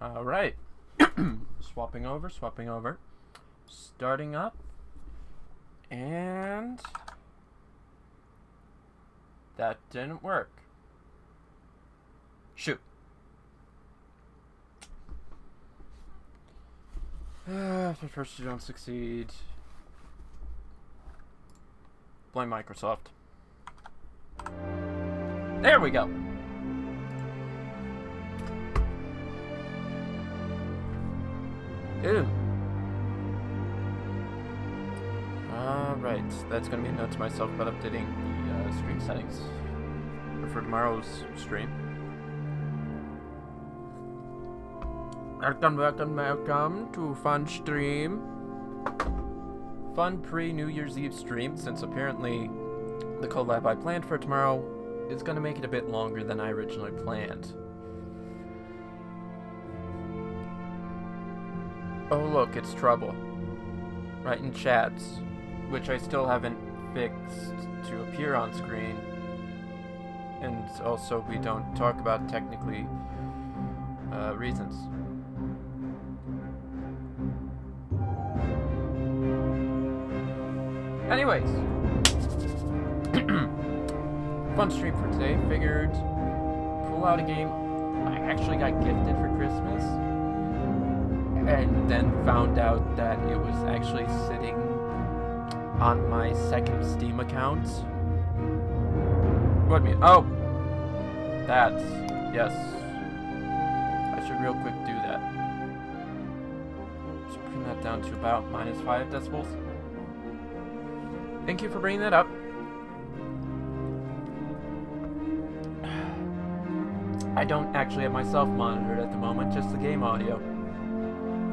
Alright. Swapping over. Starting up. And... that didn't work. Shoot. If at first you don't succeed, blame Microsoft. There we go. Ew. Alright, that's gonna be a note to myself about updating the stream settings for tomorrow's stream. Welcome to Fun Stream. Fun pre-New Year's Eve stream, since apparently the collab I planned for tomorrow is gonna make it a bit longer than I originally planned. Oh look, it's trouble. Writing chats, which I still haven't fixed to appear on screen. And also we don't talk about technically reasons. Anyways, fun stream for today. Figured pull out a game I actually got gifted for Christmas, and then found out that it was actually sitting on my second Steam account. What mean? Oh, that's yes. I should real quick do that. Just bring that down to about -5 decibels. Thank you for bringing that up. I don't actually have myself monitored at the moment, just the game audio.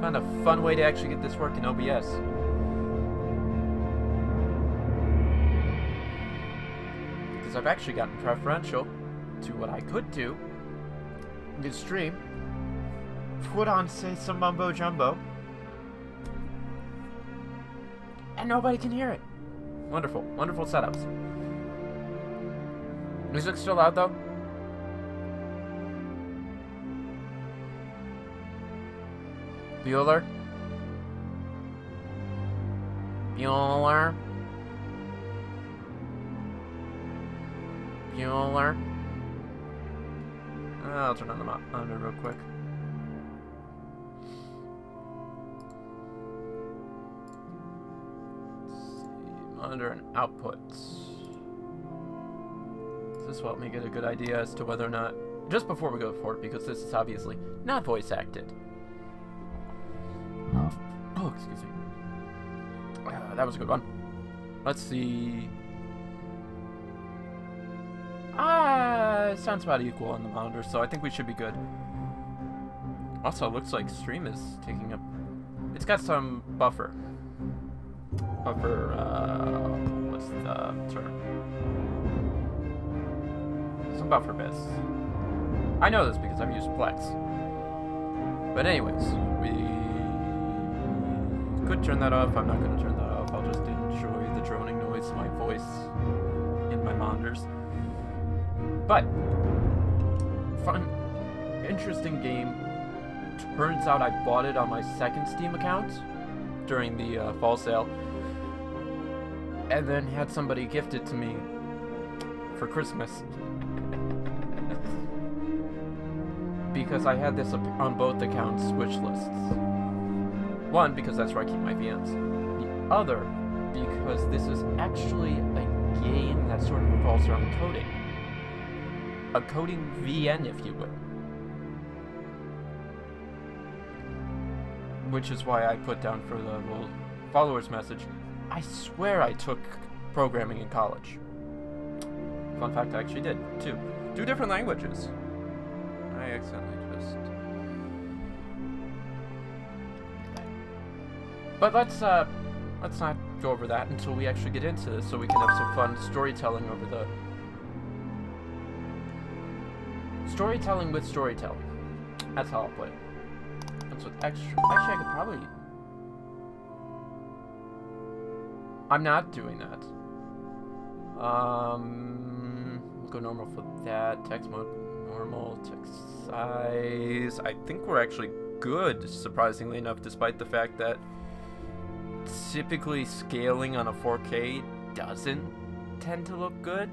Found a fun way to actually get this work in OBS. Because I've actually gotten preferential to what I could do in this stream. Put on, say, some mumbo jumbo. And nobody can hear it. Wonderful, wonderful setups. Music's still loud though. Bueller. Bueller. Bueller. I'll turn on the monitor real quick. Monitor and outputs. This will help me get a good idea as to whether or not, just before we go forward, because this is obviously not voice acted. Oh, excuse me. That was a good one. Let's see. It sounds about equal on the monitor, so I think we should be good. Also, it looks like stream is taking up. It's got some buffer. What's the term? Some buffer bits. I know this because I've used Plex. But anyways, we could turn that off. I'm not going to turn that off. I'll just enjoy the droning noise of my voice in my monitors. But, fun, interesting game. Turns out I bought it on my second Steam account during the fall sale. And then had somebody gift it to me for Christmas. Because I had this on both accounts' wish lists. One, because that's where I keep my VMs. The other, because this is actually a game that sort of revolves around coding. A coding VN, if you will. Which is why I put down for the followers message, I swear I took programming in college. Fun fact, I actually did, too. 2 different languages. I accidentally just... But let's not go over that until we actually get into this, so we can have some fun storytelling over the... Storytelling with storytelling. That's how I'll put it. That's what actually, I could probably... I'm not doing that. We'll go normal for that. Text mode. Normal, text size. I think we're actually good, surprisingly enough, despite the fact that typically scaling on a 4K doesn't tend to look good.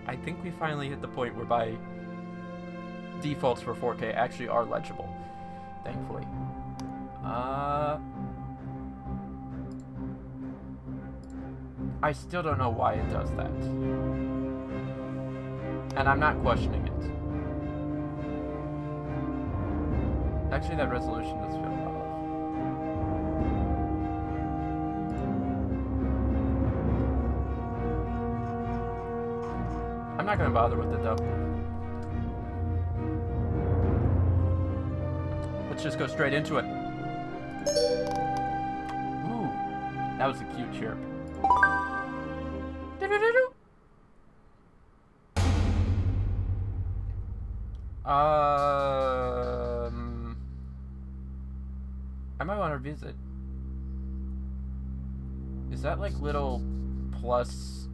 I think we finally hit the point whereby defaults for 4K actually are legible, thankfully. I still don't know why it does that. And I'm not questioning it. Actually, that resolution does feel off. I'm not gonna bother with it though. Let's just go straight into it. Ooh, that was a cute chirp. I might want to visit. Is that like little pause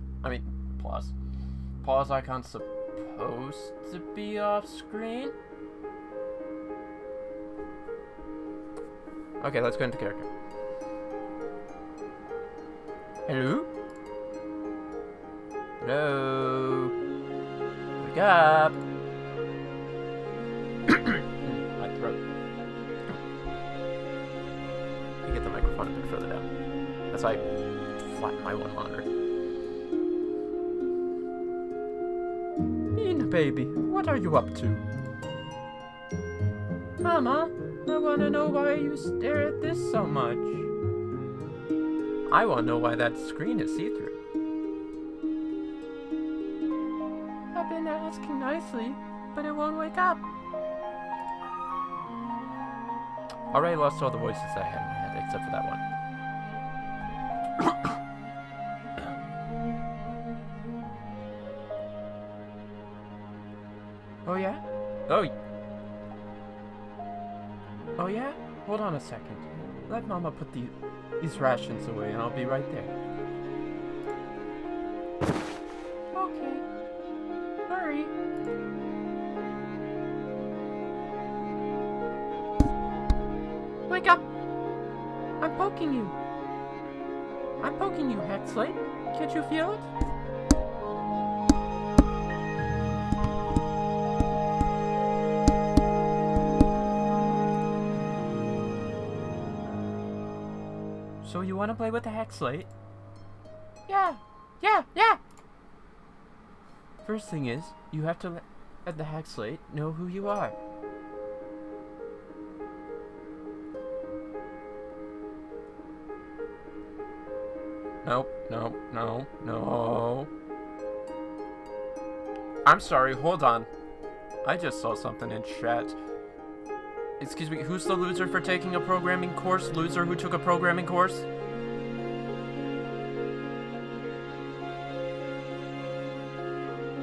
icon supposed to be off screen? Okay, let's go into character. Hello? Hello? Wake up! My throat. I get the microphone a bit further down as I flatten my one monitor. Bean baby, what are you up to? Mama, I want to know why you stare at this so much. I want to know why that screen is see-through. I've been asking nicely, but it won't wake up. Already lost all the voices I had in my head, except for that one. Oh yeah? Oh yeah? Hold on a second. Let Mama put these rations away and I'll be right there. Okay. Hurry. Wake up! I'm poking you. I'm poking you, Hexley. Can't you feel it? So you want to play with the hex slate? Yeah! First thing is, you have to let the hex slate know who you are. No. I'm sorry, hold on. I just saw something in chat. Excuse me, who's the loser for taking a programming course? Loser who took a programming course?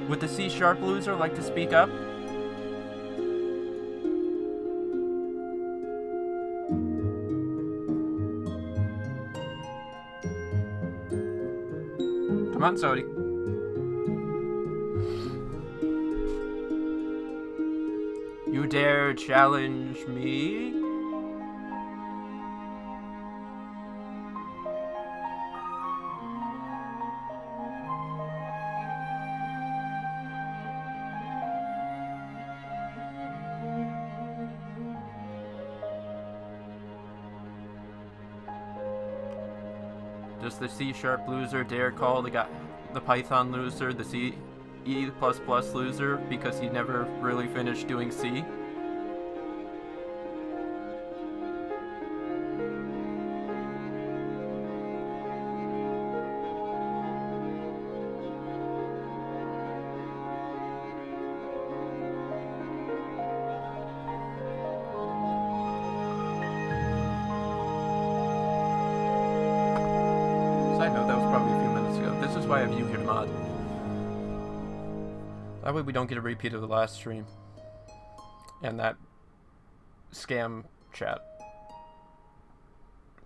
Would the C# loser like to speak up? Come on, Sodi. You dare challenge me? Does the C# loser dare call the Python loser the C E++ loser because he never really finished doing C? Side note, that was probably a few minutes ago. This is why I have you here to mod. That way we don't get a repeat of the last stream. And that scam chat.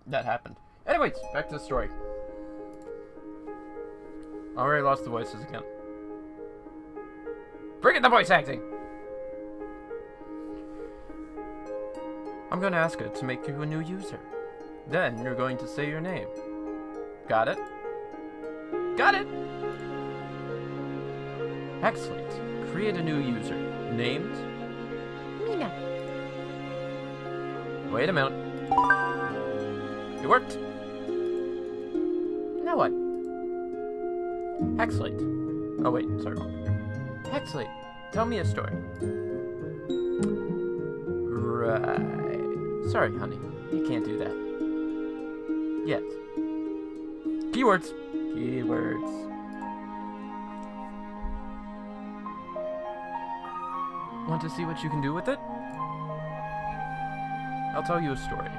That happened. Anyways, back to the story. I already lost the voices again. Forget the voice acting! I'm going to ask it to make you a new user. Then you're going to say your name. Got it? Got it! Excellent. Create a new user. Named? Mina. Wait a minute. It worked. Now what? Excellent. Oh wait, sorry. Excellent. Tell me a story. Right. Sorry, honey. You can't do that. Yet. Keywords. Keywords. Want to see what you can do with it? I'll tell you a story.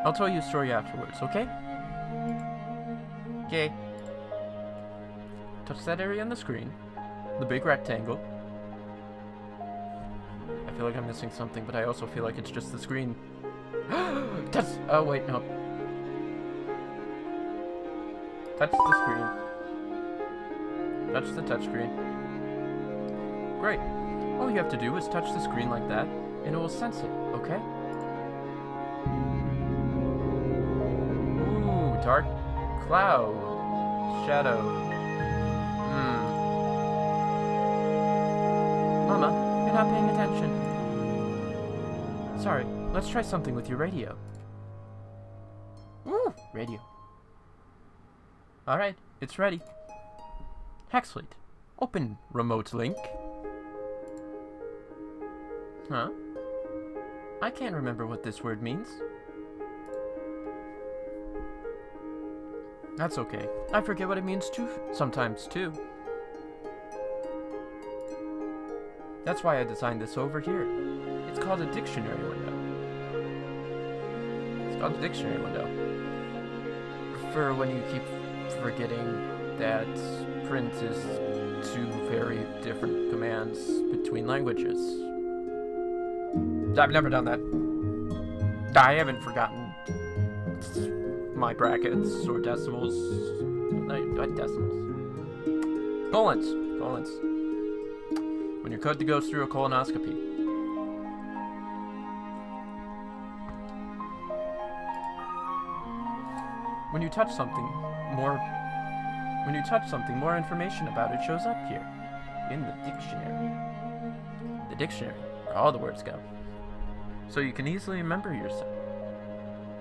I'll tell you a story afterwards, okay? Okay. Touch that area on the screen. The big rectangle. I feel like I'm missing something, but I also feel like it's just the screen. Oh, wait, no. Touch the screen. Touch the touchscreen. Great. All you have to do is touch the screen like that, and it will sense it, okay? Ooh, dark cloud. Shadow. Mama, you're not paying attention. Sorry, let's try something with your radio. Ooh, radio. Alright, it's ready. Excellent. Open remote link. Huh? I can't remember what this word means. That's okay. I forget what it means too sometimes too. That's why I designed this over here. It's called a dictionary window. It's called a dictionary window. For when you keep forgetting that print is two very different commands between languages. I've never done that. I haven't forgotten my brackets or decimals. No, not decimals. Colons. Colons. When your code goes through a colonoscopy. When you touch something, more information about it shows up here in the dictionary. The dictionary, where all the words go. So you can easily remember yourself.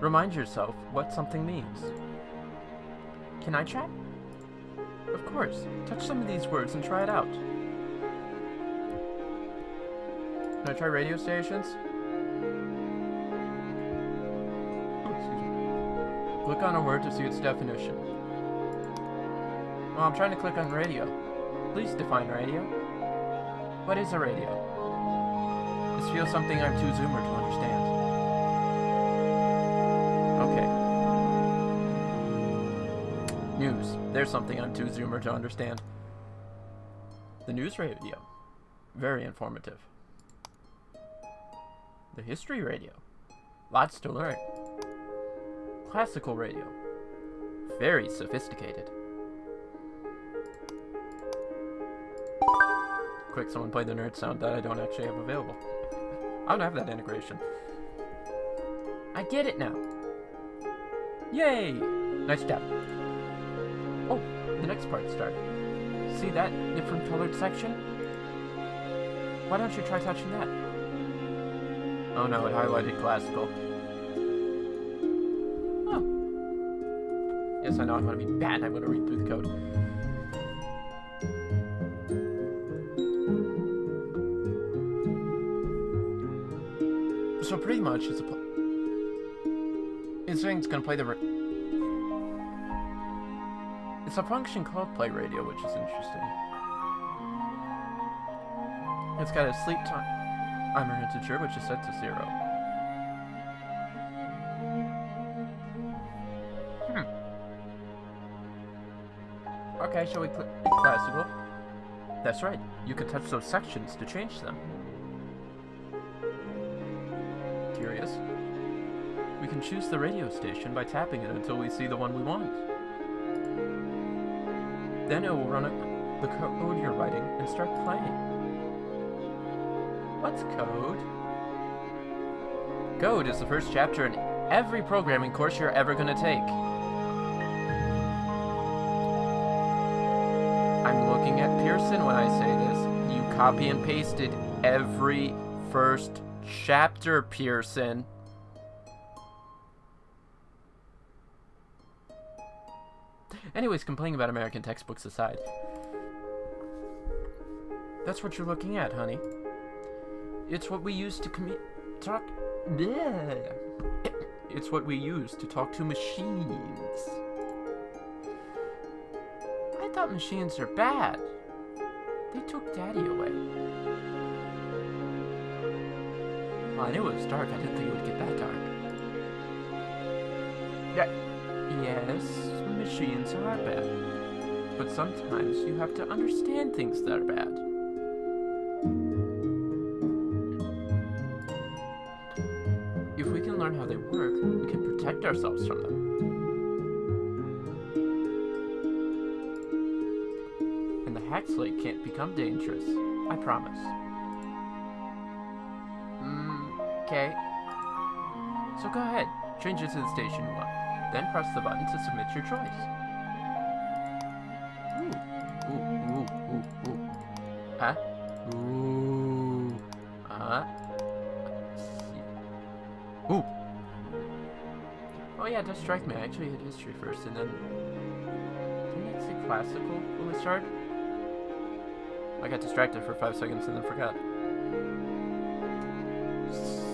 Remind yourself what something means. Can I try? Of course. Touch some of these words and try it out. Can I try radio stations? Oh, excuse me. Click on a word to see its definition. Well, I'm trying to click on radio. Please define radio. What is a radio? This feels something I'm too zoomer to understand. Okay. News. There's something I'm too zoomer to understand. The news radio. Very informative. The history radio. Lots to learn. Classical radio. Very sophisticated. Quick, someone play the nerd sound that I don't actually have available. I don't have that integration. I get it now. Yay! Nice job. Oh, the next part started. See that different colored section? Why don't you try touching that? Oh no, it highlighted classical. Oh. Yes, I know I'm gonna be bad. I'm gonna read through the code. So pretty much, it's saying it's gonna play the. It's a function called play radio, which is interesting. It's got a sleep timer integer, which is set to 0. Okay, shall we click classical? That's right. You can touch those sections to change them. Curious? We can choose the radio station by tapping it until we see the one we want. Then it will run the code you're writing and start playing. What's code? Code is the first chapter in every programming course you're ever going to take. I'm looking at Pearson when I say this. You copy and pasted every first chapter, Pearson. Anyways, complaining about American textbooks aside. That's what you're looking at, honey. It's what we use to talk. Bleh. It's what we use to talk to machines. I thought machines are bad. They took Daddy away. Well, I knew it was dark. I didn't think it would get that dark. Yes, machines are bad. But sometimes you have to understand things that are bad. If we can learn how they work, we can protect ourselves from them. And the hack slate can't become dangerous. I promise. Okay. So go ahead, change it to the station you want. Then press the button to submit your choice. Ooh. Huh? Ooh. Ooh. Oh yeah, it does strike me. I actually had history first, and then... Didn't it say classical when we started? I got distracted for 5 seconds and then forgot.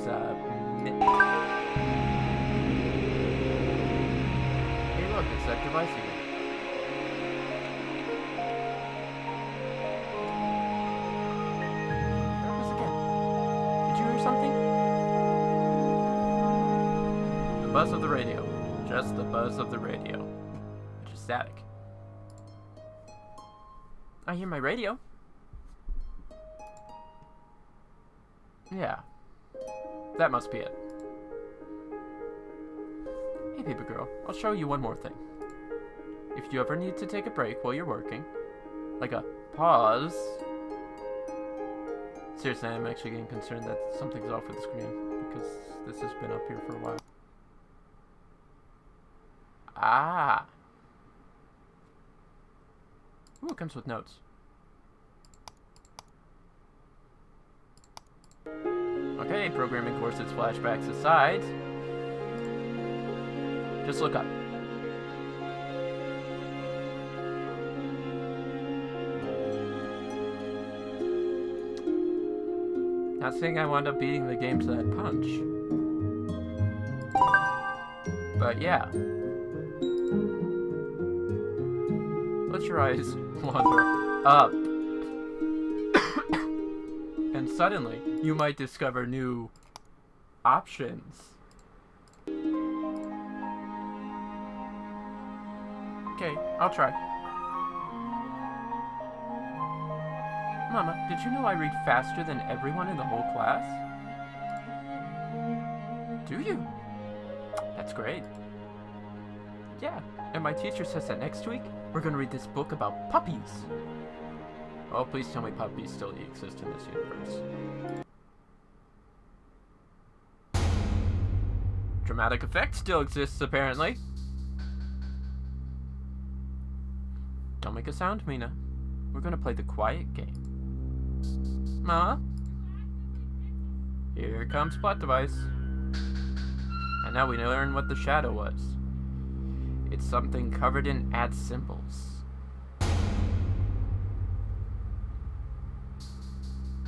Submit. Hey look, it's that device again. There it was again. Did you hear something? The buzz of the radio. Just the buzz of the radio. Which is static. I hear my radio. Yeah. That must be it. Hey, paper girl, I'll show you one more thing. If you ever need to take a break while you're working, like a pause... Seriously, I'm actually getting concerned that something's off with the screen, because this has been up here for a while. Ah! Ooh, it comes with notes. Okay, programming courses flashbacks aside. Just look up. Not saying I wound up beating the game to that punch. But yeah. Let your eyes wander up. And suddenly, you might discover new options. Okay, I'll try. Mama, did you know I read faster than everyone in the whole class? Do you? That's great. Yeah, and my teacher says that next week, we're gonna read this book about puppies. Oh, please tell me puppies still exist in this universe. Dramatic effect still exists, apparently. Don't make a sound, Mina. We're gonna play the quiet game. Ma? Here comes plot device. And now we learn what the shadow was. It's something covered in add symbols.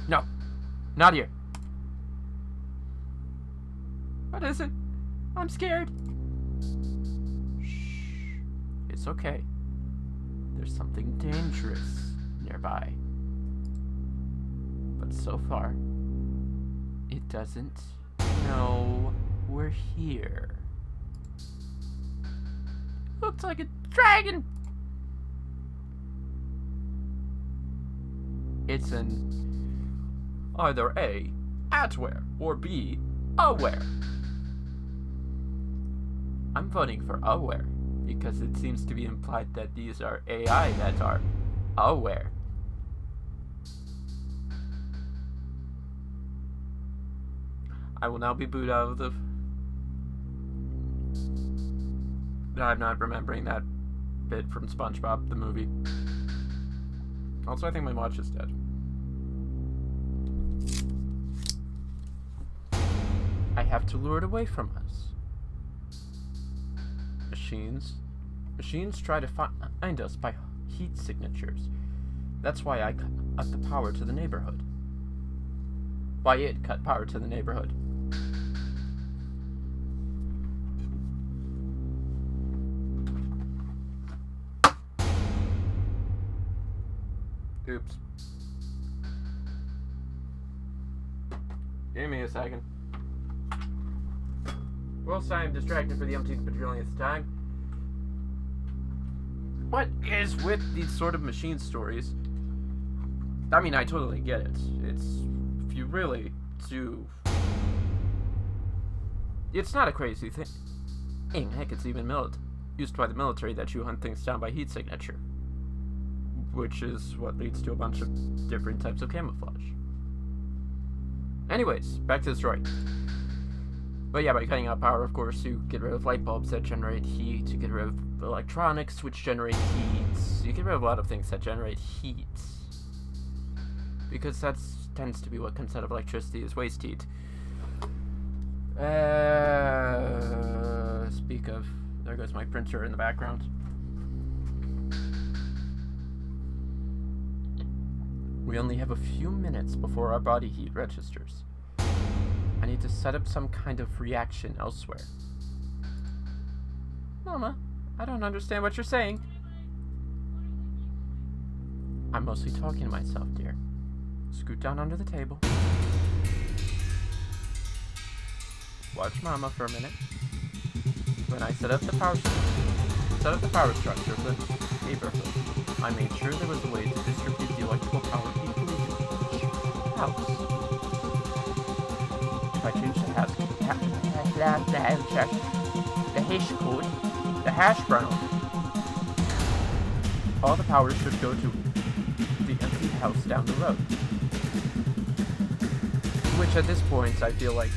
No, not here. What is it? I'm scared. Shh. It's okay. There's something dangerous nearby. But so far, it doesn't know we're here. Looks like a dragon. It's an either A, atware, or B, aware. I'm voting for aware because it seems to be implied that these are AI that are aware. I will now be booed out of the... I'm not remembering that bit from SpongeBob, the movie. Also, I think my watch is dead. I have to lure it away from us. Machines try to find us by heat signatures. That's why I cut the power to the neighborhood. Why it cut power to the neighborhood. Oops. Give me a second. Whilst I am distracted for the umpteenth bajillionth time, what is with these sort of machine stories? I mean, I totally get it. It's, if you really do... It's not a crazy thing. Heck, it's even used by the military that you hunt things down by heat signature. Which is what leads to a bunch of different types of camouflage. Anyways, back to the story. But yeah, by cutting out power, of course, you get rid of light bulbs that generate heat, you get rid of electronics which generate heat, you get rid of a lot of things that generate heat. Because that tends to be what comes out of electricity is waste heat. Speak of, there goes my printer in the background. We only have a few minutes before our body heat registers. I need to set up some kind of reaction elsewhere. Mama, I don't understand what you're saying. I'm mostly talking to myself, dear. Scoot down under the table. Watch Mama for a minute. When I set up the power structure of the neighborhood, I made sure there was a way to distribute the electrical power equally to each house. If I change the hash brown, all the power should go to the empty house down the road. Which at this point I feel like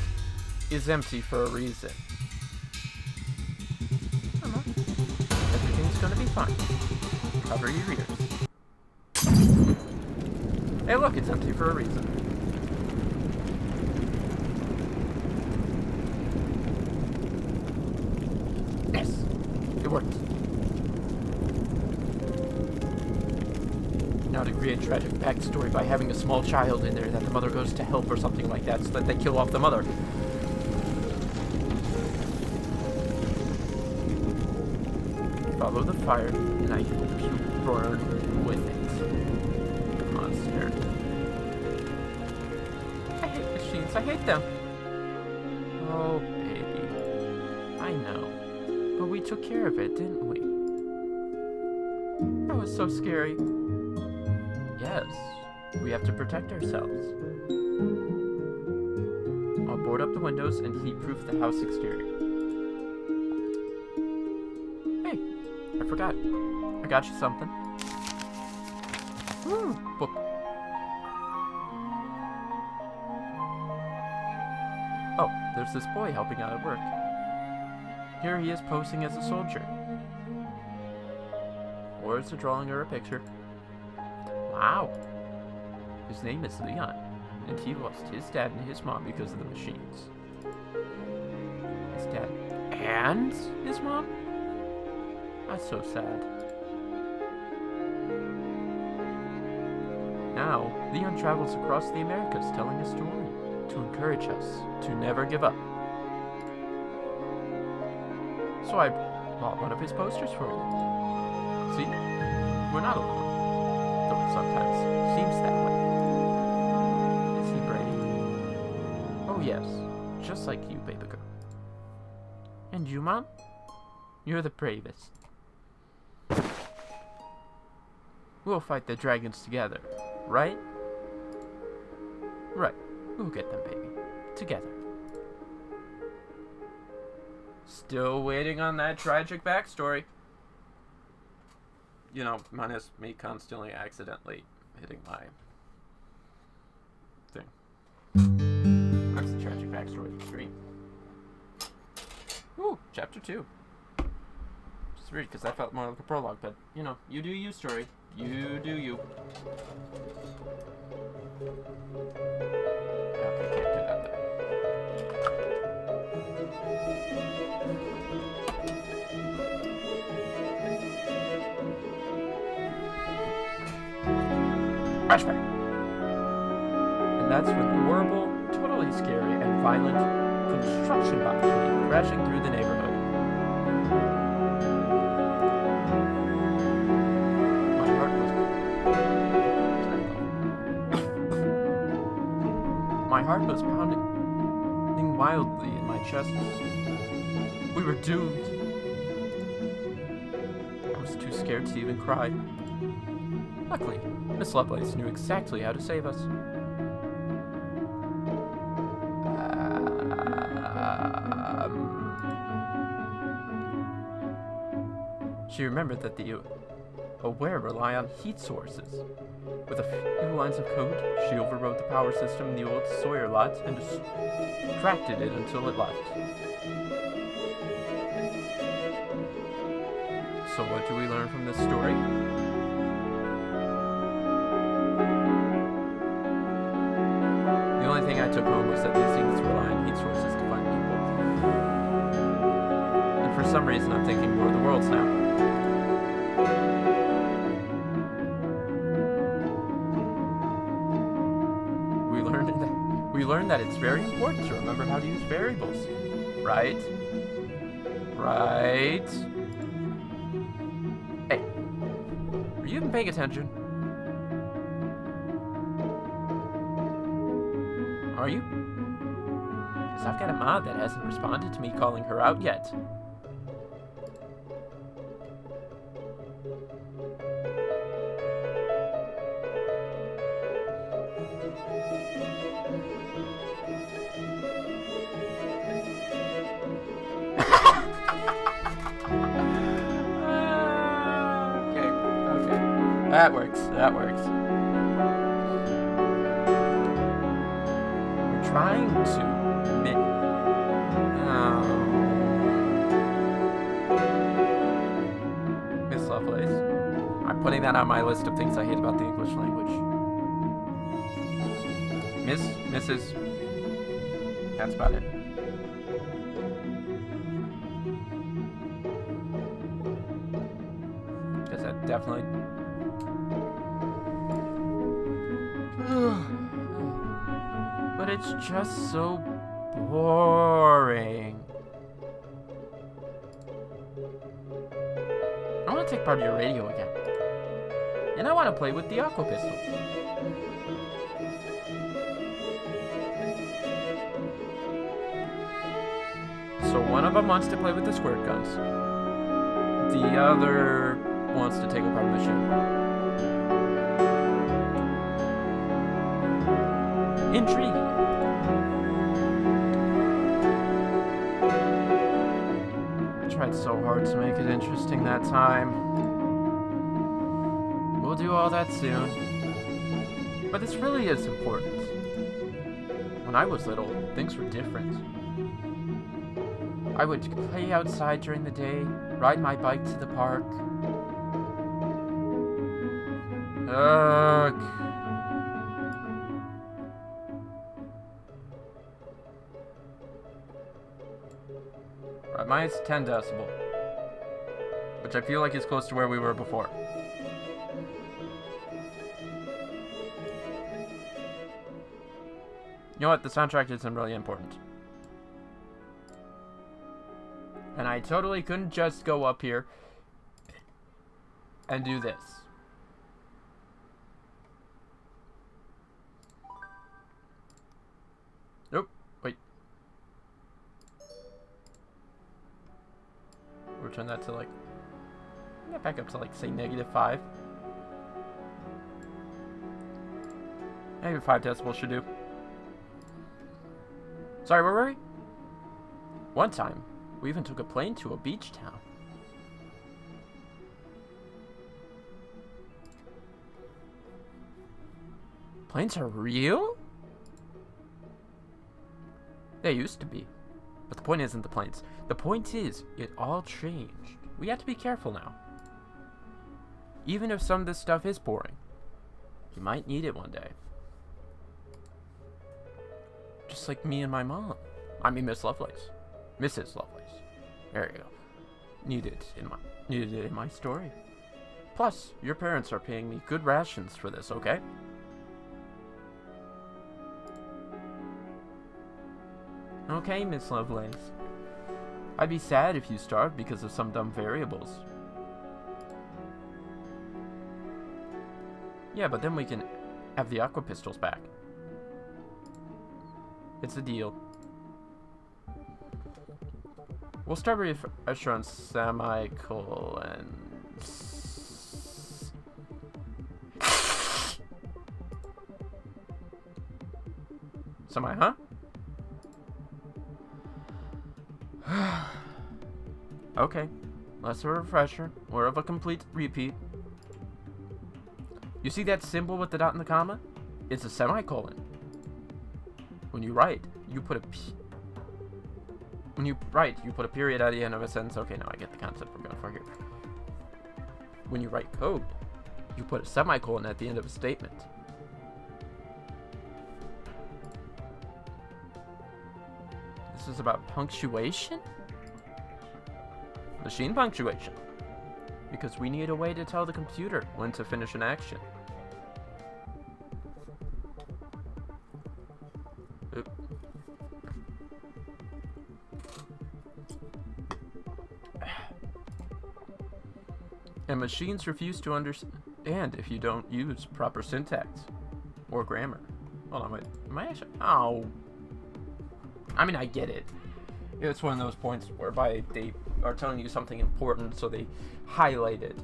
is empty for a reason. Mama, everything's gonna be fine. Cover your ears. Hey look, it's empty for a reason. Yes, it worked. Now to create a tragic backstory by having a small child in there that the mother goes to help or something like that so that they kill off the mother. Follow the fire, and I hope you burn with it. Monster. I hate machines, I hate them. Oh, baby. I know. But we took care of it, didn't we? That was so scary. Yes, we have to protect ourselves. I'll board up the windows and heat-proof the house exterior. Hey, I forgot. I got you something. Ooh, book. Oh, there's this boy helping out at work. Here he is posing as a soldier. Or it's a drawing or a picture. Wow. His name is Leon, and he lost his dad and his mom because of the machines. His dad and his mom? That's so sad. Now, Leon travels across the Americas telling a story to encourage us to never give up. So I bought one of his posters for you. See? We're not alone. Though it sometimes seems that way. Is he brave? Oh yes, just like you, baby girl. And you, Mom? You're the bravest. We'll fight the dragons together, right? Right. We'll get them, baby. Together. Still waiting on that tragic backstory. You know, minus me constantly accidentally hitting my thing. That's the tragic backstory of the stream. Ooh, chapter 2. Just read, because that felt more like a prologue, but, you know, you do you, story. You do you. Okay, can't do that, though. Flashback. And that's when the horrible, totally scary, and violent construction bot came crashing through the neighborhood. My heart was pounding wildly in my chest. We were doomed. I was too scared to even cry. Luckily, Miss Lovelace knew exactly how to save us. She remembered that the Aware rely on heat sources. With a few lines of code, she overrode the power system in the old Sawyer lot and distracted it until it left. So what do we learn from this story? The only thing I took home was that these things rely on heat sources to find people. And for some reason I'm thinking War of the Worlds now. We learned that it's very important to remember how to use variables. Right? Right? Hey, are you even paying attention? Are you? Because I've got a mod that hasn't responded to me calling her out yet. That works. That works. We're trying to Miss Lovelace. I'm putting that on my list of things I hate about the English language. Mrs. That's about it. Because that definitely... But it's just so boring. I want to take part of your radio again. And I want to play with the aqua pistols. So one of them wants to play with the squirt guns. The other wants to take apart a machine. Intrigue. I tried so hard to make it interesting that time. We'll do all that soon. But this really is important. When I was little, things were different. I would play outside during the day, ride my bike to the park. Ugh. Right, mine's 10 decibel, which I feel like is close to where we were before. You know what? The soundtrack isn't really important. And I totally couldn't just go up here and do this. Nope. Wait. We'll turn that to like... Get back up to like, say, -5. Maybe 5 decibels should do. Sorry, where were we? One time, we even took a plane to a beach town. Planes are real? They it used to be. But the point isn't the planes. The point is, it all changed. We have to be careful now. Even if some of this stuff is boring, you might need it one day. Just like me and my mom. I mean, Miss Lovelace. Mrs. Lovelace. There you go. Needed it in my story. Plus, your parents are paying me good rations for this, okay? Okay, Miss Lovelace. I'd be sad if you starved because of some dumb variables. Yeah, but then we can have the aqua pistols back. It's a deal. We'll start refresher on semicolon. Semi, huh? Okay, less of a refresher, more of a complete repeat. You see that symbol with the dot and the comma? It's a semicolon. When you write, you put a period at the end of a sentence. Okay, now I get the concept we're going for here. When you write code, you put a semicolon at the end of a statement. This is about punctuation? Machine punctuation. Because we need a way to tell the computer when to finish an action. Oop. And machines refuse to understand if you don't use proper syntax or grammar. Hold on, wait. Am I actually? Oh. I mean, I get it. It's one of those points whereby they are telling you something important, so they highlight it.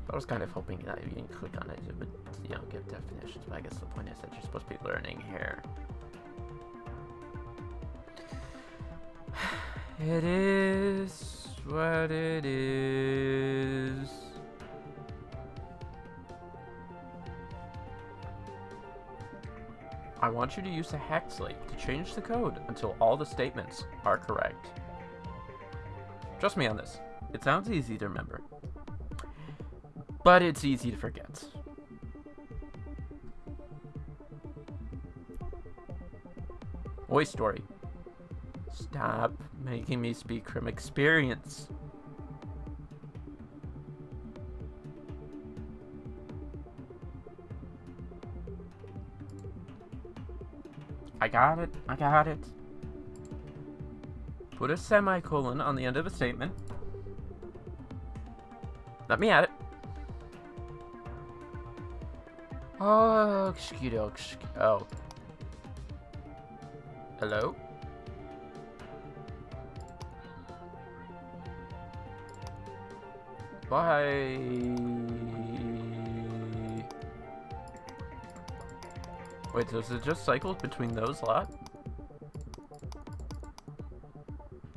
I was kind of hoping that you can click on it, it would, give definitions. But I guess the point is that you're supposed to be learning here. It is what it is. I want you to use the hack slate to change the code until all the statements are correct. Trust me on this. It sounds easy to remember, but it's easy to forget. Oi, story. Stop making me speak from experience. I got it. Put a semicolon on the end of a statement. Let me at it. Oh, oh. Hello? Bye. Wait, does it just cycle between those lot?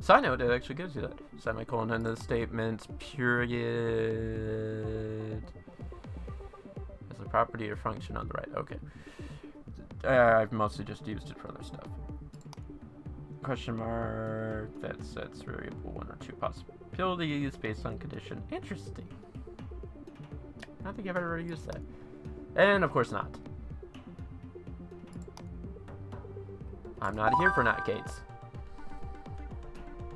Side note, it actually gives you that. Semicolon in the statement, period. As a property or function on the right. Okay. I've mostly just used it for other stuff. Question mark, that sets variable one or two possibilities based on condition. Interesting. I don't think I've ever used that. And of course not. I'm not here for not gates.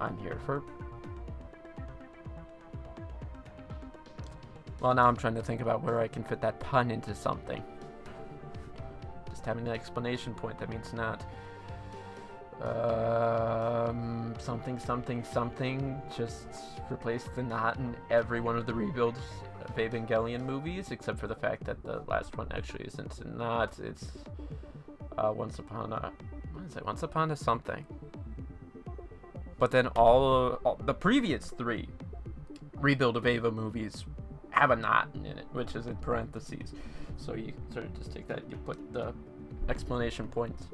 I'm here for... Well, now I'm trying to think about where I can fit that pun into something. Just having an explanation point, that means not. Something. Just replace the not in every one of the rebuilds of Evangelion movies, except for the fact that the last one actually isn't a not. It's once upon a something. But then all the previous three rebuild of Eva movies have a not in it, which is in parentheses. So you sort of just take that, you put the explanation points.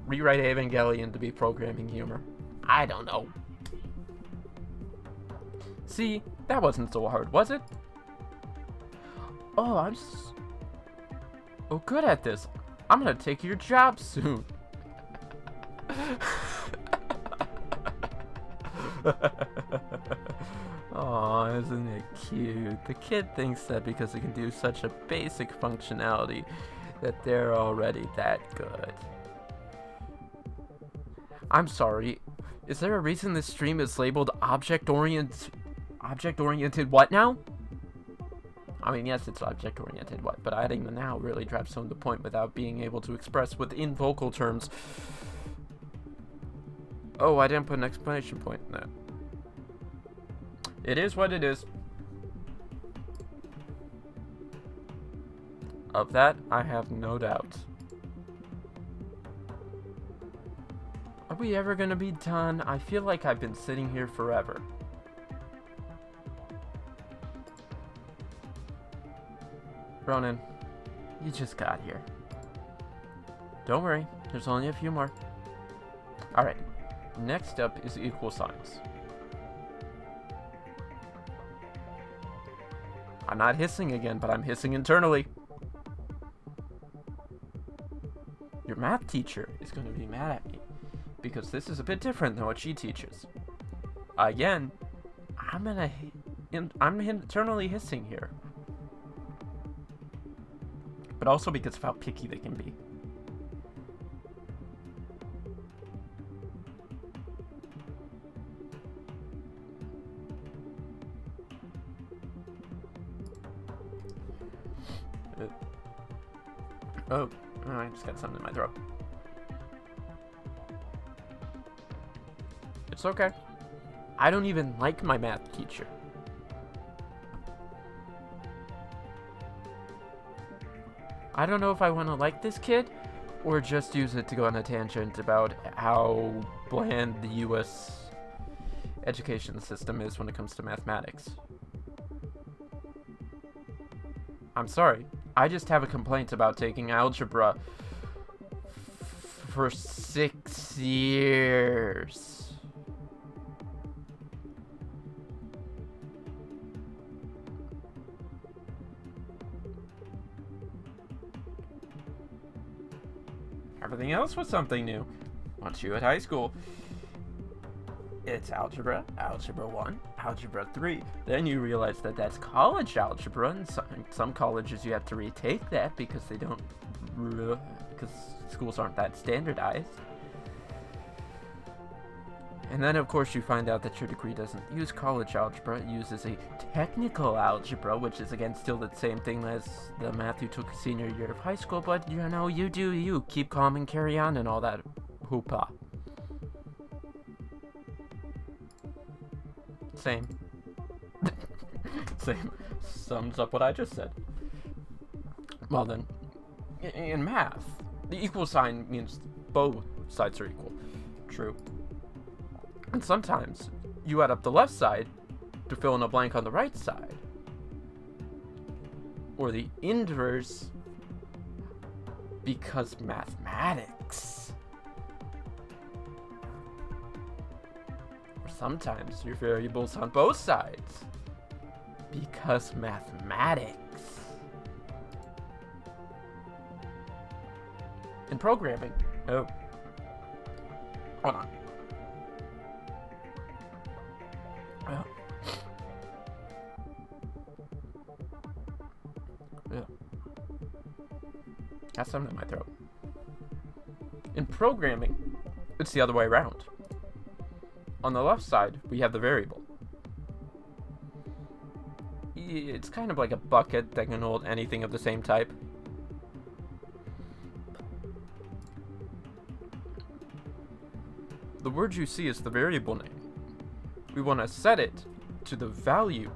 Rewrite Evangelion to be programming humor. I don't know. See, that wasn't so hard, was it? Oh, I'm good at this. I'm gonna take your job soon. Aw, isn't it cute? The kid thinks that because it can do such a basic functionality that they're already that good. I'm sorry, is there a reason this stream is labeled object-oriented what now? I mean, yes, it's object-oriented what, but adding the now really drives home the point without being able to express within vocal terms. Oh, I didn't put an exclamation point in that. It is what it is. Of that, I have no doubt. Are we ever gonna be done? I feel like I've been sitting here forever. Ronan, you just got here. Don't worry, there's only a few more. Alright, next up is equal signs. I'm not hissing again, but I'm hissing internally. Your math teacher is going to be mad at me because this is a bit different than what she teaches. Again, I'm internally hissing here. But also because of how picky they can be. Oh, I just got something in my throat. It's okay. I don't even like my math teacher. I don't know if I want to like this kid or just use it to go on a tangent about how bland the US education system is when it comes to mathematics. I'm sorry. I just have a complaint about taking algebra for 6 years. Everything else was something new. Once you hit high school, it's algebra, algebra 1, algebra 3. Then you realize that that's college algebra, and some colleges you have to retake that because they don't, because schools aren't that standardized. And then of course you find out that your degree doesn't use college algebra, it uses a technical algebra, which is again still the same thing as the math you took senior year of high school, but you know, you do you, keep calm and carry on and all that hoopla. Same. Same. Sums up what I just said. Well then, in math, the equal sign means both sides are equal. True. And sometimes you add up the left side to fill in a blank on the right side. Or the inverse, because mathematics. Or sometimes your variables on both sides, because mathematics. In programming, oh, hold on. Oh. Yeah. Got something in my throat. In programming, it's the other way around. On the left side, we have the variable. It's kind of like a bucket that can hold anything of the same type. The word you see is the variable name. We want to set it to the value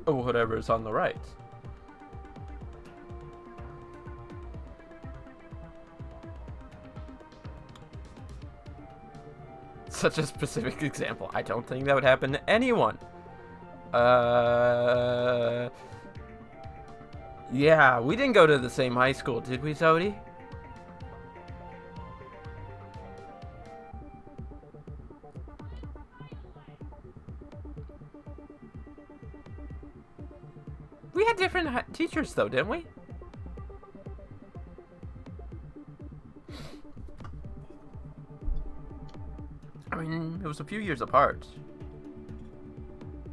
of whatever is on the right. Such a specific example. I don't think that would happen to anyone. Yeah, we didn't go to the same high school, did we, Zodi? We had different teachers, though, didn't we? was a few years apart.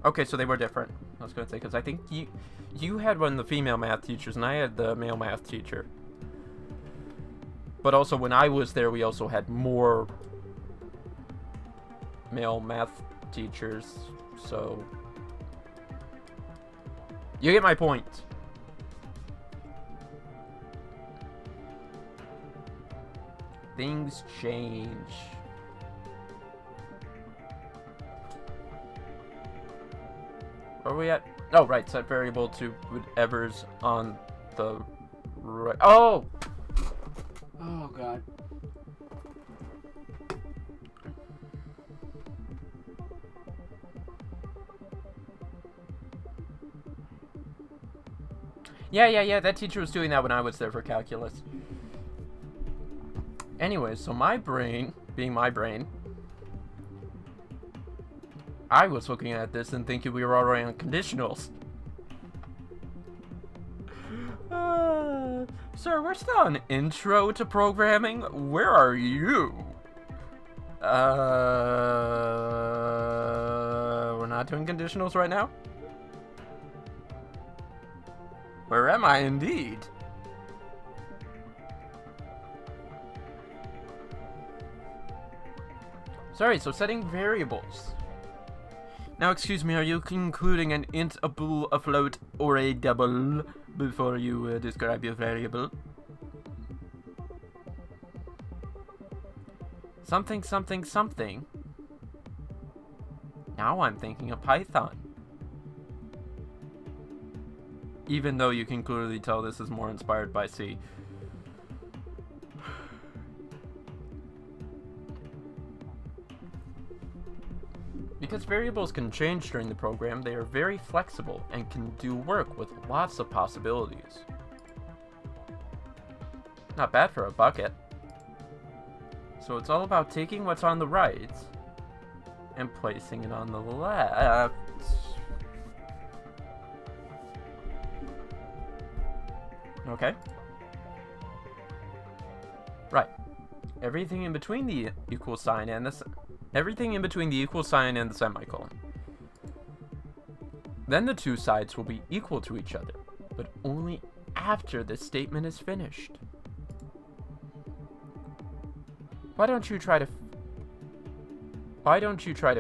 Okay, so they were different. I was going to say, because I think you had one of the female math teachers, and I had the male math teacher. But also, when I was there, we also had more male math teachers, so... You get my point. Things change. Where are we at? Oh, right. Set variable to whatever's on the right. Oh! Oh, God. Yeah. That teacher was doing that when I was there for calculus. Anyway, so my brain, being my brain, I was looking at this and thinking we were already on conditionals. Sir, we're still on intro to programming. Where are you? We're not doing conditionals right now? Where am I indeed? Sorry, so setting variables. Now, excuse me, are you including an int, a bool, a float, or a double before you describe your variable? Something. Now I'm thinking of Python. Even though you can clearly tell this is more inspired by C. Because variables can change during the program, they are very flexible and can do work with lots of possibilities. Not bad for a bucket. So it's all about taking what's on the right and placing it on the left. Okay. Right. Everything in between the equal sign and the semicolon. Then the two sides will be equal to each other, but only after the statement is finished. Why don't you try to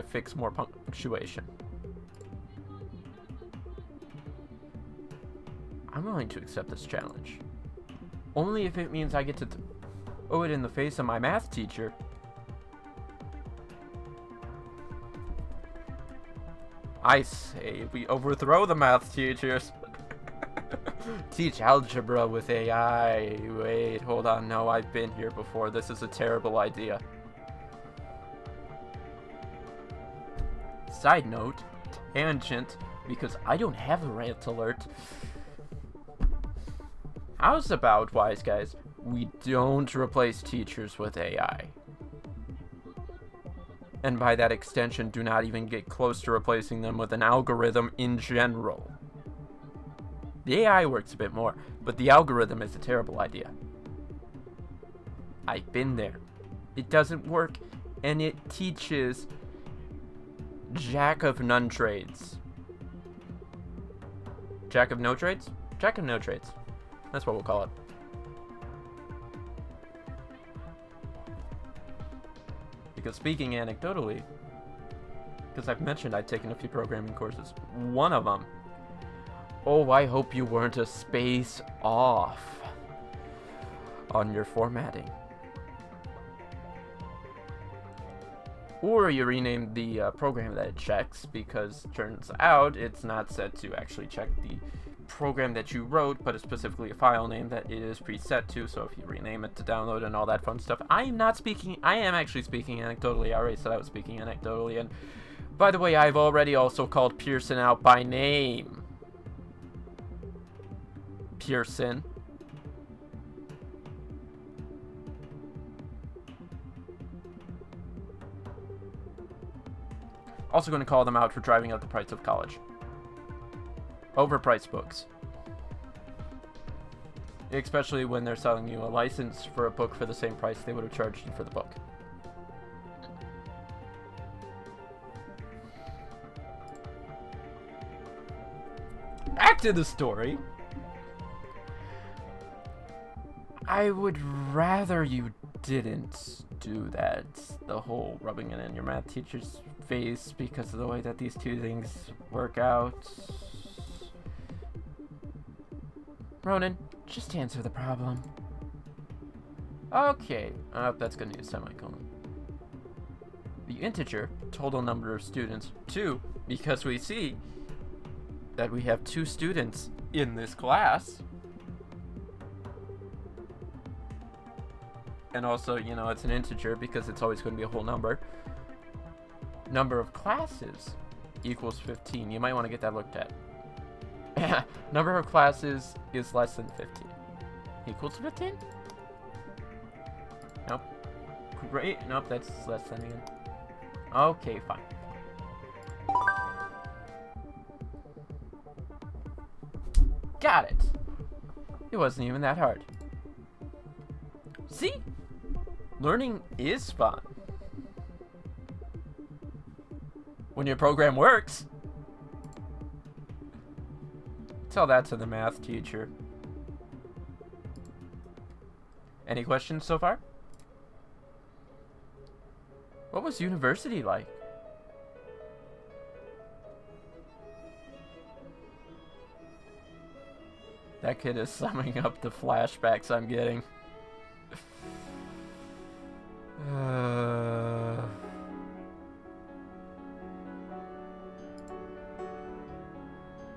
fix more punctuation? I'm willing to accept this challenge. Only if it means I get to throw it in the face of my math teacher. I say we overthrow the math teachers. Teach algebra with AI. Wait, hold on. No, I've been here before. This is a terrible idea. Side note, tangent, because I don't have a rant alert. How's about, wise guys, we don't replace teachers with AI? And by that extension, do not even get close to replacing them with an algorithm in general. The AI works a bit more, but the algorithm is a terrible idea. I've been there. It doesn't work, and it teaches jack of none trades. Jack of no trades? Jack of no trades. That's what we'll call it. Because speaking anecdotally, because I've mentioned I've taken a few programming courses, one of them, oh, I hope you weren't a space off on your formatting. Or you rename the program that it checks, because turns out it's not set to actually check the program that you wrote, but it's specifically a file name that it is preset to. So if you rename it to download and all that fun stuff, I am actually speaking anecdotally. I already said I was speaking anecdotally, and by the way, I've already also called Pearson out by name. Pearson. Also going to call them out for driving up the price of college. Overpriced books. Especially when they're selling you a license for a book for the same price they would have charged you for the book. back to the story. I would rather you didn't do that. The whole rubbing it in your math teacher's face because of the way that these two things work out. Ronan, just answer the problem. Okay, that's gonna need a semicolon. The integer total number of students, 2, because we see that we have 2 students in this class. And also, you know, it's an integer because it's always going to be a whole number. Number of classes equals 15. You might want to get that looked at. Number of classes is less than 15. Equals 15? Nope. Great. Nope, that's less than again. Okay, fine. Got it. It wasn't even that hard. See? Learning is fun. When your program works. Tell that to the math teacher. Any questions so far? What was university like? That kid is summing up the flashbacks I'm getting.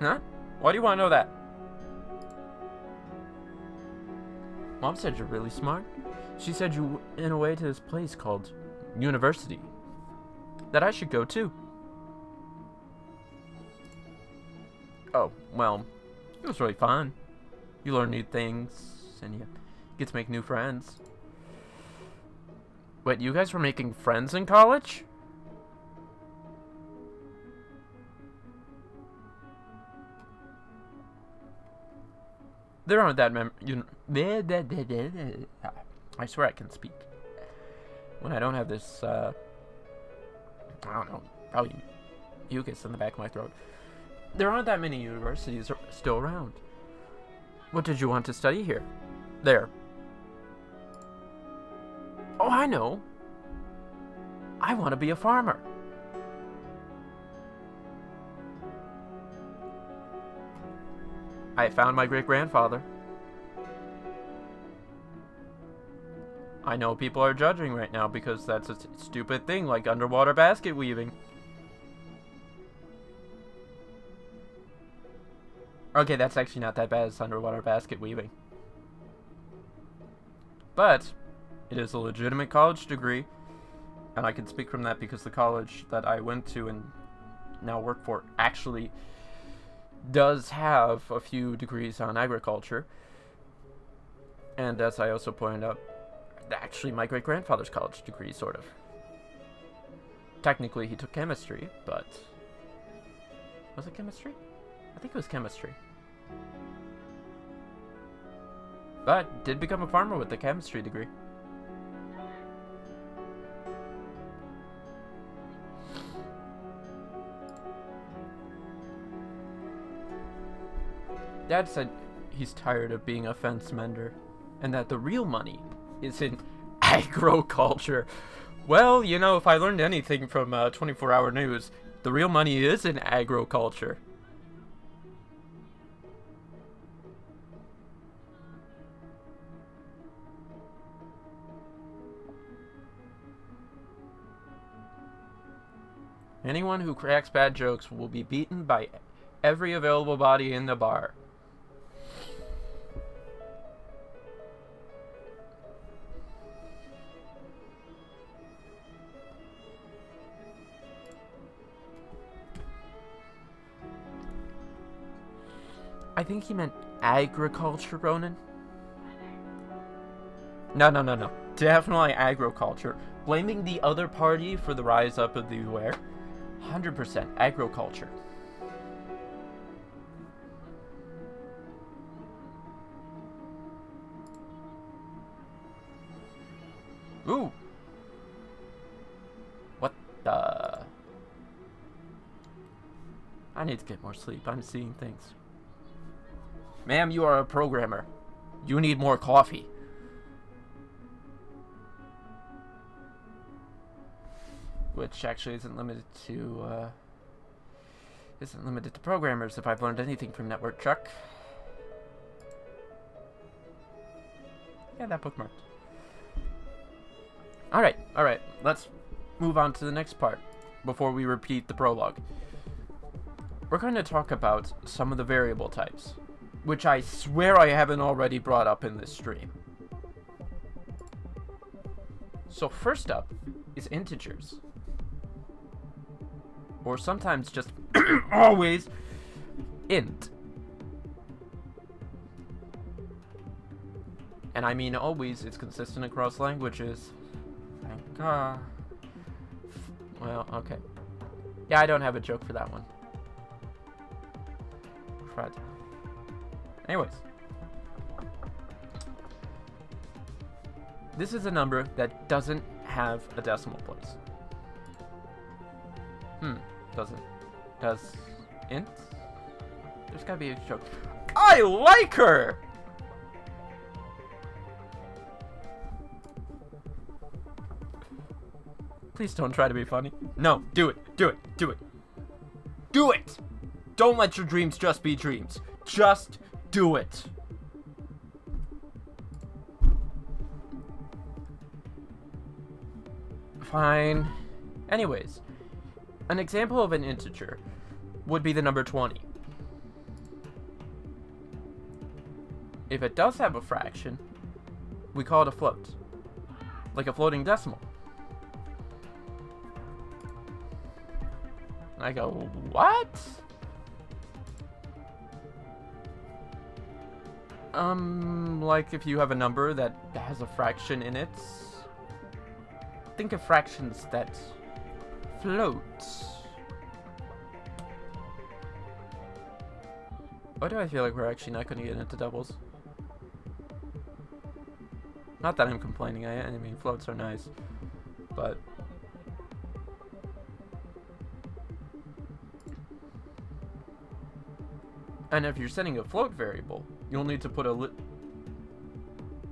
Huh? Why do you want to know that? Mom said you're really smart. She said you went away to this place called university. That I should go too. Oh, well, it was really fun. You learn new things, and you get to make new friends. Wait, you guys were making friends in college? There aren't that I swear I can speak. When I don't have this, I don't know, probably mucus in the back of my throat. There aren't that many universities still around. What did you want to study here? There. Oh, I know. I want to be a farmer. I found my great-grandfather. I know people are judging right now because that's a stupid thing like underwater basket weaving. Okay, that's actually not that bad as underwater basket weaving. But it is a legitimate college degree, and I can speak from that because the college that I went to and now work for actually does have a few degrees on agriculture. And as I also pointed out, actually my great-grandfather's college degree, sort of. Technically he took chemistry, but... Was it chemistry? I think it was chemistry. But did become a farmer with the chemistry degree. Dad said he's tired of being a fence mender, and that the real money is in agriculture. Well, you know, if I learned anything from 24-hour news, the real money is in agriculture. Anyone who cracks bad jokes will be beaten by every available body in the bar. I think he meant agriculture, Ronan. No. Definitely agriculture. Blaming the other party for the rise up of the where? 100% agriculture. Ooh. What the? I need to get more sleep. I'm seeing things. Ma'am, you are a programmer. You need more coffee. Which actually isn't limited to programmers, if I've learned anything from Network Chuck. Yeah, that bookmarked. Alright, let's move on to the next part before we repeat the prologue. We're going to talk about some of the variable types, which I swear I haven't already brought up in this stream. So first up is integers. Or sometimes just always int. And I mean always, it's consistent across languages. Thank God. Well, okay. Yeah, I don't have a joke for that one. Crud. Anyways. This is a number that doesn't have a decimal place. Does int? There's gotta be a joke. I like her! Please don't try to be funny. No, do it. Do it. Do it. Do it! Don't let your dreams just be dreams. Just do it. Fine. Anyways, an example of an integer would be the number 20. If it does have a fraction, we call it a float. Like a floating decimal. I go, what? Like if you have a number that has a fraction in it. Think of fractions that float. Why do I feel like we're actually not going to get into doubles? Not that I'm complaining, I mean floats are nice, but and if you're setting a float variable, you'll need to put a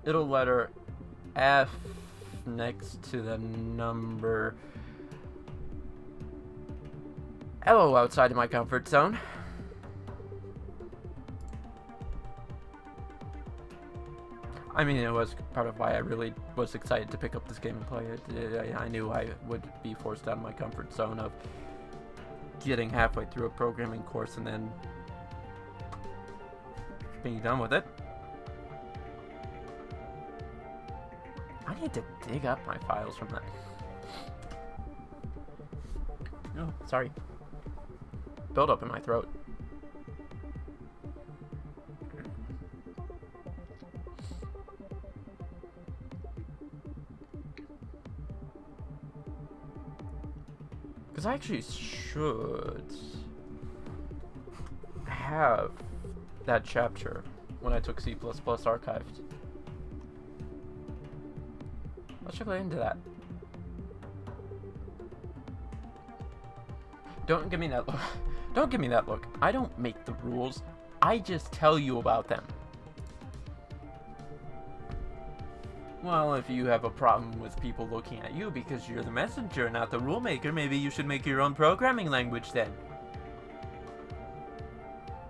little letter F next to the number. Hello, outside of my comfort zone. I mean, it was part of why I really was excited to pick up this game and play it. I knew I would be forced out of my comfort zone of getting halfway through a programming course and then being done with it. I need to dig up my files from that. Oh, sorry. Build up in my throat. Because I actually should have that chapter when I took C++ archived. Let's check into that. Don't give me that look. Don't give me that look. I don't make the rules. I just tell you about them. Well, if you have a problem with people looking at you because you're the messenger, not the rule maker, maybe you should make your own programming language then.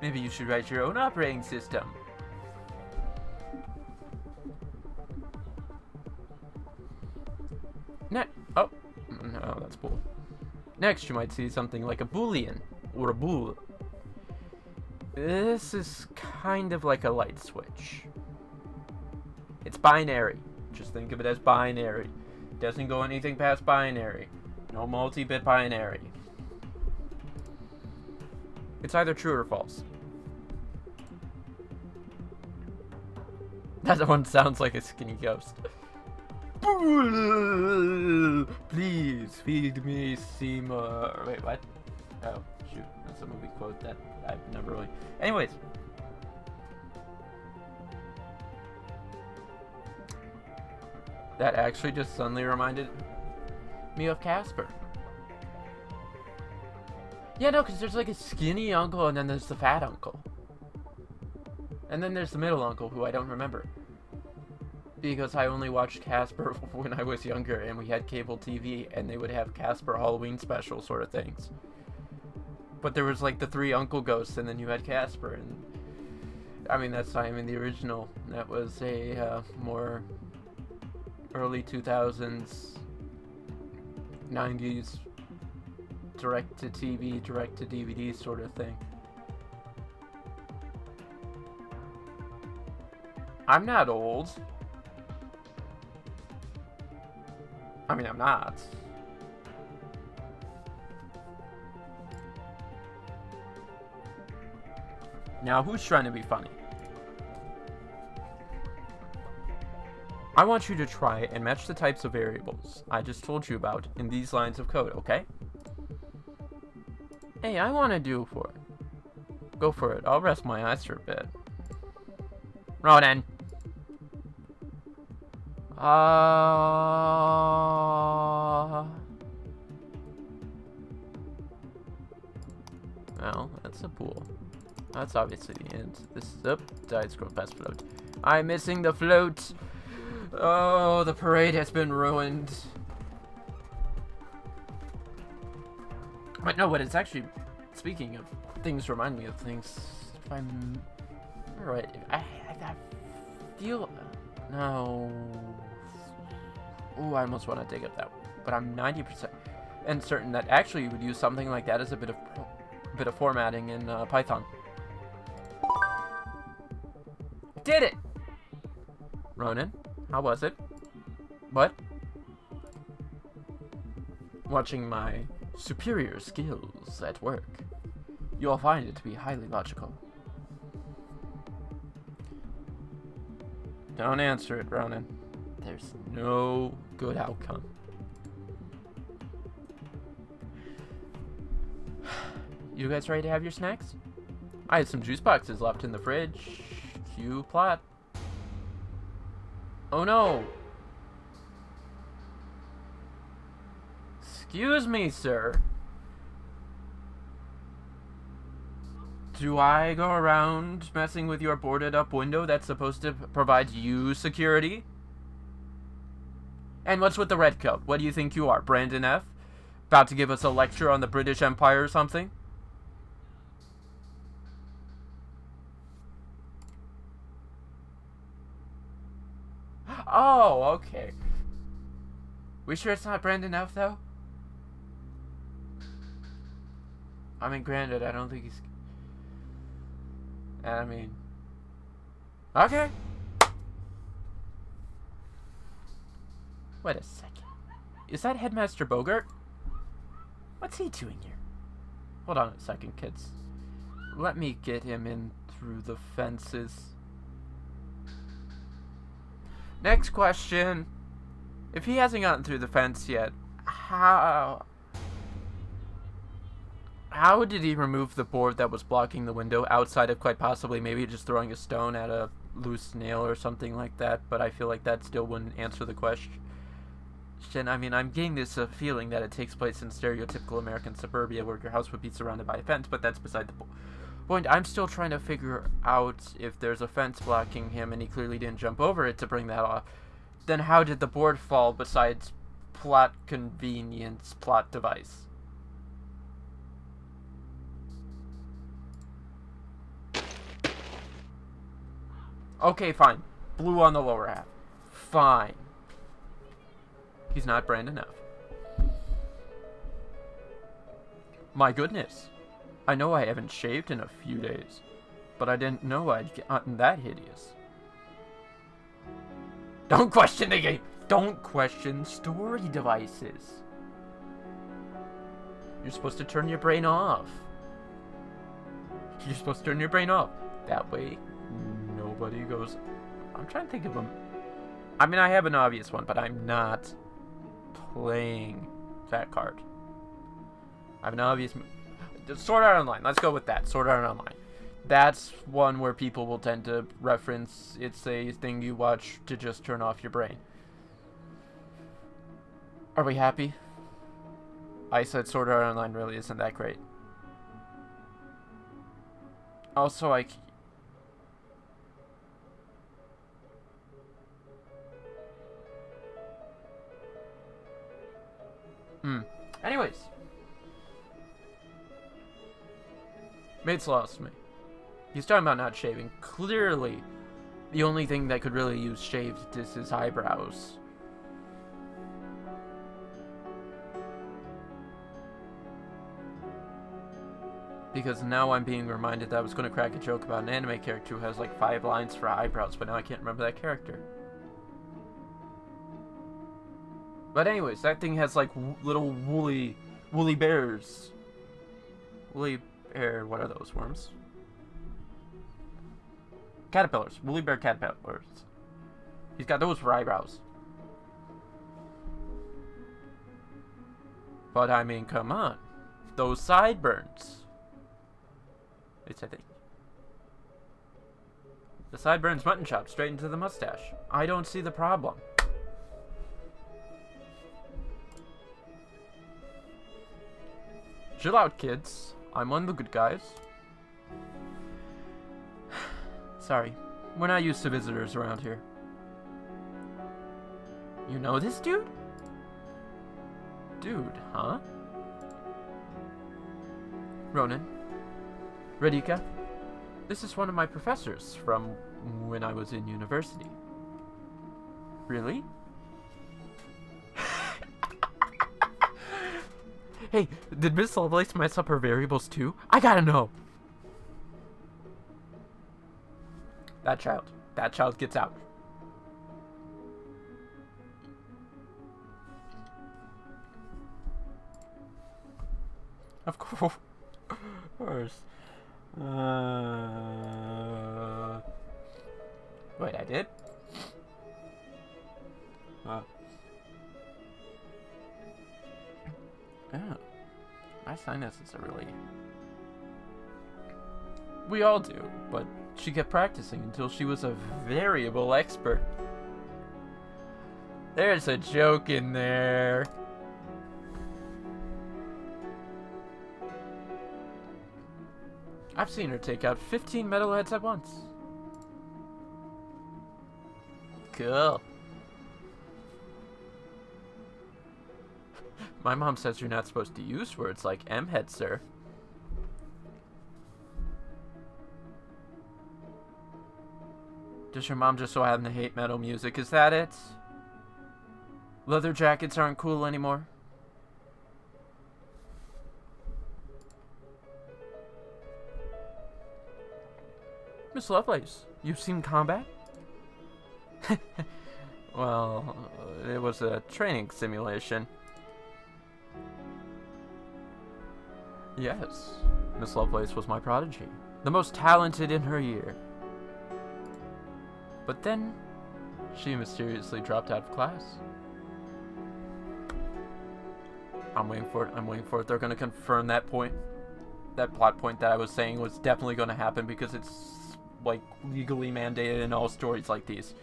Maybe you should write your own operating system. Oh, no, that's bool. Next, you might see something like a boolean or a bool. This is kind of like a light switch. It's binary. Just think of it as binary. Doesn't go anything past binary. No multi-bit binary. It's either true or false. That one sounds like a skinny ghost. Please feed me Seymour. Wait, what? Oh, shoot. That's a movie quote that I've never really... Anyways. That actually just suddenly reminded me of Casper. Yeah, no, because there's like a skinny uncle and then there's the fat uncle. And then there's the middle uncle, who I don't remember. Because I only watched Casper when I was younger, and we had cable TV, and they would have Casper Halloween special sort of things. But there was like the 3 uncle ghosts, and then you had Casper, and I mean, that's not even the original. That was a more early 2000s, 90s, direct-to-TV, direct-to-DVD sort of thing. I'm not old. I mean, I'm not. Now, who's trying to be funny? I want you to try and match the types of variables I just told you about in these lines of code, okay? Hey, I want to do for it. Go for it. I'll rest my eyes for a bit. Ronan. Well, that's a pool. That's obviously the end. This is up. Died scroll past float. I'm missing the float. Oh, the parade has been ruined. But no, what it's actually, speaking of things remind me of things, if I'm right, I feel, no. Ooh, I almost want to dig up that one. But I'm 90% and certain that actually you would use something like that as a bit of formatting in Python. Did it! Ronan, how was it? What? Watching my superior skills at work. You'll find it to be highly logical. Don't answer it, Ronan. There's no good outcome. You guys ready to have your snacks? I had some juice boxes left in the fridge. Cue plot. Oh no! Excuse me, sir. Do I go around messing with your boarded up window that's supposed to provide you security? And what's with the red coat? What do you think you are, Brandon F? About to give us a lecture on the British Empire or something? Oh, okay. We sure it's not Brandon F, though? I mean, granted, I don't think he's... I mean... Okay. Wait a second. Is that Headmaster Bogart? What's he doing here? Hold on a second, kids. Let me get him in through the fences. Next question. If he hasn't gotten through the fence yet, how did he remove the board that was blocking the window outside of quite possibly maybe just throwing a stone at a loose nail or something like that? But I feel like that still wouldn't answer the question. I mean, I'm getting this feeling that it takes place in stereotypical American suburbia where your house would be surrounded by a fence, but that's beside the point. I'm still trying to figure out if there's a fence blocking him and he clearly didn't jump over it to bring that off. Then how did the board fall besides plot convenience, plot device? Okay, fine. Blue on the lower half. Fine. He's not Brandon F. My goodness. I know I haven't shaved in a few days, but I didn't know I'd gotten that hideous. Don't question the game! Don't question story devices! You're supposed to turn your brain off. You're supposed to turn your brain off. That way, nobody goes... I'm trying to think of them. I mean, I have an obvious one, but I'm not playing that card. I have an obvious... Sword Art Online. Let's go with that. Sword Art Online. That's one where people will tend to reference. It's a thing you watch to just turn off your brain. Are we happy? I said Sword Art Online really isn't that great. Also, Mate's lost me. He's talking about not shaving. Clearly, the only thing that could really use shaved is his eyebrows. Because now I'm being reminded that I was going to crack a joke about an anime character who has like 5 lines for eyebrows, but now I can't remember that character. But anyways, that thing has like little woolly bears. Woolly bear, what are those worms? Caterpillars. Woolly bear caterpillars. He's got those for eyebrows. But I mean, come on. Those sideburns. It's, I think. The sideburns mutton chop straight into the mustache. I don't see the problem. Chill out, kids. I'm one of the good guys. Sorry, we're not used to visitors around here. You know this dude? Dude, huh? Ronan. Radhika. This is one of my professors from when I was in university. Really? Hey, did Miss Lovelace mess up her variables too? I gotta know. That child gets out. Of course. Wait, I did? Oh, my sinuses are really... We all do, but she kept practicing until she was a variable expert. There's a joke in there. I've seen her take out 15 metalheads at once. Cool. My mom says you're not supposed to use words like M-head, sir. Does your mom just so happen to hate metal music? Is that it? Leather jackets aren't cool anymore? Miss Lovelace, you've seen combat? Well, it was a training simulation. Yes, Miss Lovelace was my prodigy, the most talented in her year. But then, she mysteriously dropped out of class. I'm waiting for it. They're gonna confirm that point. That plot point that I was saying was definitely gonna happen because it's, like, legally mandated in all stories like these.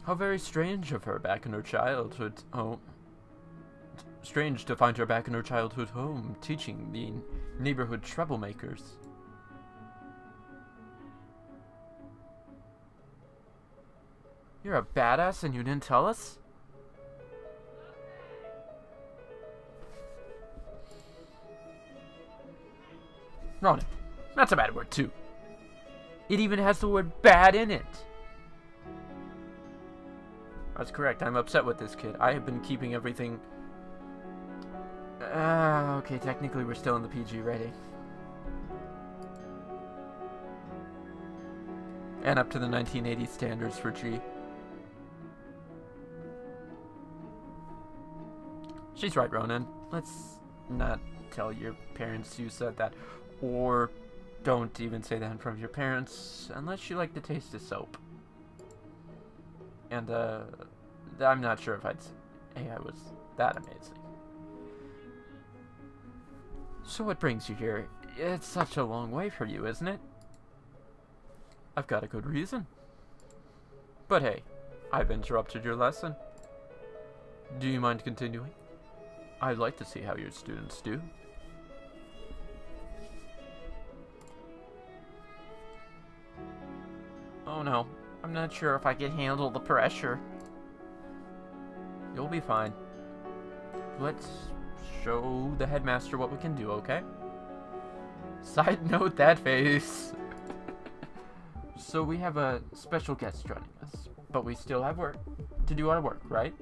How very strange of her back in her childhood home. Strange to find her back in her childhood home, teaching the neighborhood troublemakers. You're a badass and you didn't tell us? Ronan, that's a bad word too. It even has the word bad in it. That's correct, I'm upset with this kid. I have been keeping everything... okay, technically we're still in the PG rating. And up to the 1980 standards for G. She's right, Ronan. Let's not tell your parents you said that. Or don't even say that in front of your parents, unless you like the taste of soap. And, I'm not sure if I'd say AI was that amazing. So what brings you here? It's such a long way for you, isn't it? I've got a good reason. But hey, I've interrupted your lesson. Do you mind continuing? I'd like to see how your students do. Oh no, I'm not sure if I can handle the pressure. You'll be fine. Let's show the headmaster what we can do, okay? Side note, that face. So we have a special guest joining us, but we still have work to do our work, right?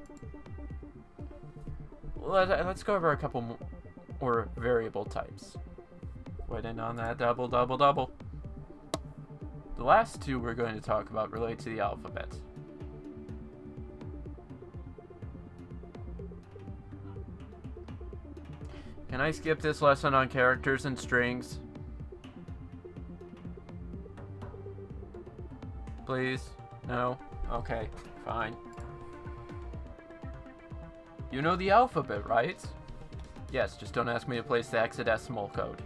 Let's go over a couple more variable types. Waiting on that double. The last two we're going to talk about relate to the alphabet. Can I skip this lesson on characters and strings? Please? No? Okay, fine. You know the alphabet, right? Yes, just don't ask me to place the hexadecimal code.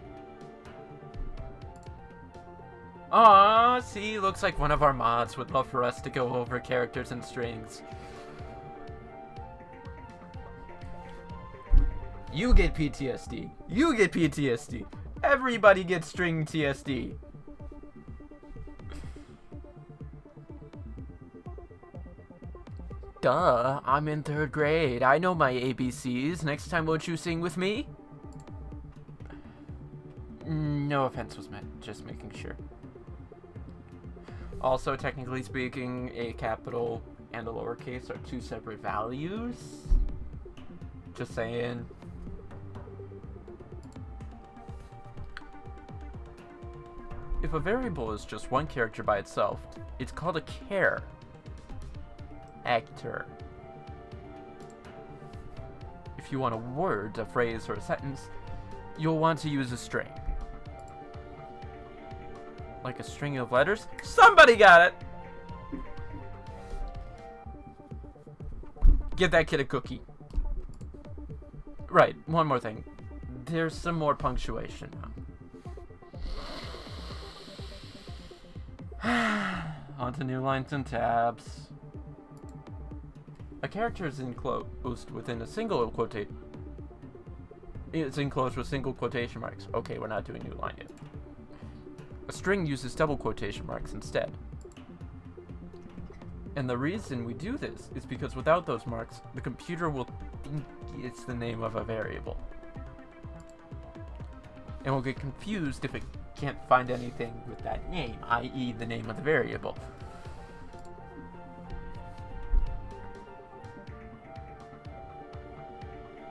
Aww, see, looks like one of our mods would love for us to go over characters and strings. You get PTSD. You get PTSD. Everybody gets string TSD. Duh, I'm in 3rd grade. I know my ABCs. Next time, won't you sing with me? No offense was meant, just making sure. Also, technically speaking, a capital and a lowercase are 2 separate values. Just saying. If a variable is just one character by itself, it's called a character. If you want a word, a phrase, or a sentence, you'll want to use a string. Like a string of letters? Somebody got it! Give that kid a cookie. Right, one more thing. There's some more punctuation now. On to new lines and tabs. A character is enclosed within a single quotation. It's enclosed with single quotation marks. Okay, we're not doing new line yet. A string uses double quotation marks instead. And the reason we do this is because without those marks, the computer will think it's the name of a variable. And will get confused if it can't find anything with that name, i.e. the name of the variable.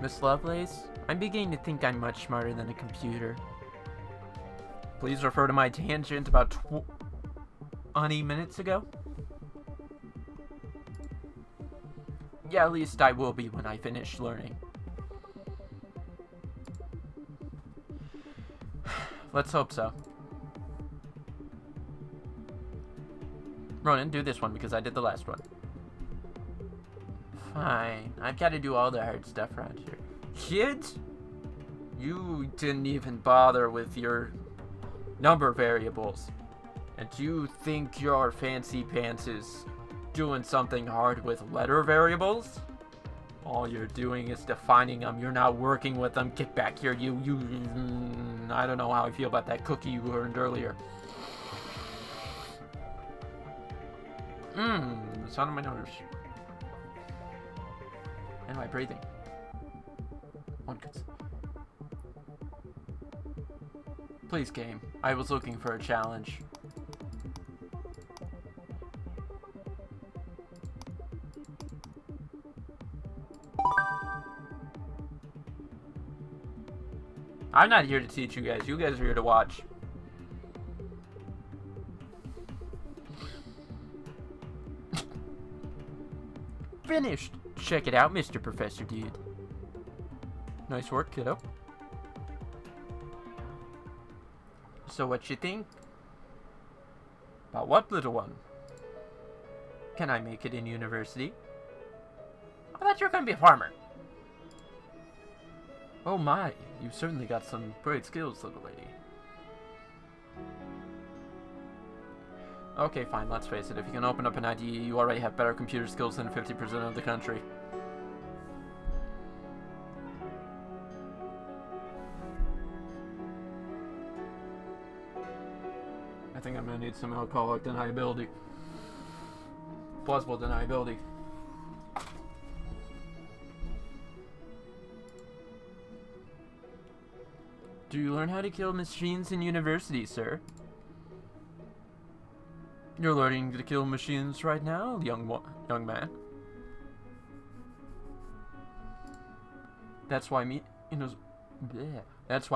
Miss Lovelace, I'm beginning to think I'm much smarter than a computer. Please refer to my tangent about 20 minutes ago. Yeah, at least I will be when I finish learning. Let's hope so. Ronan, do this one because I did the last one. Fine. I've got to do all the hard stuff around here. Kids? You didn't even bother with your number variables. And you think your fancy pants is doing something hard with letter variables? All you're doing is defining them. You're not working with them. Get back here, you. I don't know how I feel about that cookie you learned earlier. The sound of my nerves. And my breathing. One could say. Please, game. I was looking for a challenge. I'm not here to teach you guys. You guys are here to watch. Finished. Check it out, Mr. Professor Dude. Nice work, kiddo. So what you think? About what, little one? Can I make it in university? I thought you were going to be a farmer. Oh my, you've certainly got some great skills, little lady. Okay, fine, let's face it. If you can open up an IDE, you already have better computer skills than 50% of the country. I think I'm gonna need some alcoholic deniability. Plausible deniability. Do you learn how to kill machines in university, sir? You're learning to kill machines right now, young man. That's why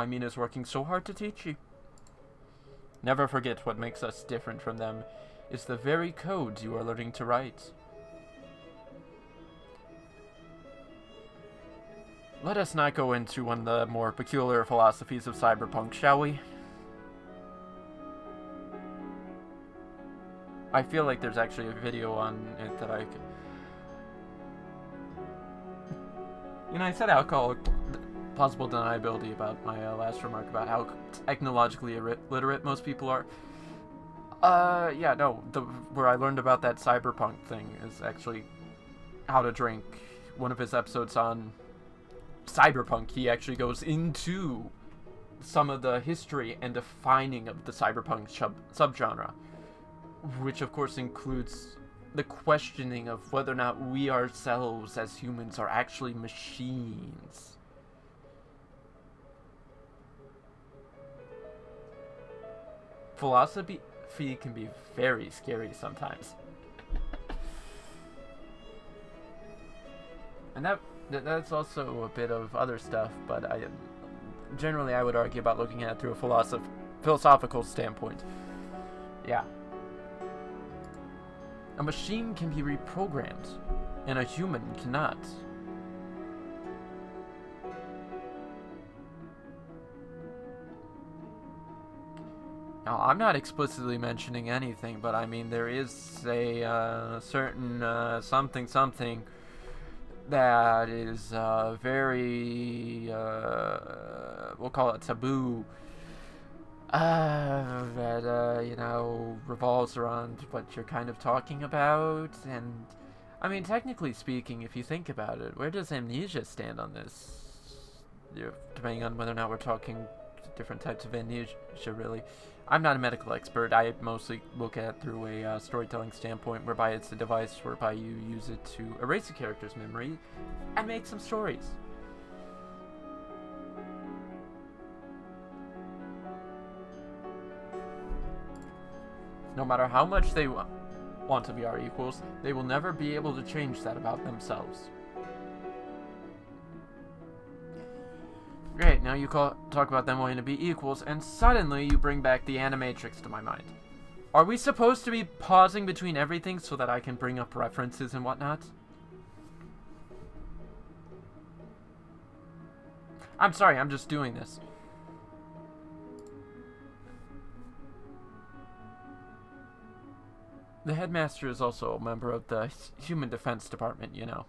Mina's working so hard to teach you. Never forget what makes us different from them is the very codes you are learning to write. Let us not go into one of the more peculiar philosophies of cyberpunk, shall we? I feel like there's actually a video on it that I could... You know, I said alcohol plausible deniability about my last remark about how technologically illiterate most people are. Yeah, no, where I learned about that cyberpunk thing is actually How to Drink. One of his episodes on cyberpunk, he actually goes into some of the history and defining of the cyberpunk subgenre, which of course includes the questioning of whether or not we ourselves as humans are actually machines. Philosophy can be very scary sometimes. And that's also a bit of other stuff, but generally I would argue about looking at it through a philosophical standpoint. Yeah. A machine can be reprogrammed, and a human cannot. Now, I'm not explicitly mentioning anything, but I mean, there is a certain something that is very, we'll call it taboo, that, you know, revolves around what you're kind of talking about. And, I mean, technically speaking, if you think about it, where does amnesia stand on this? Depending on whether or not we're talking different types of amnesia, really. I'm not a medical expert. I mostly look at it through a storytelling standpoint, whereby it's a device whereby you use it to erase a character's memory and make some stories. No matter how much they want to be our equals, they will never be able to change that about themselves. Great, now you talk about them wanting to be equals, and suddenly you bring back the animatrix to my mind. Are we supposed to be pausing between everything so that I can bring up references and whatnot? I'm sorry, I'm just doing this. The headmaster is also a member of the Human Defense Department, you know.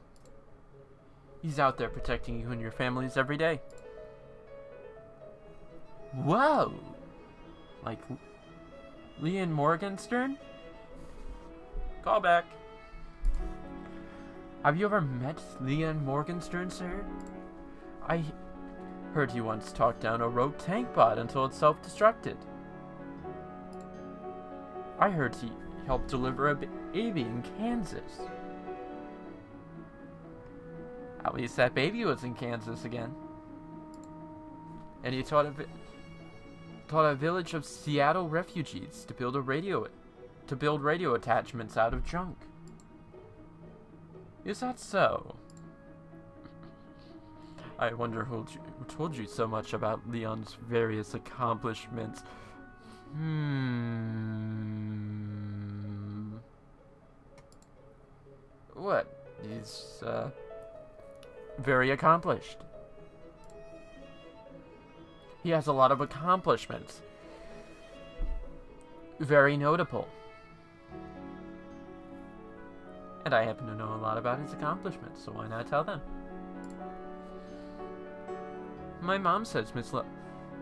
He's out there protecting you and your families every day. Whoa! Like Leon Morgenstern? Call back. Have you ever met Leon Morgenstern, sir? I heard he once talked down a rogue tank bot until it self-destructed. I heard he helped deliver a baby in Kansas. At least that baby was in Kansas again. And he taught a village of Seattle refugees to build radio attachments out of junk. Is that so? I wonder who told you so much about Leon's various accomplishments. What? He's very accomplished. He has a lot of accomplishments. Very notable. And I happen to know a lot about his accomplishments, so why not tell them? My mom says Miss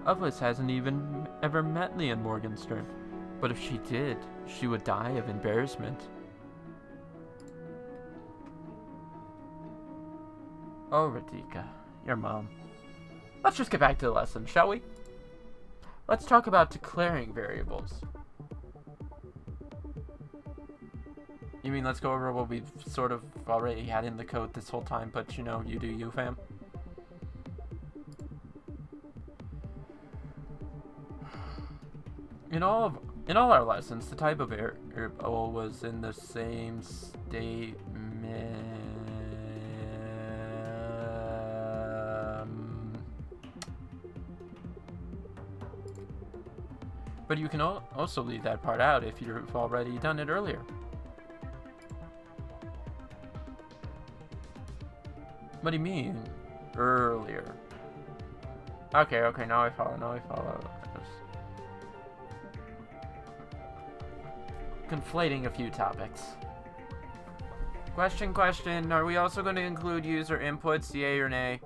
Lovelace hasn't even ever met Leon Morgenstern, but if she did, she would die of embarrassment. Oh, Radhika, your mom. Let's just get back to the lesson, shall we? Let's talk about declaring variables. You mean let's go over what we've sort of already had in the code this whole time, but you know, you do you, fam? In all our lessons, the type of variable was in the same statement. But you can also leave that part out if you've already done it earlier. What do you mean, earlier? Okay, now I follow. Conflating a few topics. Question. Are we also going to include user inputs, yay or nay?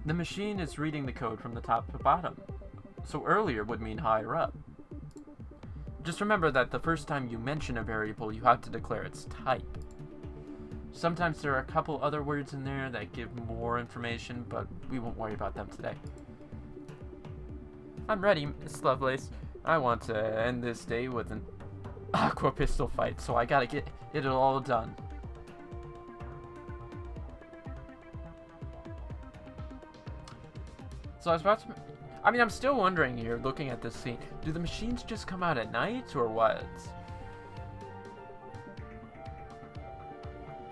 The machine is reading the code from the top to bottom, so earlier would mean higher up. Just remember that the first time you mention a variable, you have to declare its type. Sometimes there are a couple other words in there that give more information, but we won't worry about them today. I'm ready, Miss Lovelace. I want to end this day with an aqua pistol fight, so I gotta get it all done. So I was about to... I'm still wondering here, looking at this scene, do the machines just come out at night, or what?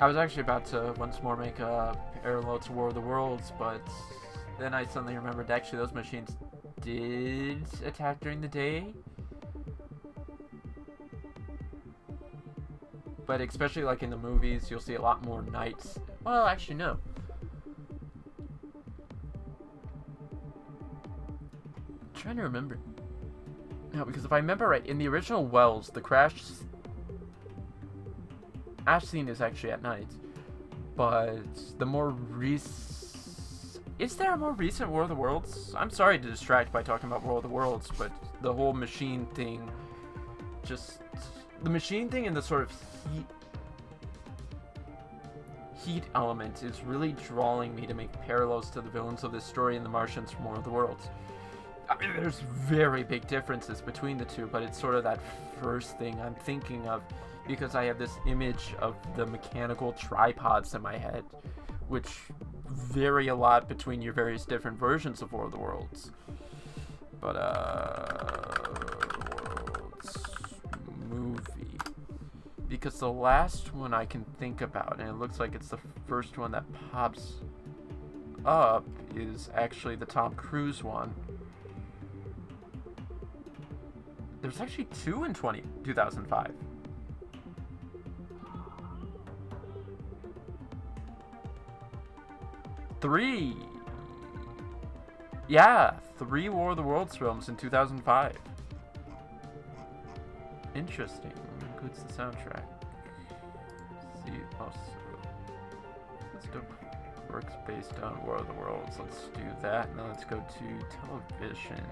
I was actually about to once more make a parallel to War of the Worlds, but then I suddenly remembered actually those machines did attack during the day. But especially like in the movies, you'll see a lot more nights. Well, actually, no. I'm trying to remember. No, because if I remember right, in the original Wells, the crash scene is actually at night. But the more is there a more recent War of the Worlds? I'm sorry to distract by talking about War of the Worlds, but the whole machine thing, the machine thing and the sort of heat element is really drawing me to make parallels to the villains of this story in The Martians from War of the Worlds. There's very big differences between the two, but it's sort of that first thing I'm thinking of because I have this image of the mechanical tripods in my head, which vary a lot between your various different versions of War of the Worlds. But, Worlds movie. Because the last one I can think about, and it looks like it's the first one that pops up, is actually the Tom Cruise one. There's actually two in 2005. Three War of the Worlds films in 2005. Interesting. Includes the soundtrack. See, also, let's do works based on War of the Worlds. Let's do that. Now let's go to television.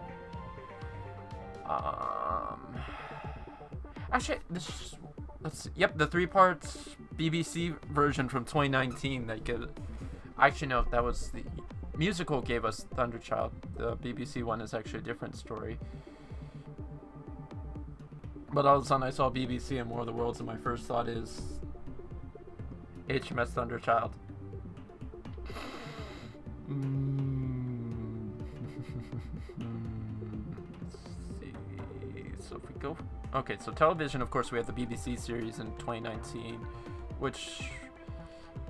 Actually, yep, the 3 parts BBC version from 2019 that gives. Actually, no, that was the musical gave us Thunderchild. The BBC one is actually a different story. But all of a sudden I saw BBC and War of the Worlds, and my first thought is HMS Thunderchild. Let's see. So if we go... Okay, so television, of course, we have the BBC series in 2019, which...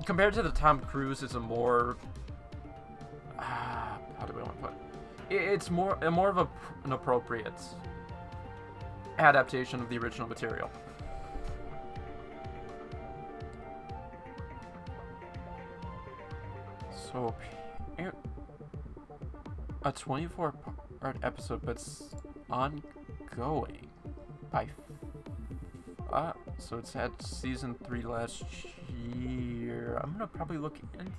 compared to the Tom Cruise, is a more, how do we want to put it? It's more of an appropriate adaptation of the original material. So, a 24-part episode, but it's ongoing by. So it's had season 3 last year. I'm gonna probably look into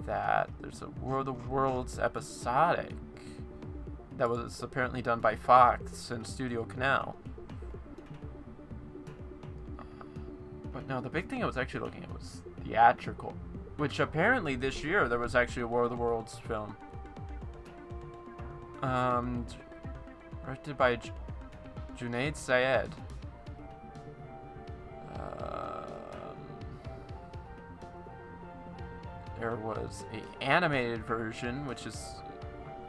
that. There's a War of the Worlds episodic that was apparently done by Fox and Studio Canal. But no, the big thing I was actually looking at was theatrical, which apparently this year there was actually a War of the Worlds film. Directed by Junaid Sayed. There was a animated version, which is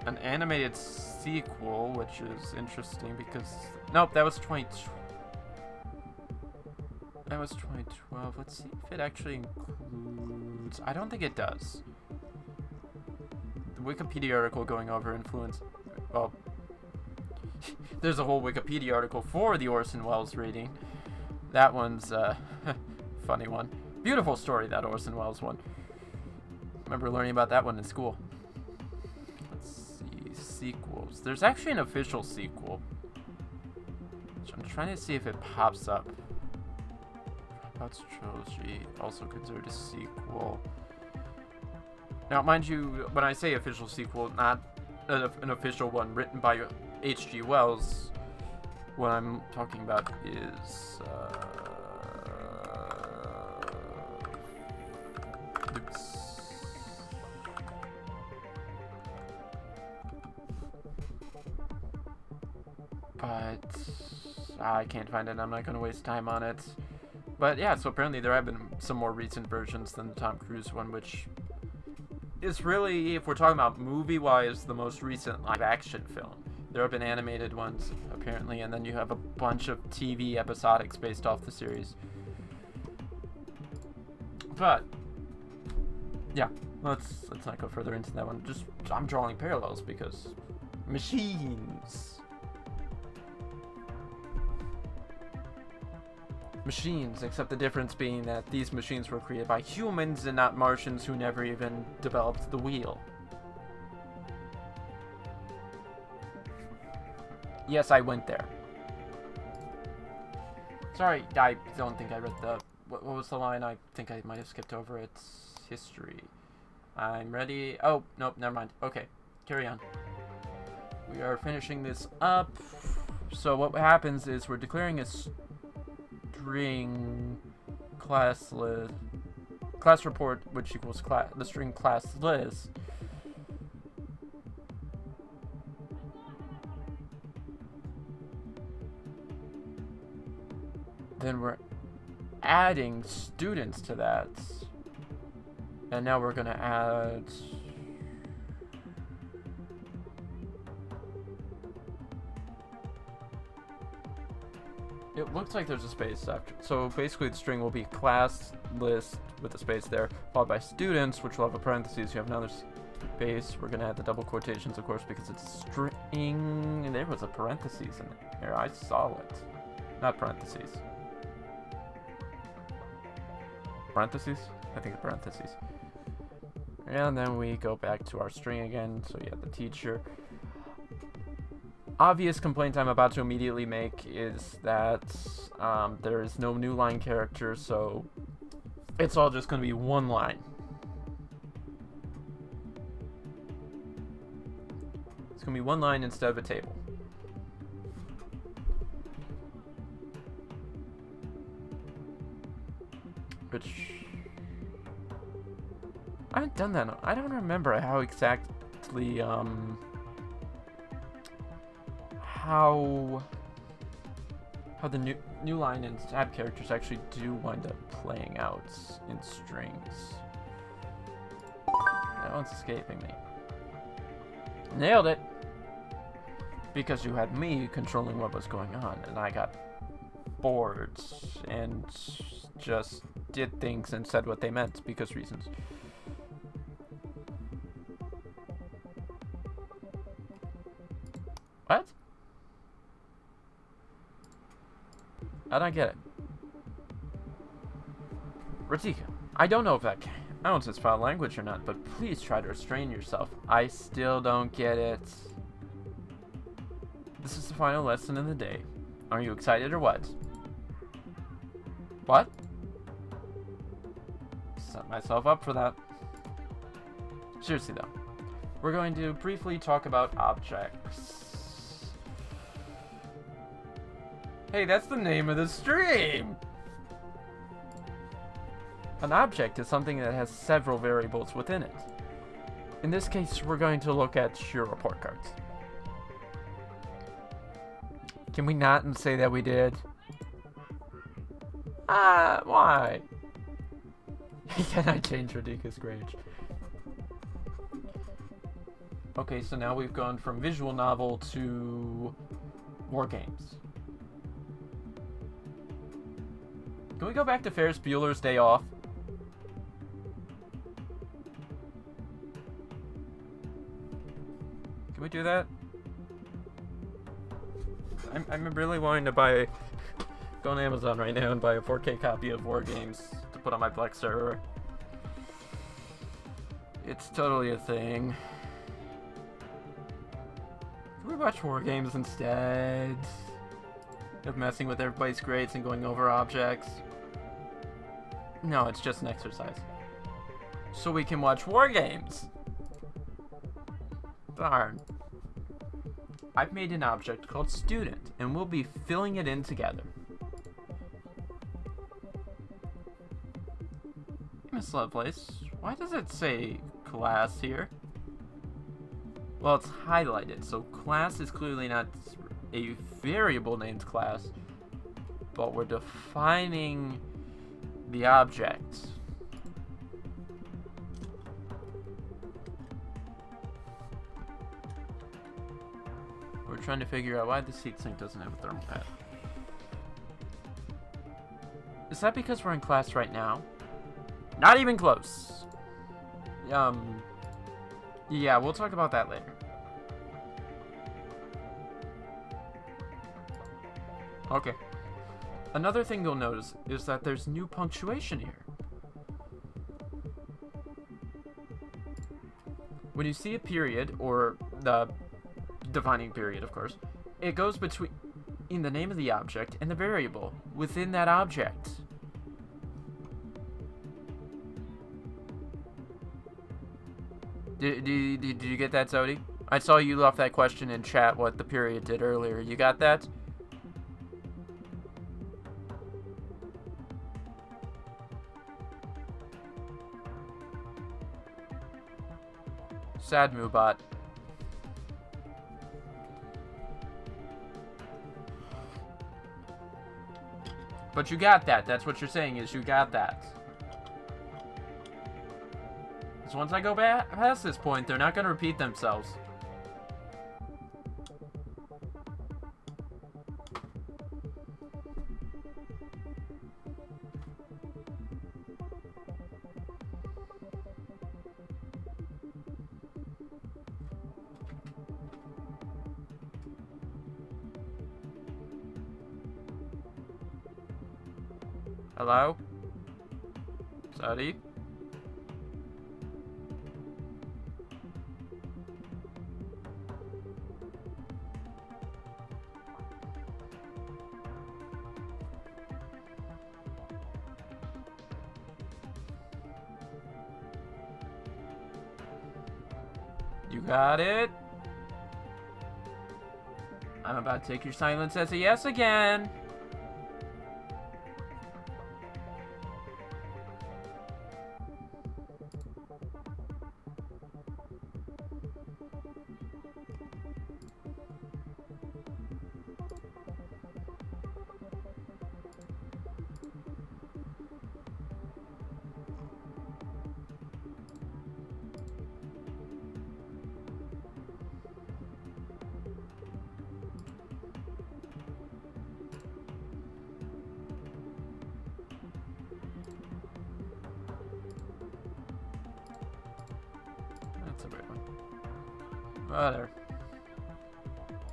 an animated sequel, which is interesting because... Nope, that was 2012. That was 2012. Let's see if it actually includes... I don't think it does. The Wikipedia article going over influence... Well, there's a whole Wikipedia article for the Orson Welles reading. That one's a funny one. Beautiful story, that Orson Welles one. Remember learning about that one in school. Let's see, sequels. There's actually an official sequel. So I'm trying to see if it pops up. Dropouts Trilogy, also considered a sequel. Now, mind you, when I say official sequel, not an official one written by H.G. Wells. What I'm talking about is... oops. But I can't find it. I'm not going to waste time on it. But yeah, so apparently there have been some more recent versions than the Tom Cruise one, which is really, if we're talking about movie-wise, the most recent live-action film. There have been animated ones, apparently, and then you have a bunch of TV episodics based off the series. But yeah, let's not go further into that one. Just I'm drawing parallels because machines. Machines, except the difference being that these machines were created by humans and not Martians who never even developed the wheel. Yes, I went there. Sorry, I don't think I read the... What was the line? I think I might have skipped over it. History. I'm ready. Oh, nope, never mind. Okay, carry on. We are finishing this up. So what happens is we're declaring a string class report, which equals the string class list. Then we're adding students to that. And now we're going to add... It looks like there's a space after. So basically the string will be class list with a space there, followed by students, which will have a parentheses. You have another space. We're going to add the double quotations, of course, because it's string. And there was a parentheses in there. I saw it. Not parentheses. Parentheses? I think it's parentheses. And then we go back to our string again. So yeah, the teacher. Obvious complaint I'm about to immediately make is that there is no new line character, so it's all just going to be one line. It's going to be one line instead of a table. Which... I haven't done that. I don't remember how exactly, how the new line and tab characters actually do wind up playing out in strings. That one's escaping me. Nailed it! Because you had me controlling what was going on, and I got bored and just did things and said what they meant because reasons. What? I don't get it. Ratika, I don't know if that counts as foul language or not, but please try to restrain yourself. I still don't get it. This is the final lesson of the day. Are you excited or what? What? Set myself up for that. Seriously though, we're going to briefly talk about objects. Hey, that's the name of the stream! An object is something that has several variables within it. In this case, we're going to look at your report cards. Can we not say that we did? Why? Can I change Radika's grade? Okay, so now we've gone from visual novel to war games. Can we go back to Ferris Bueller's Day Off? Can we do that? I'm really wanting to go on Amazon right now and buy a 4K copy of War Games to put on my Plex server. It's totally a thing. Can we watch War Games instead of messing with everybody's grades and going over objects? No, it's just an exercise. So we can watch War Games. Darn. I've made an object called student, and we'll be filling it in together. Miss Lovelace, why does it say class here? Well, it's highlighted, so class is clearly not a variable named class, but we're defining the object. We're trying to figure out why the heatsink doesn't have a thermal pad. Is that because we're in class right now? Not even close. Yeah, we'll talk about that later. Okay. Another thing you'll notice is that there's new punctuation here. When you see a period, or the defining period, of course, it goes between the name of the object and the variable within that object. Did you get that, Zodi? I saw you left that question in chat what the period did earlier. You got that? Sad Moobot. But you got that. That's what you're saying, is you got that. Because once I go past this point, they're not going to repeat themselves. Hello? Sorry? You got it? I'm about to take your silence as a yes again. That's a weird one. Whatever.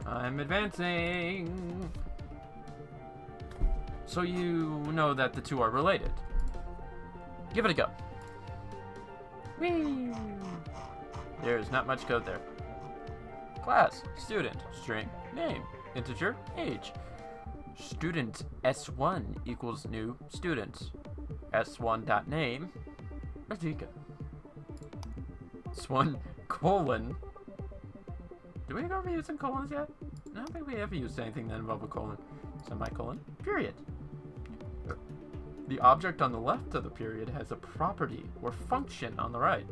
I'm advancing. So you know that the two are related. Give it a go. Whee! There's not much code there. Class, student, string, name, integer, age. Student S1 equals new student. S1.name, Radhika. S1 colon. Do we ever use colons yet? I don't think we ever used anything that involved a colon. Semicolon, period. The object on the left of the period has a property or function on the right.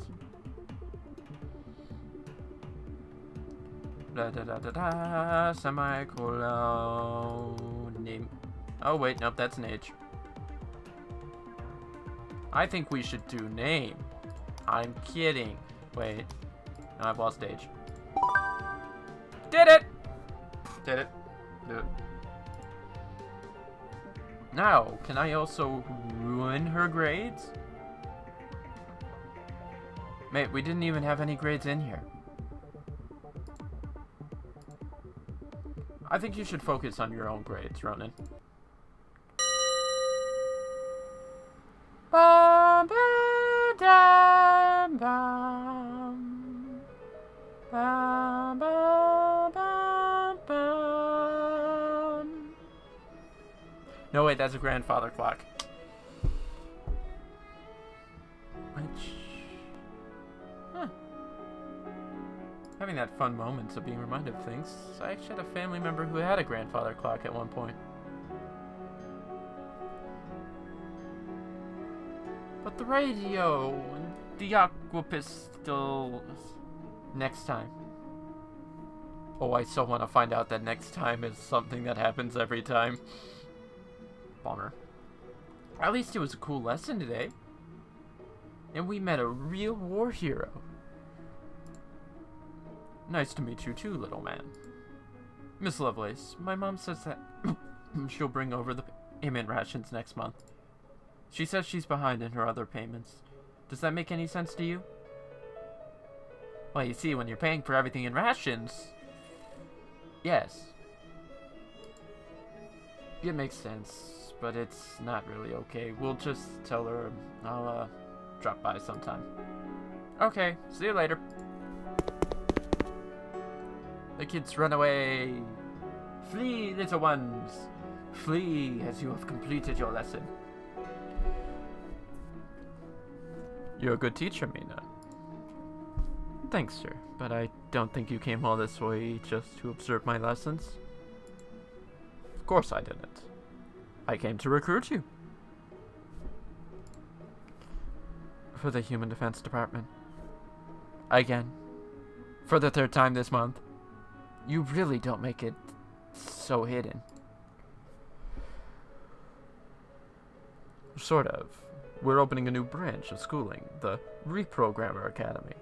Da da da da da, semicolon, name. Oh wait, nope, that's an age. I think we should do name. I'm kidding. Wait, no, I've lost age. Did it! Did it. Did it. Now, can I also ruin her grades? Mate, we didn't even have any grades in here. I think you should focus on your own grades, Ronan. Bum, ba, dum, bum. Bum, bum, bum, bum. No, wait, that's a grandfather clock. Which... Huh. Having that fun moment of being reminded of things. I actually had a family member who had a grandfather clock at one point. But the radio and the aqua pistol... Next time. Oh, I so want to find out that next time is something that happens every time. Bummer. At least it was a cool lesson today. And we met a real war hero. Nice to meet you too, little man. Miss Lovelace, my mom says that she'll bring over the payment rations next month. She says she's behind in her other payments. Does that make any sense to you? Well, you see, when you're paying for everything in rations... Yes. It makes sense, but it's not really okay. We'll just tell her I'll, drop by sometime. Okay, see you later. The kids run away. Flee, little ones. Flee as you have completed your lesson. You're a good teacher, Mina. Thanks, sir, but I don't think you came all this way just to observe my lessons. Of course I didn't. I came to recruit you. For the Human Defense Department. Again. For the third time this month. You really don't make it so hidden. Sort of. We're opening a new branch of schooling, the Reprogrammer Academy.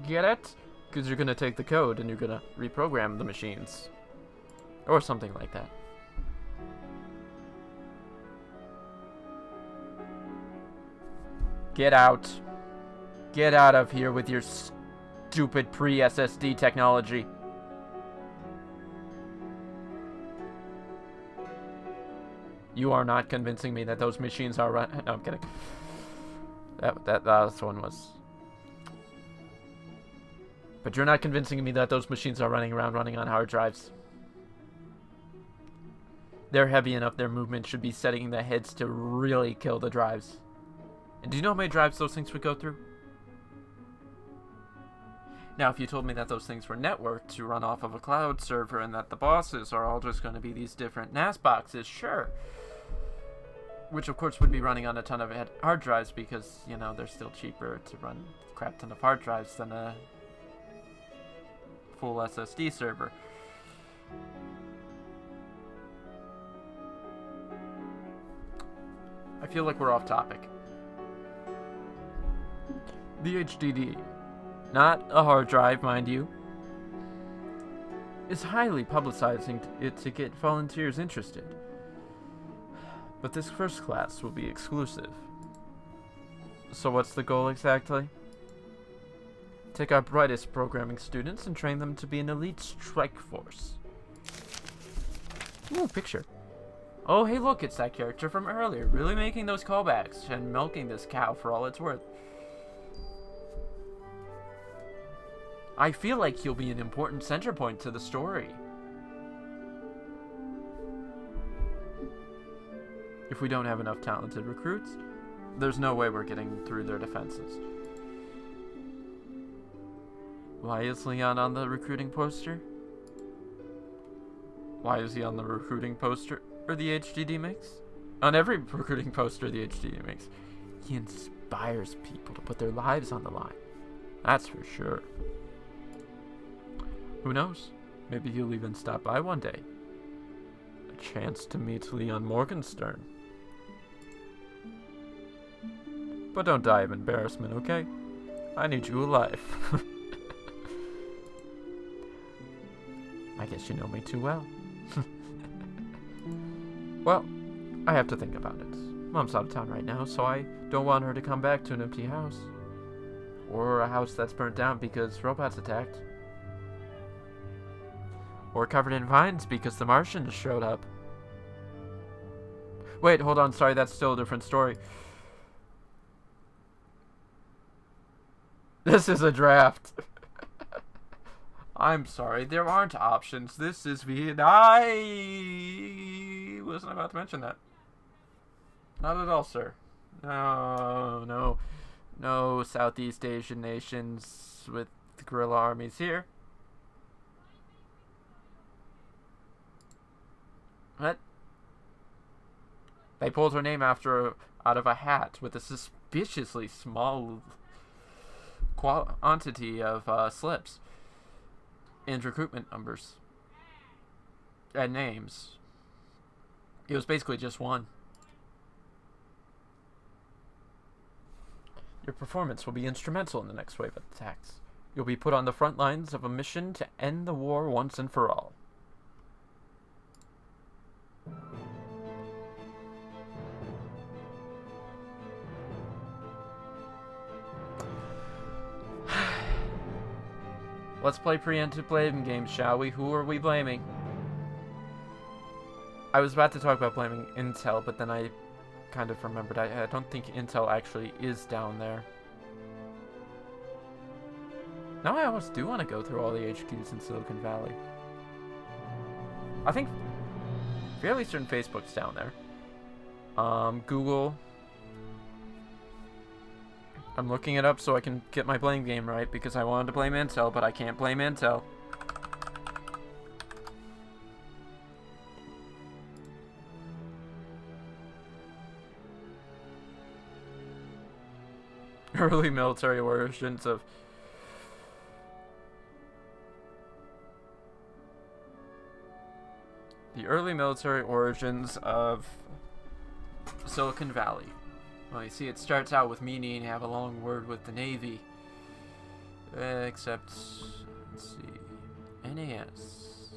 Get it? Because you're going to take the code and you're going to reprogram the machines. Or something like that. Get out. Get out of here with your stupid pre-SSD technology. You are not convincing me that those machines are run. No, I'm kidding. That last one was... But you're not convincing me that those machines are running on hard drives. They're heavy enough, their movement should be setting the heads to really kill the drives. And do you know how many drives those things would go through? Now, if you told me that those things were networked to run off of a cloud server and that the bosses are all just going to be these different NAS boxes, sure. Which, of course, would be running on a ton of hard drives because, you know, they're still cheaper to run a crap ton of hard drives than a full SSD server. I feel like we're off topic. The HDD, not a hard drive, mind you, is highly publicizing it to get volunteers interested. But this first class will be exclusive. So what's the goal exactly? Take our brightest programming students and train them to be an elite strike force. Ooh, picture. Oh, hey look, it's that character from earlier, really making those callbacks and milking this cow for all it's worth. I feel like he'll be an important center point to the story. If we don't have enough talented recruits, there's no way we're getting through their defenses. Why is Leon on the recruiting poster? Why is he on the recruiting poster or the HDD makes? On every recruiting poster the HDD makes. He inspires people to put their lives on the line. That's for sure. Who knows? Maybe he'll even stop by one day. A chance to meet Leon Morgenstern. But don't die of embarrassment, okay? I need you alive. I guess you know me too well. Well, I have to think about it. Mom's out of town right now, so I don't want her to come back to an empty house. Or a house that's burnt down because robots attacked. Or covered in vines because the Martians showed up. Wait, hold on, sorry, that's still a different story. This is a draft. I'm sorry, there aren't options. This is I wasn't about to mention that. Not at all, sir. No Southeast Asian nations with guerrilla armies here. What? They pulled her name out of a hat with a suspiciously small quantity of slips and recruitment numbers and names. It was basically just one. Your performance will be instrumental in the next wave of attacks. You'll be put on the front lines of a mission to end the war once and for all. Let's play preemptive blaming games, shall we? Who are we blaming? I was about to talk about blaming Intel, but then I kind of remembered I don't think Intel actually is down there. Now I almost do want to go through all the HQs in Silicon Valley. I think fairly certain Facebook's down there. Google. I'm looking it up so I can get my blame game right because I wanted to blame Intel, but I can't blame Intel. Early military origins of the early military origins of Silicon Valley. Well, you see, it starts out with me needing to have a long word with the Navy. Except, let's see, NAS.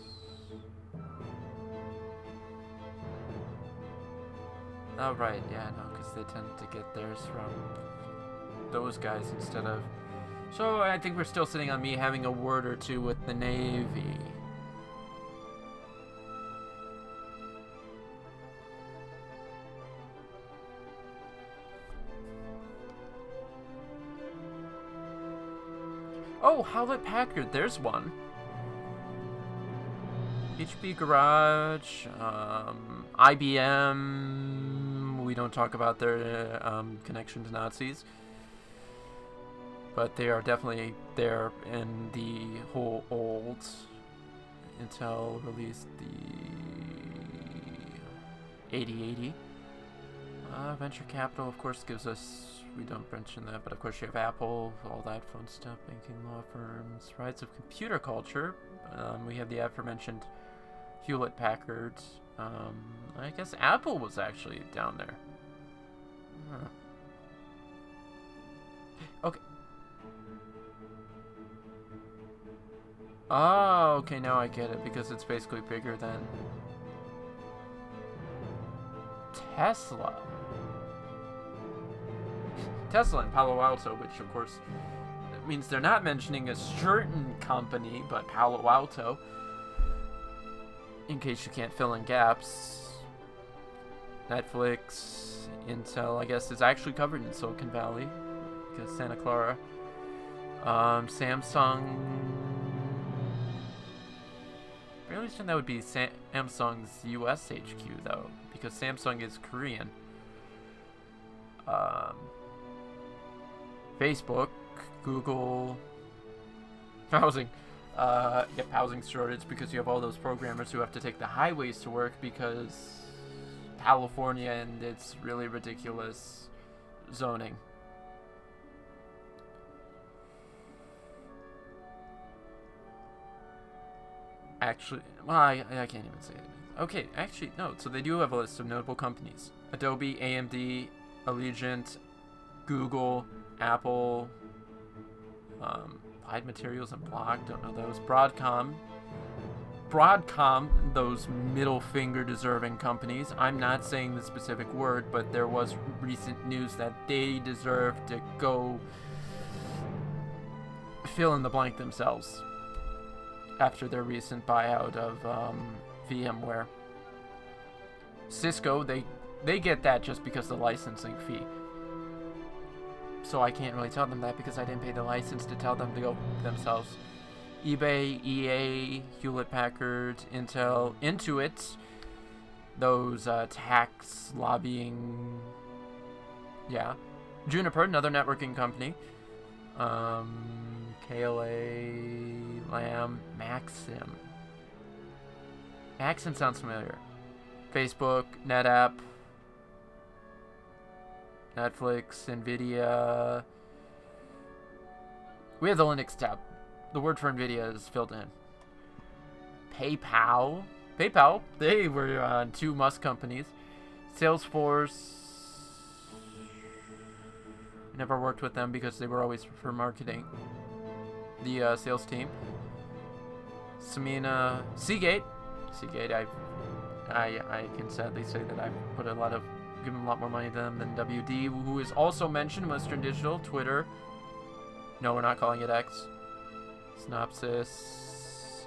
Oh, right, yeah, no, because they tend to get theirs from those guys instead of... So, I think we're still sitting on me having a word or two with the Navy. Oh, Hewlett Packard, there's one. HP Garage, IBM, we don't talk about their connection to Nazis. But they are definitely there in the whole old. Intel released the 8080. Venture capital, of course, gives us, we don't mention that, but of course you have Apple, all that fun stuff, banking, law firms, rise of computer culture. We have the aforementioned Hewlett Packard. I guess Apple was actually down there. Huh. Okay. Oh, okay, now I get it, because it's basically bigger than Tesla. Tesla and Palo Alto, which of course means they're not mentioning a certain company, but Palo Alto, in case you can't fill in gaps. Netflix, Intel, I guess, is actually covered in Silicon Valley, because Santa Clara. Samsung, fairly certain that would be Samsung's US HQ, though, because Samsung is Korean. Facebook, Google, housing. You have housing shortage because you have all those programmers who have to take the highways to work because California and its really ridiculous zoning. Actually, well, I can't even say it. Okay, actually, no. So they do have a list of notable companies. Adobe, AMD, Allegiant, Google, Apple, Applied Materials and Block, don't know those. Broadcom, Broadcom, those middle finger deserving companies, I'm not saying the specific word, but there was recent news that they deserve to go fill in the blank themselves after their recent buyout of VMware. Cisco, they get that just because of the licensing fee. So I can't really tell them that because I didn't pay the license to tell them to go themselves. eBay, EA, Hewlett-Packard, Intel, Intuit, those tax lobbying, yeah. Juniper, another networking company. KLA, Lam, Maxim. Maxim sounds familiar. Facebook, NetApp, Netflix, Nvidia. We have the Linux tab. The word for Nvidia is filled in. PayPal, they were two Musk companies. Salesforce, never worked with them because they were always for marketing. The sales team. Samina, Seagate, I can sadly say that I've given a lot more money to them than WD, who is also mentioned in Western Digital, Twitter. No, we're not calling it X. Synopsys.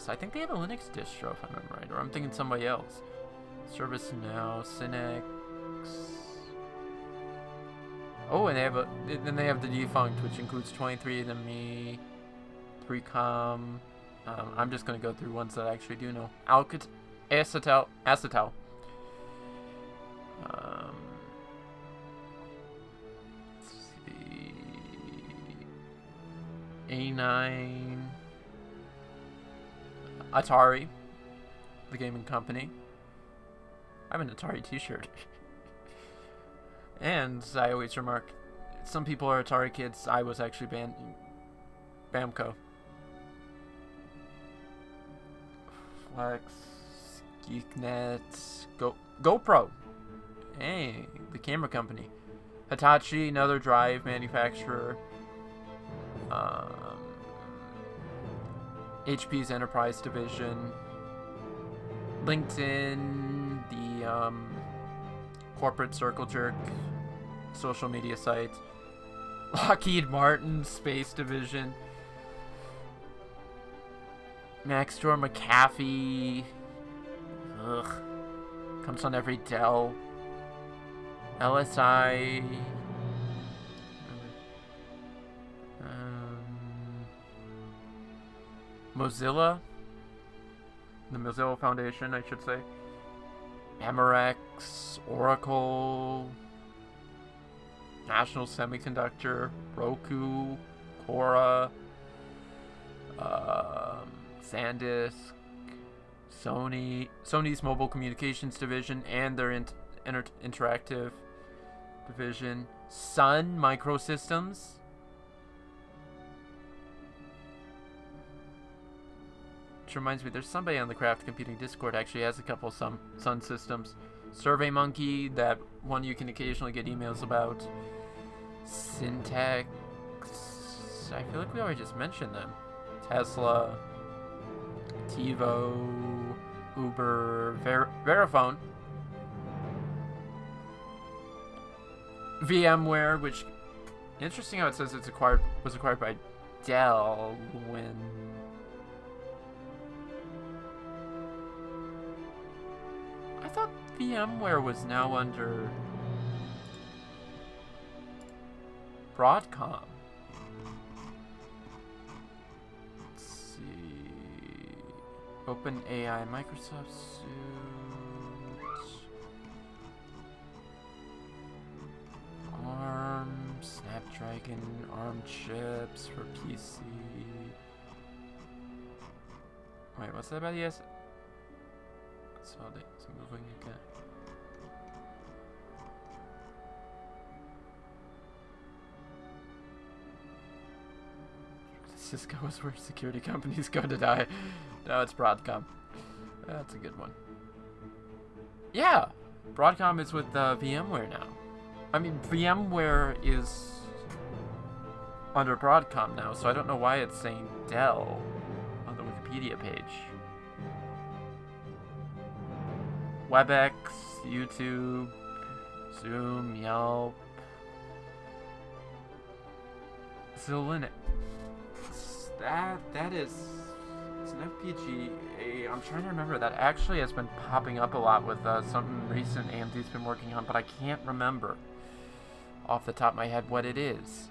I think they have a Linux distro, if I remember right, or I'm thinking somebody else. ServiceNow, Synex. Oh, and they have the defunct, which includes 23andMe, 3Com. I'm just gonna go through ones that I actually do know. Acetal. Let's see. A9. Atari, the gaming company. I have an Atari t-shirt. And I always remark, some people are Atari kids. I was actually Bamco. Flex, Geeknet, GoPro. Hey, the camera company. Hitachi, another drive manufacturer. HP's enterprise division. LinkedIn, the corporate circle jerk social media site. Lockheed Martin, space division. Maxtor, McAfee. Ugh. Comes on every Dell. LSI. Mozilla. The Mozilla Foundation, I should say. Amorex, Oracle, National Semiconductor, Roku, Quora, SanDisk, Sony's Mobile Communications Division and their interactive division, Sun Microsystems, which reminds me, there's somebody on the Craft Computing Discord actually has a couple Sun systems. SurveyMonkey, that one you can occasionally get emails about. Syntax, I feel like we already just mentioned them. Tesla, TiVo, Uber, Verifone, VMware, which, interesting how it says was acquired by Dell when... I thought VMware was now under Broadcom. Let's see. OpenAI, Microsoft Suite. ARM, Snapdragon, ARM chips for PC. Wait, what's that about ES? So it's moving again. Cisco is where security companies go to die. No, it's Broadcom. That's a good one. Yeah, Broadcom is with VMware now. I mean, VMware is under Broadcom now, so I don't know why it's saying Dell on the Wikipedia page. WebEx, YouTube, Zoom, Yelp, so Linux. That is, it's an FPGA. I'm trying to remember. That actually has been popping up a lot with something recent AMD's been working on, but I can't remember off the top of my head what it is.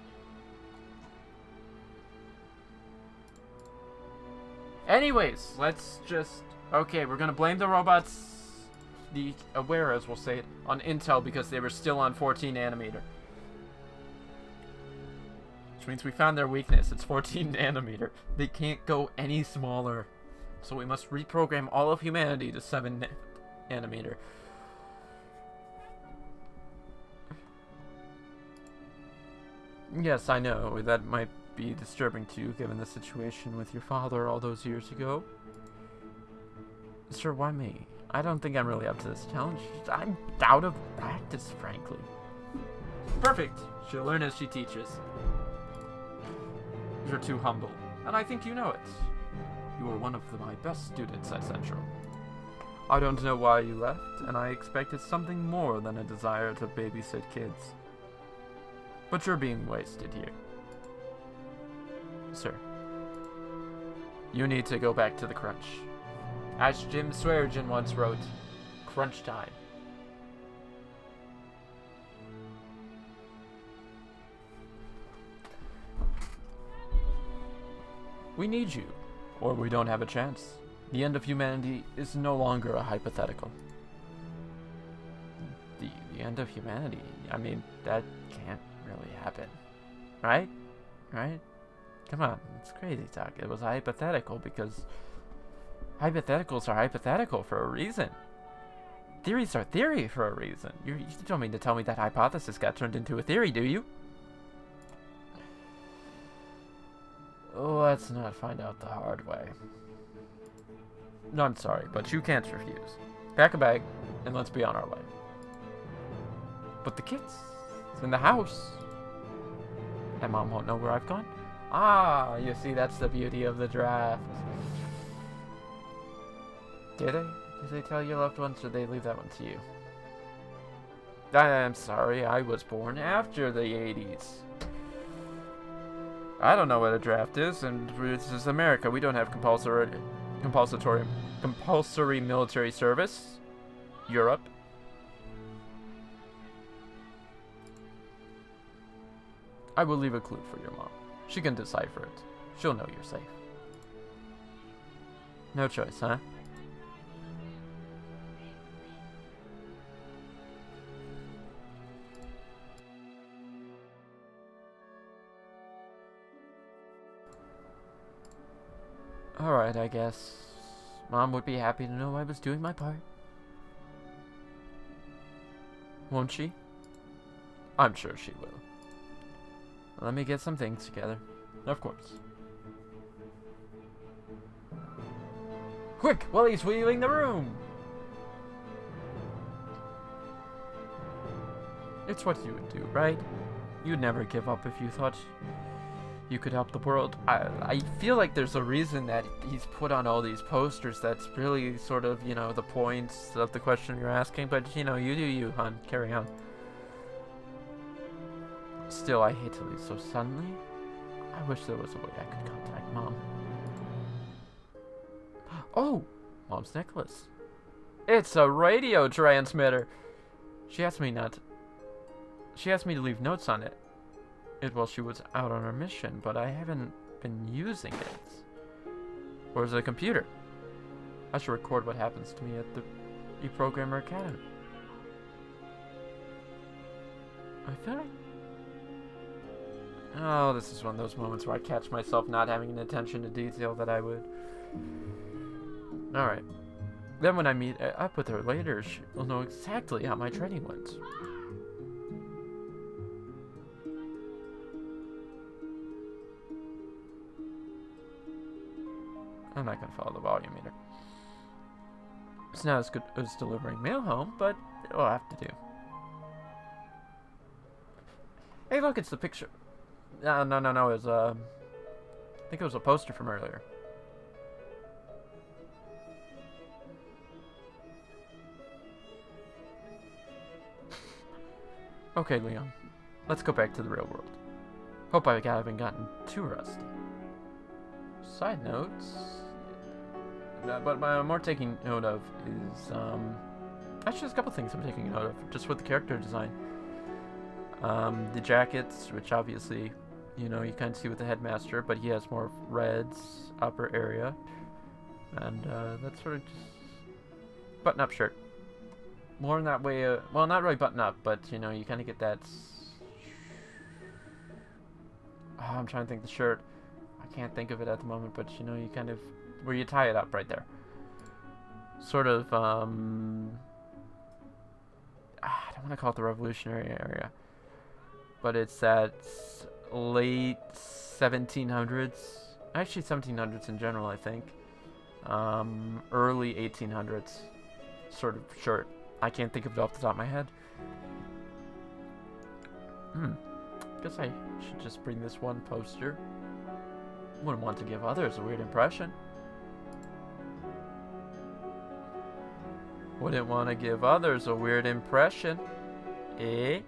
Anyways, let's just... Okay, we're gonna blame the robots, the Awaras, we'll say it, on Intel because they were still on 14 nanometer. Which means we found their weakness. It's 14 nanometer. They can't go any smaller. So we must reprogram all of humanity to 7 nanometer. Yes, I know. That might be disturbing to you given the situation with your father all those years ago. Sir, why me? I don't think I'm really up to this challenge. I'm out of practice, frankly. Perfect. She'll learn as she teaches. You're too humble, and I think you know it. You are one of my best students at Central. I don't know why you left, and I expected something more than a desire to babysit kids. But you're being wasted here. Sir, you need to go back to the crunch. As Jim Swearengin once wrote, crunch time. We need you, or we don't have a chance. The end of humanity is no longer a hypothetical. The end of humanity? I mean, that can't really happen. Right? Right? Come on, it's crazy talk. It was hypothetical because hypotheticals are hypothetical for a reason. Theories are theory for a reason. You don't mean to tell me that hypothesis got turned into a theory, do you? Let's not find out the hard way. No, I'm sorry, but you can't refuse. Pack a bag, and let's be on our way. But the kids in the house. And Mom won't know where I've gone? Ah, you see, that's the beauty of the draft. Did they tell your loved ones, or did they leave that one to you? I'm sorry, I was born after the 80s. I don't know what a draft is, and this is America. We don't have compulsory military service. Europe. I will leave a clue for your mom. She can decipher it. She'll know you're safe. No choice, huh? Alright, I guess. Mom would be happy to know I was doing my part. Won't she? I'm sure she will. Let me get some things together. Of course. Quick, while he's leaving the room! It's what you would do, right? You'd never give up if you thought you could help the world. I feel like there's a reason that he's put on all these posters that's really sort of, you know, the points of the question you're asking, but, you know, you do you, hon. Carry on. Still, I hate to leave so suddenly. I wish there was a way I could contact Mom. Oh! Mom's necklace. It's a radio transmitter! She asked me to leave notes on it while she was out on her mission, but I haven't been using it. Or is it a computer? I should record what happens to me at the Reprogrammer Academy. I feel like... Oh, this is one of those moments where I catch myself not having an attention to detail that I would. Alright. Then when I meet up with her later, she'll know exactly how my training went. I'm not going to follow the volume meter. It's not as good as delivering mail home, but it'll have to do. Hey, look, it's the picture. No, it was, I think it was a poster from earlier. Okay, Leon. Let's go back to the real world. Hope I haven't gotten too rusty. Side notes... But I'm more taking note of is, actually there's a couple things I'm taking note of, just with the character design. The jackets, which obviously, you know, you kind of see with the headmaster, but he has more reds, upper area. And, that's sort of just... button-up shirt. More in that way, well, not really button-up, but, you know, you kind of get that... Oh, I'm trying to think of the shirt. I can't think of it at the moment, but, you know, you kind of... where you tie it up right there. Sort of, I don't want to call it the revolutionary area, but it's that late 1700s, actually 1700s in general, I think, early 1800s sort of shirt. I can't think of it off the top of my head. Guess I should just bring this one poster. Wouldn't want to give others a weird impression. Wouldn't want to give others a weird impression. Eh?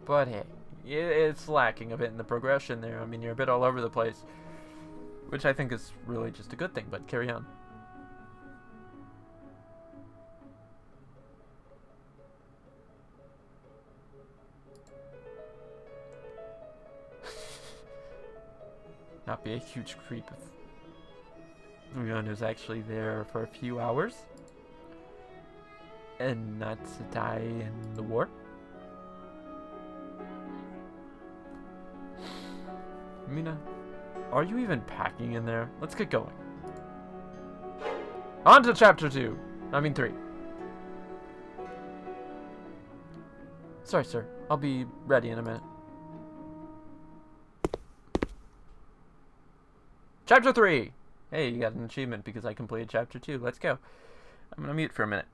But hey, it's lacking a bit in the progression there. I mean, you're a bit all over the place, which I think is really just a good thing, but carry on. Not be a huge creep if Leon is actually there for a few hours and not to die in the war. Mina, are you even packing in there? Let's get going. On to chapter 2. I mean 3. Sorry, sir. I'll be ready in a minute. Chapter 3! Hey, you got an achievement because I completed chapter 2. Let's go. I'm gonna mute for a minute.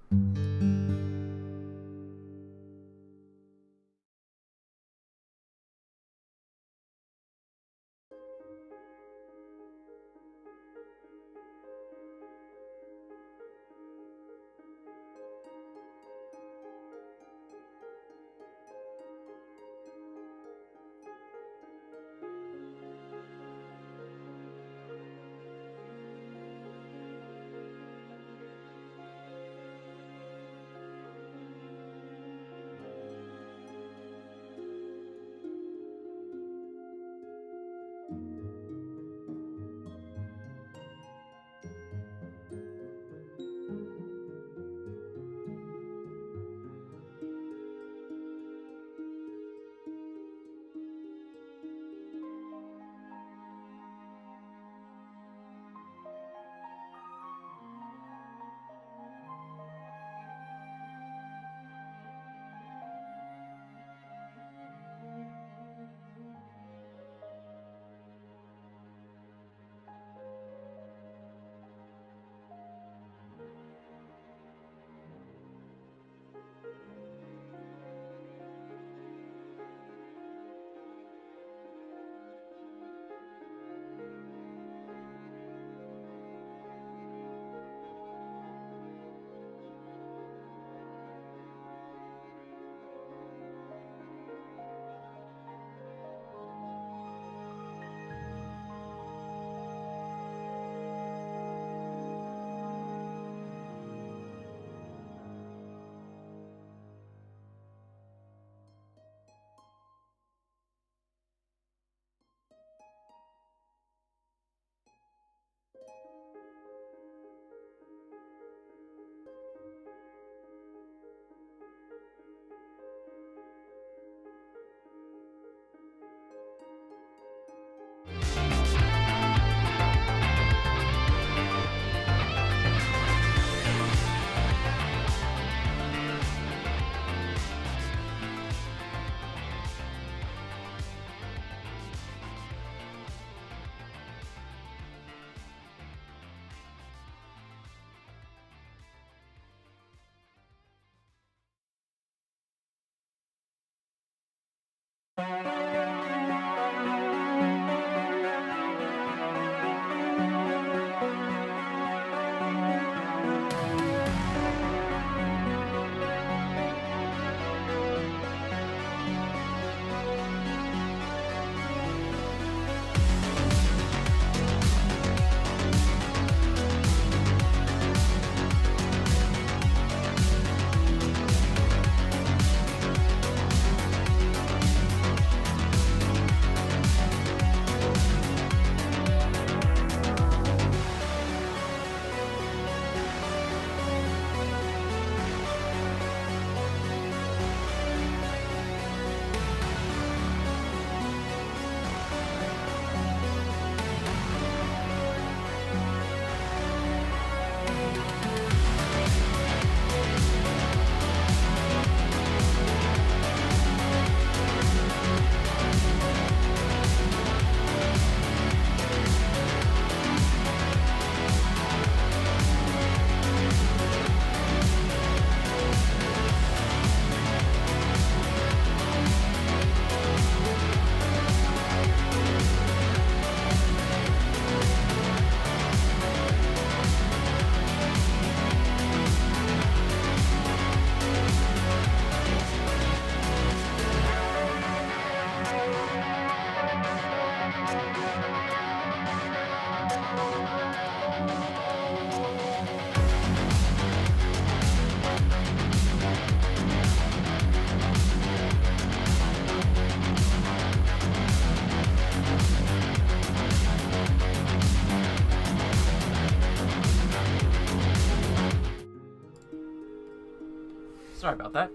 Sorry about that.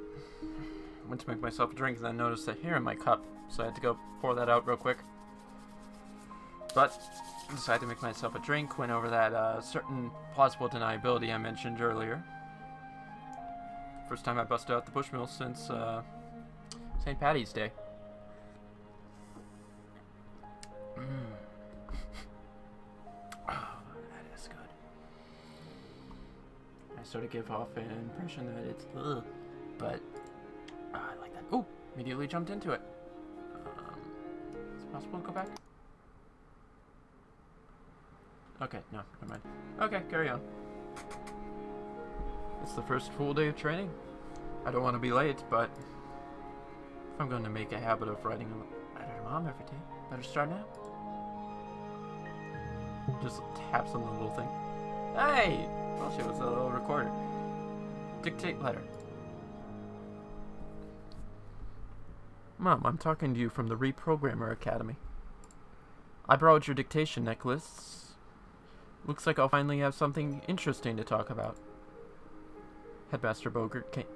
Went to make myself a drink and then noticed a hair in my cup, so I had to go pour that out real quick. But decided to make myself a drink, went over that certain plausible deniability I mentioned earlier. First time I busted out the Bushmill since St. Patty's Day. Oh, that is good. I sort of give off an impression that it's ugh, but I like that. Oh, immediately jumped into it. Is it possible to go back? Okay, no, never mind. Okay, carry on. It's the first full day of training. I don't want to be late, but if I'm going to make a habit of writing a letter to Mom every day, better start now. Just taps on the little thing. Hey! Well, she was a little recorder. Dictate letter. Mom, I'm talking to you from the Reprogrammer Academy. I borrowed your dictation necklace. Looks like I'll finally have something interesting to talk about. Headmaster Bogert came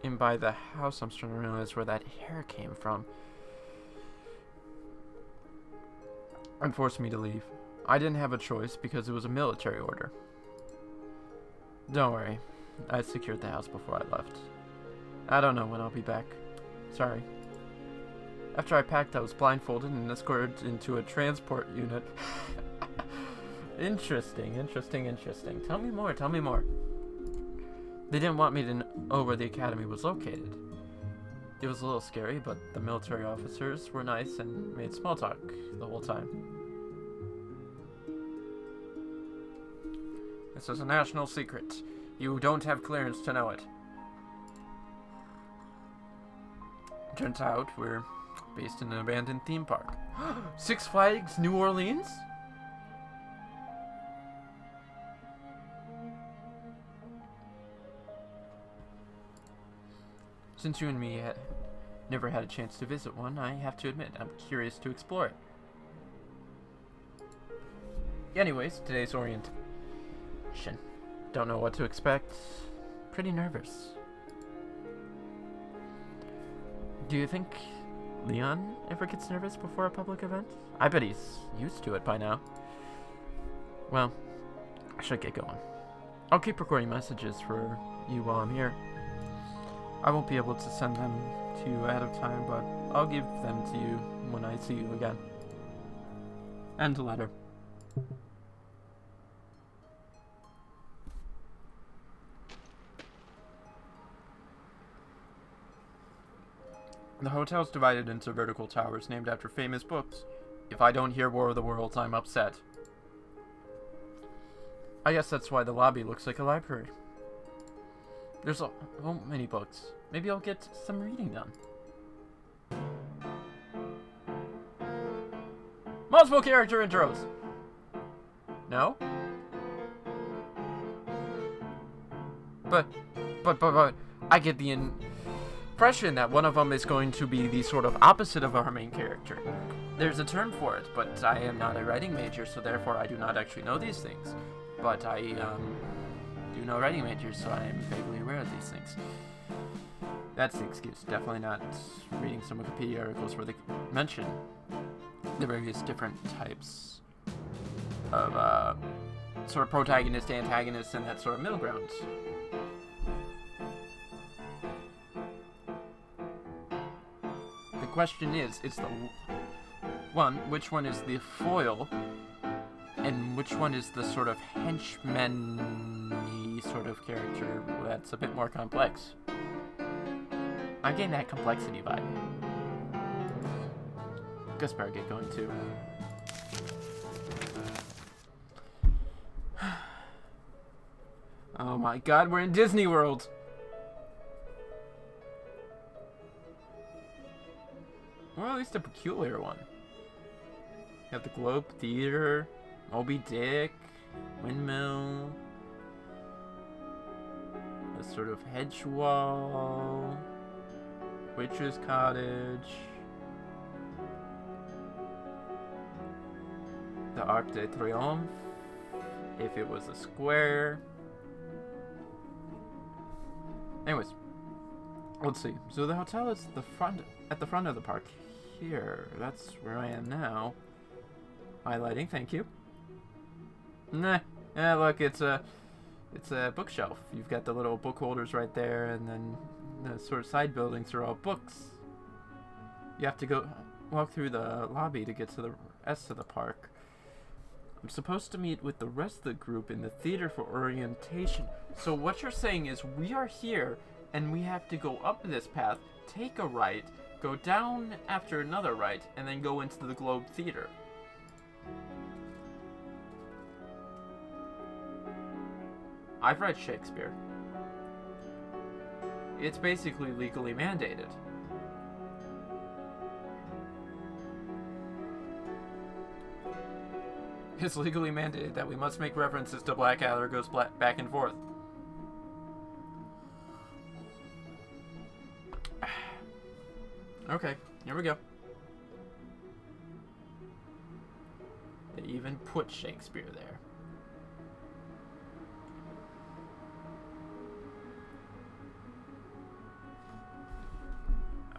in by the house. I'm starting to realize where that hair came from. And forced me to leave. I didn't have a choice because it was a military order. Don't worry. I secured the house before I left. I don't know when I'll be back. Sorry. After I packed, I was blindfolded and escorted into a transport unit. Interesting. Tell me more. They didn't want me to know where the academy was located. It was a little scary, but the military officers were nice and made small talk the whole time. This is a national secret. You don't have clearance to know it. Turns out we're based in an abandoned theme park. Six Flags New Orleans? Since you and me never had a chance to visit one, I have to admit, I'm curious to explore it. Anyways, today's orientation. Don't know what to expect. Pretty nervous. Do you think Leon ever gets nervous before a public event? I bet he's used to it by now. Well, I should get going. I'll keep recording messages for you while I'm here. I won't be able to send them to you ahead of time, but I'll give them to you when I see you again. End letter. The hotel's divided into vertical towers named after famous books. If I don't hear War of the Worlds, I'm upset. I guess that's why the lobby looks like a library. There's so many books. Maybe I'll get some reading done. Multiple character intros! No? But, I get the impression that one of them is going to be the sort of opposite of our main character. There's a term for it, but I am not a writing major, so therefore I do not actually know these things. But I, do know writing majors, so I am vaguely aware of these things. That's the excuse. Definitely not reading some Wikipedia articles where they mention the various different types of, sort of protagonist, antagonist, and that sort of middle ground. The question is the one, which one is the foil, and which one is the sort of henchman-y sort of character that's a bit more complex? I'm getting that complexity vibe. Guess better get going too. Oh my god, we're in Disney World! Or at least a peculiar one. You have the Globe Theater, Moby Dick, Windmill, a sort of hedge wall, Witch's Cottage, the Arc de Triomphe, if it was a square. Anyways, Let's see. So the hotel is at the front of the park. Here, that's where I am now. Highlighting, thank you. Nah, yeah, look, it's a bookshelf. You've got the little book holders right there, and then the sort of side buildings are all books. You have to go walk through the lobby to get to the rest of the park. I'm supposed to meet with the rest of the group in the theater for orientation. So what you're saying is we are here, and we have to go up this path, take a right, go down after another right, and then go into the Globe Theater. I've read Shakespeare. It's basically legally mandated. It's legally mandated that we must make references to Blackadder goes back and forth. Okay, here we go. They even put Shakespeare there.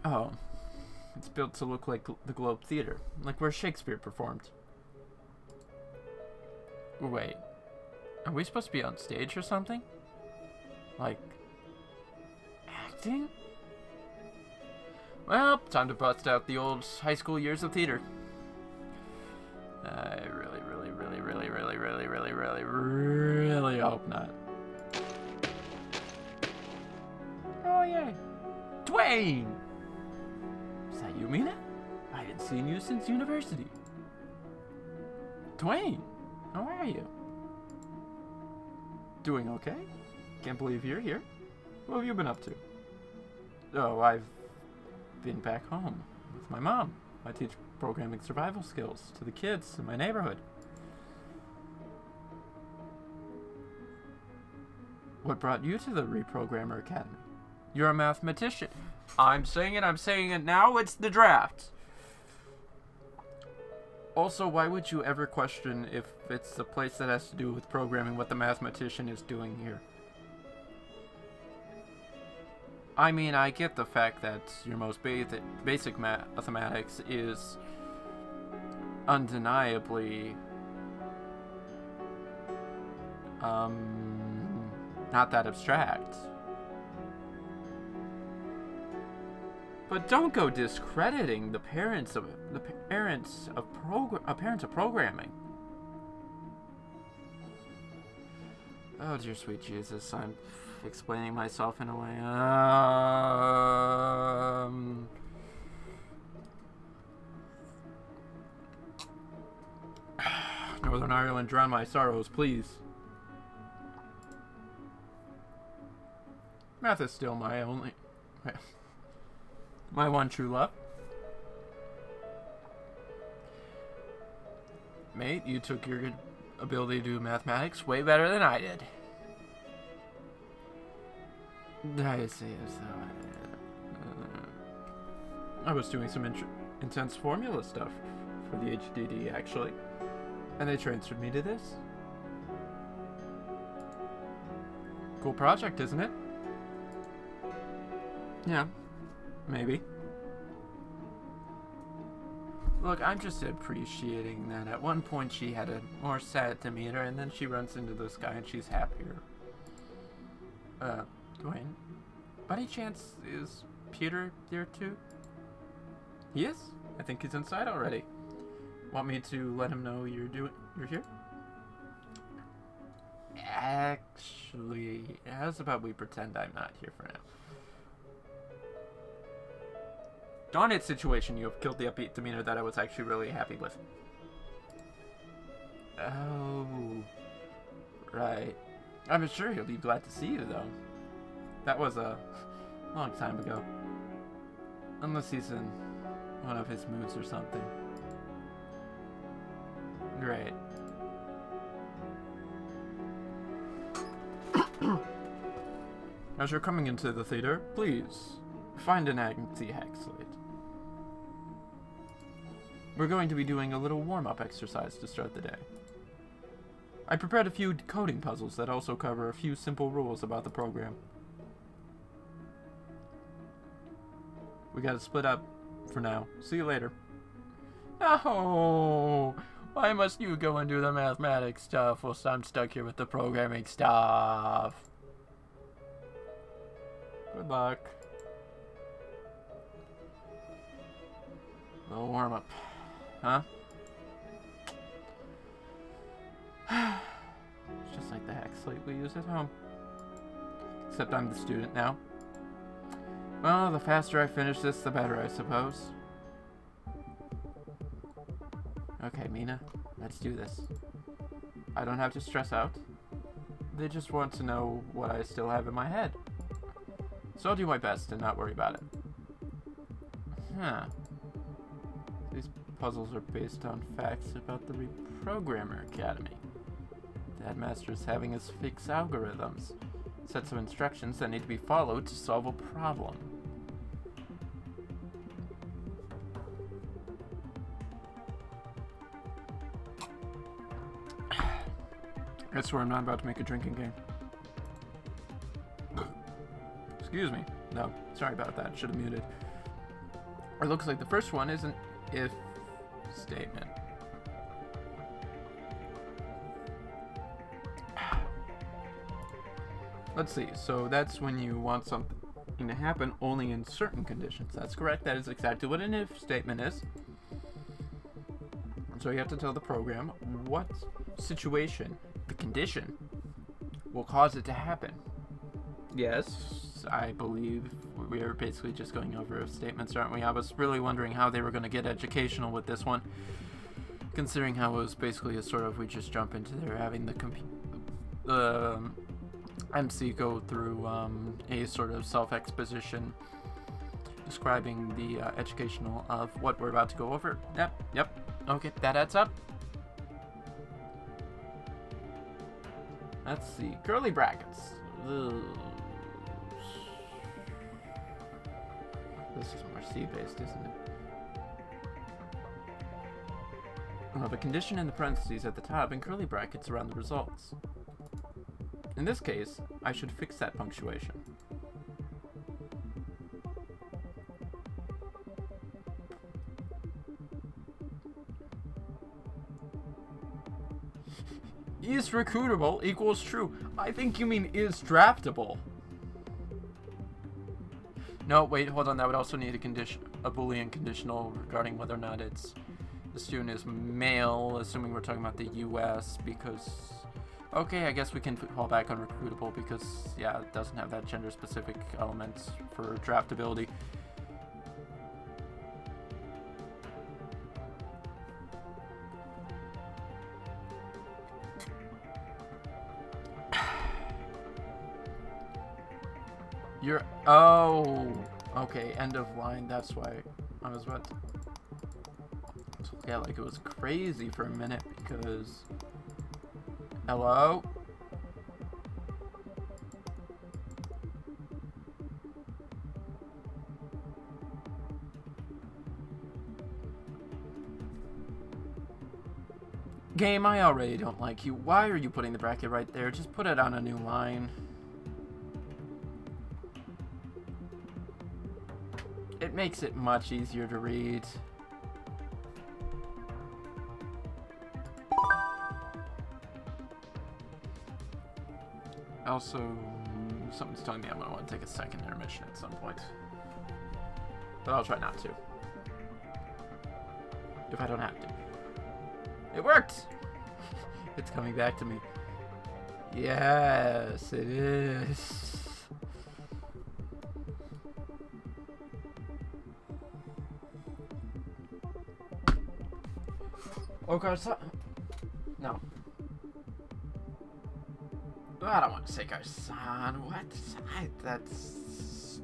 Oh, it's built to look like the Globe Theater, like where Shakespeare performed. Wait, are we supposed to be on stage or something? Like, acting? Well, time to bust out the old high school years of theater. I really hope not. Oh, yay. Dwayne! Is that you, Mina? I hadn't seen you since university. Dwayne, how are you? Doing okay? Can't believe you're here. What have you been up to? Oh, I've been back home with my mom. I teach programming survival skills to the kids in my neighborhood. What brought you to the Reprogrammer Academy? You're a mathematician. I'm saying it now, it's the draft. Also, why would you ever question if it's the place that has to do with programming what the mathematician is doing here? I mean, I get the fact that your most basic mathematics is undeniably not that abstract. But don't go discrediting the parents of programming. Oh dear sweet Jesus, I'm explaining myself in a way. Northern Ireland, drown my sorrows, please. Math is still my one true love. Mate, you took your ability to do mathematics way better than I did. I say as though I was doing some intense formula stuff for the HDD, actually. And they transferred me to this. Cool project, isn't it? Yeah, maybe. Look, I'm just appreciating that at one point she had a more sad demeanor, and then she runs into this guy and she's happier. Dwayne, by any chance, is Peter here too? He is? I think he's inside already. Want me to let him know you're here? Actually, how's about we pretend I'm not here for now? Darn it, situation, you have killed the upbeat demeanor that I was actually really happy with. Oh, right. I'm sure he'll be glad to see you, though. That was a long time ago. Unless he's in one of his moods or something. Great. As you're coming into the theater, please find an empty hack slate. We're going to be doing a little warm-up exercise to start the day. I prepared a few coding puzzles that also cover a few simple rules about the program. We gotta split up for now. See you later. No! Why must you go and do the mathematics stuff whilst I'm stuck here with the programming stuff? Good luck. Little warm up. Huh? It's just like the hack slate we use at home. Except I'm the student now. Well, the faster I finish this, the better, I suppose. Okay, Mina, let's do this. I don't have to stress out. They just want to know what I still have in my head. So I'll do my best and not worry about it. Huh. These puzzles are based on facts about the Reprogrammer Academy. The headmaster is having us fix algorithms. Sets of instructions that need to be followed to solve a problem. I swear I'm not about to make a drinking game. Excuse me. No, sorry about that. Should have muted. It looks like the first one is an if statement. Let's see. So that's when you want something to happen only in certain conditions. That's correct. That is exactly what an if statement is. So you have to tell the program what situation, the condition, will cause it to happen. Yes, I believe we are basically just going over if statements, aren't we? I was really wondering how they were going to get educational with this one, considering how it was basically a sort of we just jump into there having the MC go through a sort of self-exposition describing the educational of what we're about to go over. Yep. Okay, that adds up. Let's see. Curly brackets. Ugh. This is more C-based, isn't it? Well, the condition in the parentheses at the top and curly brackets around the results. In this case, I should fix that punctuation. Is recruitable equals true. I think you mean is draftable. No, wait, hold on. That would also need a Boolean conditional regarding whether or not the student is male, assuming we're talking about the U.S. because, okay, I guess we can fall back on recruitable because, yeah, it doesn't have that gender-specific element for draftability. Oh, okay, end of line, that's why I was about to look at like it was crazy for a minute because, hello? Game, I already don't like you. Why are you putting the bracket right there? Just put it on a new line. It makes it much easier to read. Also, something's telling me I'm going to want to take a second intermission at some point. But I'll try not to. If I don't have to. It worked! It's coming back to me. Yes, it is. Oh, Garcon. No. I don't want to say Garcon. What? That's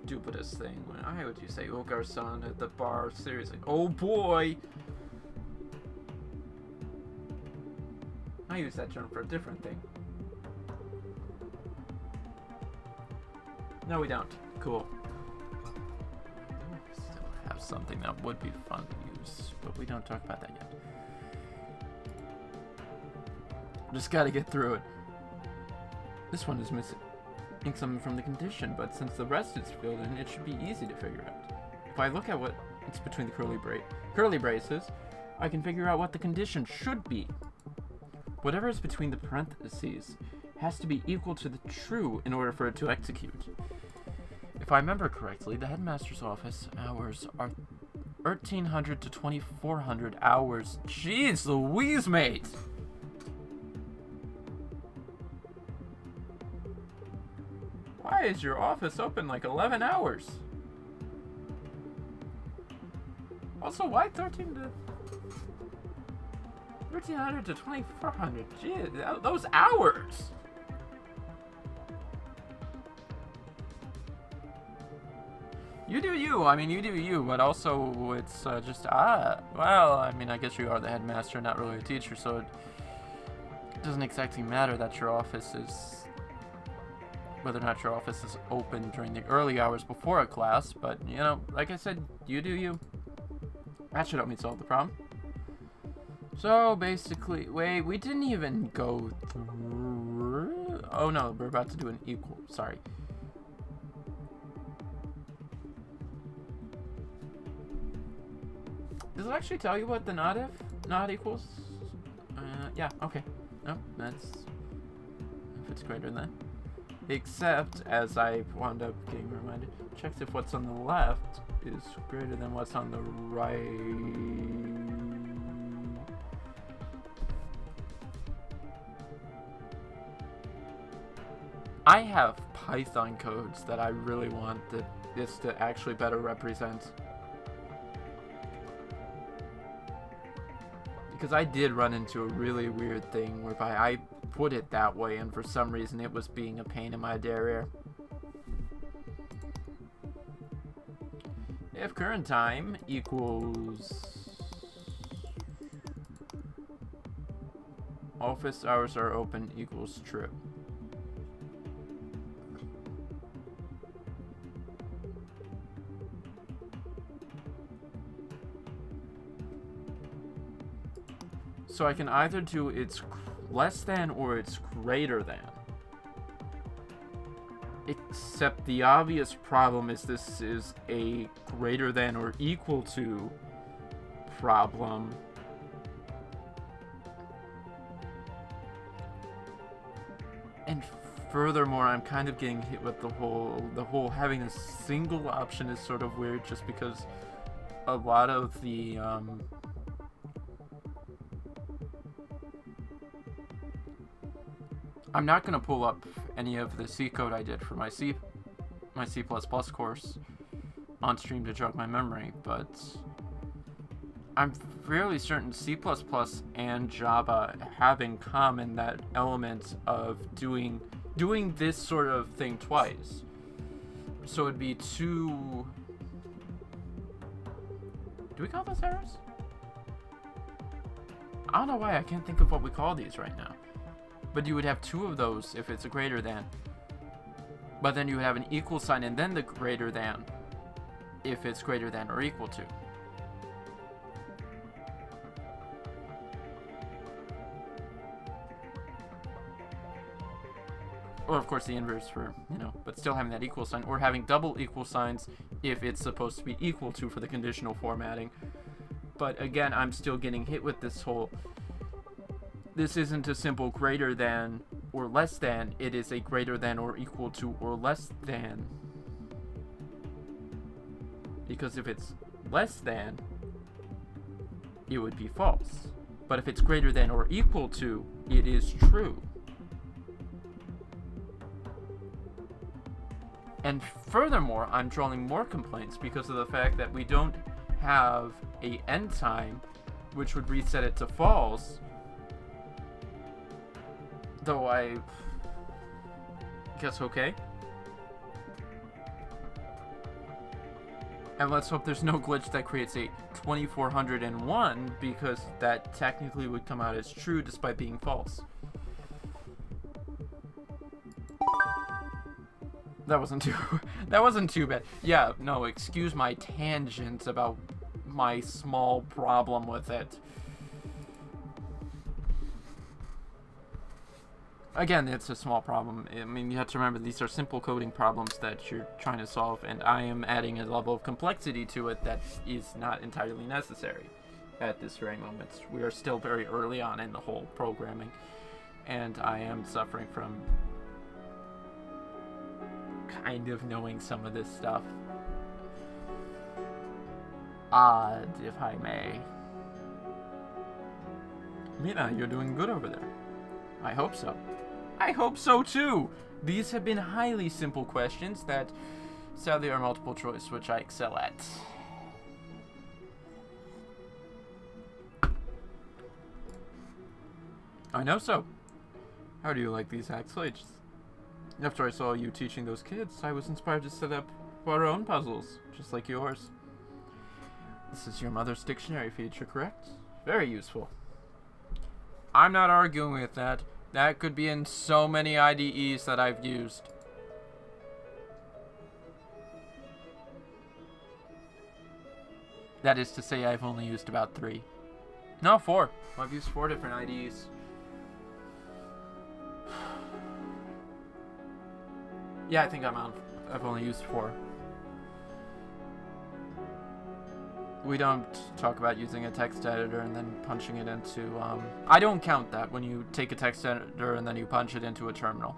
stupidest thing. Why would you say "Oh, Garcon" at the bar? Seriously. Oh boy. I use that term for a different thing. No, we don't. Cool. We still have something that would be fun to use, but we don't talk about that yet. Just gotta get through it. This one is missing something from the condition, but since the rest is filled in, it should be easy to figure out. If I look at what it's between the curly braces, I can figure out what the condition should be. Whatever is between the parentheses has to be equal to the true in order for it to execute. If I remember correctly, the headmaster's office hours are 1,300 to 2,400 hours. Jeez Louise, mate! Why is your office open like 11 hours? Also, why 1,300 to 2,400? Jeez, those hours! You do you. I mean, you do you, but also it's just, well, I mean, I guess you are the headmaster, not really a teacher, so it doesn't exactly matter that your office is, whether or not your office is open during the early hours before a class, but, you know, like I said, you do you. That should help me solve the problem. So, basically, wait, we didn't even go through, oh no, we're about to do an equal, sorry. Does it actually tell you what the not equals? Yeah, okay. No, that's if it's greater than. Except, as I wound up getting reminded, checks if what's on the left is greater than what's on the right. I have Python codes that I really want this to actually better represent. Because I did run into a really weird thing whereby I put it that way, and for some reason it was being a pain in my derriere. If current time equals office hours are open equals true. So I can either do it's less than or it's greater than. Except the obvious problem is this is a greater than or equal to problem. And furthermore, I'm kind of getting hit with the whole having a single option is sort of weird, just because a lot of the I'm not going to pull up any of the C code I did for my C++ course on stream to jog my memory, but I'm fairly certain C++ and Java have in common that element of doing this sort of thing twice. So it'd be two... Do we call those errors? I don't know why I can't think of what we call these right now. But you would have two of those if it's a greater than. But then you would have an equal sign and then the greater than if it's greater than or equal to. Or of course the inverse for, but still having that equal sign. Or having double equal signs if it's supposed to be equal to for the conditional formatting. But again, I'm still getting hit with this whole... This isn't a simple greater than or less than, it is a greater than or equal to or less than. Because if it's less than, it would be false. But if it's greater than or equal to, it is true. And furthermore, I'm drawing more complaints because of the fact that we don't have a end time, which would reset it to false. Though I guess okay. And let's hope there's no glitch that creates a 2401, because that technically would come out as true despite being false. That wasn't too bad. Yeah, no, excuse my tangents about my small problem with it. Again, it's a small problem. I mean, you have to remember these are simple coding problems that you're trying to solve, and I am adding a level of complexity to it that is not entirely necessary at this very moment. We are still very early on in the whole programming, and I am suffering from kind of knowing some of this stuff. Odd, if I may. Mina, you're doing good over there. I hope so. I hope so too! These have been highly simple questions that sadly are multiple choice, which I excel at. I know so. How do you like these hack slates? After I saw you teaching those kids, I was inspired to set up our own puzzles, just like yours. This is your mother's dictionary feature, correct? Very useful. I'm not arguing with that. That could be in so many IDEs that I've used. That is to say, I've only used about 3. No, 4. I've used 4 different IDEs. Yeah, I think I've only used 4. We don't talk about using a text editor and then punching it into, I don't count that when you take a text editor and then you punch it into a terminal.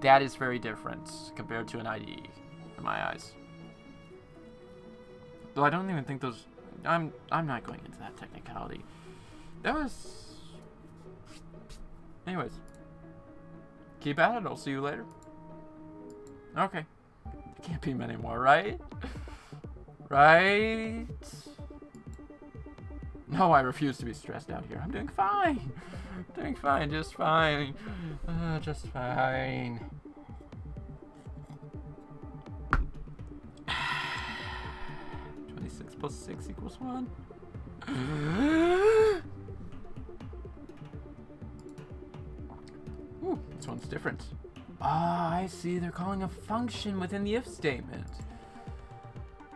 That is very different compared to an IDE, in my eyes. Though I don't even think those, I'm not going into that technicality. That was, anyways. Keep at it, I'll see you later. Okay. Can't be many more, right? Right? No, I refuse to be stressed out here. I'm doing fine. Doing fine, just fine. Just fine. Plus 6 equals 1. Ooh, this one's different. Ah, I see. They're calling a function within the if statement.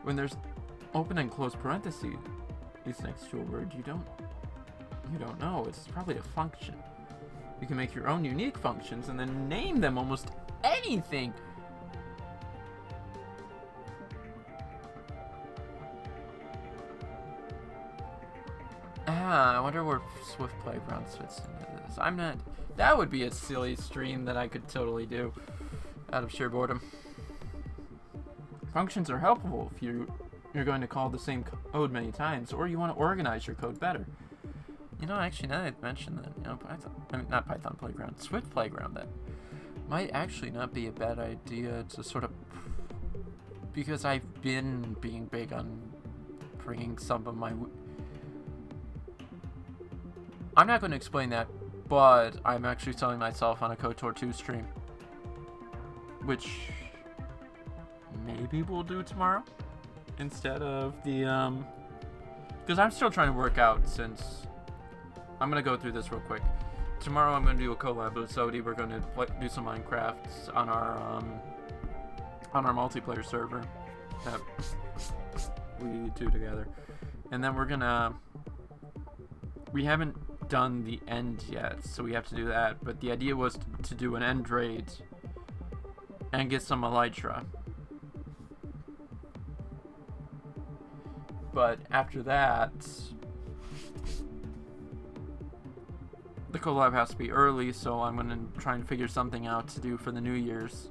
When there's open and closed parentheses next to a word, you don't know. It's probably a function. You can make your own unique functions and then name them almost anything. I wonder where Swift Playground fits into this. That would be a silly stream that I could totally do out of sheer boredom. Functions are helpful if you're going to call the same code many times, or you want to organize your code better. You know, actually, now that I mentioned that, not Python Playground, Swift Playground, that might actually not be a bad idea to sort of, because I've been being big on bringing some of my, I'm not going to explain that, but I'm actually selling myself on a KOTOR 2 stream, which maybe we'll do tomorrow instead of the, because I'm still trying to work out, since I'm going to go through this real quick. Tomorrow I'm going to do a collab with Sodi. We're going to do some Minecraft on our multiplayer server that we do together. And then we haven't done the end yet, so we have to do that. But the idea was to do an end raid and get some elytra. But after that, the collab has to be early, so I'm going to try and figure something out to do for the New Year's.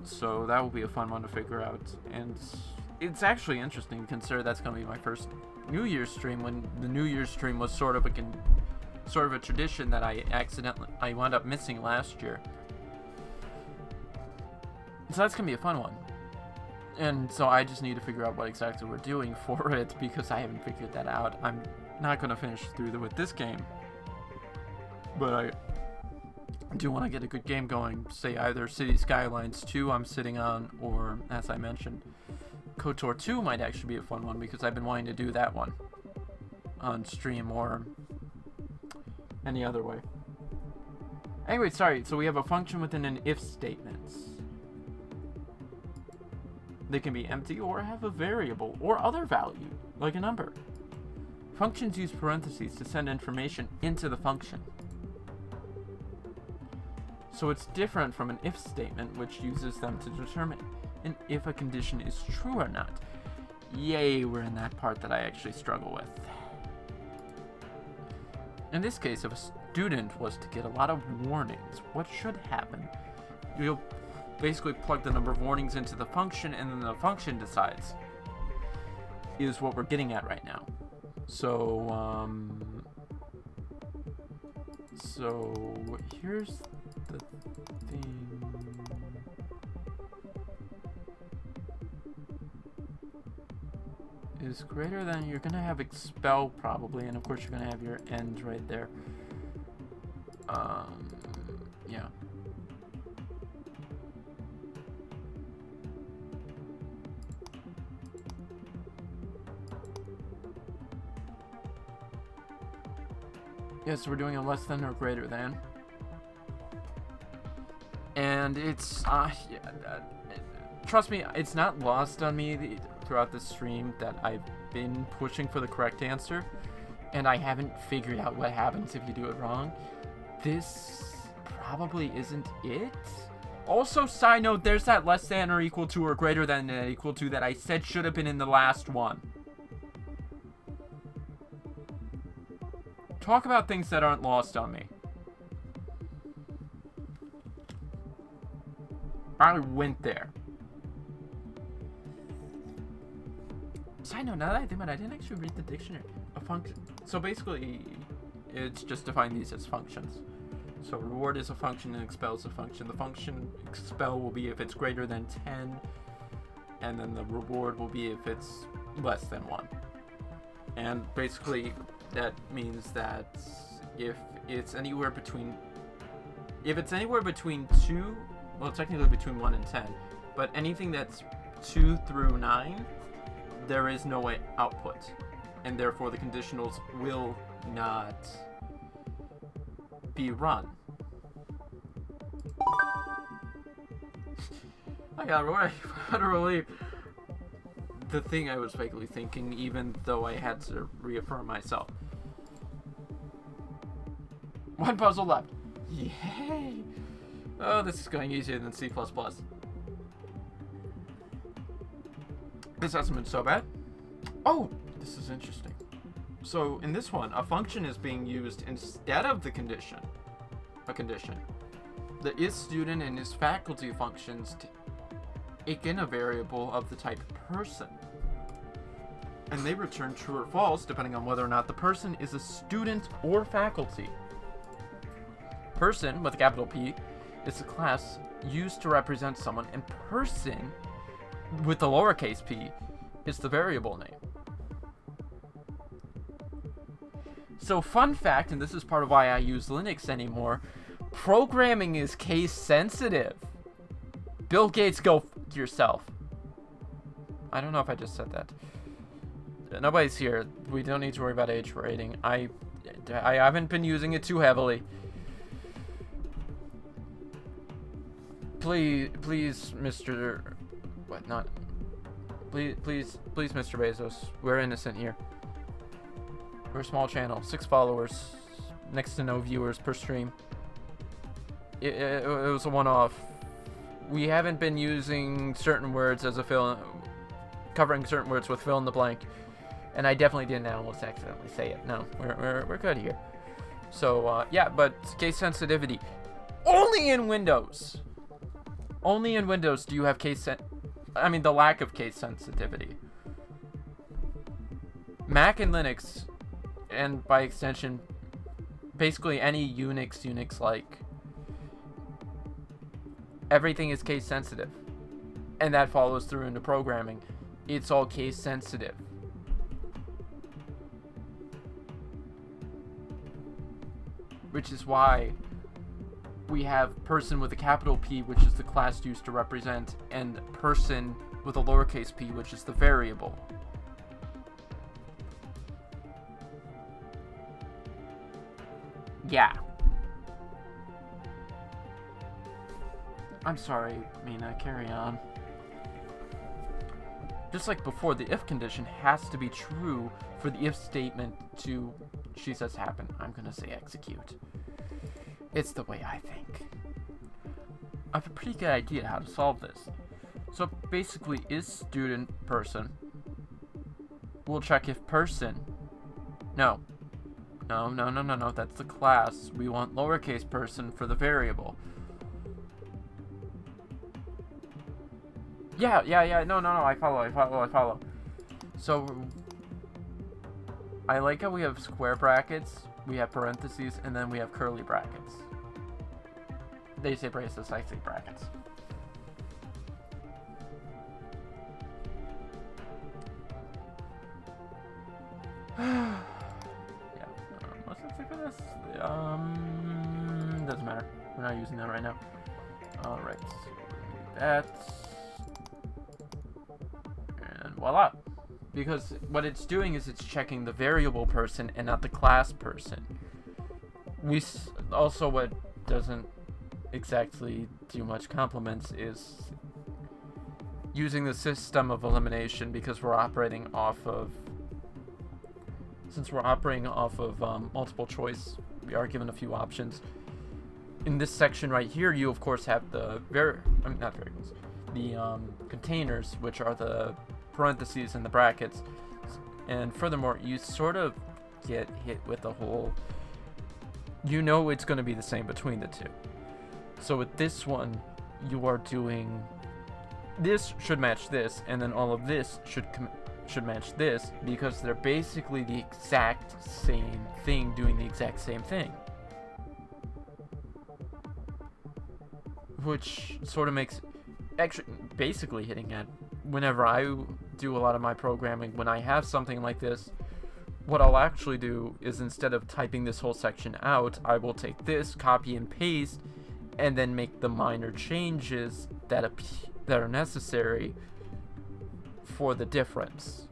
So that will be a fun one to figure out. And it's actually interesting to consider that's going to be my first New Year's stream, when the New Year's stream was sort of a tradition that I wound up missing last year. So that's going to be a fun one. And so I just need to figure out what exactly we're doing for it, because I haven't figured that out. I'm not going to finish through with this game, but I do want to get a good game going. Say either City Skylines 2 I'm sitting on, or, as I mentioned, KOTOR 2 might actually be a fun one, because I've been wanting to do that one on stream or any other way. Anyway, sorry, so we have a function within an if statement. They can be empty or have a variable or other value, like a number. Functions use parentheses to send information into the function. So it's different from an if statement, which uses them to determine if a condition is true or not. Yay, we're in that part that I actually struggle with. In this case, if a student was to get a lot of warnings, what should happen? You'll basically plug the number of warnings into the function, and then the function decides, is what we're getting at right now. So here's the thing. Is greater than, you're gonna have expel probably, and of course you're gonna have your end right there. Yeah. Yes, we're doing a less than or greater than. And it's, trust me, it's not lost on me throughout the stream that I've been pushing for the correct answer, and I haven't figured out what happens if you do it wrong. This probably isn't it. Also, side note, there's that less than or equal to or greater than or equal to that I said should have been in the last one. Talk about things that aren't lost on me. I went there. Side note, now that I think about it, I didn't actually read the dictionary. A function. So basically, it's just define these as functions. So reward is a function and expel is a function. The function expel will be if it's greater than 10, and then the reward will be if it's less than 1. And basically, that means that if it's anywhere between 2, well, technically between 1 and 10, but anything that's 2 through 9, there is no output, and therefore the conditionals will not be run. I got a relief. The thing I was vaguely thinking, even though I had to reaffirm myself. 1 puzzle left. Yay! Oh, this is going easier than C++. This hasn't been so bad. Oh, this is interesting. So in this one, a function is being used instead of the condition. A condition. The isStudent and isFaculty functions take in a variable of the type person. And they return true or false depending on whether or not the person is a student or faculty. Person, with a capital P, is a class used to represent someone, and person, with the lowercase p, is the variable name. So fun fact, and this is part of why I use Linux anymore, programming is case sensitive. Bill Gates, go f yourself. I don't know if I just said that. Nobody's here. We don't need to worry about age rating. I haven't been using it too heavily. Please, Mr. What? Not. Please, Mr. Bezos. We're innocent here. We're a small channel, 6 followers, next to no viewers per stream. It was a one-off. We haven't been using certain words as a covering certain words with fill in the blank, and I definitely didn't almost accidentally say it. No, we're good here. So yeah, but case sensitivity only in Windows. Only in Windows do you have the lack of case sensitivity. Mac and Linux, and by extension, basically any Unix-like, everything is case sensitive. And that follows through into programming. It's all case sensitive. Which is why we have person with a capital P, which is the class used to represent, and person with a lowercase p, which is the variable. Yeah. I'm sorry, Mina, carry on. just like before, the if condition has to be true for the if statement to, she says happen, I'm gonna say execute. It's the way I think. I have a pretty good idea how to solve this. So basically, is student person. We'll check if person. No, that's the class. We want lowercase person for the variable. Yeah, no, I follow. So, I like how we have square brackets, we have parentheses, and then we have curly brackets. They say braces, I say brackets. Yeah, what's the tick of this? Doesn't matter. We're not using that right now. Alright, that. And voila. Because what it's doing is it's checking the variable person and not the class person. Also, what doesn't exactly do much compliments is using the system of elimination, because we're operating off of, since we're operating off of multiple choice, we are given a few options. In this section right here, you of course have the not variables, the containers, which are the parentheses and the brackets, and furthermore, you sort of get hit with the whole, you know, it's going to be the same between the two. So with this one, you are doing, this should match this, and then all of this should match this, because they're basically the exact same thing doing the exact same thing. Which sort of makes, actually, basically hitting at, whenever I do a lot of my programming, when I have something like this, what I'll actually do is, instead of typing this whole section out, I will take this, copy and paste, and then make the minor changes that are necessary for the difference.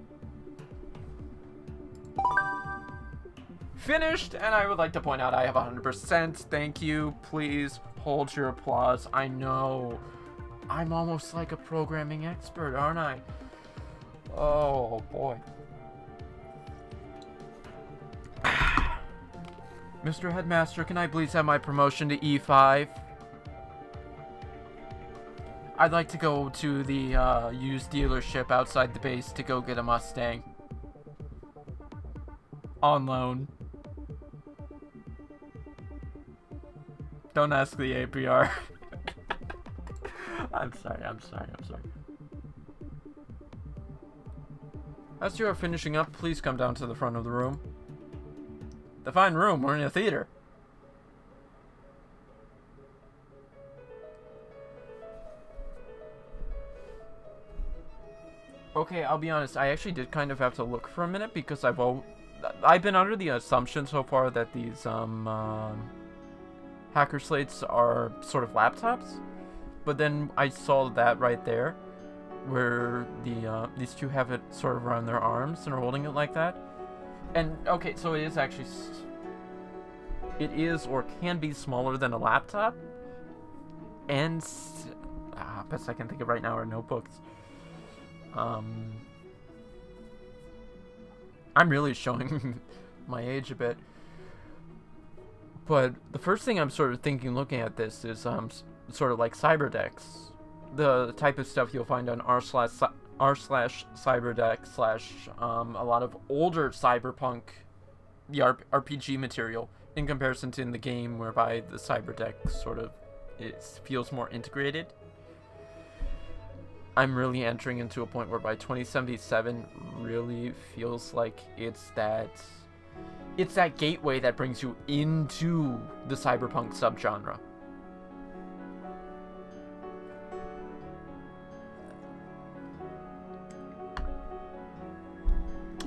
Finished, and I would like to point out I have 100%. Thank you. Please hold your applause. I know I'm almost like a programming expert, aren't I? Oh boy. Mr. Headmaster, can I please have my promotion to E5? I'd like to go to the used dealership outside the base to go get a Mustang. On loan. Don't ask the APR. I'm sorry. As you are finishing up, please come down to the front of the room. The fine room, we're in a theater. Okay, I'll be honest, I actually did kind of have to look for a minute, because I've been under the assumption so far that these hacker slates are sort of laptops, but then I saw that right there, where these two have it sort of around their arms and are holding it like that. And okay, so it is actually, it is or can be smaller than a laptop, and best I can think of right now are notebooks. I'm really showing my age a bit, but the first thing I'm sort of thinking looking at this is sort of like cyberdex, the type of stuff you'll find on r/cyberdeck/ a lot of older cyberpunk, the RPG material, in comparison to in the game, whereby the cyberdeck sort of feels more integrated. I'm really entering into a point where by 2077 really feels like it's that gateway that brings you into the cyberpunk subgenre.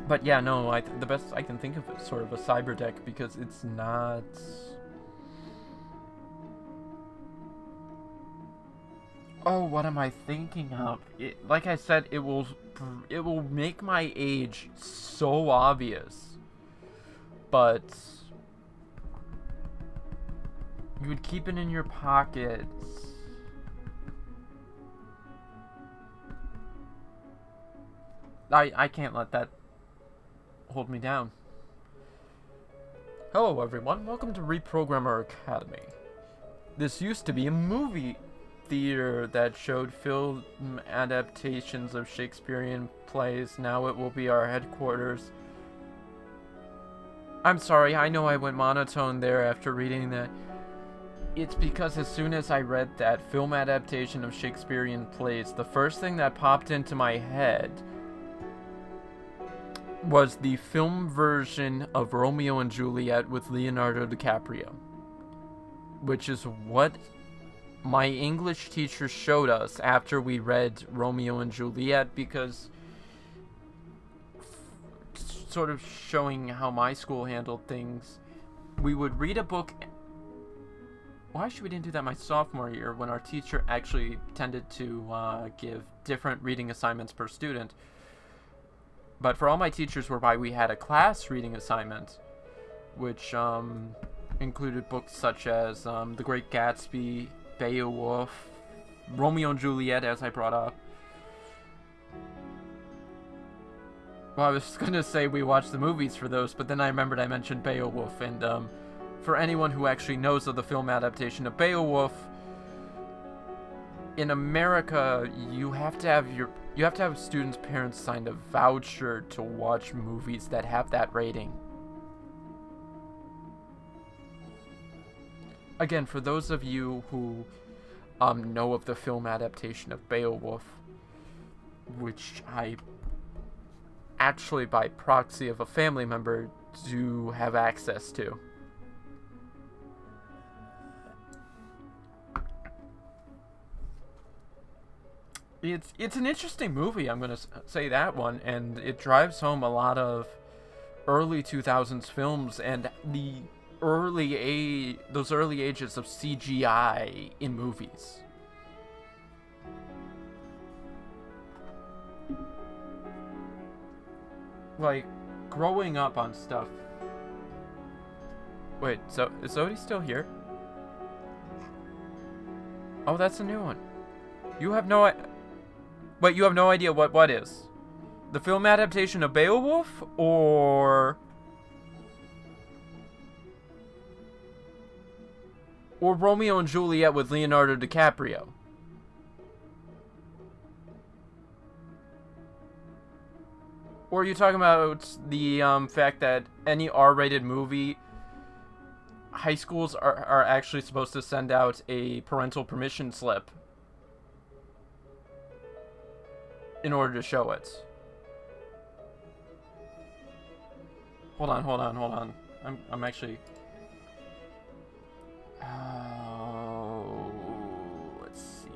But yeah, no, the best I can think of is sort of a cyberdeck, because it's not... Oh, what am I thinking of? Like I said, it will make my age so obvious. But you would keep it in your pockets. I can't let that hold me down. Hello everyone, welcome to Reprogrammer Academy. This used to be a movie theater that showed film adaptations of Shakespearean plays. Now it will be our headquarters. I'm sorry, I know I went monotone there after reading that. It's because as soon as I read that film adaptation of Shakespearean plays, the first thing that popped into my head was the film version of Romeo and Juliet with Leonardo DiCaprio, which is what my English teacher showed us after we read Romeo and Juliet, because sort of showing how my school handled things, we would read a book. Well, actually, we didn't do that my sophomore year, when our teacher actually tended to give different reading assignments per student. But for all my teachers whereby we had a class reading assignment, which included books such as The Great Gatsby, Beowulf, Romeo and Juliet, as I brought up. Well, I was going to say we watched the movies for those, but then I remembered I mentioned Beowulf, and for anyone who actually knows of the film adaptation of Beowulf, in America, you have to have students' parents sign a voucher to watch movies that have that rating. Again, for those of you who know of the film adaptation of Beowulf, which I actually, by proxy of a family member, do have access to. It's an interesting movie, I'm going to say that one, and it drives home a lot of early 2000s films and those early ages of CGI in movies. Like, growing up on stuff. Wait, so is Odie still here? Oh, that's a new one. You have no Wait, you have no idea what is? The film adaptation of Beowulf, or Romeo and Juliet with Leonardo DiCaprio? Or are you talking about the fact that any R-rated movie, high schools are actually supposed to send out a parental permission slip in order to show it? Hold on. I'm actually... Oh, let's see,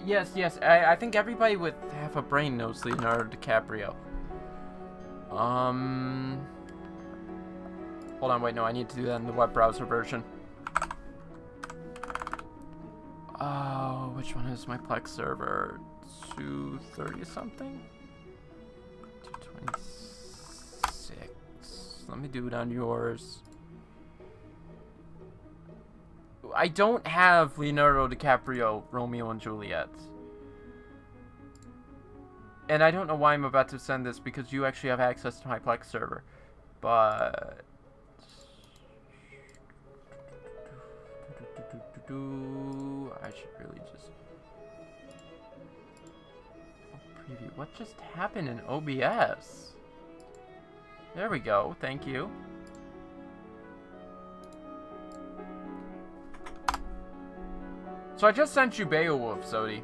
Yes, I think everybody with half a brain knows Leonardo DiCaprio. Hold on, wait, no, I need to do that in the web browser version. Oh, which one is my Plex server? 230 something? 226. Let me do it on yours. I don't have Leonardo DiCaprio, Romeo and Juliet. And I don't know why I'm about to send this, because you actually have access to my Plex server. But... I should really just... preview. What just happened in OBS? There we go. Thank you. So I just sent you Beowulf, Zodi.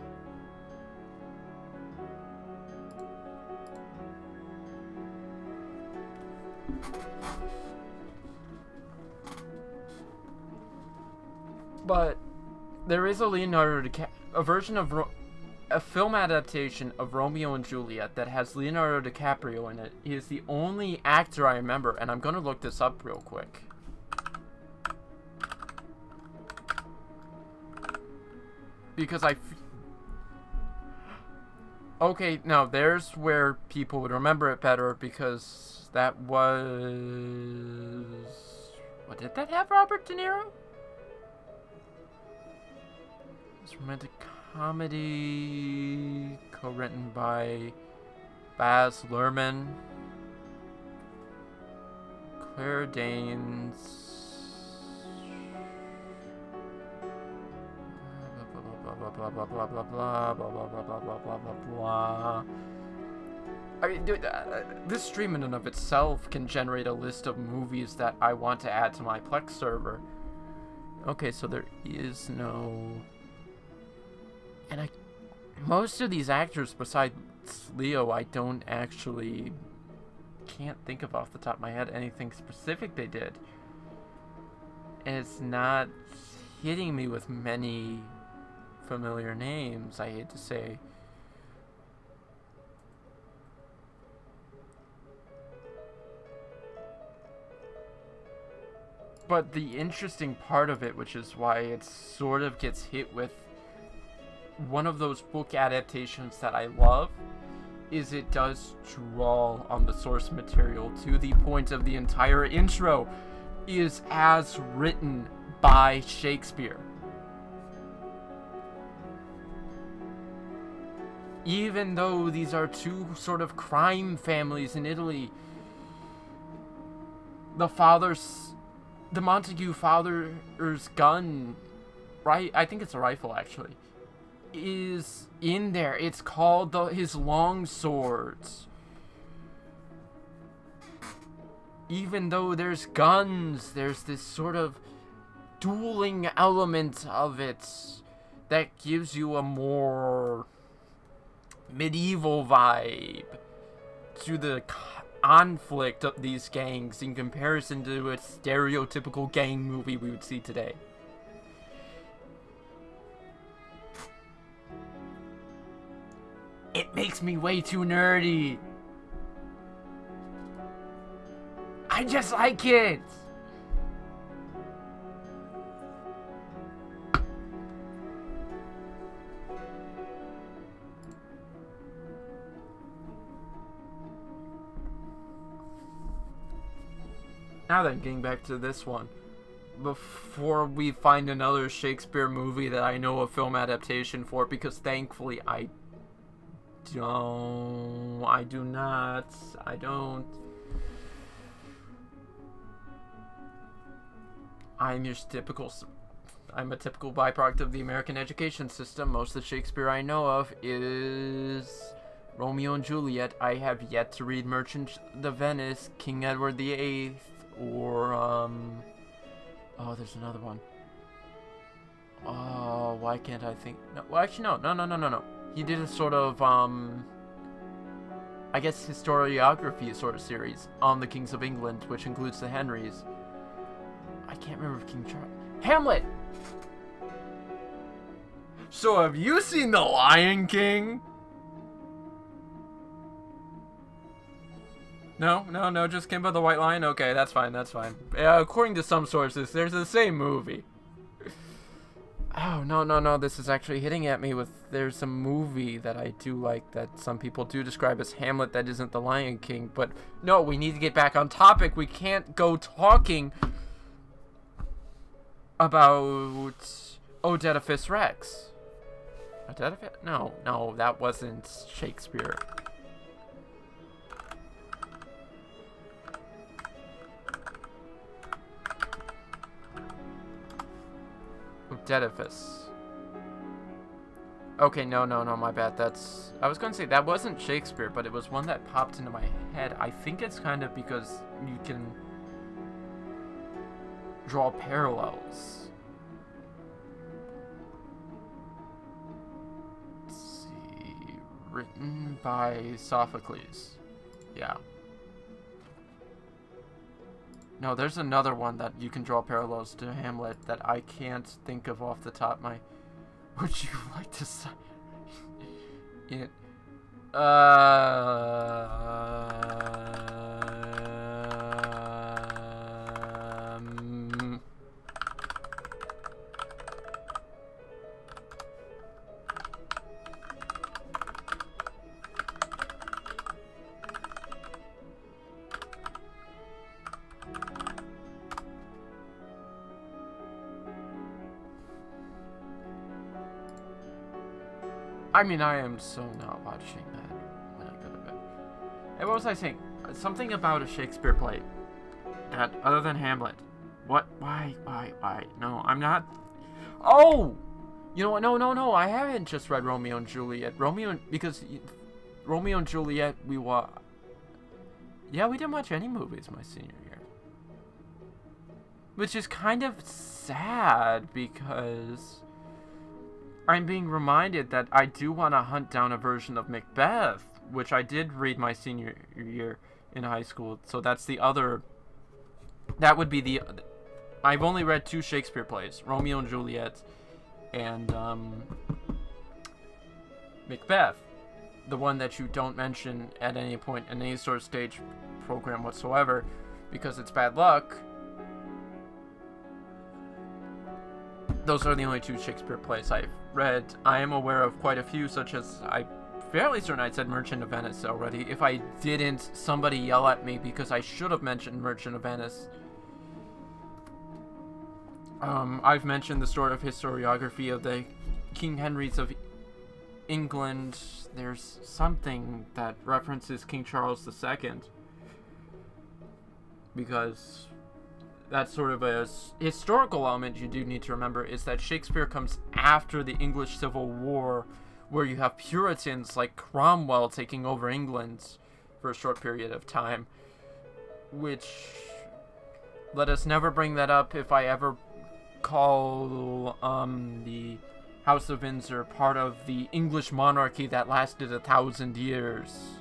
But there is a a version of a film adaptation of Romeo and Juliet that has Leonardo DiCaprio in it. He is the only actor I remember, and I'm gonna look this up real quick. Because okay, now there's where people would remember it better, because that was... What, did that have Robert De Niro? It's romantic comedy co-written by Baz Luhrmann, Claire Danes. Blah blah blah blah blah blah blah blah blah blah blah blah blah blah. I mean, dude, this stream in and of itself can generate a list of movies that I want to add to my Plex server. Okay, so there is no... And most of these actors besides Leo, I don't actually... can't think of off the top of my head anything specific they did. And it's not hitting me with many familiar names, I hate to say. But the interesting part of it, which is why it sort of gets hit with one of those book adaptations that I love, is it does draw on the source material to the point of the entire intro is as written by Shakespeare. Even though these are two sort of crime families in Italy, the Montague father's gun, right? I think it's a rifle, actually, is in there. It's called his long swords. Even though there's guns, there's this sort of dueling element of it that gives you a more medieval vibe to the conflict of these gangs in comparison to a stereotypical gang movie we would see today. It makes me way too nerdy. I just like it. Now then, getting back to this one. Before we find another Shakespeare movie that I know a film adaptation for, because thankfully I don't. I'm a typical byproduct of the American education system. Most of the Shakespeare I know of is Romeo and Juliet. I have yet to read Merchant of Venice, King Edward VIII, or, oh, there's another one. Oh, why can't I think? No, well, actually, no. He did a sort of, I guess, historiography sort of series on the Kings of England, which includes the Henrys. I can't remember if King Charles... Hamlet! So have you seen The Lion King? No, just Kimba the White Lion? Okay, that's fine. According to some sources, there's the same movie. Oh, no, this is actually hitting at me with... There's a movie that I do like that some people do describe as Hamlet that isn't The Lion King, but no, we need to get back on topic. We can't go talking about Oedipus Rex. Oedipus? No, that wasn't Shakespeare. Oedipus. Okay, no, my bad. I was going to say that wasn't Shakespeare, but it was one that popped into my head. I think it's kind of because you can draw parallels. Let's see. Written by Sophocles. Yeah. No, there's another one that you can draw parallels to Hamlet that I can't think of off the top of my... Would you like to say it? I mean, I am so not watching that when I go to bed. Hey, what was I saying? Something about a Shakespeare play that, other than Hamlet. What? Why? No, I'm not. Oh! You know what? No. I haven't just read Romeo and Juliet. Because Romeo and Juliet, yeah, we didn't watch any movies my senior year. Which is kind of sad because I'm being reminded that I do want to hunt down a version of Macbeth, which I did read my senior year in high school. So that's the other. That would be the. I've only read 2 Shakespeare plays, Romeo and Juliet, and Macbeth. The one that you don't mention at any point in any sort of stage program whatsoever, because it's bad luck. Those are the only 2 Shakespeare plays I've read. I am aware of quite a few, such as I'm fairly certain I said Merchant of Venice already. If I didn't, somebody yell at me because I should have mentioned Merchant of Venice. I've mentioned the sort of historiography of the King Henrys of England. There's something that references King Charles II, because that's sort of a historical element you do need to remember, is that Shakespeare comes after the English Civil War, where you have Puritans like Cromwell taking over England for a short period of time, which, let us never bring that up if I ever call the House of Windsor part of the English monarchy that lasted 1,000 years.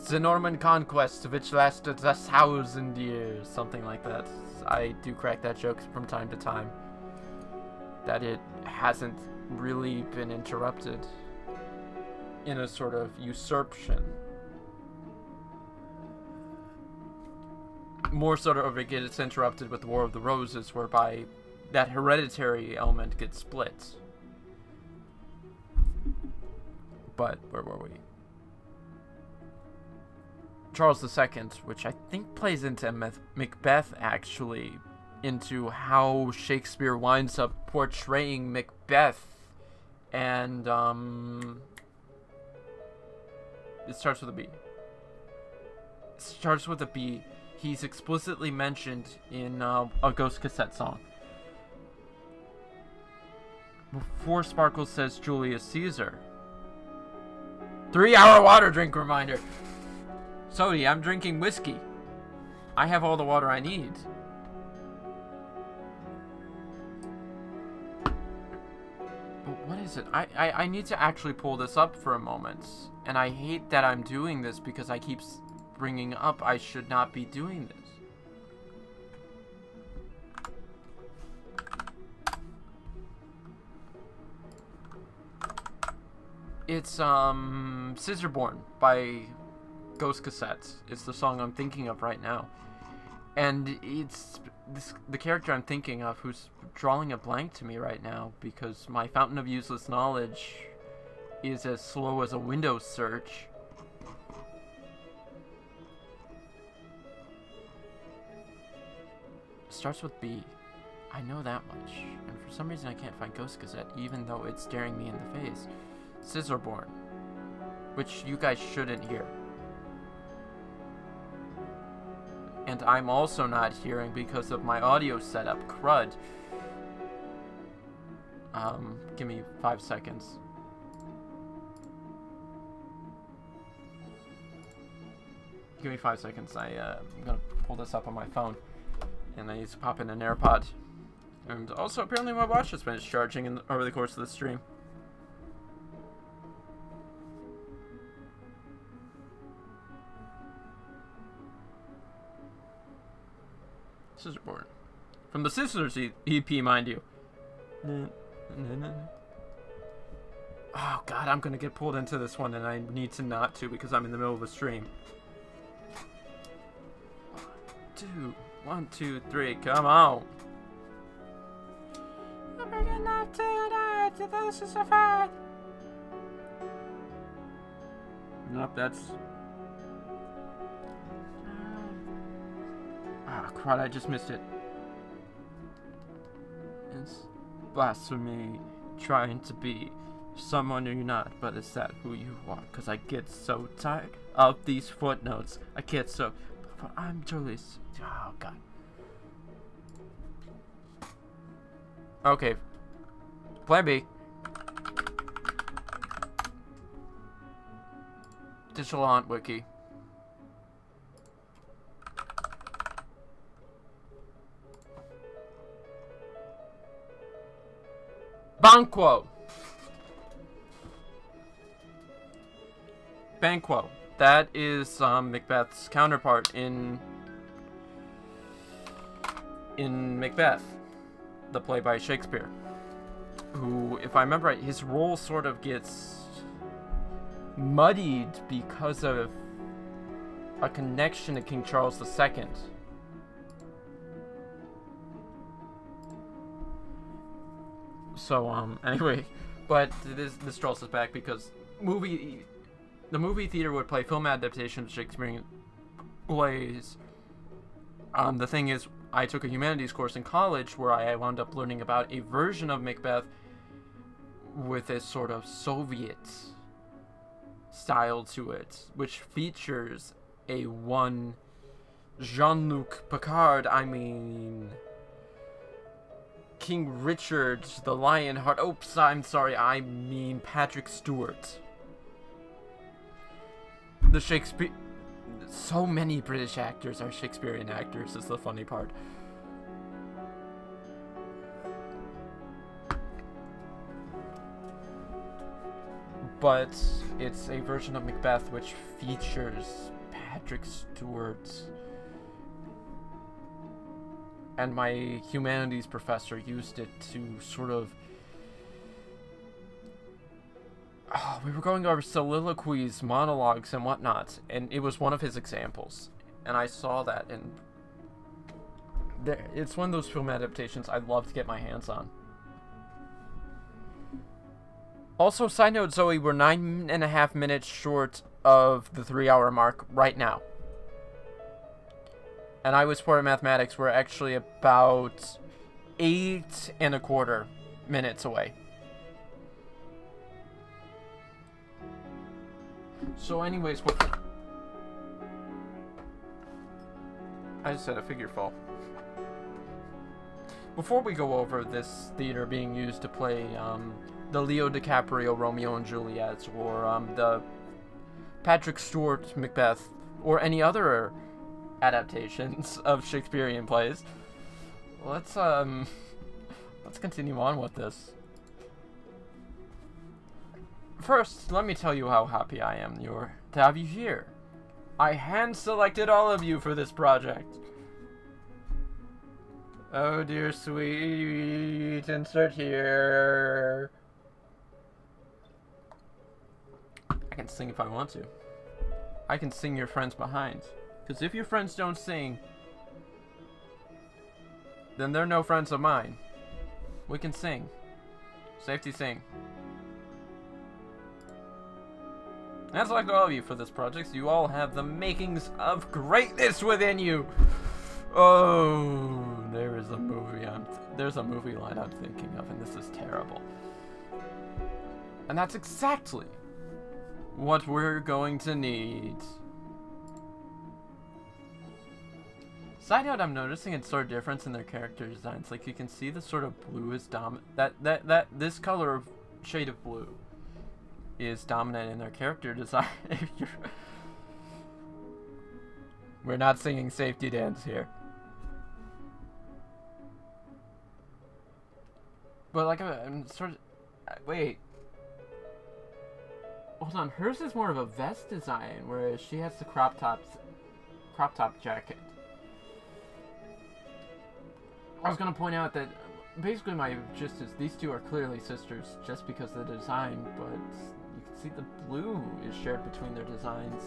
The Norman conquest, which lasted 1,000 years, something like that. I do crack that joke from time to time, that it hasn't really been interrupted in a sort of usurpation. More sort of it gets interrupted with the War of the Roses, whereby that hereditary element gets split. But where were we? Charles II, which I think plays into Macbeth, actually, into how Shakespeare winds up portraying Macbeth. And it starts with a B. It starts with a B. He's explicitly mentioned in a Ghost Cassette song. Before Sparkles says Julius Caesar. 3-hour water drink reminder. Sody, I'm drinking whiskey. I have all the water I need. But what is it? I need to actually pull this up for a moment. And I hate that I'm doing this because I keep bringing up I should not be doing this. It's Scissorborn by Ghost Cassettes. It's the song I'm thinking of right now. And it's the character I'm thinking of who's drawing a blank to me right now because my fountain of useless knowledge is as slow as a Windows search. Starts with B. I know that much. And for some reason I can't find Ghost Cassette even though it's staring me in the face. Scissorborn. Which you guys shouldn't hear. And I'm also not hearing because of my audio setup. Crud. Give me 5 seconds. Give me 5 seconds. I'm gonna pull this up on my phone. And I need to pop in an AirPod. And also, apparently my watch has finished charging over the course of the stream. Scissorborn. From the Sisters EP, mind you. Oh god, I'm gonna get pulled into this one and I need to not to because I'm in the middle of a stream. 1, 2, 3, come on. I'm big enough tonight, this is a fight. Nope, that's... Ah, crud, I just missed it. It's blasphemy. trying to be someone you're not, but is that who you are? Cause I get so tired of these footnotes. I get so... I'm totally... Oh, God. Okay. Plan B. Digital Haunt Wiki. Banquo. Banquo. That is Macbeth's counterpart in Macbeth, the play by Shakespeare. Who, if I remember right, his role sort of gets muddied because of a connection to King Charles II. So, anyway, but this draws us back because the movie theater would play film adaptations of Shakespearean plays. The thing is, I took a humanities course in college where I wound up learning about a version of Macbeth with a sort of Soviet style to it, which features a one Jean-Luc Picard, King Richard, the Lionheart. Oops, I'm sorry, I mean Patrick Stewart. The Shakespeare... So many British actors are Shakespearean actors, is the funny part. But it's a version of Macbeth which features Patrick Stewart. And my humanities professor used it to sort of... we were going over soliloquies, monologues, and whatnot, and it was one of his examples. And I saw that, and it's one of those film adaptations I'd love to get my hands on. Also, side note, Zoe, we're 9.5 minutes short of the 3-hour mark right now. And I was sport and mathematics. We're actually about 8.25 minutes away. So anyways, I just had a figure fall. Before we go over this theater being used to play the Leo DiCaprio Romeo and Juliet, or the Patrick Stewart Macbeth, or any other adaptations of Shakespearean plays, let's continue on with this. First, let me tell you how happy I am to have you here. I hand-selected all of you for this project. Oh dear sweet, insert here. I can sing if I want to. I can sing your friends behind. Because if your friends don't sing, then they're no friends of mine. We can sing. Safety sing. That's like all of you for this project. So you all have the makings of greatness within you. Oh, there's a movie line I'm thinking of, and this is terrible. And that's exactly what we're going to need. Side note, I'm noticing a sort of difference in their character designs. Like, you can see the sort of blue is dominant. This color of shade of blue is dominant in their character design. We're not singing safety dance here. But like, I'm sort of... Wait. Hold on, hers is more of a vest design, whereas she has the crop top jacket. I was gonna point out that basically my gist is these two are clearly sisters just because of the design, but you can see the blue is shared between their designs.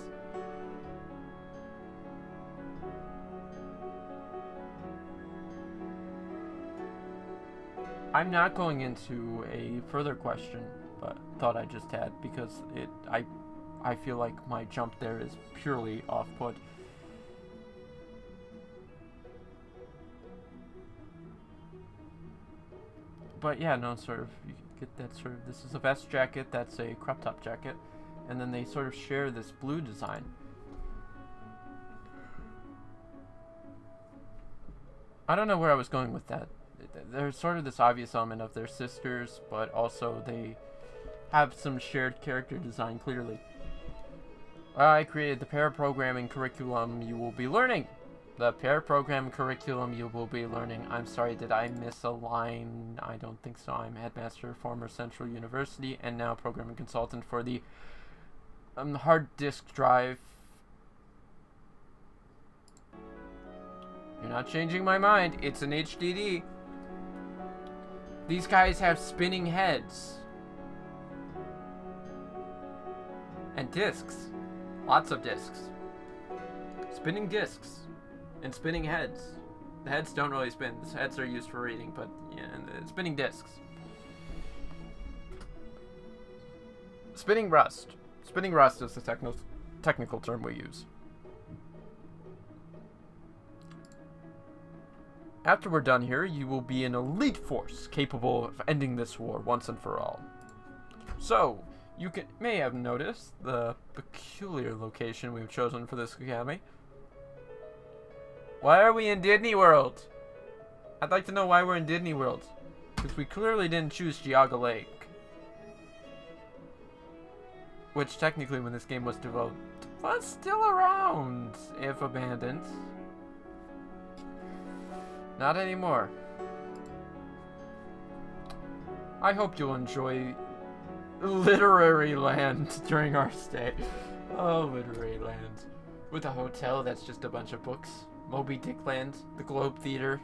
I'm not going into a further question, but thought I just had, because I feel like my jump there is purely off-put. But yeah, no, sort of, you get that sort of, this is a vest jacket, that's a crop top jacket, and then they sort of share this blue design. I don't know where I was going with that. There's sort of this obvious element of their sisters, but also they have some shared character design clearly. I created the pair programming curriculum you will be learning. The pair program curriculum you will be learning. I'm sorry, did I miss a line? I don't think so. I'm headmaster, former Central University, and now programming consultant for the hard disk drive. You're not changing my mind. It's an HDD. These guys have spinning heads. And discs. Lots of discs. Spinning discs. And spinning heads. The heads don't really spin. The heads are used for reading, but yeah, and spinning discs. Spinning rust. Spinning rust is the technical term we use. After we're done here, you will be an elite force capable of ending this war once and for all. So, you may have noticed the peculiar location we've chosen for this academy. Why are we in Disney World? I'd like to know why we're in Disney World. Because we clearly didn't choose Geauga Lake. Which technically when this game was developed was still around, if abandoned. Not anymore. I hope you'll enjoy Literary Land during our stay. Oh, Literary Land. With a hotel that's just a bunch of books. Moby Dick Land, the Globe Theater,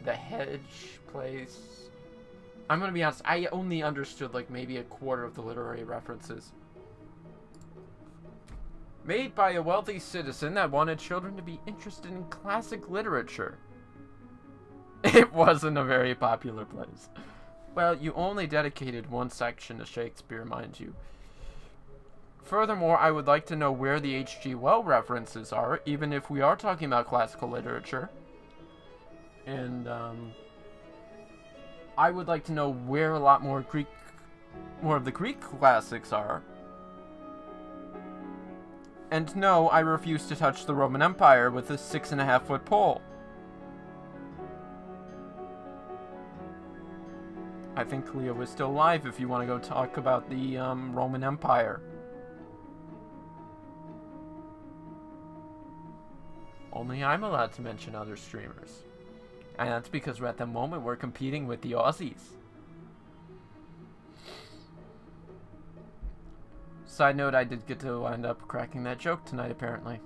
the Hedge Place. I'm gonna be honest, I only understood like maybe a quarter of the literary references. Made by a wealthy citizen that wanted children to be interested in classic literature. It wasn't a very popular place. Well, you only dedicated one section to Shakespeare, mind you. Furthermore, I would like to know where the H.G. Wells references are, even if we are talking about classical literature. And, I would like to know where a lot more of the Greek classics are. And no, I refuse to touch the Roman Empire with a 6.5-foot pole. I think Cleo is still alive if you want to go talk about the Roman Empire. Only I'm allowed to mention other streamers. And that's because at the moment we're competing with the Aussies. Side note, I did get to wind up cracking that joke tonight apparently.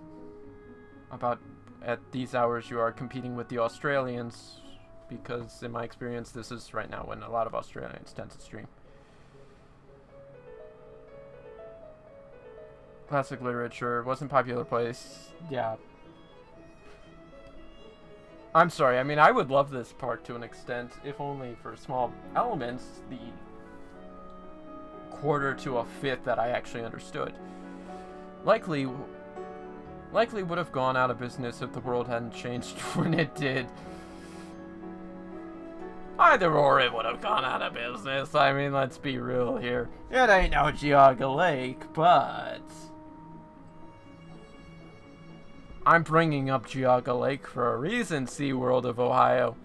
About at these hours you are competing with the Australians. Because in my experience this is right now when a lot of Australians tend to stream. Classic literature, wasn't popular place. Yeah. I'm sorry, I mean, I would love this part to an extent, if only for small elements, the quarter to a fifth that I actually understood. Likely would have gone out of business if the world hadn't changed when it did. Either or it would have gone out of business, I mean, let's be real here. It ain't no Geauga Lake, but I'm bringing up Geauga Lake for a reason, SeaWorld of Ohio.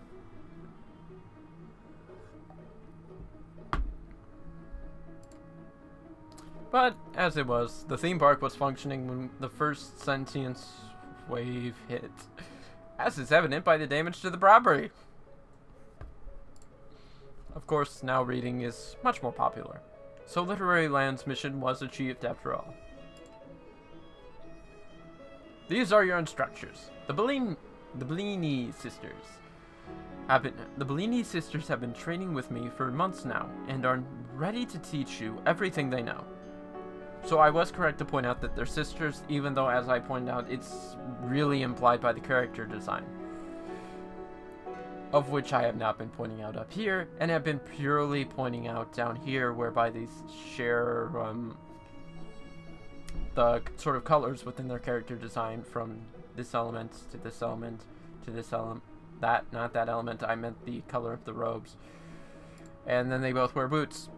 But, as it was, the theme park was functioning when the first sentience wave hit. As is evident by the damage to the property. Of course, now reading is much more popular. So Literary Land's mission was achieved after all. These are your instructors. The Bellini sisters have been training with me for months now and are ready to teach you everything they know. So I was correct to point out that they're sisters, even though, as I pointed out, it's really implied by the character design. Of which I have not been pointing out up here, and have been purely pointing out down here, whereby these share the sort of colors within their character design from this element to this element to this element, that, not that element. I meant the color of the robes. And then they both wear boots.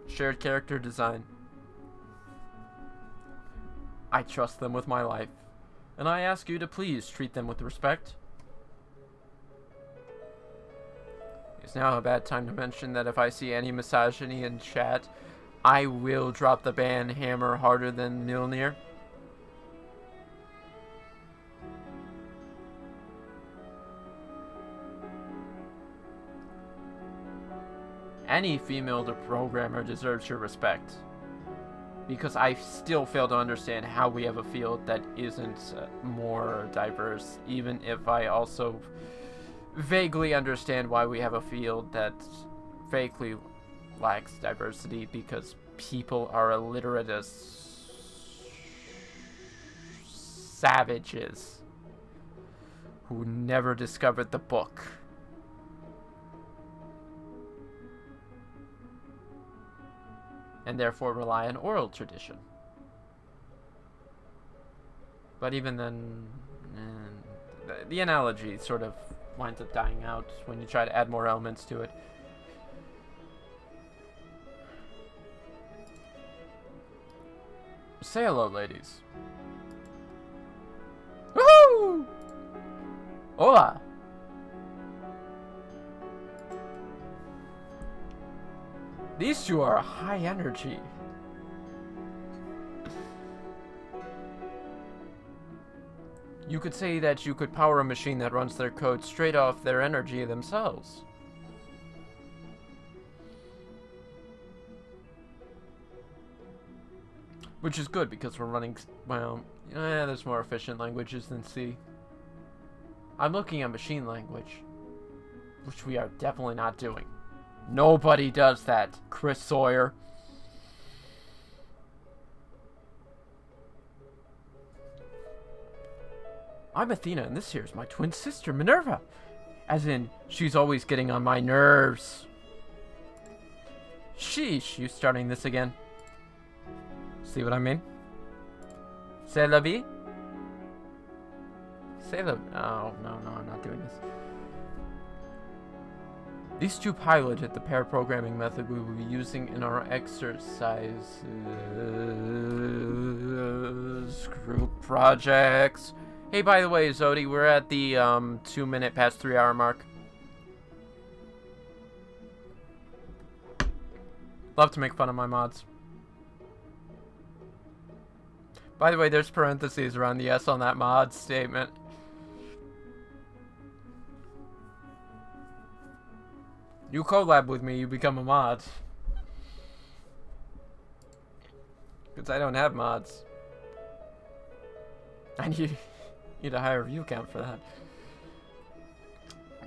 Shared character design. I trust them with my life. And I ask you to please treat them with respect. It's now a bad time to mention that if I see any misogyny in chat, I will drop the ban hammer harder than Mjolnir. Any female programmer deserves your respect. Because I still fail to understand how we have a field that isn't more diverse, even if I also vaguely understand why we have a field that vaguely lacks diversity, because people are illiterate as savages who never discovered the book. And therefore rely on oral tradition. But even then, the analogy sort of winds up dying out when you try to add more elements to it. Say hello, ladies. Woohoo! Hola! These two are high energy. You could say that you could power a machine that runs their code straight off their energy themselves. Which is good because we're running, well, there's more efficient languages than C. I'm looking at machine language, which we are definitely not doing. Nobody does that, Chris Sawyer. I'm Athena, and this here's my twin sister, Minerva. As in, she's always getting on my nerves. Sheesh, you starting this again? See what I mean? C'est la vie? C'est la... Oh, no, I'm not doing this. These two piloted the pair programming method we will be using in our exercises, group projects. Hey, by the way, Zodi, we're at the 2 minute past 3 hour mark. Love to make fun of my mods. By the way, there's parentheses around the S on that mod statement. You collab with me, you become a mod. Because I don't have mods. I need a higher view count for that.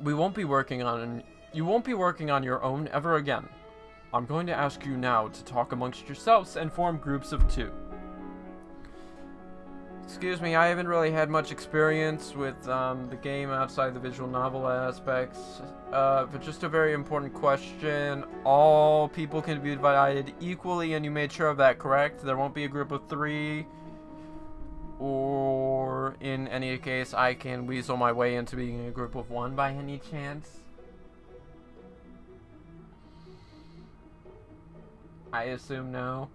You won't be working on your own ever again. I'm going to ask you now to talk amongst yourselves and form groups of 2. Excuse me, I haven't really had much experience with the game outside the visual novel aspects. But just a very important question. All people can be divided equally, and you made sure of that, correct? There won't be a group of 3. Or, in any case, I can weasel my way into being a group of 1 by any chance? I assume no.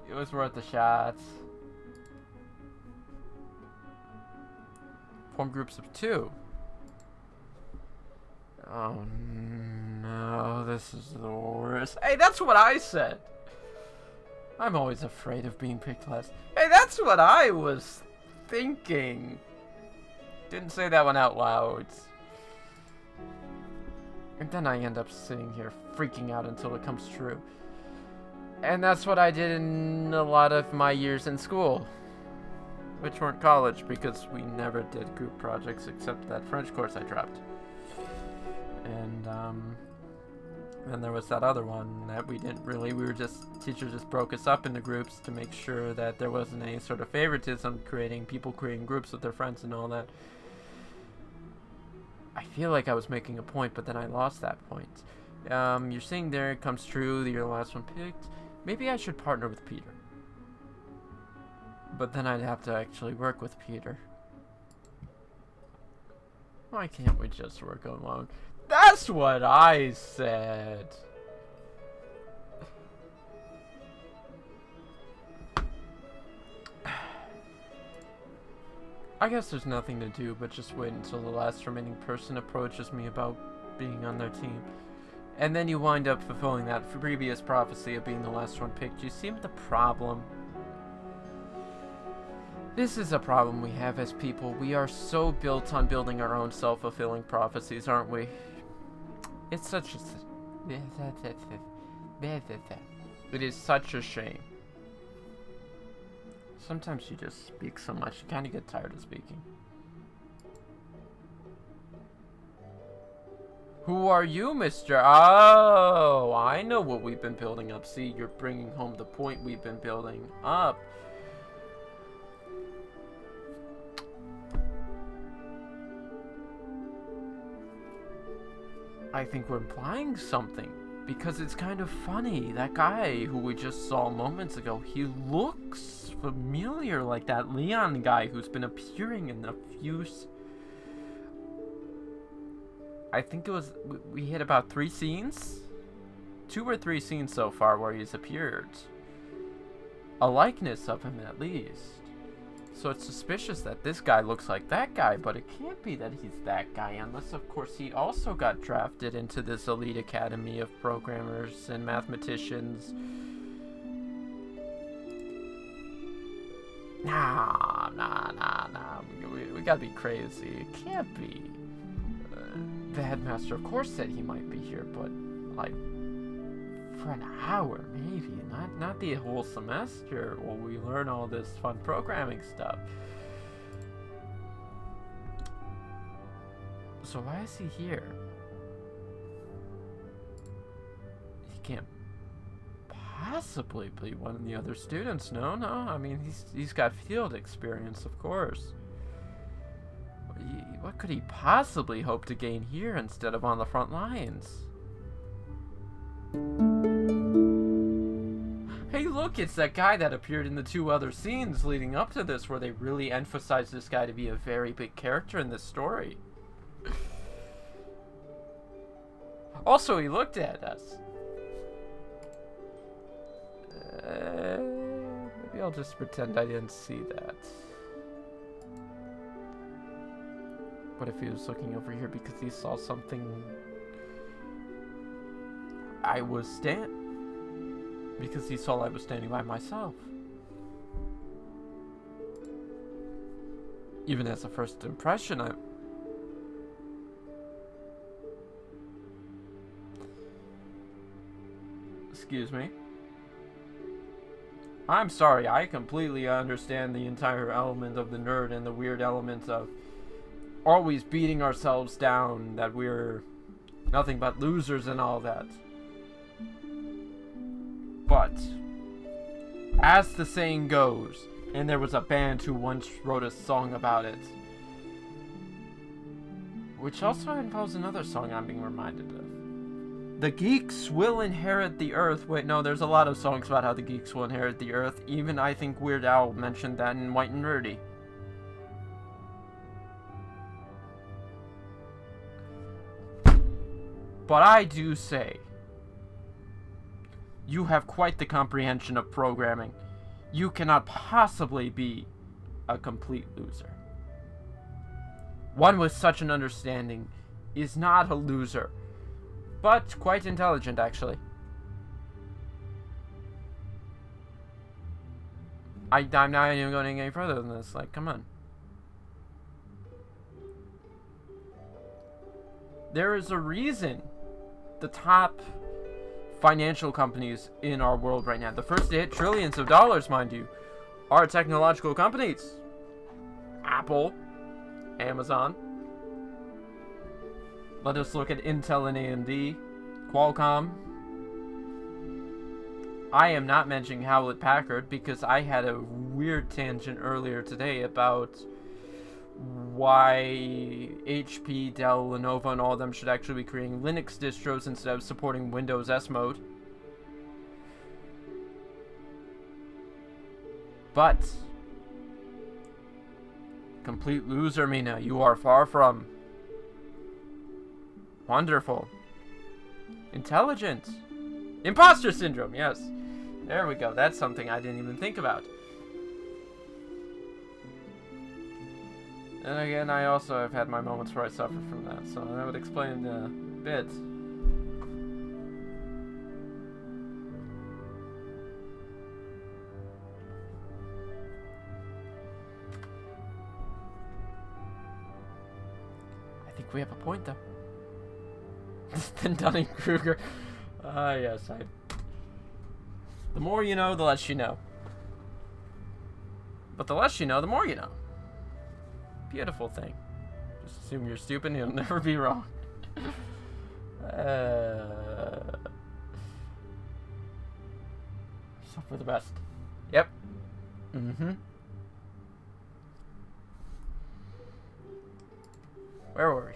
It was worth a shot. Form groups of 2. Oh no, this is the worst. Hey, that's what I said! I'm always afraid of being picked last. Hey, that's what I was thinking. Didn't say that one out loud. And then I end up sitting here freaking out until it comes true. And that's what I did in a lot of my years in school. Which weren't college, because we never did group projects except that French course I dropped. And, then there was that other one that we didn't really, teachers just broke us up into groups to make sure that there wasn't any sort of favoritism, people creating groups with their friends and all that. I feel like I was making a point, but then I lost that point. You're seeing there, it comes true that you're the last one picked. Maybe I should partner with Peter. But then I'd have to actually work with Peter. Why can't we just work alone? That's what I said. I guess there's nothing to do but just wait until the last remaining person approaches me about being on their team. And then you wind up fulfilling that previous prophecy of being the last one picked. You see the problem? This is a problem we have as people. We are so built on building our own self-fulfilling prophecies, aren't we? It's such a... It is such a shame. Sometimes you just speak so much, you kind of get tired of speaking. Who are you, Mr.? Oh, I know what we've been building up. See, you're bringing home the point we've been building up. I think we're implying something, because it's kind of funny. That guy who we just saw moments ago, he looks familiar, like that Leon guy who's been appearing in a few... I think it was... We hit about 3 scenes? 2 or 3 scenes so far where he's appeared. A likeness of him, at least. So it's suspicious that this guy looks like that guy, but it can't be that he's that guy, unless, of course, he also got drafted into this elite academy of programmers and mathematicians. Nah. We gotta be crazy. It can't be. The headmaster, of course, said he might be here, but, like, for an hour, maybe. Not the whole semester while we learn all this fun programming stuff. So why is he here? He can't possibly be one of the other students. No. I mean, he's got field experience, of course. What could he possibly hope to gain here instead of on the front lines? Hey, look, it's that guy that appeared in the 2 other scenes leading up to this, where they really emphasized this guy to be a very big character in this story. Also, he looked at us. Maybe I'll just pretend I didn't see that. What if he was looking over here because he saw something? Because he saw I was standing by myself. Even as a first impression, Excuse me. I'm sorry, I completely understand the entire element of the nerd and the weird element of always beating ourselves down, that we're nothing but losers and all that. But, as the saying goes, and there was a band who once wrote a song about it, which also involves another song I'm being reminded of. The geeks will inherit the earth. Wait, no, there's a lot of songs about how the geeks will inherit the earth. Even I think Weird Al mentioned that in White and Nerdy. But I do say, you have quite the comprehension of programming. You cannot possibly be a complete loser. One with such an understanding is not a loser, but quite intelligent, actually. I'm not even going any further than this. Like, come on. There is a reason the top financial companies in our world right now, the first to hit trillions of dollars, mind you, are technological companies. Apple, Amazon. Let us look at Intel and AMD, Qualcomm. I am not mentioning Hewlett Packard because I had a weird tangent earlier today about why HP, Dell, Lenovo, and all of them should actually be creating Linux distros instead of supporting Windows S mode. But, complete loser, Mina, you are far from. Wonderful. Intelligent. Imposter syndrome, yes. There we go. That's something I didn't even think about. And again, I also have had my moments where I suffer from that, so that would explain a bit. I think we have a point, though. Then Dunning-Kruger. Yes, the more you know, the less you know. But the less you know, the more you know. Beautiful thing. Just assume you're stupid and you'll never be wrong. So for the best. Yep. Mm-hmm. Where were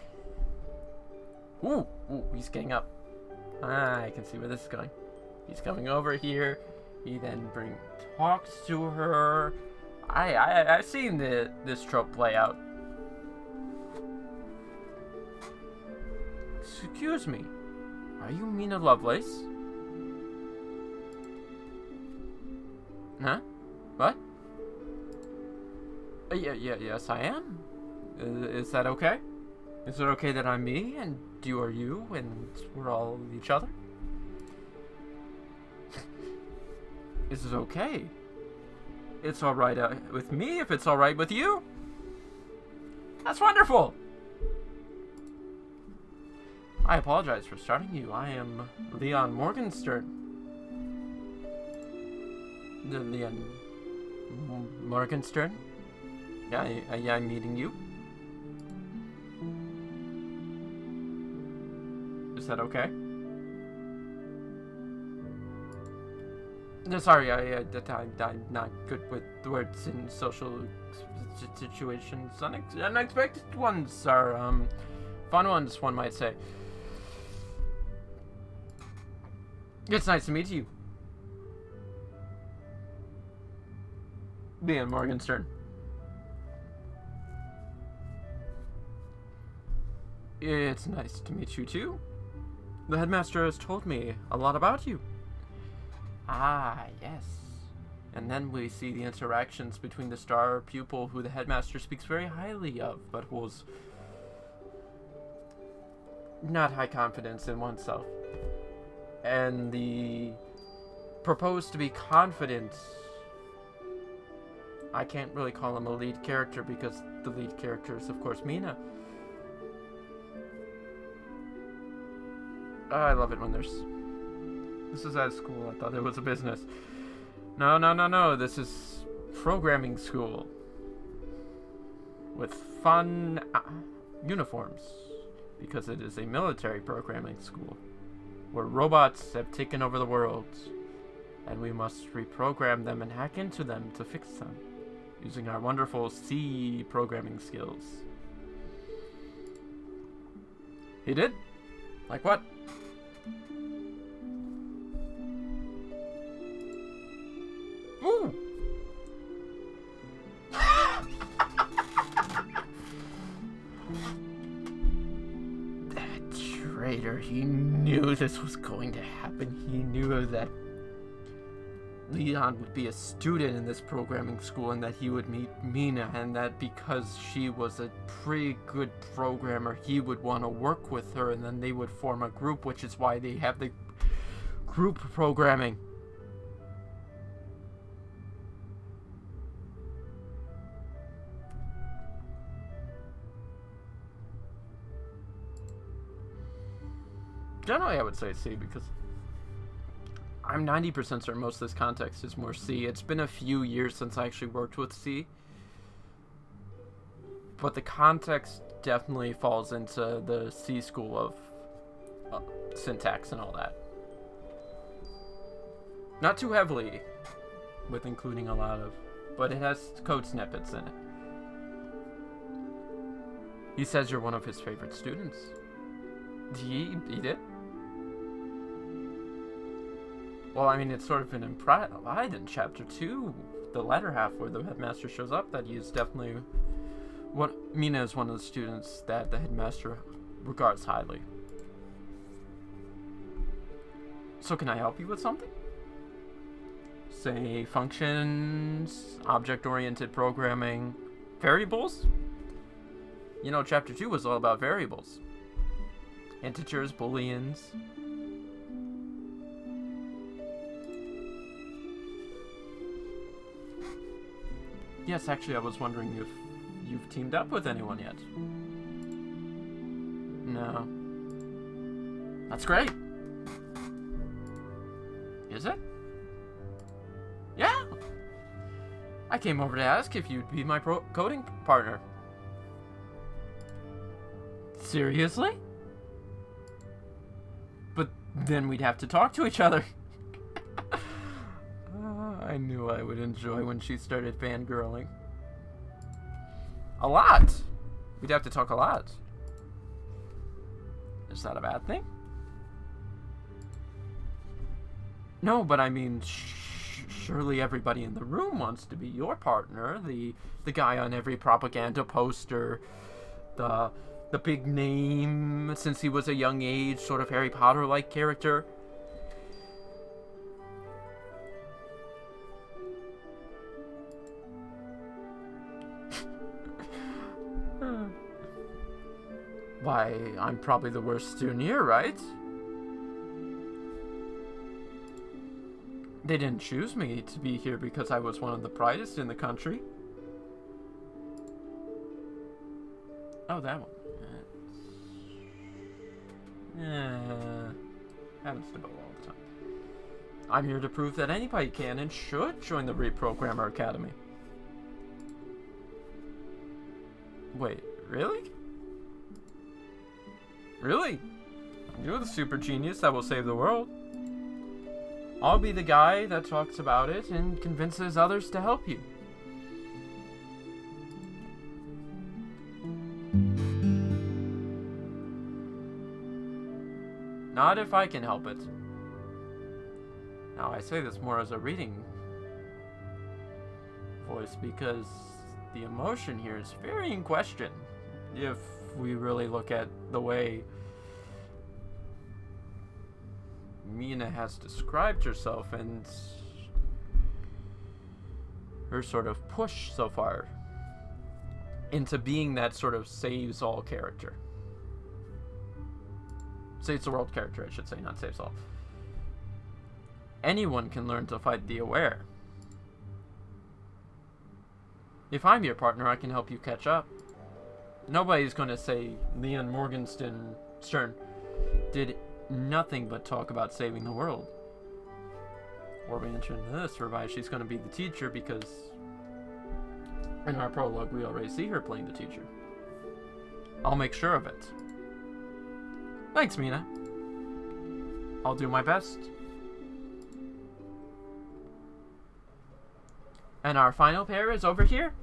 we? Ooh, he's getting up. I can see where this is going. He's coming over here. He then talks to her. I've seen this trope play out. Excuse me. Are you Mina Lovelace? Huh? What? Yes, I am. Is that okay? Is it okay that I'm me and you are you and we're all each other? Is it okay? It's alright with me if it's alright with you. That's wonderful. I apologize for starting you. I am Leon Morgenstern. Leon Morgenstern? Yeah, I'm meeting you. Is that okay? No, sorry, I'm not good with words in social situations. Unexpected ones are, fun ones, one might say. It's nice to meet you. Leon Morgenstern. It's nice to meet you too. The headmaster has told me a lot about you. Ah, yes. And then we see the interactions between the star pupil who the headmaster speaks very highly of, but who's not high confidence in oneself. And the proposed to be confident, I can't really call him a lead character because the lead character is, of course, Mina. I love it when this is at school. I thought it was a business. No. This is programming school. With fun uniforms. Because it is a military programming school. Where robots have taken over the world. And we must reprogram them and hack into them to fix them. Using our wonderful C programming skills. He did? Like what? Ooh! That traitor, he knew this was going to happen. He knew that Leon would be a student in this programming school and that he would meet Mina, and that because she was a pretty good programmer, he would want to work with her, and then they would form a group, which is why they have the group programming. Generally, I would say C, because I'm 90% certain most of this context is more C. It's been a few years since I actually worked with C. But the context definitely falls into the C school of syntax and all that. Not too heavily, with including a lot of, but it has code snippets in it. He says you're one of his favorite students. He did? Well, I mean, it's sort of been implied in Chapter 2, the latter half, where the headmaster shows up, that he is definitely... Mina is one of the students that the headmaster regards highly. So can I help you with something? Say functions, object-oriented programming, variables? You know, Chapter 2 was all about variables. Integers, booleans. Yes, actually, I was wondering if you've teamed up with anyone yet. No. That's great. Is it? Yeah. I came over to ask if you'd be my coding partner. Seriously? But then we'd have to talk to each other. I knew I would enjoy when she started fangirling. A lot. We'd have to talk a lot. Is that a bad thing? No, but I mean, surely everybody in the room wants to be your partner. The guy on every propaganda poster. The big name, since he was a young age, sort of Harry Potter-like character. Why, I'm probably the worst student here, right? They didn't choose me to be here because I was one of the brightest in the country. Oh, that one. Happens to go all the time. I'm here to prove that anybody can and should join the Reprogrammer Academy. Wait, really? Really? You're the super genius that will save the world. I'll be the guy that talks about it and convinces others to help you. Not if I can help it. Now, I say this more as a reading voice because the emotion here is very in question. If we really look at the way Mina has described herself and her sort of push so far into being that sort of saves all character. Saves the world character, I should say, not saves all. Anyone can learn to fight the aware. If I'm your partner, I can help you catch up. Nobody's going to say Leon Morgenstern did nothing but talk about saving the world. Or mention this, whereby she's going to be the teacher because in our prologue we already see her playing the teacher. I'll make sure of it. Thanks, Mina. I'll do my best. And our final pair is over here.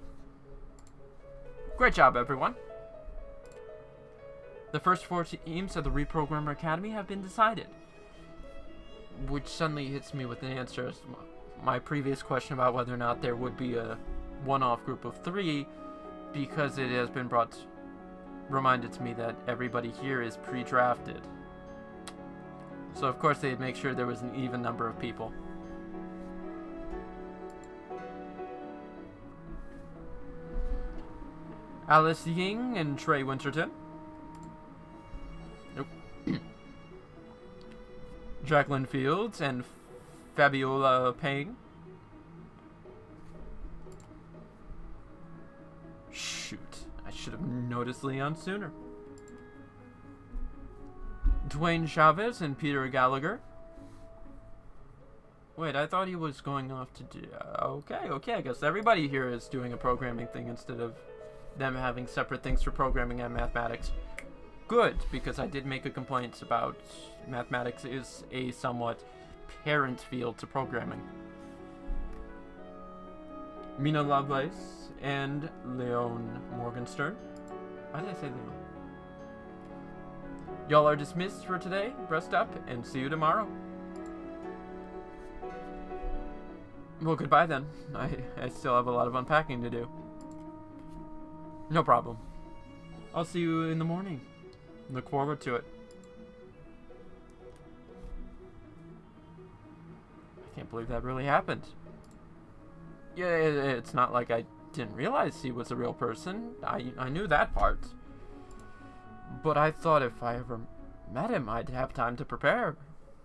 Great job, everyone. The first 4 teams of the Reprogrammer Academy have been decided. Which suddenly hits me with an answer to my previous question about whether or not there would be a one-off group of 3, because it has been reminded to me that everybody here is pre-drafted. So of course they'd make sure there was an even number of people. Alice Ying and Trey Winterton. Nope. Jacqueline Fields and Fabiola Payne. Shoot, I should have noticed Leon sooner. Dwayne Chavez and Peter Gallagher. Wait, I thought he was going off to do... Okay, I guess everybody here is doing a programming thing instead of them having separate things for programming and mathematics. Good, because I did make a complaint about mathematics is a somewhat parent field to programming. Mina Lovelace and Leon Morgenstern. Why did I say Leon? Y'all are dismissed for today. Rest up and see you tomorrow. Well, goodbye then. I still have a lot of unpacking to do. No problem. I'll see you in the morning. Look forward to it. can't believe that really happened. Yeah, it's not like I didn't realize he was a real person. I knew that part. But I thought if I ever met him, I'd have time to prepare.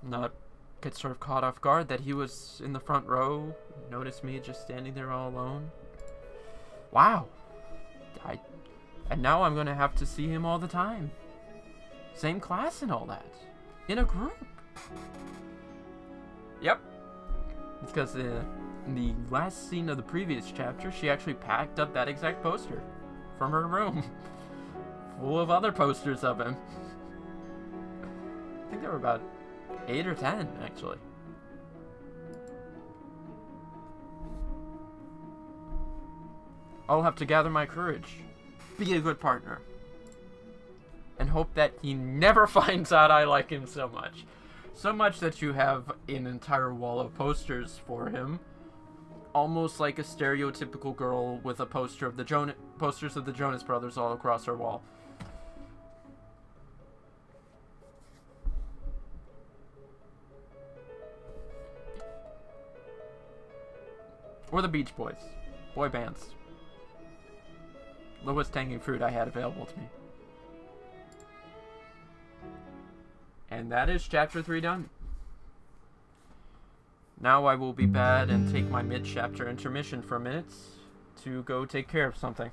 Not get sort of caught off guard that he was in the front row, notice me just standing there all alone. Wow. And now I'm going to have to see him all the time. Same class and all that. In a group. Yep. Because in the last scene of the previous chapter, she actually packed up that exact poster from her room. Full of other posters of him. I think there were about 8 or 10, actually. I'll have to gather my courage. Be a good partner. And hope that he never finds out I like him so much. So much that you have an entire wall of posters for him. Almost like a stereotypical girl with a poster of the posters of the Jonas Brothers all across her wall. Or the Beach Boys. Boy bands. Lowest hanging fruit I had available to me. And that is chapter 3 done. Now I will be bad and take my mid-chapter intermission for a minute to go take care of something.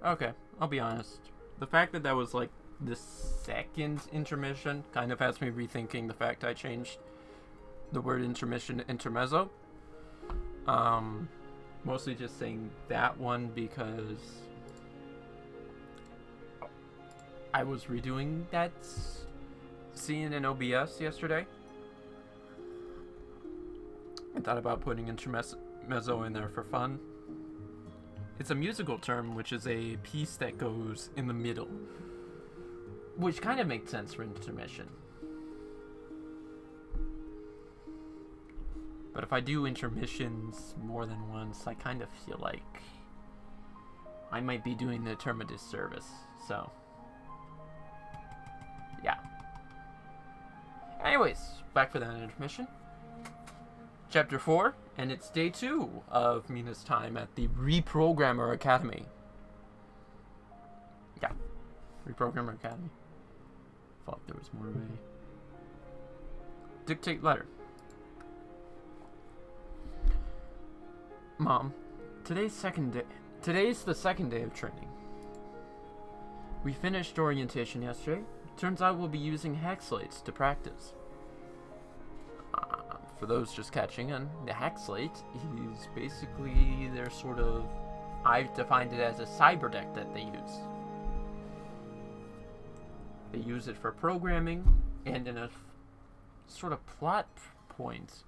Okay, I'll be honest. The fact that that was like the second intermission kind of has me rethinking the fact I changed the word intermission to intermezzo. Mostly just saying that one because I was redoing that scene in OBS yesterday. I thought about putting intermezzo in there for fun. It's a musical term, which is a piece that goes in the middle, which kind of makes sense for intermission. But if I do intermissions more than once, I kind of feel like I might be doing the term a disservice. So, yeah. Anyways, back for that intermission. Chapter 4, and it's day 2 of Mina's time at the Reprogrammer Academy. Yeah, Reprogrammer Academy. Thought there was more of a dictate letter. Mom, today's the second day of training. We finished orientation yesterday. Turns out we'll be using hack slates to practice. For those just catching on, the hack slate is basically their sort of, I've defined it as a cyber deck that they use. They use it for programming, and in a sort of plot point,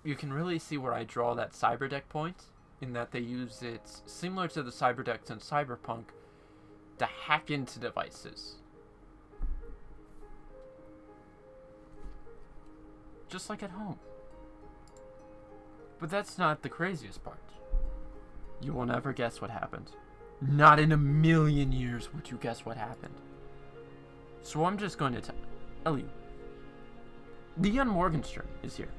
you can really see where I draw that cyber deck point, in that they use it, similar to the cyber decks in Cyberpunk, to hack into devices. Just like at home. But that's not the craziest part. You will never guess what happened. Not in a million years would you guess what happened. So I'm just going to tell you. Leon Morgenstern is here.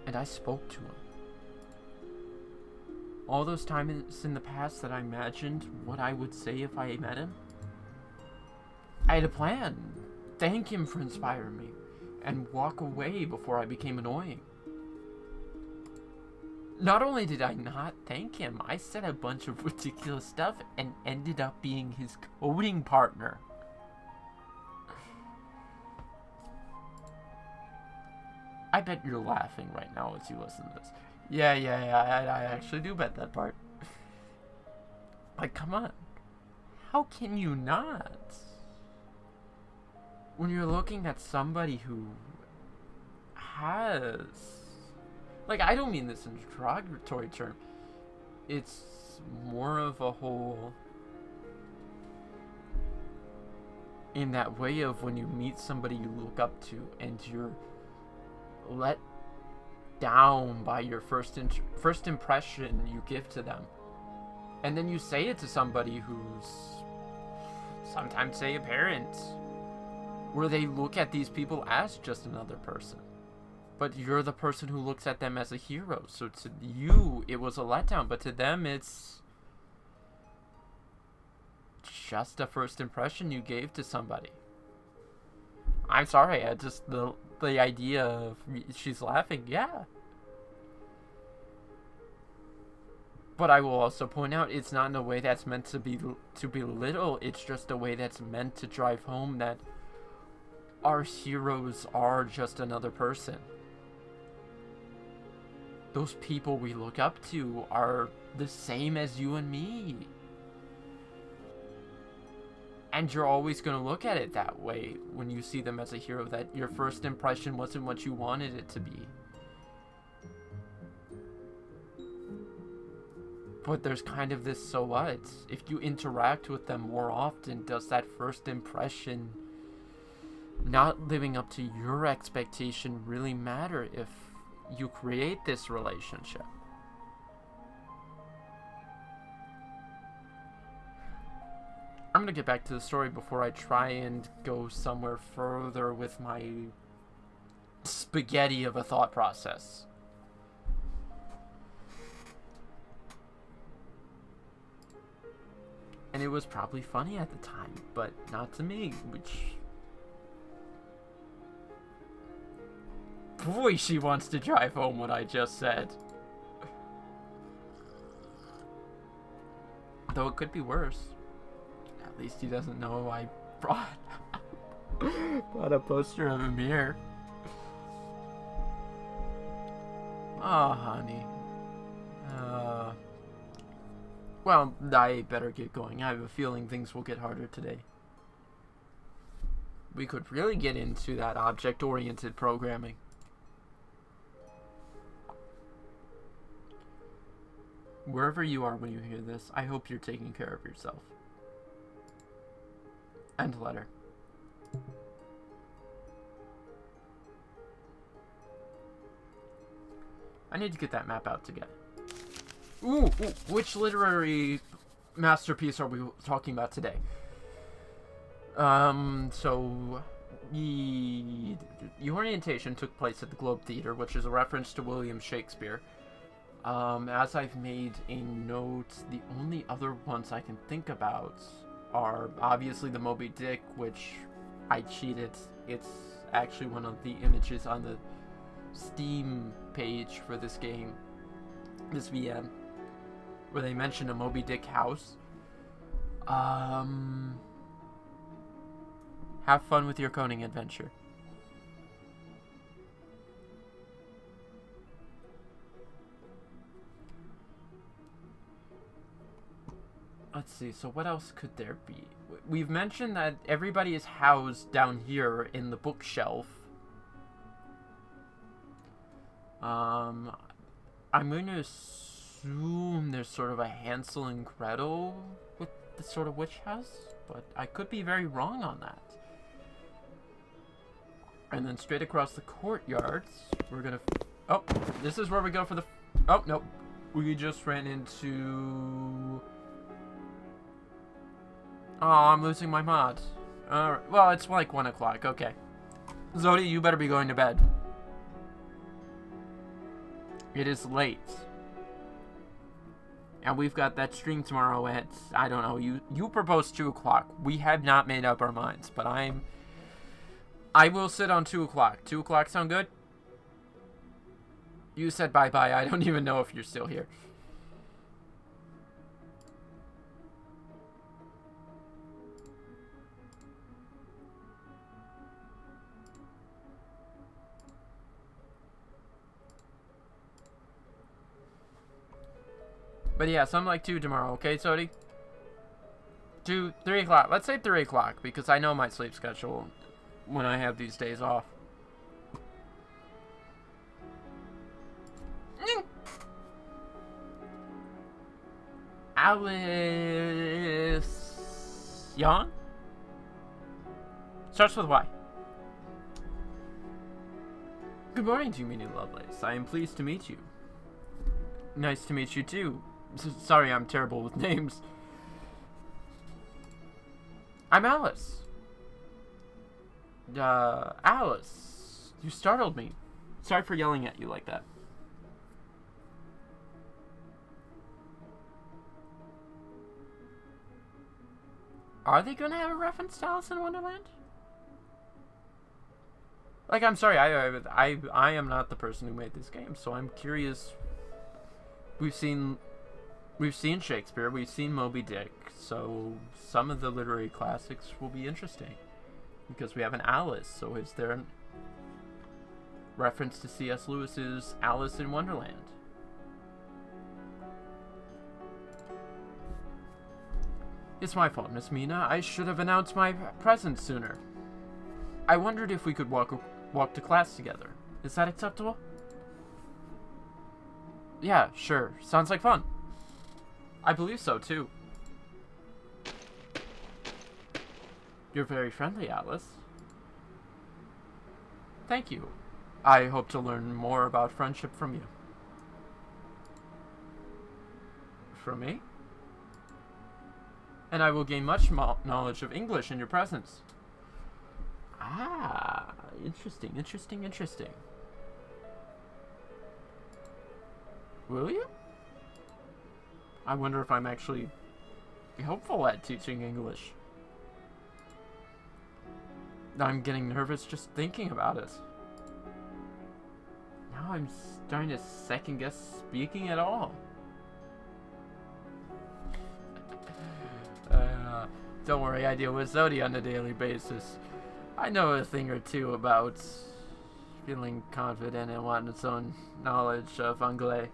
And I spoke to him. All those times in the past that I imagined what I would say if I met him, I had a plan. Thank him for inspiring me, and walk away before I became annoying. Not only did I not thank him, I said a bunch of ridiculous stuff and ended up being his coding partner. I bet you're laughing right now as you listen to this. Yeah, I actually do bet that part. Like, come on. How can you not? When you're looking at somebody who has... Like, I don't mean this in a derogatory term. It's more of a whole... In that way of when you meet somebody you look up to and you're let down by your first impression you give to them. And then you say it to somebody who's... sometimes say a parent, where they look at these people as just another person. But you're the person who looks at them as a hero. So to you, it was a letdown. But to them, it's just a first impression you gave to somebody. I'm sorry, I just... The idea of... She's laughing, yeah. But I will also point out, it's not in a way that's meant to belittle. It's just a way that's meant to drive home that our heroes are just another person. Those people we look up to are the same as you and me. And you're always going to look at it that way when you see them as a hero, that your first impression wasn't what you wanted it to be. But there's kind of this so what? If you interact with them more often, does that first impression not living up to your expectation really matter if you create this relationship? I'm going to get back to the story before I try and go somewhere further with my spaghetti of a thought process. And it was probably funny at the time, but not to me, which... Boy, she wants to drive home what I just said. Though it could be worse. At least he doesn't know I brought a poster of him here. Oh, honey. Well, I better get going. I have a feeling things will get harder today. We could really get into that object-oriented programming. Wherever you are when you hear this, I hope you're taking care of yourself. End letter. I need to get that map out to get it. Ooh, which literary masterpiece are we talking about today? So the orientation took place at the Globe Theatre, which is a reference to William Shakespeare. As I've made a note, the only other ones I can think about are obviously the Moby Dick, which I cheated. It's actually one of the images on the Steam page for this game, this VM, where they mention a Moby Dick house. Have fun with your coding adventure. Let's see, so what else could there be? We've mentioned that everybody is housed down here in the bookshelf. I'm going to assume there's sort of a Hansel and Gretel with the sort of witch house, but I could be very wrong on that. And then straight across the courtyards, we're gonna... Oh, this is where we go for the... Oh, nope. We just ran into... Oh, I'm losing my mod. Well, it's like 1 o'clock. Okay. Zodi, you better be going to bed. It is late. And we've got that stream tomorrow at, I don't know, you proposed 2 o'clock. We have not made up our minds, but I will sit on 2 o'clock. 2 o'clock sound good? You said bye-bye. I don't even know if you're still here. But yeah, something like 2 tomorrow, okay, Sodi? 3 o'clock. Let's say 3 o'clock, because I know my sleep schedule when I have these days off. Alice... Yon? Starts with Y. Good morning to you, Meanie Lovelace. I am pleased to meet you. Nice to meet you, too. Sorry, I'm terrible with names. I'm Alice. Alice. You startled me. Sorry for yelling at you like that. Are they gonna have a reference to Alice in Wonderland? Like, I'm sorry, I am not the person who made this game, so I'm curious. We've seen Shakespeare, we've seen Moby Dick, so some of the literary classics will be interesting. Because we have an Alice, so is there a reference to C.S. Lewis's Alice in Wonderland? It's my fault, Miss Mina. I should have announced my presence sooner. I wondered if we could walk to class together. Is that acceptable? Yeah, sure. Sounds like fun. I believe so, too. You're very friendly, Alice. Thank you. I hope to learn more about friendship from you. From me? And I will gain much knowledge of English in your presence. Ah, interesting, interesting, interesting. Will you? I wonder if I'm actually helpful at teaching English. I'm getting nervous just thinking about it. Now I'm starting to second guess speaking at all. Don't worry, I deal with Zodi on a daily basis. I know a thing or two about feeling confident in one's own knowledge of Anglais.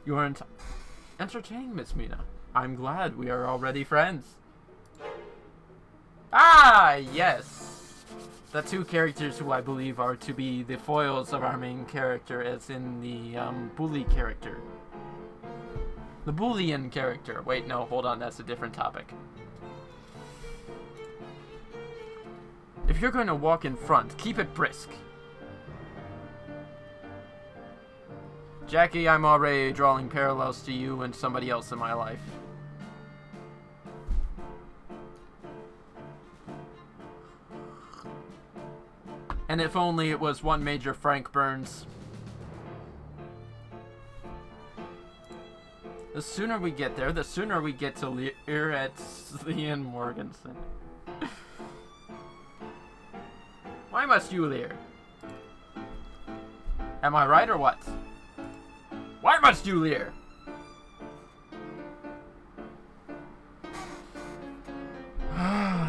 You aren't entertaining, Miss Mina. I'm glad we are already friends. Ah, yes! The two characters who I believe are to be the foils of our main character, as in the bully character. The Boolean character. Wait, no, hold on, that's a different topic. If you're going to walk in front, keep it brisk. Jackie, I'm already drawing parallels to you and somebody else in my life. And if only it was one Major Frank Burns. The sooner we get there, the sooner we get to Lear at Leon Morganson. Why must you Lear? Am I right or what? Why must you Lear?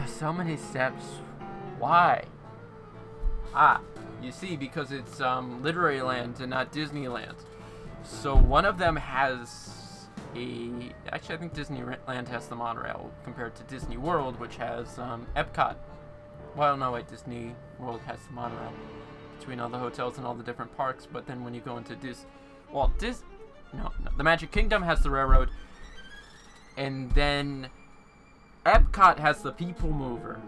So many steps. Why? Ah, you see, because it's Literary Land and not Disneyland. So one of them has actually, I think Disneyland has the monorail compared to Disney World, which has Epcot. Well, no, wait, Disney World has the monorail between all the hotels and all the different parks, but then when you go into no, the Magic Kingdom has the railroad, and then Epcot has the People Mover.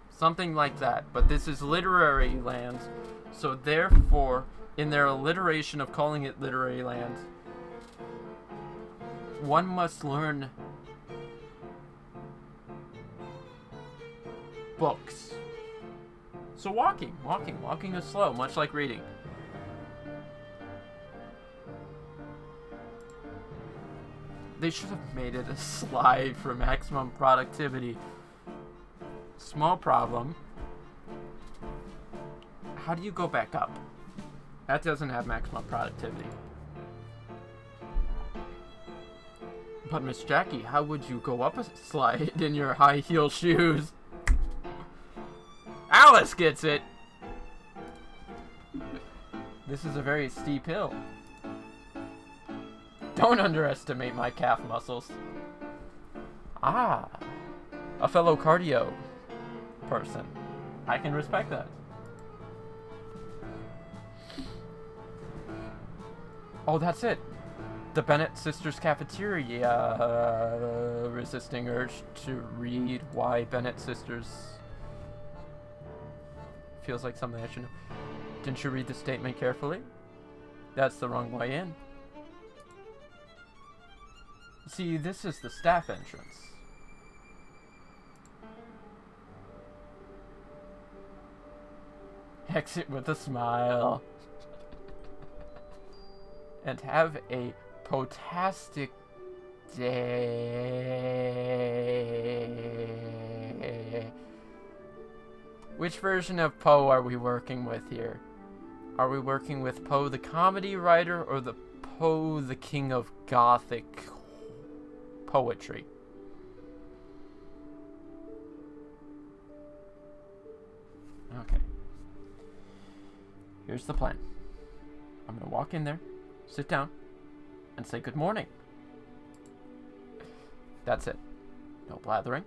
Something like that, but this is Literary Land, so therefore, in their alliteration of calling it Literary Land, one must learn books. So walking is slow, much like reading. They should have made it a slide for maximum productivity. Small problem. How do you go back up? That doesn't have maximum productivity. But Miss Jackie, how would you go up a slide in your high heel shoes? Alice gets it! This is a very steep hill. Don't underestimate my calf muscles. Ah, a fellow cardio person. I can respect that. Oh, that's it. The Bennett Sisters Cafeteria. Resisting urge to read why Bennett Sisters feels like something I should know. Didn't you read the statement carefully? That's the wrong way in. See, this is the staff entrance. Exit with a smile. And have a potastic day. Which version of Poe are we working with here? Are we working with Poe the comedy writer or the Poe the king of gothic poetry? Okay. Here's the plan. I'm gonna walk in there, sit down, and say good morning. That's it. No blathering,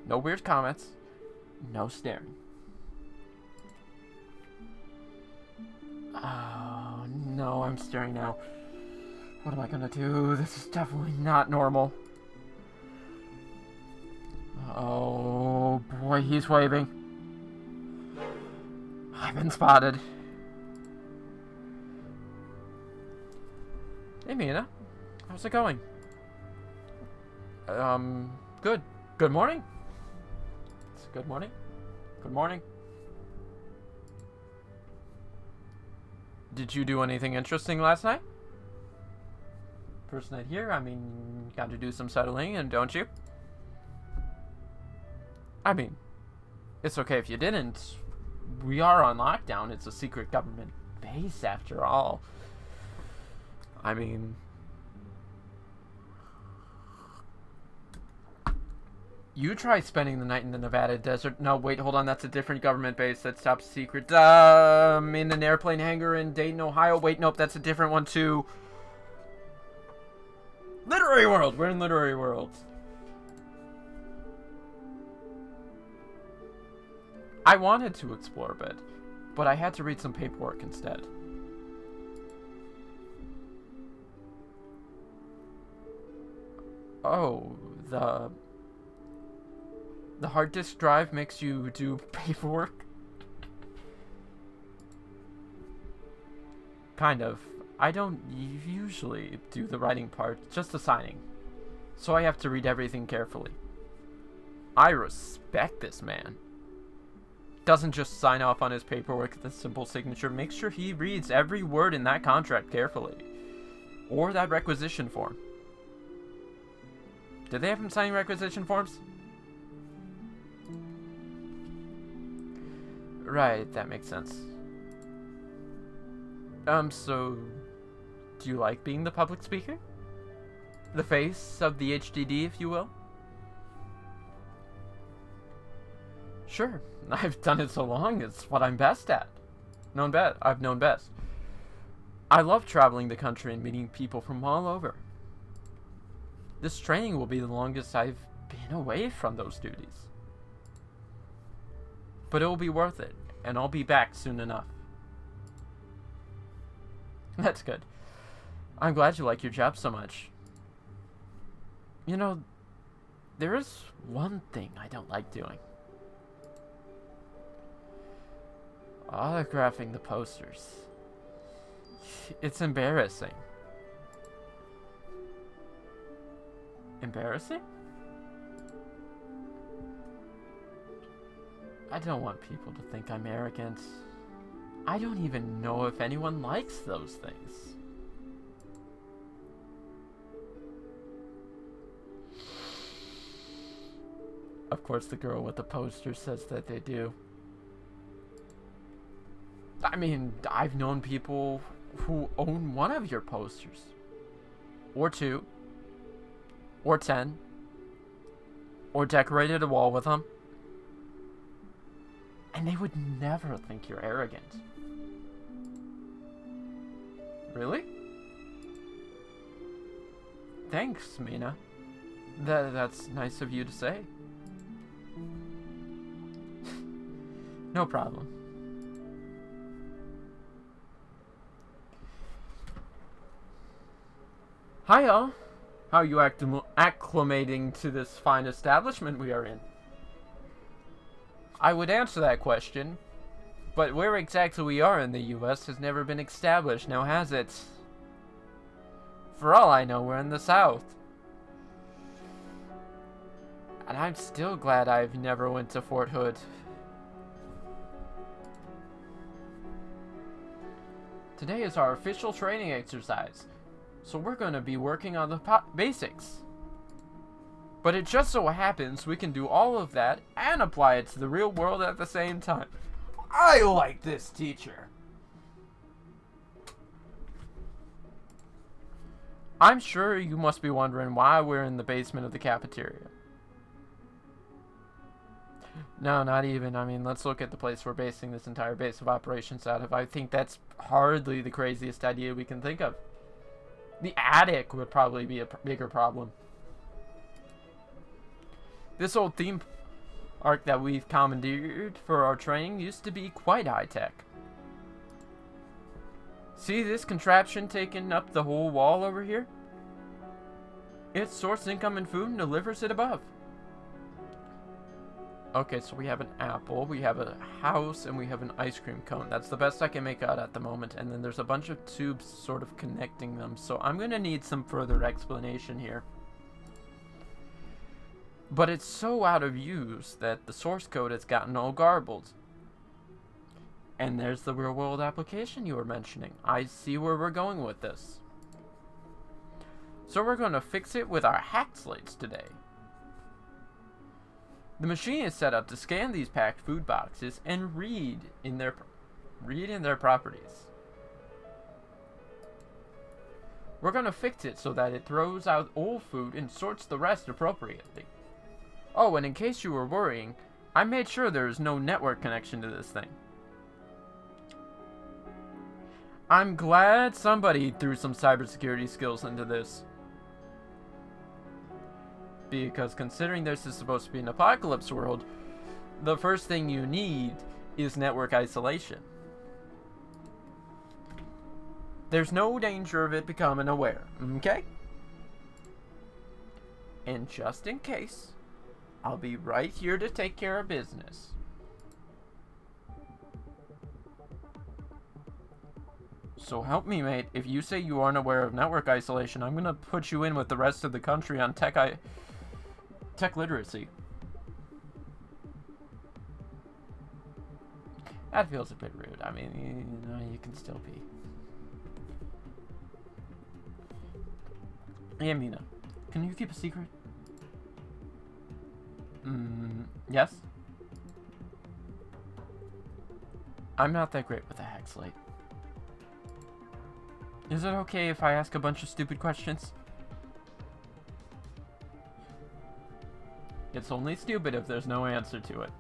no weird comments, no staring. Oh no, I'm staring now. What am I gonna do? This is definitely not normal. Oh boy, he's waving. I've been spotted. Hey Mina, how's it going? Good. Good morning? It's good morning? Good morning. Did you do anything interesting last night? First night here, I mean, got to do some settling, and don't you? I mean, it's okay if you didn't. We are on lockdown. It's a secret government base, after all. I mean, you try spending the night in the Nevada desert. No, wait, hold on. That's a different government base. That's top secret. In an airplane hangar in Dayton, Ohio. Wait, nope, that's a different one too. Literary World. We're in Literary World. I wanted to explore a bit, but I had to read some paperwork instead. Oh, the hard disk drive makes you do paperwork? Kind of. I don't usually do the writing part, just the signing. So I have to read everything carefully. I respect this man. Doesn't just sign off on his paperwork with a simple signature. Make sure he reads every word in that contract carefully. Or that requisition form. Did they have him signing requisition forms? Right, that makes sense. So... do you like being the public speaker? The face of the HDD, if you will? Sure, I've done it so long, it's what I'm best at. I've known best. I love traveling the country and meeting people from all over. This training will be the longest I've been away from those duties. But it will be worth it, and I'll be back soon enough. That's good. I'm glad you like your job so much. You know, there is one thing I don't like doing. Autographing the posters. It's embarrassing. Embarrassing? I don't want people to think I'm arrogant. I don't even know if anyone likes those things. Of course, the girl with the poster says that they do. I mean, I've known people who own one of your posters. Or two. Or 10. Or decorated a wall with them. And they would never think you're arrogant. Really? Thanks, Mina. That's nice of you to say. No problem. Hi all. How are you acclimating to this fine establishment we are in? I would answer that question, but where exactly we are in the US has never been established, now has it? For all I know, we're in the South. And I'm still glad I've never went to Fort Hood. Today is our official training exercise, so we're going to be working on the basics. But it just so happens we can do all of that and apply it to the real world at the same time. I like this teacher. I'm sure you must be wondering why we're in the basement of the cafeteria. No, not even. I mean, let's look at the place we're basing this entire base of operations out of. I think that's hardly the craziest idea we can think of. The attic would probably be a bigger problem. This old theme park that we've commandeered for our training used to be quite high-tech. See this contraption taking up the whole wall over here? It sorts income and food and delivers it above. Okay, so we have an apple, we have a house, and we have an ice cream cone. That's the best I can make out at the moment. And then there's a bunch of tubes sort of connecting them. So I'm going to need some further explanation here. But it's so out of use that the source code has gotten all garbled. And there's the real world application you were mentioning. I see where we're going with this. So we're going to fix it with our hack slates today. The machine is set up to scan these packed food boxes and read in their properties. We're gonna fix it so that it throws out old food and sorts the rest appropriately. Oh, and in case you were worrying, I made sure there is no network connection to this thing. I'm glad somebody threw some cybersecurity skills into this. Because considering this is supposed to be an apocalypse world, the first thing you need is network isolation. There's no danger of it becoming aware, okay? And just in case, I'll be right here to take care of business. So help me, mate. If you say you aren't aware of network isolation, I'm gonna put you in with the rest of the country on tech literacy. That feels a bit rude. I mean, you know, you can still be. Hey, Mina, can you keep a secret? Yes? I'm not that great with a hack slate. Is it okay if I ask a bunch of stupid questions? It's only stupid if there's no answer to it.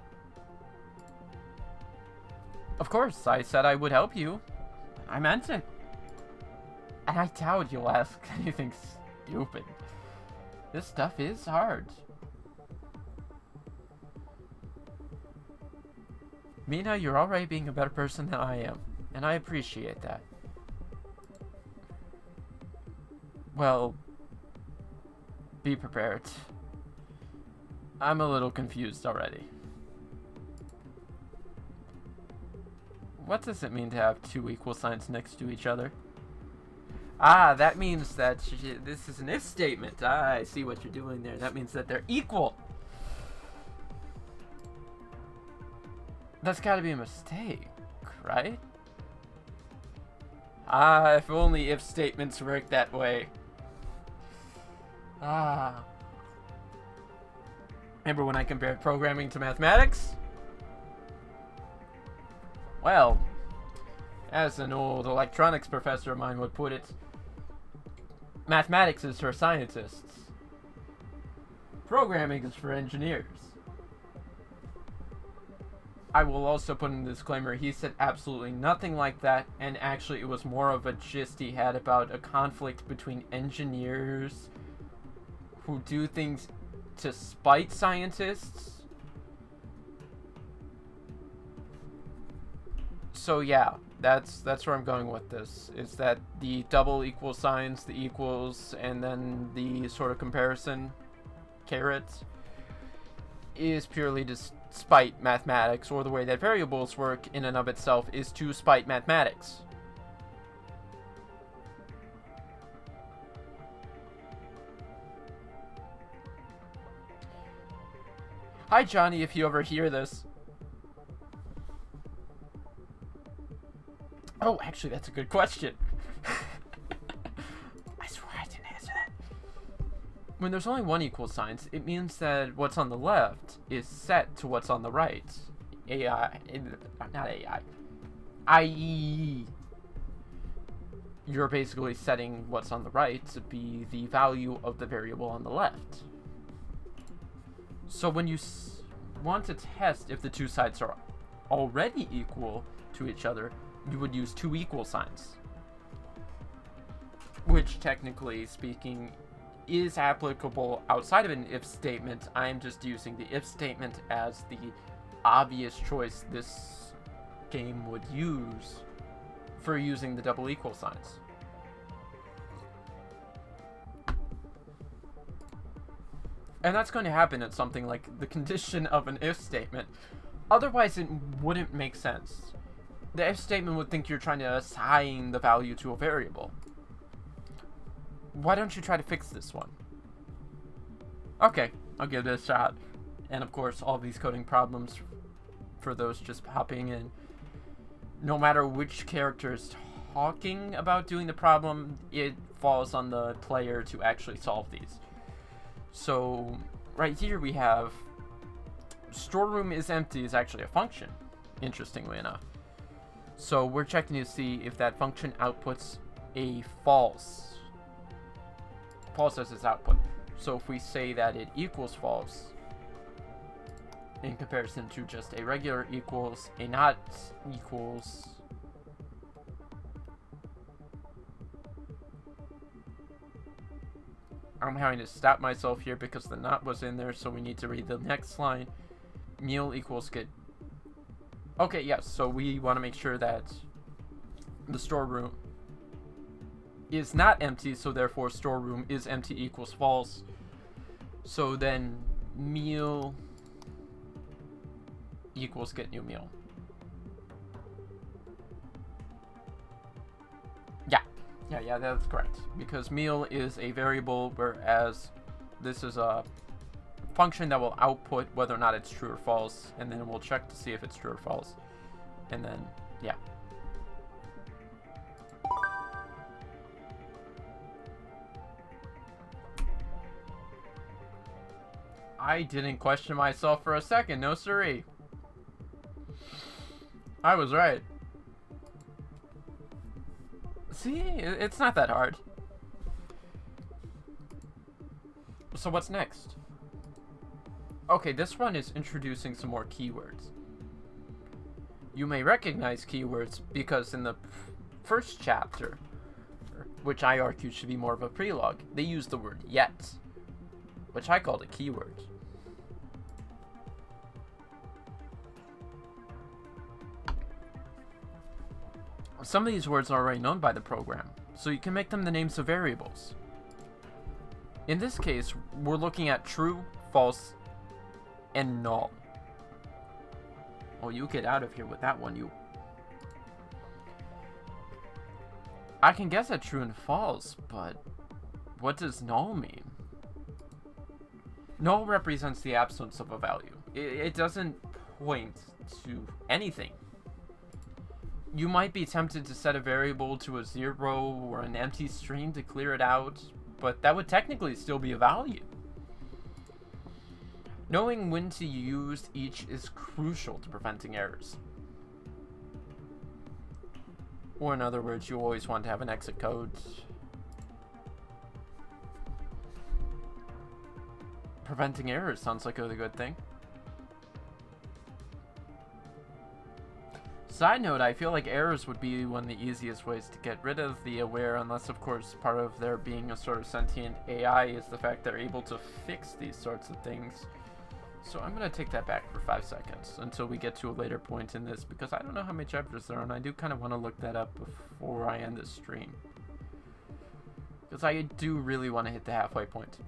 Of course, I said I would help you. I meant it. And I doubt you'll ask anything stupid. This stuff is hard. Mina, you're already being a better person than I am, and I appreciate that. Well, be prepared. I'm a little confused already. What does it mean to have two equal signs next to each other? Ah, that means that this is an if statement. Ah, I see what you're doing there. That means that they're equal. That's gotta be a mistake, right? Ah, if only if statements work that way. Ah. Remember when I compared programming to mathematics? Well, as an old electronics professor of mine would put it, mathematics is for scientists. Programming is for engineers. I will also put in a disclaimer, he said absolutely nothing like that, and actually it was more of a gist he had about a conflict between engineers who do things to spite scientists. So yeah, that's where I'm going with this. Is that the double equal signs, the equals, and then the sort of comparison carrots is purely to spite mathematics, or the way that variables work in and of itself is to spite mathematics. Hi Johnny, if you ever hear this. Oh, actually, that's a good question. I swear I didn't answer that. When there's only one equal signs, it means that what's on the left is set to what's on the right. Not AI. I.e., you're basically setting what's on the right to be the value of the variable on the left. So when you want to test if the two sides are already equal to each other, you would use two equal signs, which technically speaking is applicable outside of an if statement. I'm just using the if statement as the obvious choice this game would use for using the double equal signs. And that's going to happen at something like the condition of an if statement. Otherwise, it wouldn't make sense. The if statement would think you're trying to assign the value to a variable. Why don't you try to fix this one? Okay, I'll give it a shot. And of course, all these coding problems, for those just hopping in, no matter which character is talking about doing the problem, it falls on the player to actually solve these. So, right here we have storeroom is empty is actually a function, interestingly enough. So we're checking to see if that function outputs a false false as its output. So if we say that it equals false, in comparison to just a regular equals, a not equals, I'm having to stop myself here because the not was in there, so we need to read the next line. Meal equals good. Okay, yes, so we want to make sure that the storeroom is not empty, so therefore storeroom is empty equals false. So then meal equals get new meal. Yeah, that's correct. Because meal is a variable, whereas this is a function that will output whether or not it's true or false, and then we'll check to see if it's true or false. And then, yeah. I didn't question myself for a second, no siree. I was right. See, it's not that hard. So what's next? Okay, this one is introducing some more keywords. You may recognize keywords because in the first chapter, which I argue should be more of a prelogue, they use the word yet, which I called a keyword. Some of these words are already known by the program, so you can make them the names of variables. In this case, we're looking at true, false, and null. Oh, you get out of here with that one, you. I can guess at true and false, but what does null mean? Null represents the absence of a value. It doesn't point to anything. You might be tempted to set a variable to a 0 or an empty string to clear it out, but that would technically still be a value. Knowing when to use each is crucial to preventing errors. Or in other words, you always want to have an exit code. Preventing errors sounds like a really good thing. Side note, I feel like errors would be one of the easiest ways to get rid of the aware, unless of course part of there being a sort of sentient AI is the fact they're able to fix these sorts of things. So I'm going to take that back for 5 seconds until we get to a later point in this, because I don't know how many chapters there are, and I do kind of want to look that up before I end this stream. Because I do really want to hit the halfway point.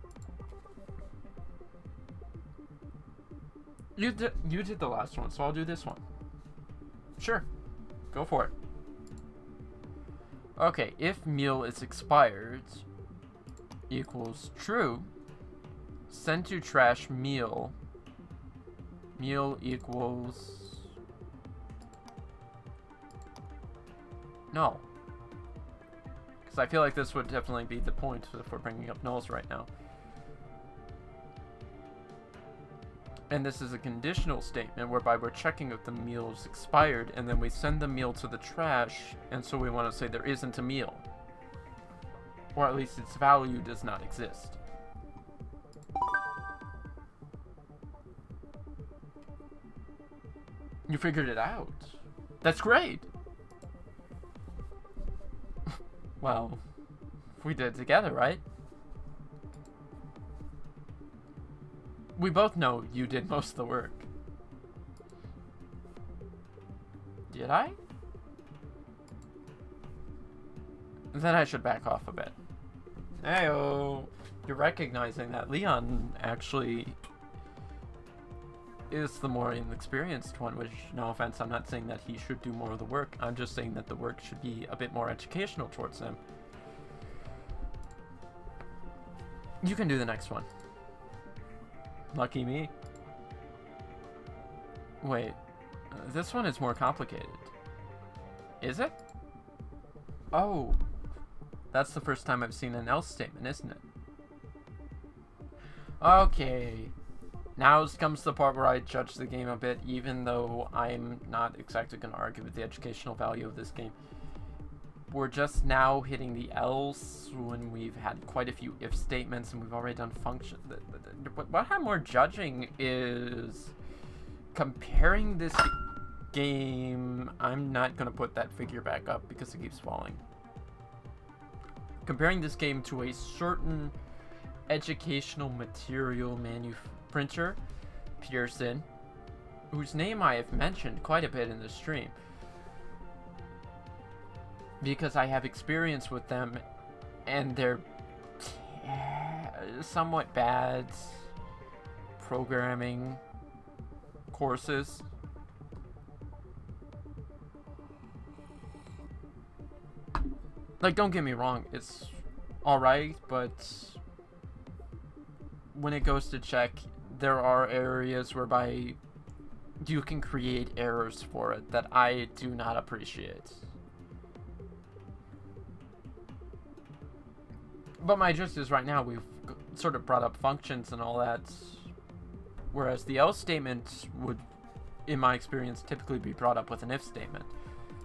You did the last one, so I'll do this one. Sure, go for it. Okay, if meal is expired equals true, send to trash meal. Meal equals null. Because I feel like this would definitely be the point if we're bringing up nulls right now. And this is a conditional statement whereby we're checking if the meal is expired, and then we send the meal to the trash, and so we want to say there isn't a meal. Or at least its value does not exist. You figured it out. That's great! Well, we did it together, right? We both know you did most of the work. Did I? Then I should back off a bit. Heyo! You're recognizing that Leon actually is the more inexperienced one, which, no offense, I'm not saying that he should do more of the work. I'm just saying that the work should be a bit more educational towards him. You can do the next one. Lucky me. Wait, this one is more complicated. Is it? Oh, that's the first time I've seen an else statement, isn't it? Okay, now comes the part where I judge the game a bit, even though I'm not exactly going to argue with the educational value of this game. we're just now hitting the else when we've had quite a few if statements and we've already done function. What I'm more judging is comparing this game. I'm not going to put that figure back up because it keeps falling. Comparing this game to a certain educational material printer, Pearson, whose name I have mentioned quite a bit in the stream, because I have experience with them, and they're somewhat bad programming courses. Like, don't get me wrong, it's alright, but when it goes to check, there are areas whereby you can create errors for it that I do not appreciate. But my gist is, right now we've sort of brought up functions and all that, whereas the else statement would, in my experience, typically be brought up with an if statement.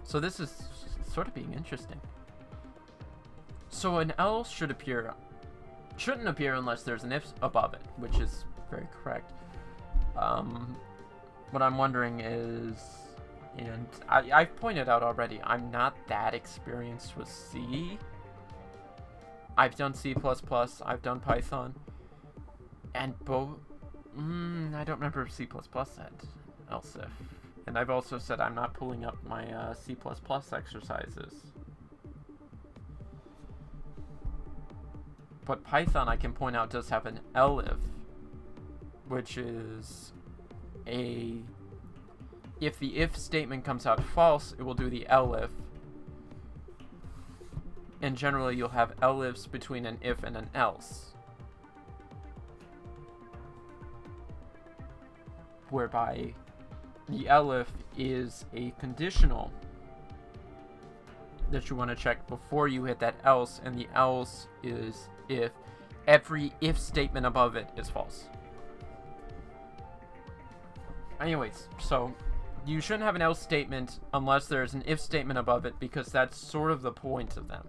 So this is sort of being interesting. So an else shouldn't appear unless there's an if above it, which is very correct. What I'm wondering is, and I've pointed out already, I'm not that experienced with C. I've done C++, I've done Python, and both, I don't remember if C++ had else if. And I've also said I'm not pulling up my C++ exercises. But Python, I can point out, does have an elif, which is if the if statement comes out false, it will do the elif. And generally, you'll have elifs between an if and an else, whereby the elif is a conditional that you want to check before you hit that else, and the else is if every if statement above it is false. Anyways, so you shouldn't have an else statement unless there's an if statement above it, because that's sort of the point of them.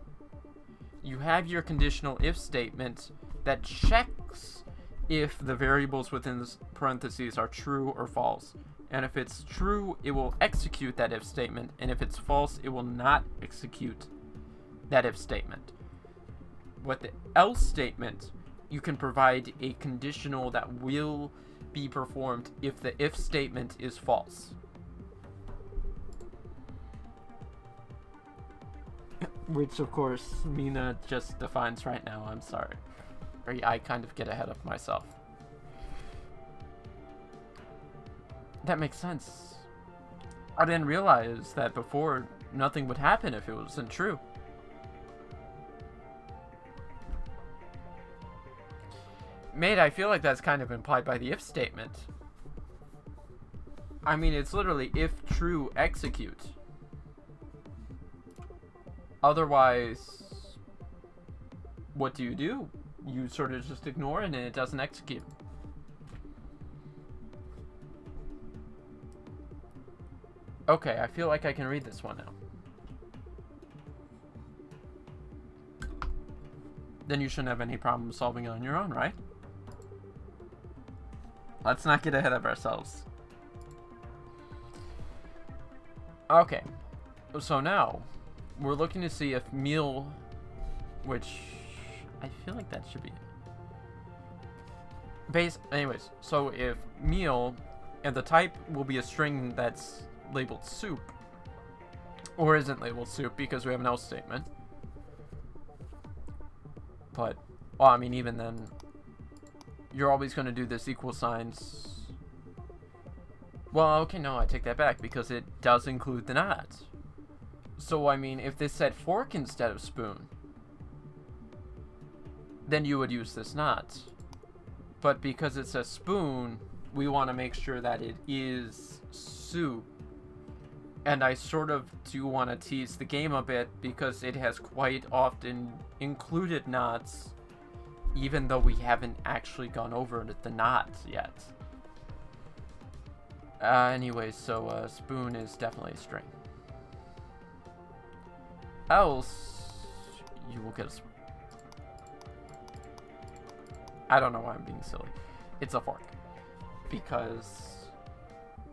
You have your conditional if statement that checks if the variables within the parentheses are true or false. And if it's true, it will execute that if statement, and if it's false, it will not execute that if statement. With the else statement, you can provide a conditional that will be performed if the if statement is false. Which, of course, Mina just defines right now, I'm sorry. Or I kind of get ahead of myself. That makes sense. I didn't realize that before nothing would happen if it wasn't true. Mate, I feel like that's kind of implied by the if statement. I mean, it's literally if true, execute. Otherwise, what do? You sort of just ignore it and it doesn't execute. Okay, I feel like I can read this one now. Then you shouldn't have any problem solving it on your own, right? Let's not get ahead of ourselves. Okay, so now we're looking to see if meal, which I feel like that should be anyways, so if meal, and the type will be a string that's labeled soup, or isn't labeled soup because we have an else statement. But, well, I mean, even then, you're always going to do this equal signs. Well, okay, no, I take that back because it does include the not. So, I mean, if this said fork instead of spoon, then you would use this not. But because it says spoon, we want to make sure that it is soup. And I sort of do want to tease the game a bit because it has quite often included knots, even though we haven't actually gone over the knots yet. Anyway, so spoon is definitely a string. else you will get a sword. I don't know why I'm being silly. It's a fork. Because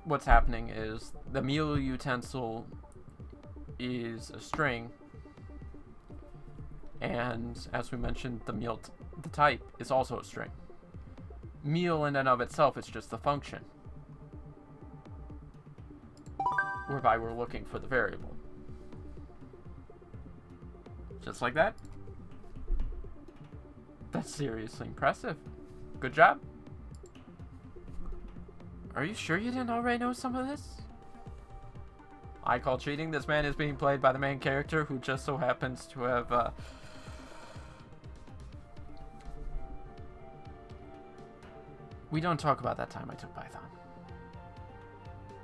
what's happening is the meal utensil is a string, and as we mentioned, the type is also a string. Meal in and of itself is just the function, whereby we're looking for the variable. Just like that. That's seriously impressive. Good job. Are you sure you didn't already know some of this? I call cheating. This man is being played by the main character, who just so happens to have we don't talk about that time I took Python.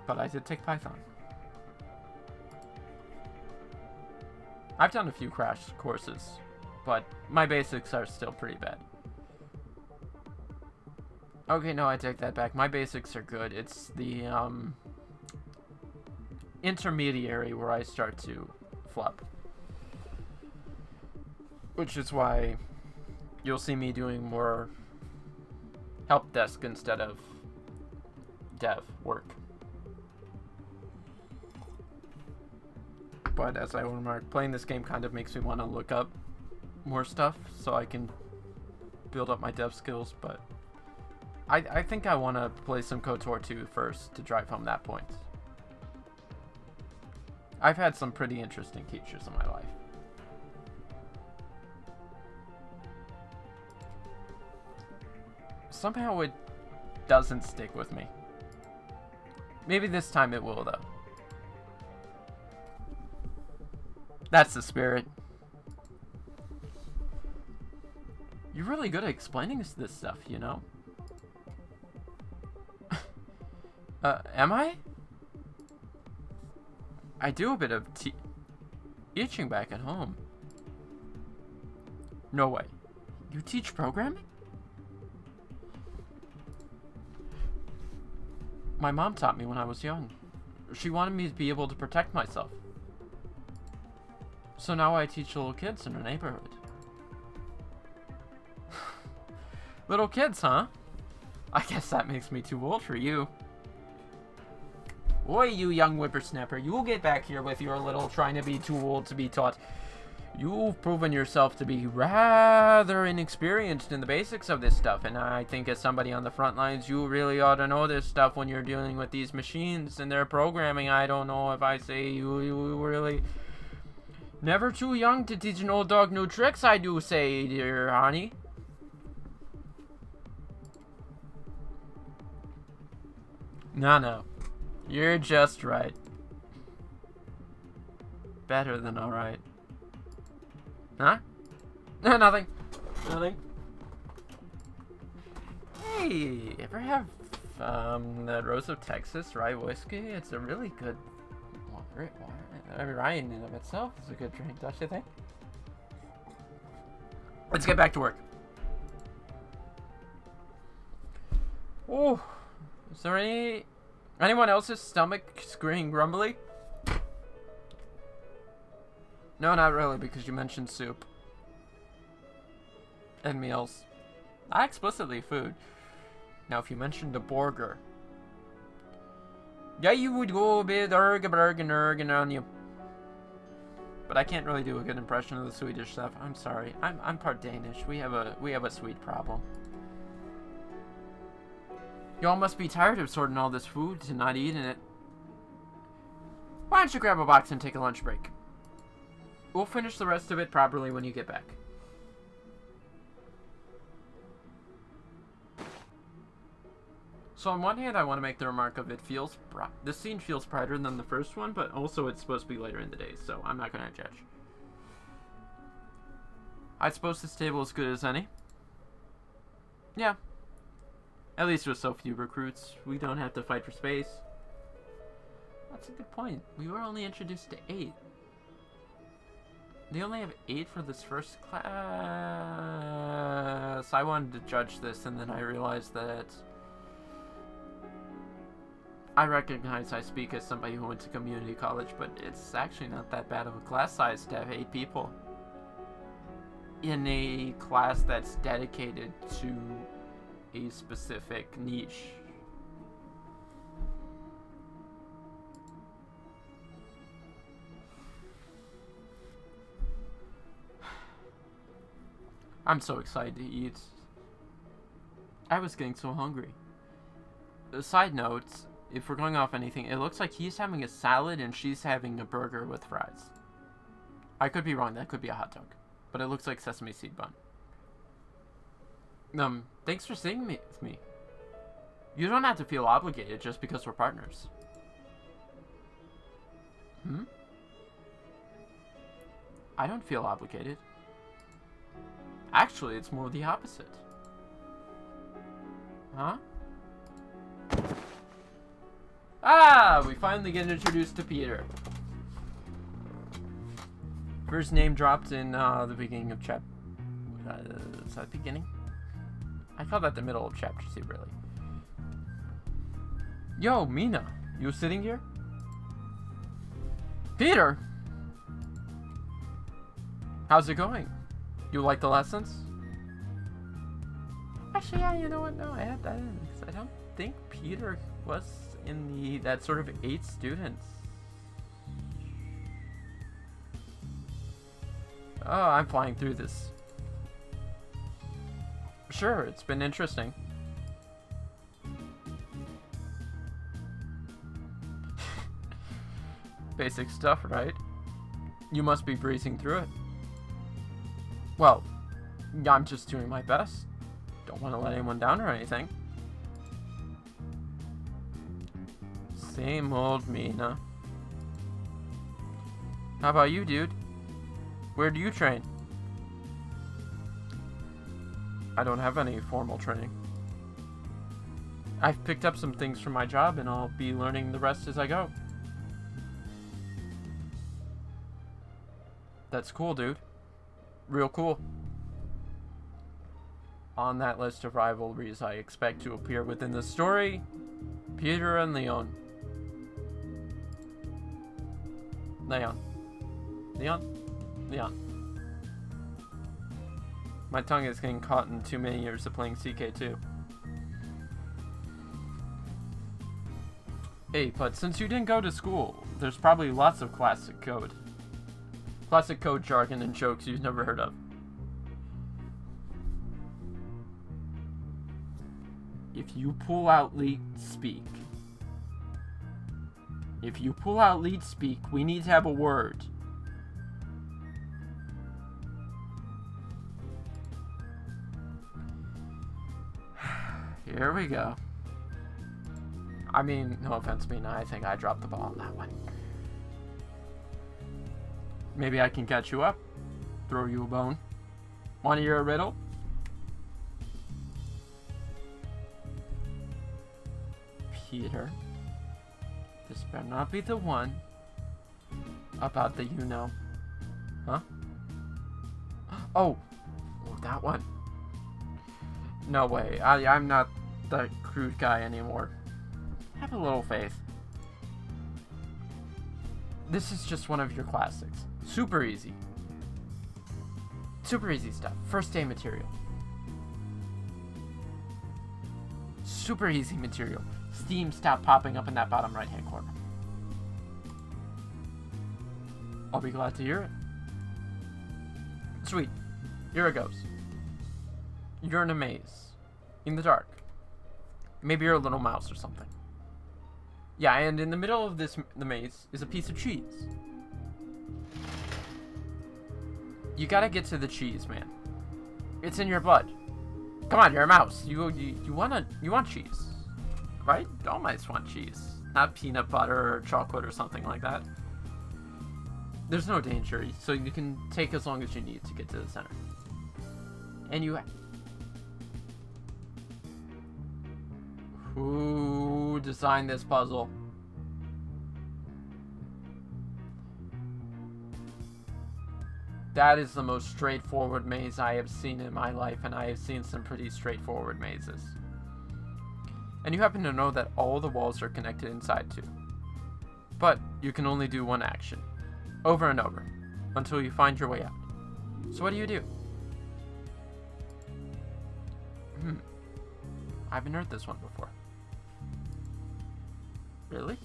But I did take Python. I've done a few crash courses, but my basics are still pretty bad. Okay, no, I take that back. My basics are good. It's the intermediary where I start to flop. Which is why you'll see me doing more help desk instead of dev work. But as I remarked, playing this game kind of makes me want to look up more stuff so I can build up my dev skills, but I think I want to play some KOTOR 2 first to drive home that point. I've had some pretty interesting teachers in my life. Somehow it doesn't stick with me. Maybe this time it will, though. That's the spirit. You're really good at explaining this stuff, you know? Am I? I do a bit of teaching back at home. No way. You teach programming? My mom taught me when I was young. She wanted me to be able to protect myself. So now I teach little kids in our neighborhood. Little kids, huh? I guess that makes me too old for you. Oi, you young whippersnapper, you will get back here with your little trying to be too old to be taught. You've proven yourself to be rather inexperienced in the basics of this stuff, and I think as somebody on the front lines, you really ought to know this stuff when you're dealing with these machines and their programming. I don't know if I say you really... Never too young to teach an old dog new tricks, I do say, dear honey. No. You're just right. Better than alright. Huh? No, nothing. Nothing. Hey, ever have the Rose of Texas rye whiskey? It's a really good rye in and of itself is a good drink, don't you think? Let's get back to work. Oh, is there anyone else's stomach screaming grumbly? No, not really, because you mentioned soup. And meals. Not explicitly food. Now, if you mentioned a burger, yeah, you would go a bit erg on you. But I can't really do a good impression of the Swedish stuff. I'm sorry. I'm part Danish. We have a sweet problem. Y'all must be tired of sorting all this food and not eating it. Why don't you grab a box and take a lunch break? We'll finish the rest of it properly when you get back. So on one hand, I want to make the remark of this scene feels brighter than the first one, but also it's supposed to be later in the day, so I'm not going to judge. I suppose this table is good as any. Yeah. At least with so few recruits, we don't have to fight for space. That's a good point. We were only introduced to 8. They only have 8 for this first class. I wanted to judge this, and then I realized that I recognize I speak as somebody who went to community college, but it's actually not that bad of a class size to have 8 people in a class that's dedicated to a specific niche. I'm so excited to eat. I was getting so hungry. A side note, if we're going off anything, it looks like he's having a salad and she's having a burger with fries. I could be wrong, that could be a hot dog. But it looks like sesame seed bun. Thanks for staying with me. You don't have to feel obligated just because we're partners. I don't feel obligated. Actually, it's more the opposite. Huh? Ah! We finally get introduced to Peter. First name dropped in the beginning of chapter... is that the beginning? I call that the middle of chapter 2, really. Yo, Mina. You sitting here? Peter! How's it going? You like the lessons? Actually, yeah, you know what? No, I don't think Peter was in that sort of 8 students. Oh, I'm flying through this. Sure, it's been interesting. Basic stuff, right? You must be breezing through it. Well, I'm just doing my best. Don't want to let anyone down or anything. Same old Mina. How about you, dude? Where do you train? I don't have any formal training. I've picked up some things from my job and I'll be learning the rest as I go. That's cool, dude. Real cool. On that list of rivalries I expect to appear within the story, Peter and Leon. Leon. My tongue is getting caught in too many years of playing CK2. Hey, but since you didn't go to school, there's probably lots of classic code. Classic code jargon and jokes you've never heard of. If you pull out lead speak. We need to have a word. Here we go. I mean, no offense, Mina, I think I dropped the ball on that one. Maybe I can catch you up. Throw you a bone. Wanna hear a riddle? Peter. This better not be the one about the you-know. Huh? Oh, that one. No way. I'm not the crude guy anymore. Have a little faith. This is just one of your classics. Super easy. Super easy stuff. First day material. Super easy material. Steam stop popping up in that bottom right hand corner. I'll be glad to hear it. Sweet. Here it goes. You're in a maze. In the dark. Maybe you're a little mouse or something. Yeah, and in the middle of the maze is a piece of cheese. You gotta get to the cheese, man. It's in your blood. Come on, you're a mouse. You want cheese, right? All mice want cheese, not peanut butter or chocolate or something like that. There's no danger, so you can take as long as you need to get to the center. And you. Who designed this puzzle? That is the most straightforward maze I have seen in my life, and I have seen some pretty straightforward mazes. And you happen to know that all the walls are connected inside too. But you can only do one action, over and over, until you find your way out. So what do? I haven't heard this one before. Really?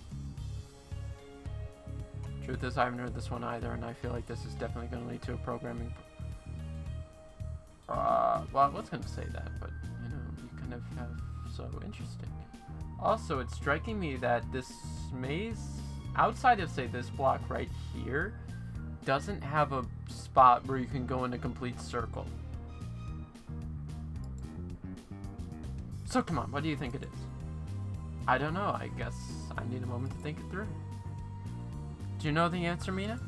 Truth is, I haven't heard this one either, and I feel like this is definitely going to lead to a programming... well, I was going to say that, but, you know, you kind of have... So interesting. Also, it's striking me that this maze, outside of, say, this block right here, doesn't have a spot where you can go in a complete circle. So come on, what do you think it is? I don't know, I guess I need a moment to think it through. Do you know the answer, Mina?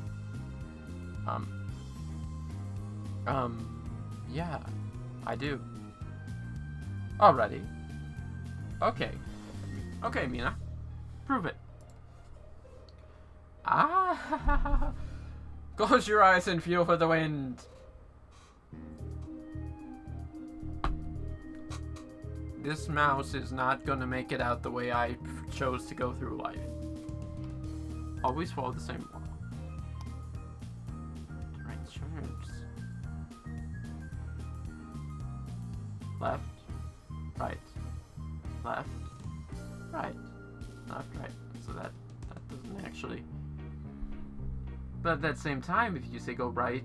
Yeah, I do. Alrighty. Okay. Okay, Mina. Prove it. Ah! Close your eyes and feel for the wind. This mouse is not gonna make it out the way I chose to go through life. Always follow the same wall. Right turns. Left. Right. Left. Right. Left, right. So that doesn't actually... But at that same time, if you say go right,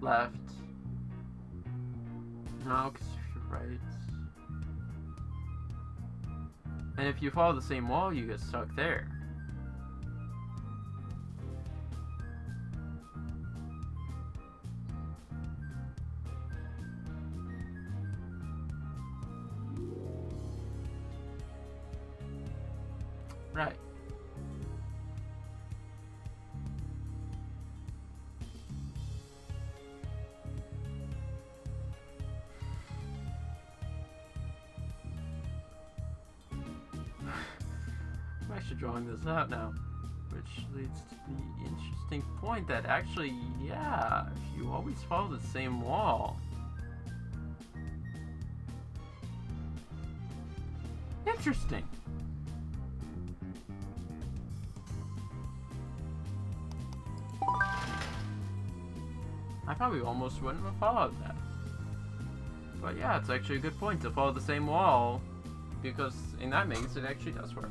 left... No, because if you're right... And if you follow the same wall, you get stuck there. Right. I'm actually drawing this out now, which leads to the interesting point that actually, yeah, if you always follow the same wall. Interesting. I probably almost wouldn't have followed that. But yeah, it's actually a good point to follow the same wall, because in that maze it actually does work.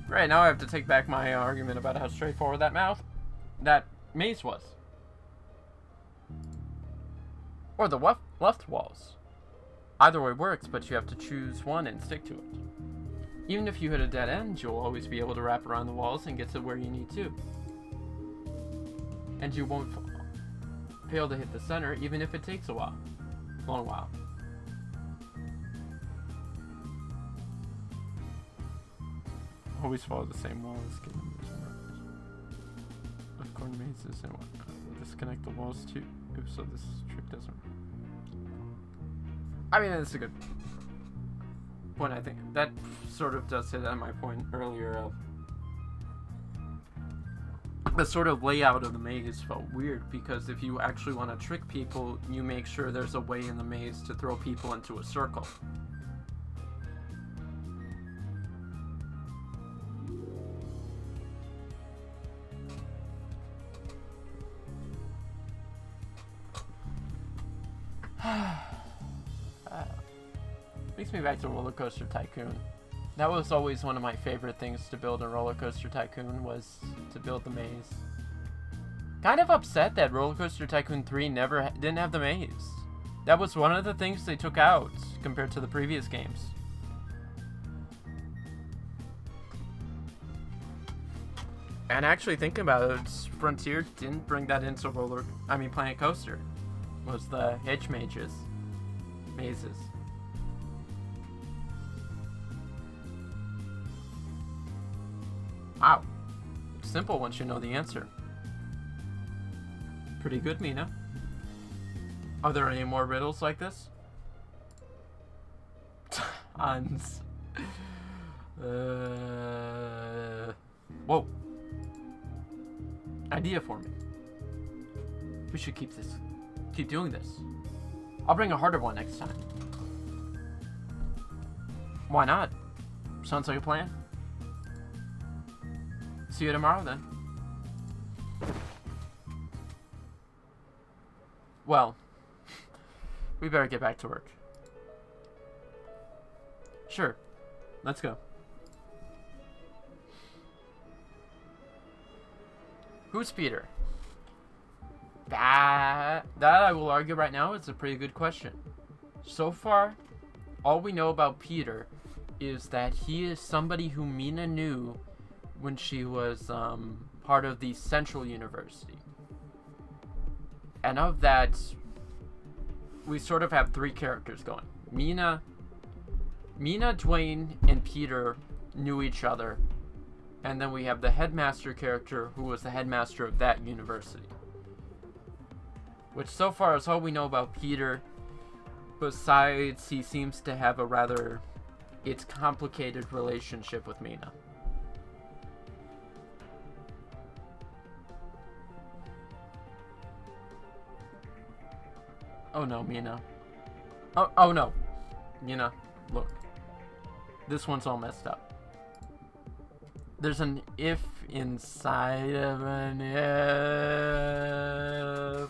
Right, now I have to take back my argument about how straightforward that maze was. Or the left walls. Either way works, but you have to choose one and stick to it. Even if you hit a dead end, you'll always be able to wrap around the walls and get to where you need to. And you won't fail to hit the center, even if it takes a while. Long while. Always follow the same walls, of corn mazes and whatnot. Disconnect the walls too, so this trick doesn't. I mean, that's a good point. I think that sort of does hit on my point earlier of the sort of layout of the maze felt weird, because if you actually want to trick people, you make sure there's a way in the maze to throw people into a circle. Brings me back to Roller Coaster Tycoon. That was always one of my favorite things to build in Roller Coaster Tycoon, was to build the maze. Kind of upset that Roller Coaster Tycoon 3 didn't have the maze. That was one of the things they took out compared to the previous games. And actually thinking about it, Frontier didn't bring that into Planet Coaster. Was the hedge mazes. Wow. Simple once you know the answer. Pretty good, Mina. Are there any more riddles like this? Tons. Whoa. Idea for me. We should keep doing this. I'll bring a harder one next time. Why not? Sounds like a plan. See you tomorrow, then. Well, we better get back to work. Sure. Let's go. Who's Peter? That I will argue right now is a pretty good question. So far, all we know about Peter is that he is somebody who Mina knew when she was part of the Central University. And of that, we sort of have three characters going. Mina, Dwayne, and Peter knew each other. And then we have the headmaster character who was the headmaster of that university. Which so far is all we know about Peter. Besides, he seems to have a rather complicated relationship with Mina. Oh no, Mina. Oh no. Mina, look. This one's all messed up. There's an if inside of an if.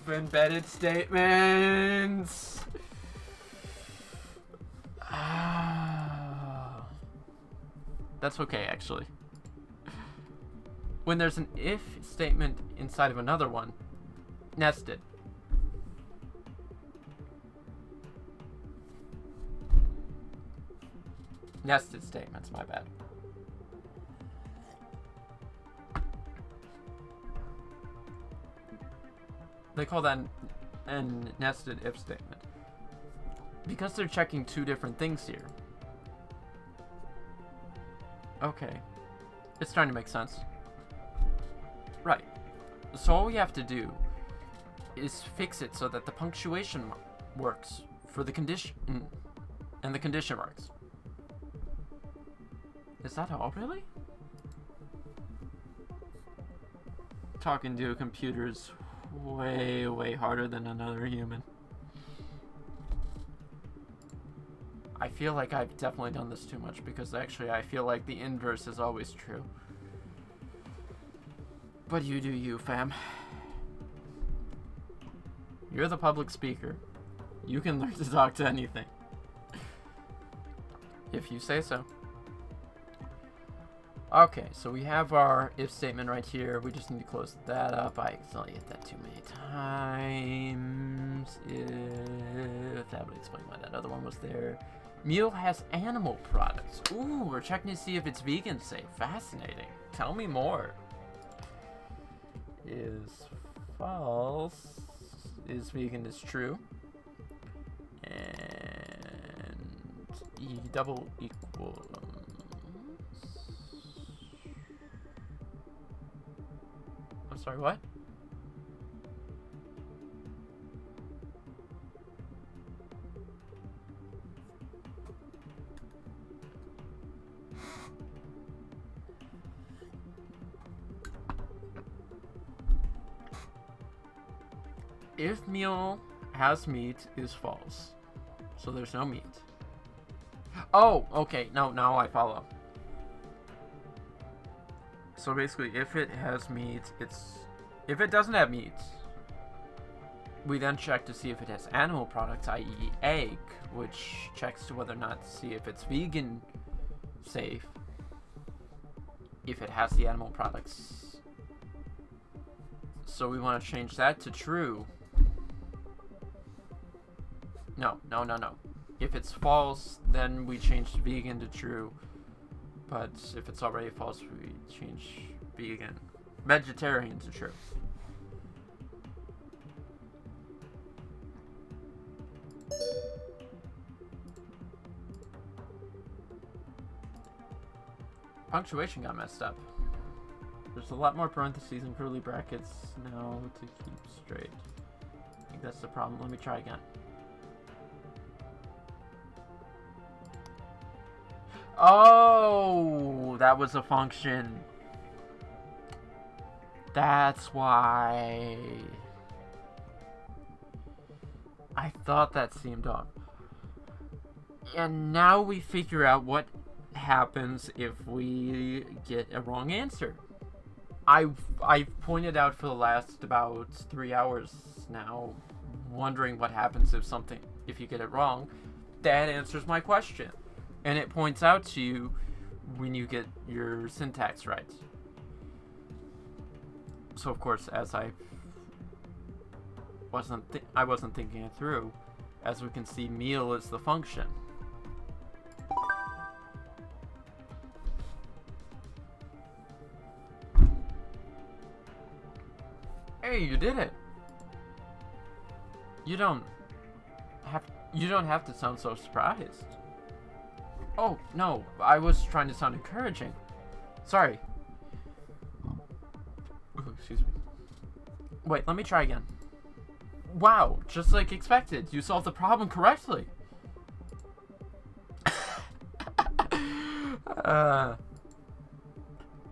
Embedded statements. That's okay, actually. When there's an if statement inside of another one, nested. Nested statements, my bad. They call that a nested if statement. Because they're checking two different things here. Okay. It's starting to make sense. Right. So all we have to do is fix it so that the punctuation works for the condition, and the condition works. Is that all, really? Talking to a computer is way, way harder than another human. I feel like I've definitely done this too much because actually I feel like the inverse is always true. But you do you, fam. You're the public speaker. You can learn to talk to anything. If you say so. Okay, so we have our if statement right here. We just need to close that up. I accidentally hit that too many times. If that would explain why that other one was there. Meal has animal products. Ooh, we're checking to see if it's vegan safe. Fascinating. Tell me more. Is false. Is vegan is true. And E double equals. I'm sorry, what? If meal has meat is false. So there's no meat. Oh, okay. No, now I follow. So basically, if it has meat, it's... If it doesn't have meat, we then check to see if it has animal products, i.e. egg, which checks to whether or not to see if it's vegan safe. If it has the animal products. So we want to change that to true. No. If it's false, then we change vegan to true. But if it's already false, we change vegetarian to true. Punctuation got messed up. There's a lot more parentheses and curly brackets now to keep straight. I think that's the problem. Let me try again. Oh, that was a function. That's why. I thought that seemed off. And now we figure out what happens if we get a wrong answer. I've pointed out for the last about 3 hours now, wondering what happens if you get it wrong. That answers my question. And it points out to you when you get your syntax right. So of course, as I wasn't thinking it through, as we can see, meal is the function. Hey, you did it. You don't have to sound so surprised. Oh, no, I was trying to sound encouraging. Sorry. Ooh, excuse me. Wait, let me try again. Wow, just like expected, you solved the problem correctly.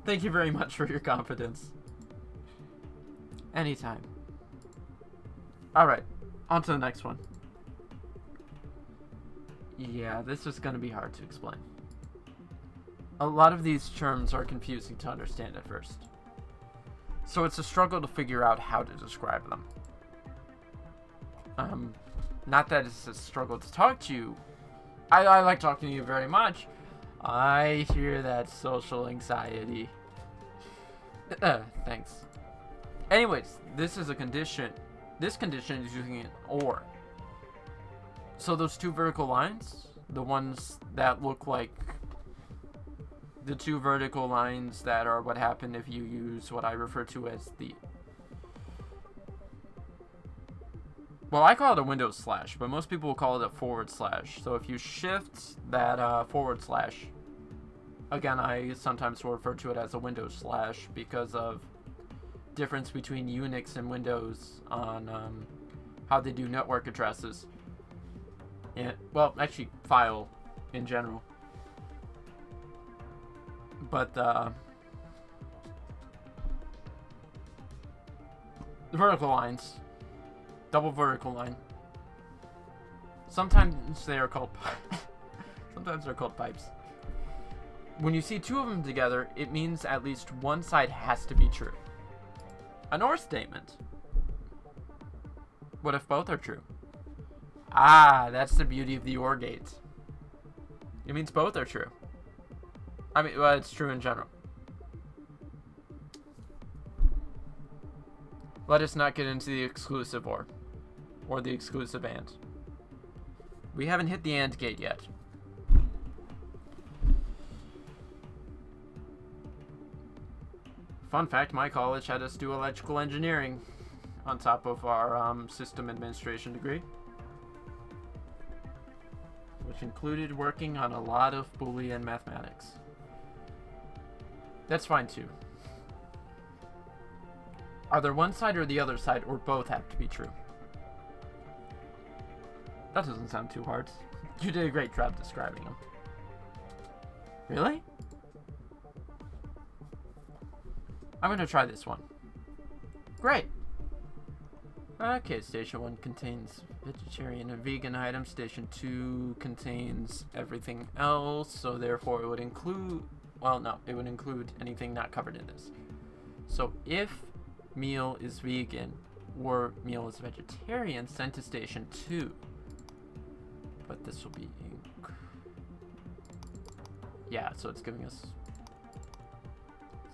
Thank you very much for your confidence. Anytime. Alright, on to the next one. Yeah, this is going to be hard to explain. A lot of these terms are confusing to understand at first. So it's a struggle to figure out how to describe them. Not that it's a struggle to talk to you. I like talking to you very much. I hear that social anxiety. Thanks. Anyways, this is a condition. This condition is using an OR. So those two vertical lines, the ones that look like the two vertical lines that are what happened if you use what I refer to as the... Well, I call it a Windows slash, but most people will call it a forward slash. So if you shift that forward slash, again, I sometimes refer to it as a Windows slash because of difference between Unix and Windows on how they do network addresses. And, well, actually, file in general. But the vertical lines, double vertical line. Sometimes they are called sometimes they're called pipes. When you see two of them together, it means at least one side has to be true. An OR statement. What if both are true? Ah, that's the beauty of the OR gate. It means both are true. I mean, well, it's true in general. Let us not get into the exclusive OR the exclusive AND. We haven't hit the AND gate yet. Fun fact, my college had us do electrical engineering on top of our system administration degree, which included working on a lot of Boolean mathematics. That's fine too. Either one side or the other side, or both have to be true. That doesn't sound too hard. You did a great job describing them. Really? I'm gonna try this one. Great! Okay, Station 1 contains vegetarian and vegan items. Station 2 contains everything else, so therefore it would include... Well, no, it would include anything not covered in this. So if meal is vegan or meal is vegetarian, send to Station 2. But this will be... Yeah, so it's giving us...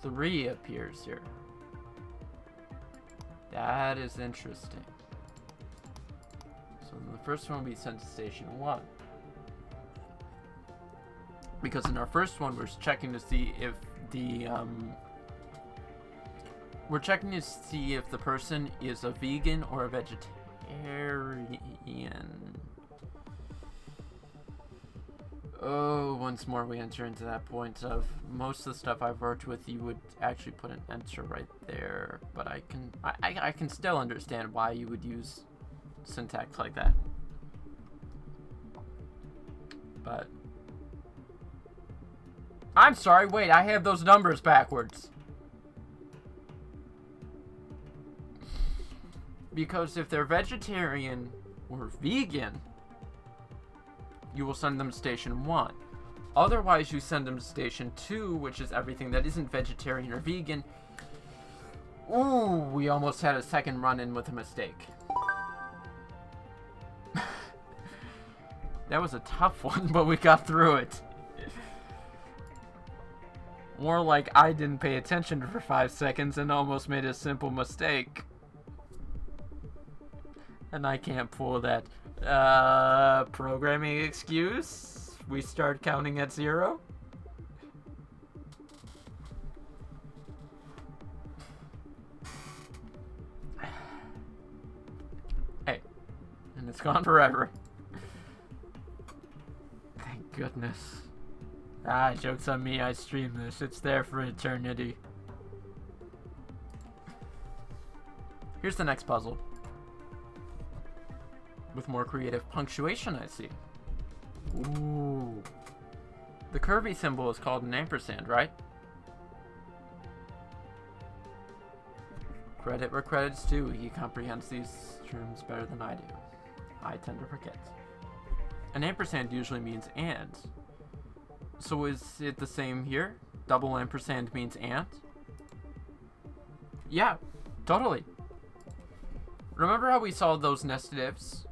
3 appears here. That is interesting. So the first one will be sent to Station 1. Because in our first one, we're checking to see if the person is a vegan or a vegetarian. Oh, once more we enter into that point of most of the stuff I've worked with, you would actually put an enter right there, but I can still understand why you would use syntax like that. But I'm sorry, wait, I have those numbers backwards. Because if they're vegetarian or vegan, you will send them to station 1. Otherwise, you send them to station 2, which is everything that isn't vegetarian or vegan. Ooh, we almost had a second run-in with a mistake. That was a tough one, but we got through it. More like I didn't pay attention for 5 seconds and almost made a simple mistake. And I can't pull that programming excuse. We start counting at 0. Hey, and it's gone forever. Thank goodness. Joke's on me, I stream this. It's there for eternity. Here's the next puzzle. With more creative punctuation, I see. Ooh. The curvy symbol is called an ampersand, right? Credit where credit's due. He comprehends these terms better than I do. I tend to forget. An ampersand usually means and. So is it the same here? Double ampersand means and? Yeah, totally. Remember how we saw those nested ifs?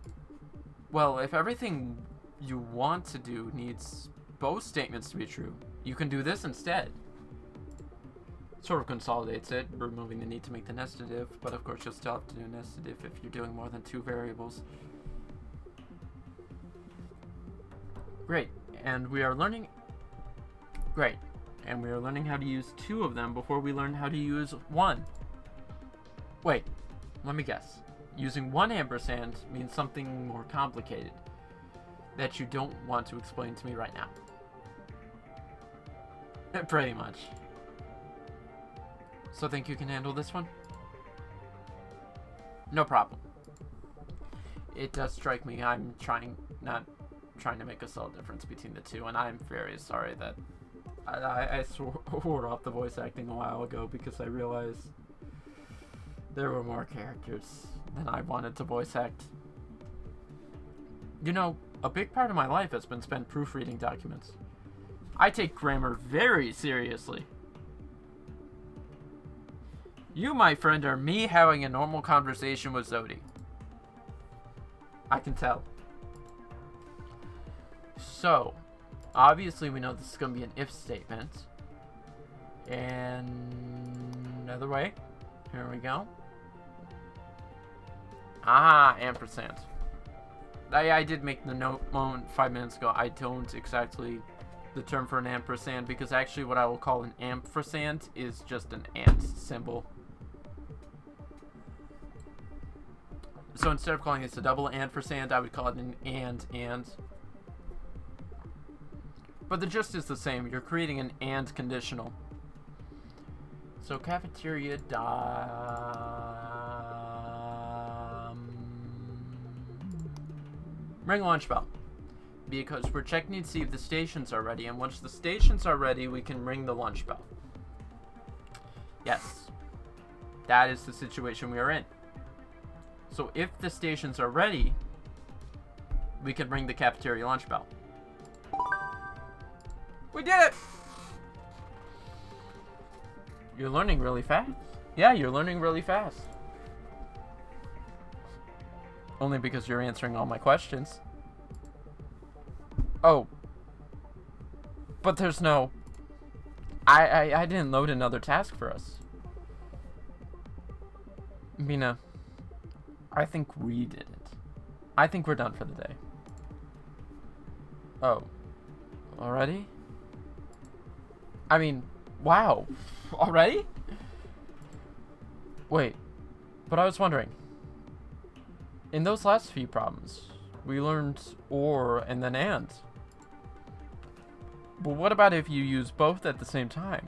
Well, if everything you want to do needs both statements to be true, you can do this instead. Sort of consolidates it, removing the need to make the nested if, but of course you'll still have to do nested if you're doing more than 2 variables. Great, and we are learning how to use 2 of them before we learn how to use 1. Wait, let me guess. Using 1 ampersand means something more complicated that you don't want to explain to me right now. Pretty much. So think you can handle this one? No problem. It does strike me I'm not trying to make a subtle difference between the 2, and I'm very sorry that I swore off the voice acting a while ago because I realized there were more characters than I wanted to voice act. You know, a big part of my life has been spent proofreading documents. I take grammar very seriously. You, my friend, are me having a normal conversation with Zodi. I can tell. So, obviously we know this is going to be an if statement. And another way. Here we go. Ampersand. I did make the note 5 minutes ago. I don't exactly the term for an ampersand because actually what I will call an ampersand is just an and symbol. So instead of calling this a double ampersand, I would call it an and. But the gist is the same. You're creating an and conditional. So cafeteria ring lunch bell. Because we're checking to see if the stations are ready, and once the stations are ready, we can ring the lunch bell. Yes. That is the situation we are in. So if the stations are ready, we can ring the cafeteria lunch bell. We did it! You're learning really fast. Yeah, you're learning really fast. Only because you're answering all my questions. Oh. But there's no... I didn't load another task for us. Mina, I think we did it. I think we're done for the day. Oh. Already? I mean, wow. Already? Wait. But I was wondering. In those last few problems, we learned or and then and. But what about if you use both at the same time?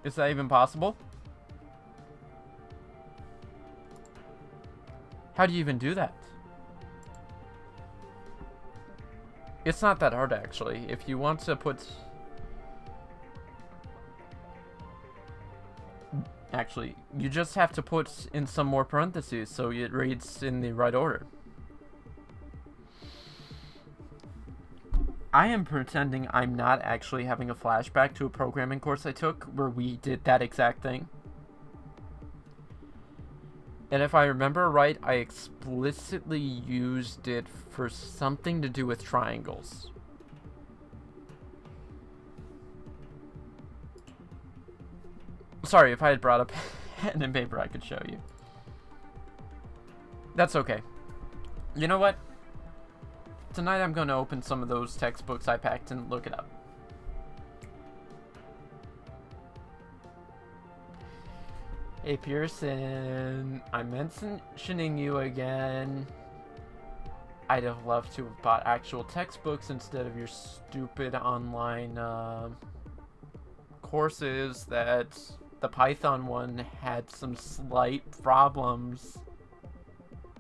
Is that even possible? How do you even do that? It's not that hard, actually. If you want to put... Actually, you just have to put in some more parentheses so it reads in the right order. I am pretending I'm not actually having a flashback to a programming course I took where we did that exact thing. And if I remember right, I explicitly used it for something to do with triangles. Sorry, if I had brought up pen and paper, I could show you. That's okay. You know what? Tonight I'm going to open some of those textbooks I packed and look it up. Hey Pearson, I'm mentioning you again. I'd have loved to have bought actual textbooks instead of your stupid online courses that the Python one had some slight problems.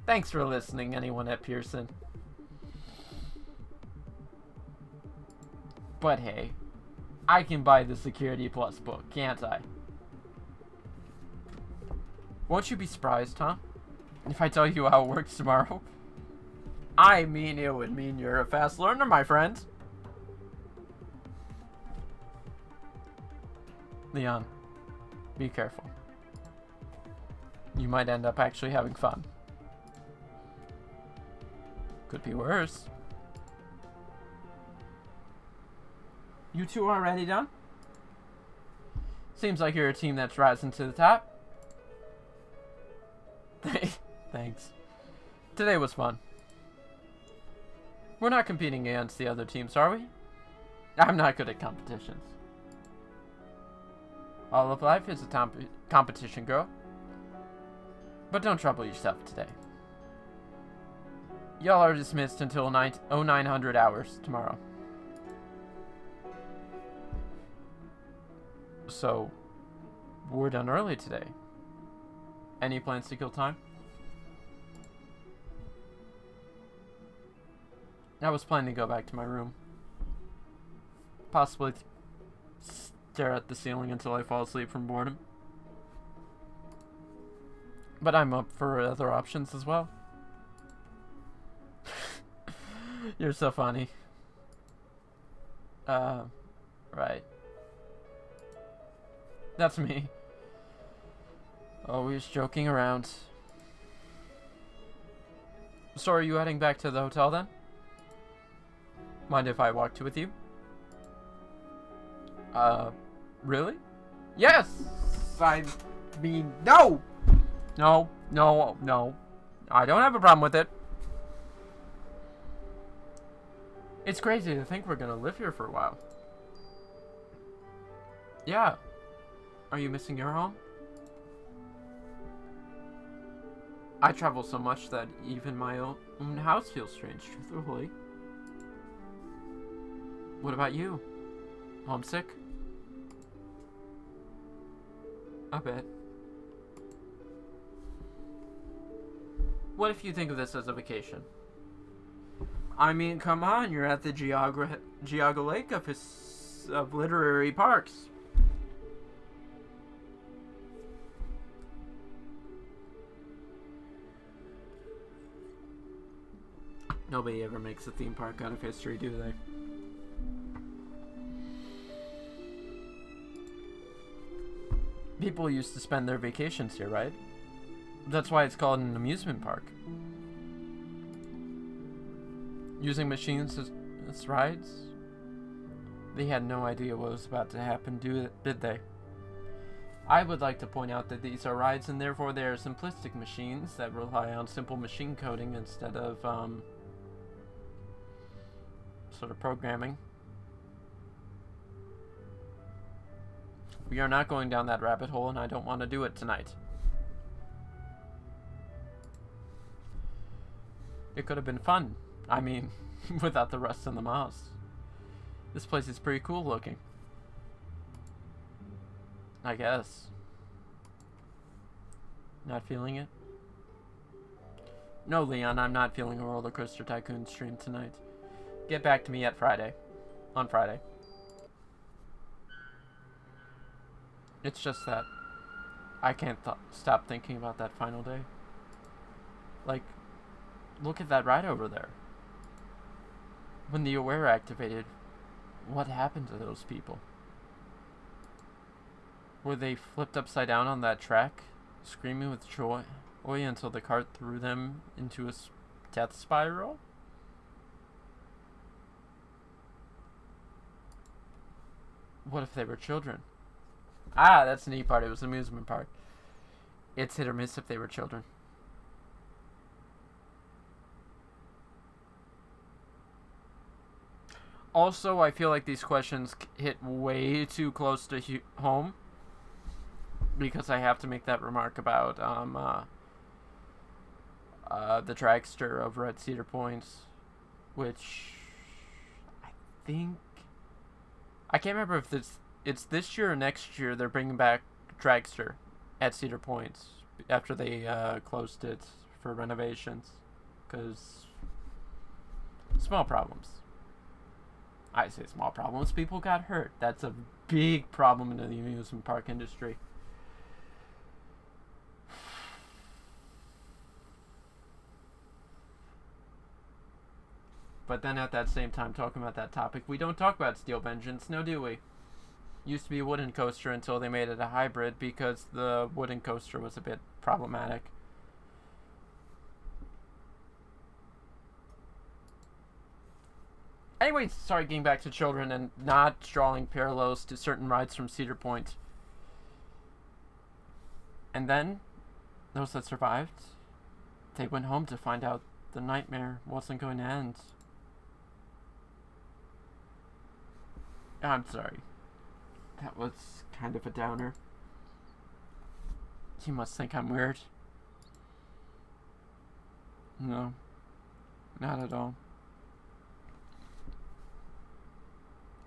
Thanks for listening, anyone at Pearson. But hey, I can buy the Security Plus book, can't I? Won't you be surprised, huh? If I tell you how it works tomorrow? I mean, it would mean you're a fast learner, my friend. Leon, be careful. You might end up actually having fun. Could be worse. You two already done? Seems like you're a team that's rising to the top. Thanks. Today was fun. We're not competing against the other teams, are we? I'm not good at competitions. All of life is a competition, girl. But don't trouble yourself today. Y'all are dismissed until 0900 hours tomorrow. So, we're done early today. Any plans to kill time? I was planning to go back to my room. Possibly stare at the ceiling until I fall asleep from boredom. But I'm up for other options as well. You're so funny. Right. That's me. Always joking around. So are you heading back to the hotel then? Mind if I walked with you? Really? Yes! I mean, no! No. I don't have a problem with it. It's crazy to think we're gonna live here for a while. Yeah. Are you missing your home? I travel so much that even my own house feels strange, truthfully. What about you? Homesick? I bet. What if you think of this as a vacation? I mean, come on, you're at the Geauga Lake of literary parks. Nobody ever makes a theme park out of history, do they? People used to spend their vacations here, right? That's why it's called an amusement park. Using machines as rides? They had no idea what was about to happen, did they? I would like to point out that these are rides and therefore they are simplistic machines that rely on simple machine coding instead of, sort of programming. We are not going down that rabbit hole, and I don't want to do it tonight. It could have been fun. I mean, without the rust and the moss. This place is pretty cool looking. I guess. Not feeling it? No, Leon, I'm not feeling a Roller Coaster Tycoon stream tonight. Get back to me at Friday. On Friday. It's just that I can't stop thinking about that final day. Like, look at that ride over there. When the aware activated, what happened to those people? Were they flipped upside down on that track, screaming with joy until the cart threw them into a death spiral? What if they were children? Ah, that's the neat part. It was an amusement park. It's hit or miss if they were children. Also, I feel like these questions hit way too close to home, because I have to make that remark about the dragster over at Cedar Point, which I think, I can't remember if it's this year or next year they're bringing back dragster at Cedar Point after they closed it for renovations, because small problems. I say small problems. People got hurt. That's a big problem in the amusement park industry. But then at that same time, talking about that topic, we don't talk about Steel Vengeance, no do we? Used to be a wooden coaster until they made it a hybrid because the wooden coaster was a bit problematic. Anyway, sorry, getting back to children and not drawing parallels to certain rides from Cedar Point. And then, those that survived, they went home to find out the nightmare wasn't going to end. I'm sorry. That was kind of a downer. You must think I'm weird. No, not at all.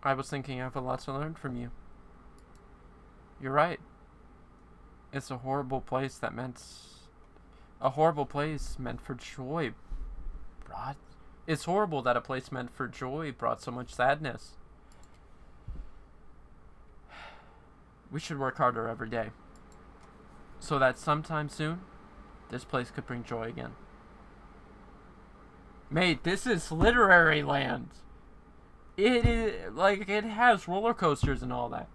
I was thinking I have a lot to learn from you. You're right. It's a horrible place meant for joy it's horrible that a place meant for joy brought so much sadness. We should work harder every day, so that sometime soon, this place could bring joy again. Mate, this is literary land. It is, like, it has roller coasters and all that.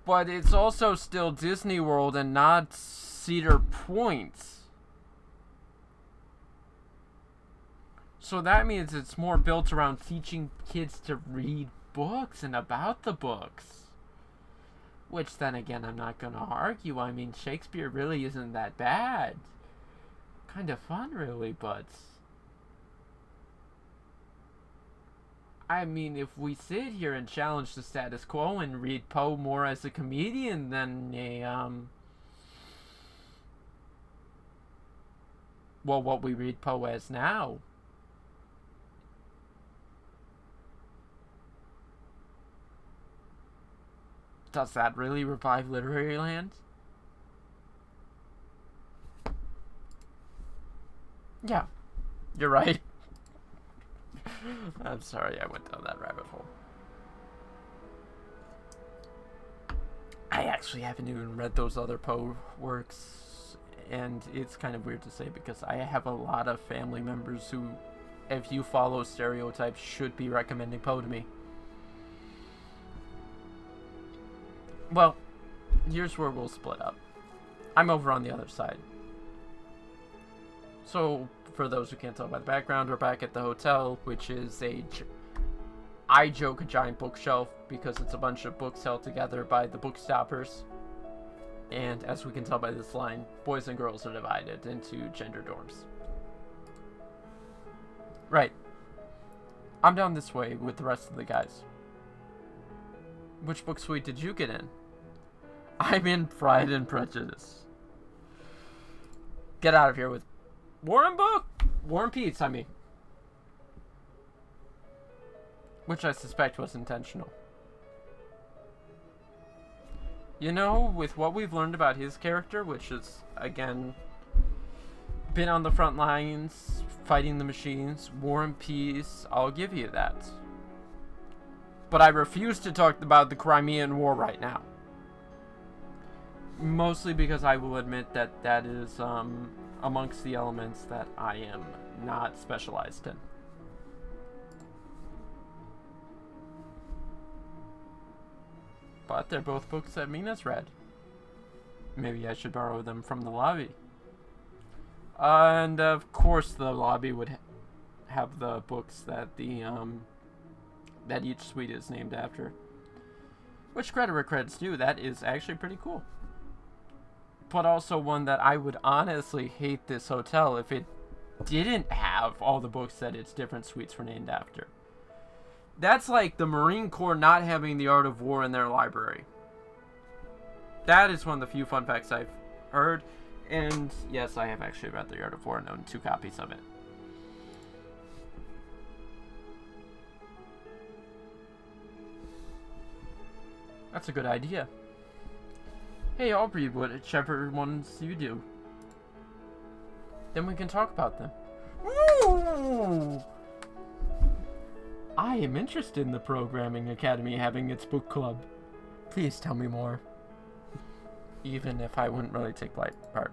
But it's also still Disney World and not Cedar Point. So that means it's more built around teaching kids to read books and about the books. Which then again, I'm not gonna argue. I mean, Shakespeare really isn't that bad. Kind of fun, really, but I mean, if we sit here and challenge the status quo and read Poe more as a comedian than what we read Poe as now, does that really revive literary land? Yeah, you're right. I'm sorry I went down that rabbit hole. I actually haven't even read those other Poe works, and it's kind of weird to say because I have a lot of family members who, if you follow stereotypes, should be recommending Poe to me. Well, here's where we'll split up. I'm over on the other side. So, for those who can't tell by the background, we're back at the hotel, which is I joke a giant bookshelf because it's a bunch of books held together by the book stoppers. And as we can tell by this line, boys and girls are divided into gender dorms. Right. I'm down this way with the rest of the guys. Which book suite did you get in? I'm in Pride and Prejudice. Get out of here with War and Peace, I mean. Which I suspect was intentional. You know, with what we've learned about his character, which is, again, been on the front lines, fighting the machines, War and Peace, I'll give you that. But I refuse to talk about the Crimean War right now. Mostly because I will admit that that is amongst the elements that I am not specialized in. forgot they're both books that Mina's read. Maybe I should borrow them from the lobby. And of course the lobby would have the books that that each suite is named after. Which credit where credit's due, that is actually pretty cool. But also one that I would honestly hate this hotel if it didn't have all the books that its different suites were named after. That's like the Marine Corps not having the Art of War in their library. That is one of the few fun facts I've heard. And yes, I have actually read the Art of War and own 2 copies of it. That's a good idea. Hey, I'll read whichever ones you do. Then we can talk about them. Ooh! I am interested in the Programming Academy having its book club. Please tell me more. Even if I wouldn't really take part.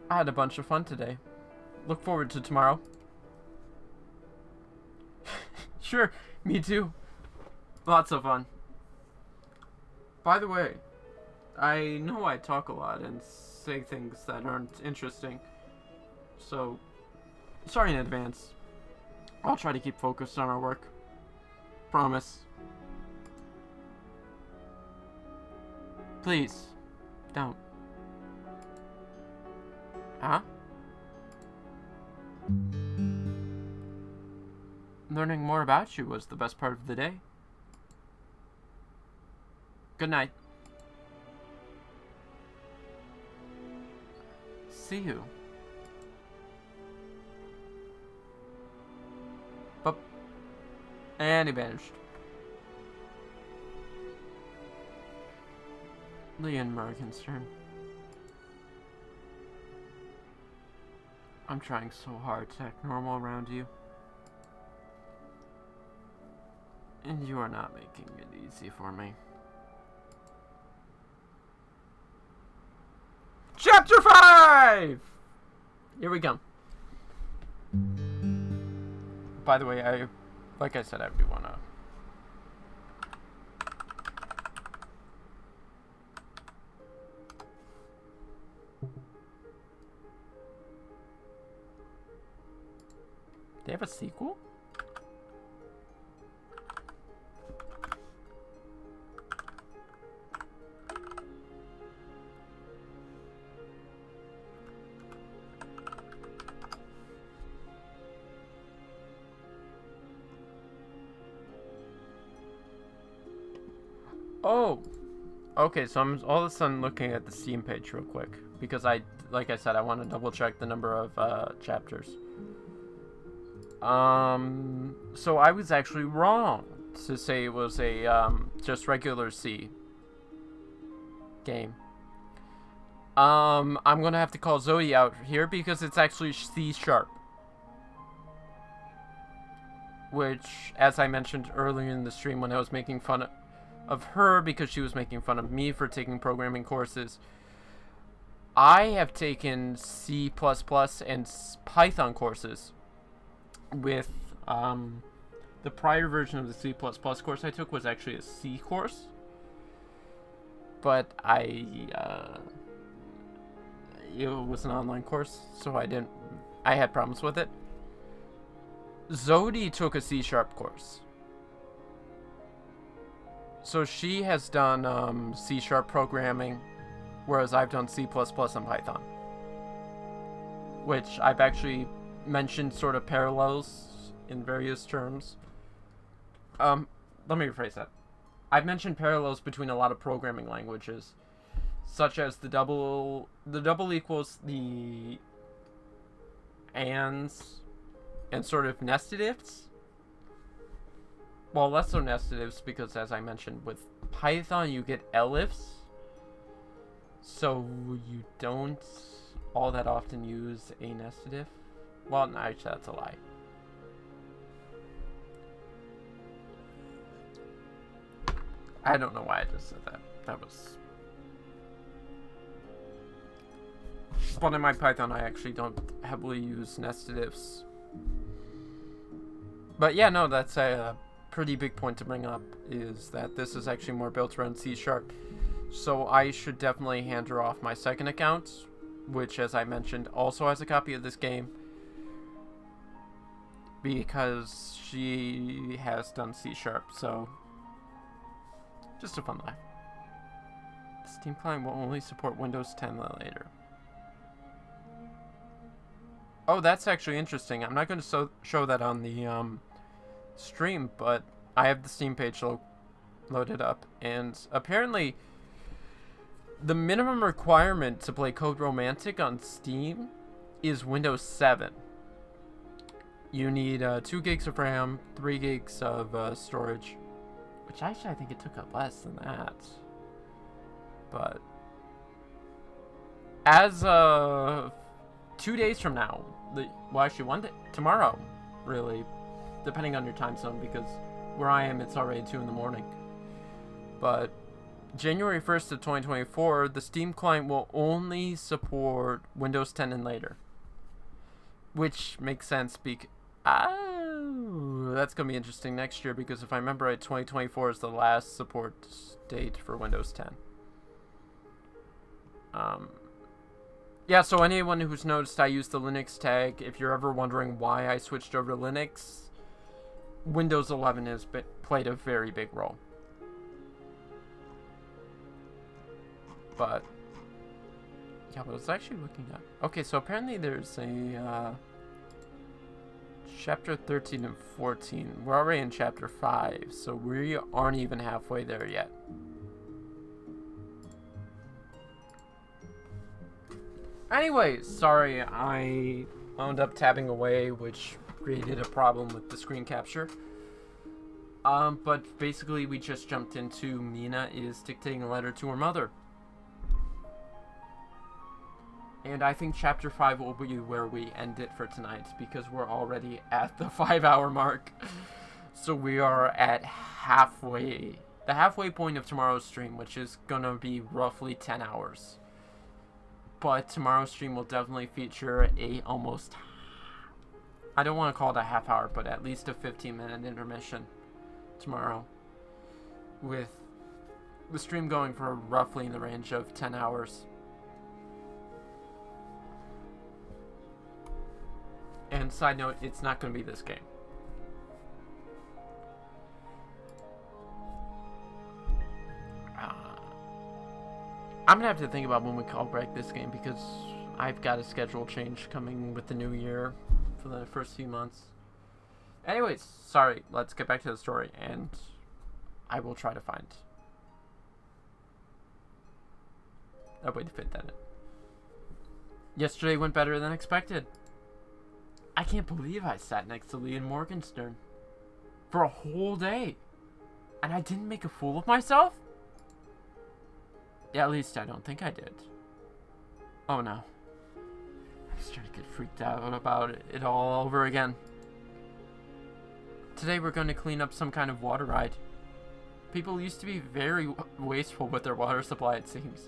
I had a bunch of fun today. Look forward to tomorrow. Sure, me too. Lots of fun. By the way, I know I talk a lot and say things that aren't interesting, so sorry in advance. I'll try to keep focused on our work. Promise. Please, don't. Huh? Learning more about you was the best part of the day. Good night. See you. Bup. And he vanished. Leon Morgenstern. I'm trying so hard to act normal around you. And you are not making it easy for me. Chapter 5! Here we go. By the way, like I said, I do wanna... They have a sequel? Oh! Okay, so I'm all of a sudden looking at the Steam page real quick. Because like I said, I want to double check the number of chapters. So I was actually wrong to say it was a, just regular C game. I'm gonna have to call Zoe out here because it's actually C#. Which, as I mentioned earlier in the stream when I was making fun of her because she was making fun of me for taking programming courses, I have taken C++ and Python courses. With the prior version of the C++ course I took was actually a C course, but it was an online course, so I had problems with it. Zodi took a C# course, so she has done C# programming, whereas I've done C++ and Python, which I've actually mentioned sort of parallels in various terms. Let me rephrase that. I've mentioned parallels between a lot of programming languages, such as the double equals, the ands, and sort of nested ifs. Well, less so nested ifs because, as I mentioned, with Python you get elifs, so you don't all that often use a nested if. Well, no, actually, that's a lie. I don't know why I just said that. That was... But in my Python, I actually don't heavily use nested ifs. But yeah, no, that's a pretty big point to bring up is that this is actually more built around C#. So I should definitely hand her off my second account, which, as I mentioned, also has a copy of this game, because she has done C#, so just a fun laugh. The Steam client will only support Windows 10 later. Oh, that's actually interesting. I'm not going to show that on the stream, but I have the Steam page loaded up, and apparently the minimum requirement to play Code Romantic on Steam is Windows 7. You need 2 gigs of RAM, 3 gigs of storage, which actually I think it took up less than that. But as of 2 days from now, well, actually one day, tomorrow, really, depending on your time zone, because where I am, it's already 2 in the morning. But January 1st of 2024, the Steam client will only support Windows 10 and later. Which makes sense because... that's going to be interesting next year, because if I remember right, 2024 is the last support date for Windows 10. Yeah, so anyone who's noticed I use the Linux tag, if you're ever wondering why I switched over to Linux, Windows 11 has played a very big role. But yeah, but I was actually looking up. Okay, so apparently there's a chapter 13 and 14. We're already in chapter 5, so we aren't even halfway there yet. Anyways, sorry, I wound up tabbing away, which created a problem with the screen capture. But basically we just jumped into Mina is dictating a letter to her mother. And I think chapter 5 will be where we end it for tonight, because we're already at the 5-hour mark. So we are at the halfway point of tomorrow's stream, which is gonna be roughly 10 hours. But tomorrow's stream will definitely feature I don't want to call it a half hour, but at least a 15-minute intermission tomorrow, with the stream going for roughly in the range of 10 hours. And side note, it's not going to be this game. I'm going to have to think about when we call break this game, because I've got a schedule change coming with the new year for the first few months. Anyways, sorry, let's get back to the story, and I will try to find a way to fit that in. Yesterday went better than expected. I can't believe I sat next to Lee and Morgenstern for a whole day, and I didn't make a fool of myself? Yeah, at least I don't think I did. Oh no. I'm starting to get freaked out about it all over again. Today we're going to clean up some kind of water ride. People used to be very wasteful with their water supply, it seems.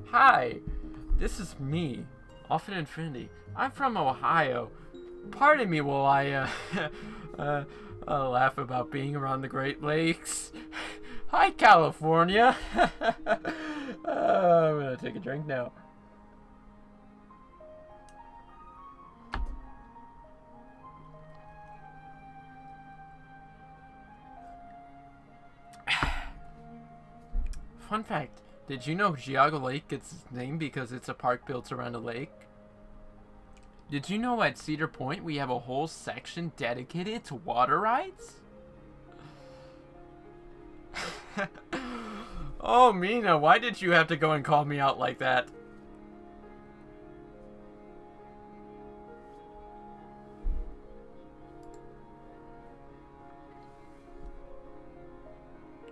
Hi, this is me, Off in Infinity. I'm from Ohio. Pardon me while I laugh about being around the Great Lakes. Hi, California. I'm gonna take a drink now. Fun fact, did you know Geauga Lake gets its name because it's a park built around a lake? Did you know at Cedar Point we have a whole section dedicated to water rides? Oh, Mina, why did you have to go and call me out like that?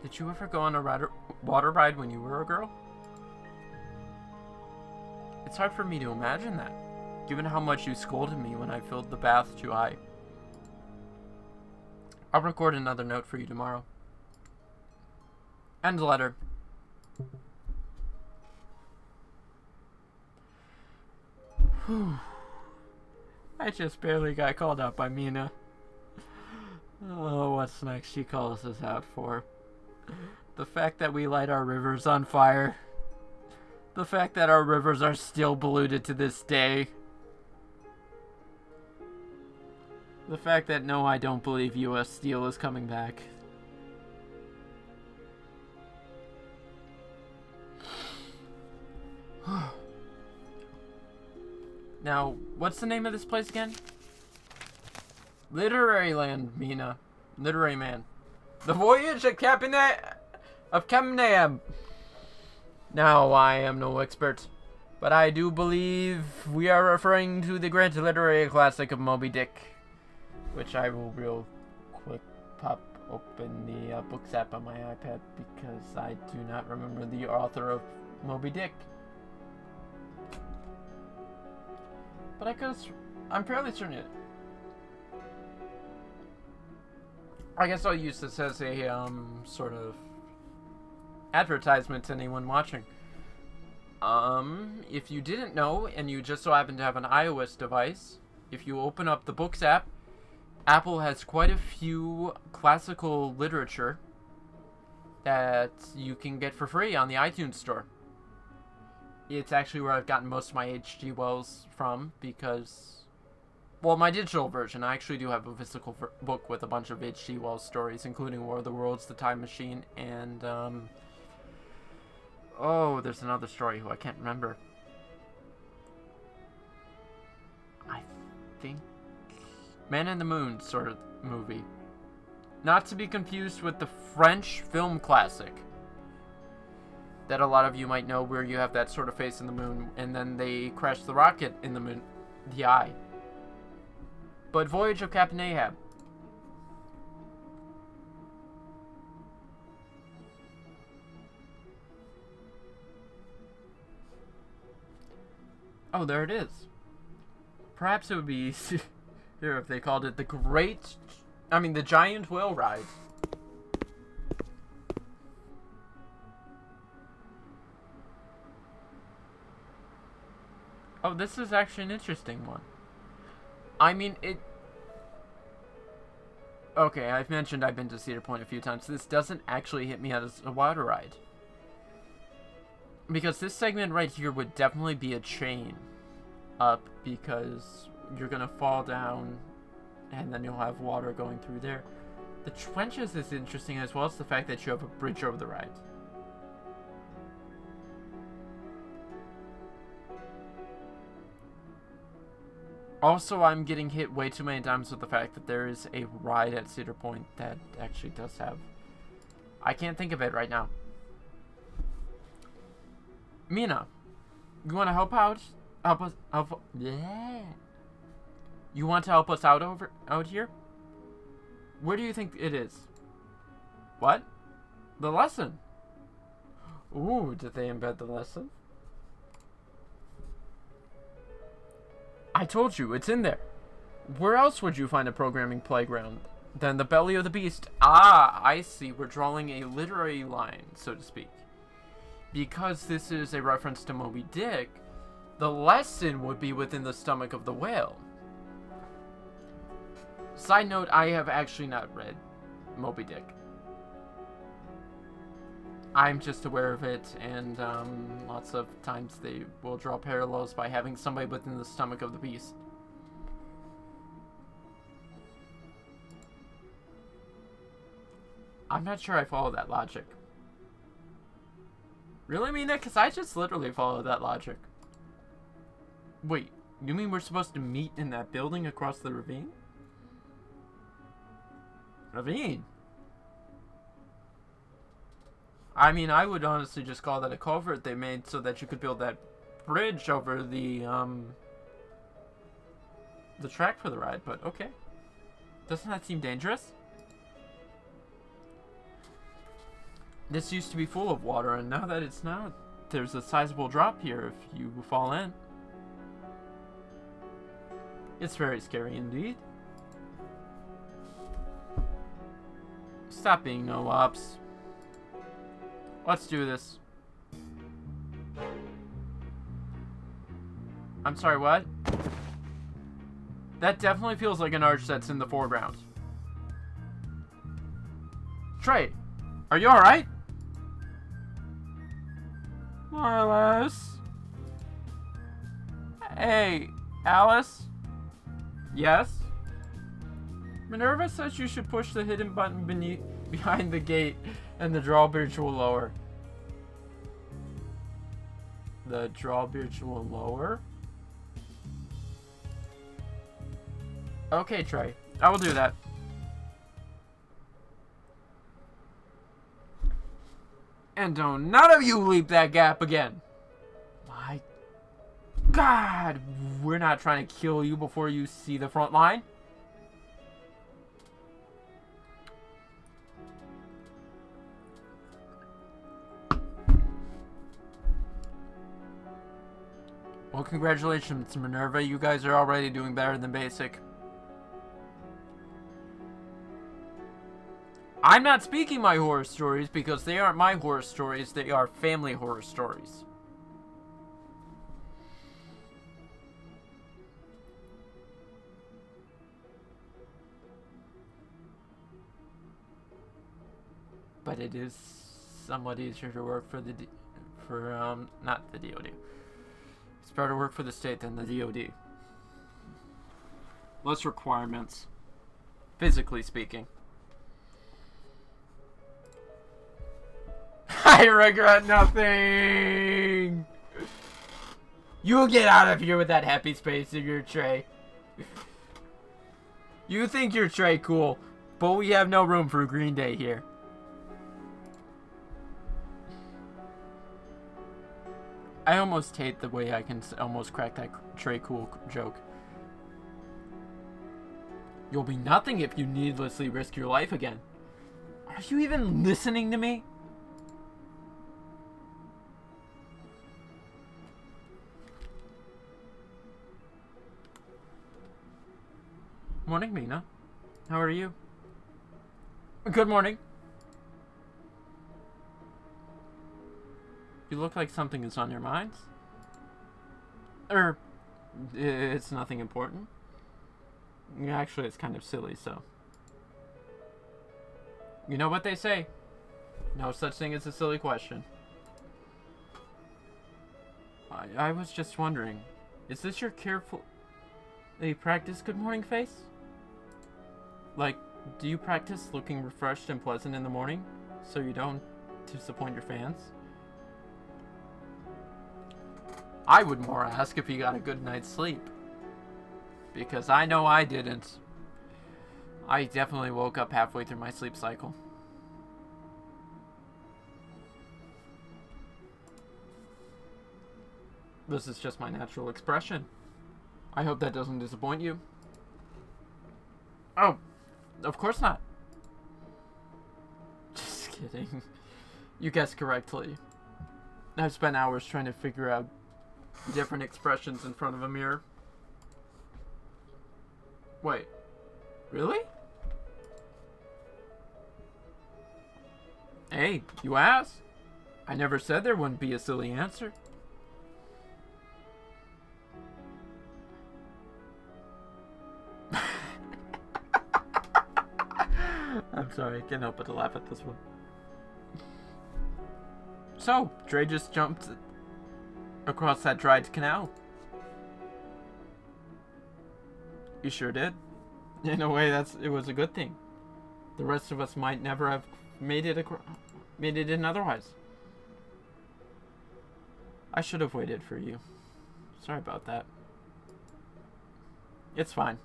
Did you ever go on a water ride when you were a girl? It's hard for me to imagine that, given how much you scolded me when I filled the bath too high. I'll record another note for you tomorrow. End letter. Whew. I just barely got called out by Mina. Oh, what's next she calls us out for? The fact that we light our rivers on fire. The fact that our rivers are still polluted to this day. The fact that no, I don't believe U.S. Steel is coming back. Now, what's the name of this place again? Literary Land, Mina. Literary Man. The Voyage of Captain Ahab. Now, I am no expert, but I do believe we are referring to the great literary classic of Moby Dick, which I will real quick pop open the books app on my iPad because I do not remember the author of Moby Dick. But I'm fairly certain it. I guess I'll use this as a sort of advertisement to anyone watching. If you didn't know and you just so happen to have an iOS device, if you open up the Books app, Apple has quite a few classical literature that you can get for free on the iTunes store. It's actually where I've gotten most of my H.G. Wells from because, well, my digital version, I actually do have a physical book with a bunch of H.G. Wells stories, including War of the Worlds, The Time Machine, and, oh, there's another story who I can't remember. I think Man in the Moon sort of movie. Not to be confused with the French film classic that a lot of you might know, where you have that sort of face in the moon and then they crash the rocket in the moon, the eye. But Voyage of Captain Ahab. Oh, there it is. Perhaps it would be easier if they called it the Giant Whale Ride. Oh, this is actually an interesting one. I mean, okay, I've mentioned I've been to Cedar Point a few times. This doesn't actually hit me as a water ride. Because this segment right here would definitely be a chain up, because you're going to fall down and then you'll have water going through there. The trenches is interesting, as well as the fact that you have a bridge over the ride. Also, I'm getting hit way too many times with the fact that there is a ride at Cedar Point that actually does have... I can't think of it right now. Mina, you want to help out? Yeah. You want to help us out here? Where do you think it is? What? The lesson. Ooh, did they embed the lesson? I told you, it's in there. Where else would you find a programming playground than the belly of the beast? Ah, I see. We're drawing a literary line, so to speak. Because this is a reference to Moby Dick, the lesson would be within the stomach of the whale. Side note, I have actually not read Moby Dick. I'm just aware of it, and lots of times they will draw parallels by having somebody within the stomach of the beast. I'm not sure I follow that logic. Really, Mina? Because I just literally follow that logic. Wait, you mean we're supposed to meet in that building across the ravine? Ravine? I mean, I would honestly just call that a culvert they made so that you could build that bridge over the track for the ride, but okay. Doesn't that seem dangerous? This used to be full of water, and now that it's not, there's a sizable drop here if you fall in. It's very scary indeed. Stop being no-ops. Let's do this. I'm sorry, what? That definitely feels like an arch that's in the foreground. Trey, are you alright? More or less. Hey, Alice? Yes? Minerva says you should push the hidden button behind the gate and the drawbridge will lower. The drawbridge will lower? Okay, Trey. I will do that. And don't none of you leap that gap again. My God, we're not trying to kill you before you see the front line. Well, congratulations, Minerva. You guys are already doing better than basic. I'm not speaking my horror stories because they aren't my horror stories. They are family horror stories. But it is somewhat easier to work for the not the DoD. It's better to work for the state than the DoD. Less requirements, physically speaking. I regret nothing. You get out of here with that happy space in your tray. You think your tray cool, but we have no room for Green Day here. I almost hate the way I can almost crack that Trey cool joke. You'll be nothing if you needlessly risk your life again. Are you even listening to me? Morning, Mina. How are you? Good morning. You look like something is on your minds. It's nothing important. Actually, it's kind of silly, so. You know what they say. No such thing as a silly question. I was just wondering, is this your carefully practiced good morning face? Like, do you practice looking refreshed and pleasant in the morning so you don't disappoint your fans? I would more ask if you got a good night's sleep. Because I know I didn't. I definitely woke up halfway through my sleep cycle. This is just my natural expression. I hope that doesn't disappoint you. Oh, of course not. Just kidding. You guessed correctly. I've spent hours trying to figure out different expressions in front of a mirror. Wait, really? Hey, you asked. I never said there wouldn't be a silly answer. I'm sorry, I can't help but to laugh at this one. So, Dre just jumped across that dried canal. You sure did. In a way, it was a good thing. The rest of us might never have made it in otherwise. I should have waited for you. Sorry about that. It's fine.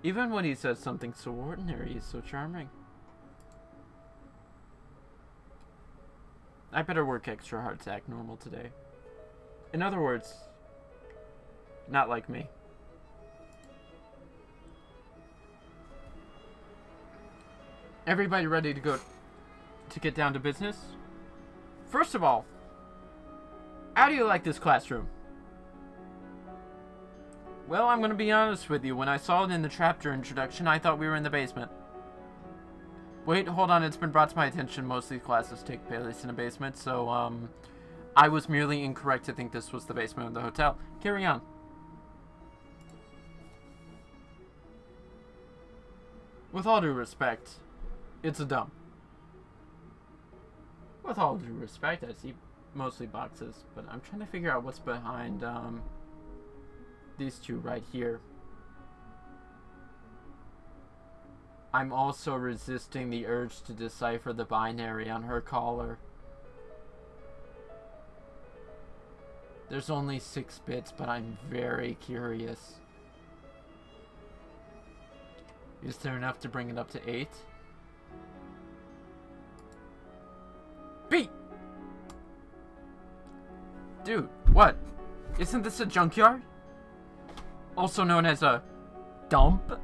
Even when he says something so ordinary, he's so charming. I better work extra hard to act normal today. In other words, not like me. Everybody ready to get down to business? First of all, how do you like this classroom? Well, I'm going to be honest with you. When I saw it in the chapter introduction, I thought we were in the basement. Wait, hold on. It's been brought to my attention most of these classes take place in a basement, so, I was merely incorrect to think this was the basement of the hotel. Carry on. With all due respect, it's a dump. With all due respect, I see mostly boxes, but I'm trying to figure out what's behind these two right here. I'm also resisting the urge to decipher the binary on her collar. There's only 6 bits, but I'm very curious. Is there enough to bring it up to 8? B! Dude, what? Isn't this a junkyard? Also known as a dump?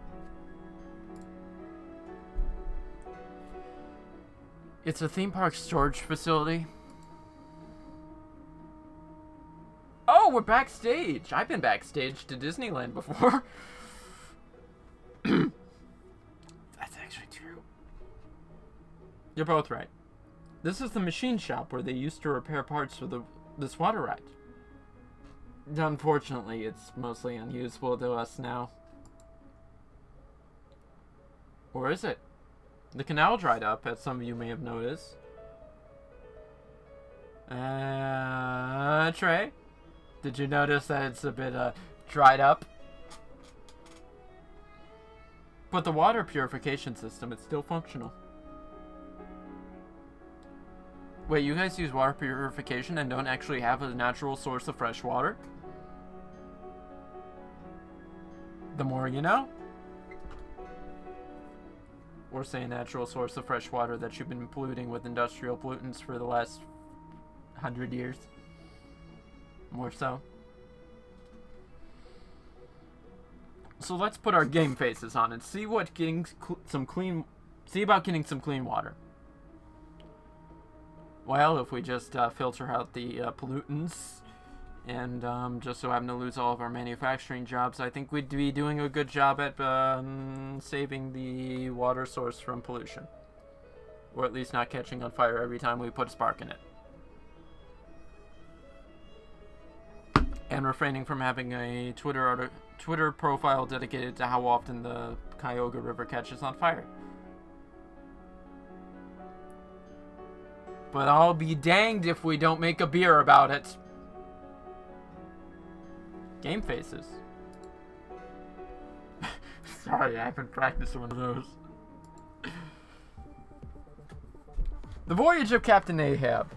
It's a theme park storage facility. Oh, we're backstage. I've been backstage to Disneyland before. That's actually true. You're both right. This is the machine shop where they used to repair parts for this water ride. Unfortunately, it's mostly unusable to us now. Or is it? The canal dried up, as some of you may have noticed. Trey? Did you notice that it's a bit, dried up? But the water purification system is still functional. Wait, you guys use water purification and don't actually have a natural source of fresh water? The more you know. Or say a natural source of fresh water that you've been polluting with industrial pollutants for the last 100 years. More so. So let's put our game faces on and see what getting see about getting some clean water. Well, if we just filter out the pollutants and just so happen to lose all of our manufacturing jobs, I think we'd be doing a good job at saving the water source from pollution. Or at least not catching on fire every time we put a spark in it. And refraining from having a Twitter profile dedicated to how often the Cuyahoga River catches on fire. But I'll be danged if we don't make a beer about it. Game faces. Sorry, I haven't practiced one of those. The Voyage of Captain Ahab.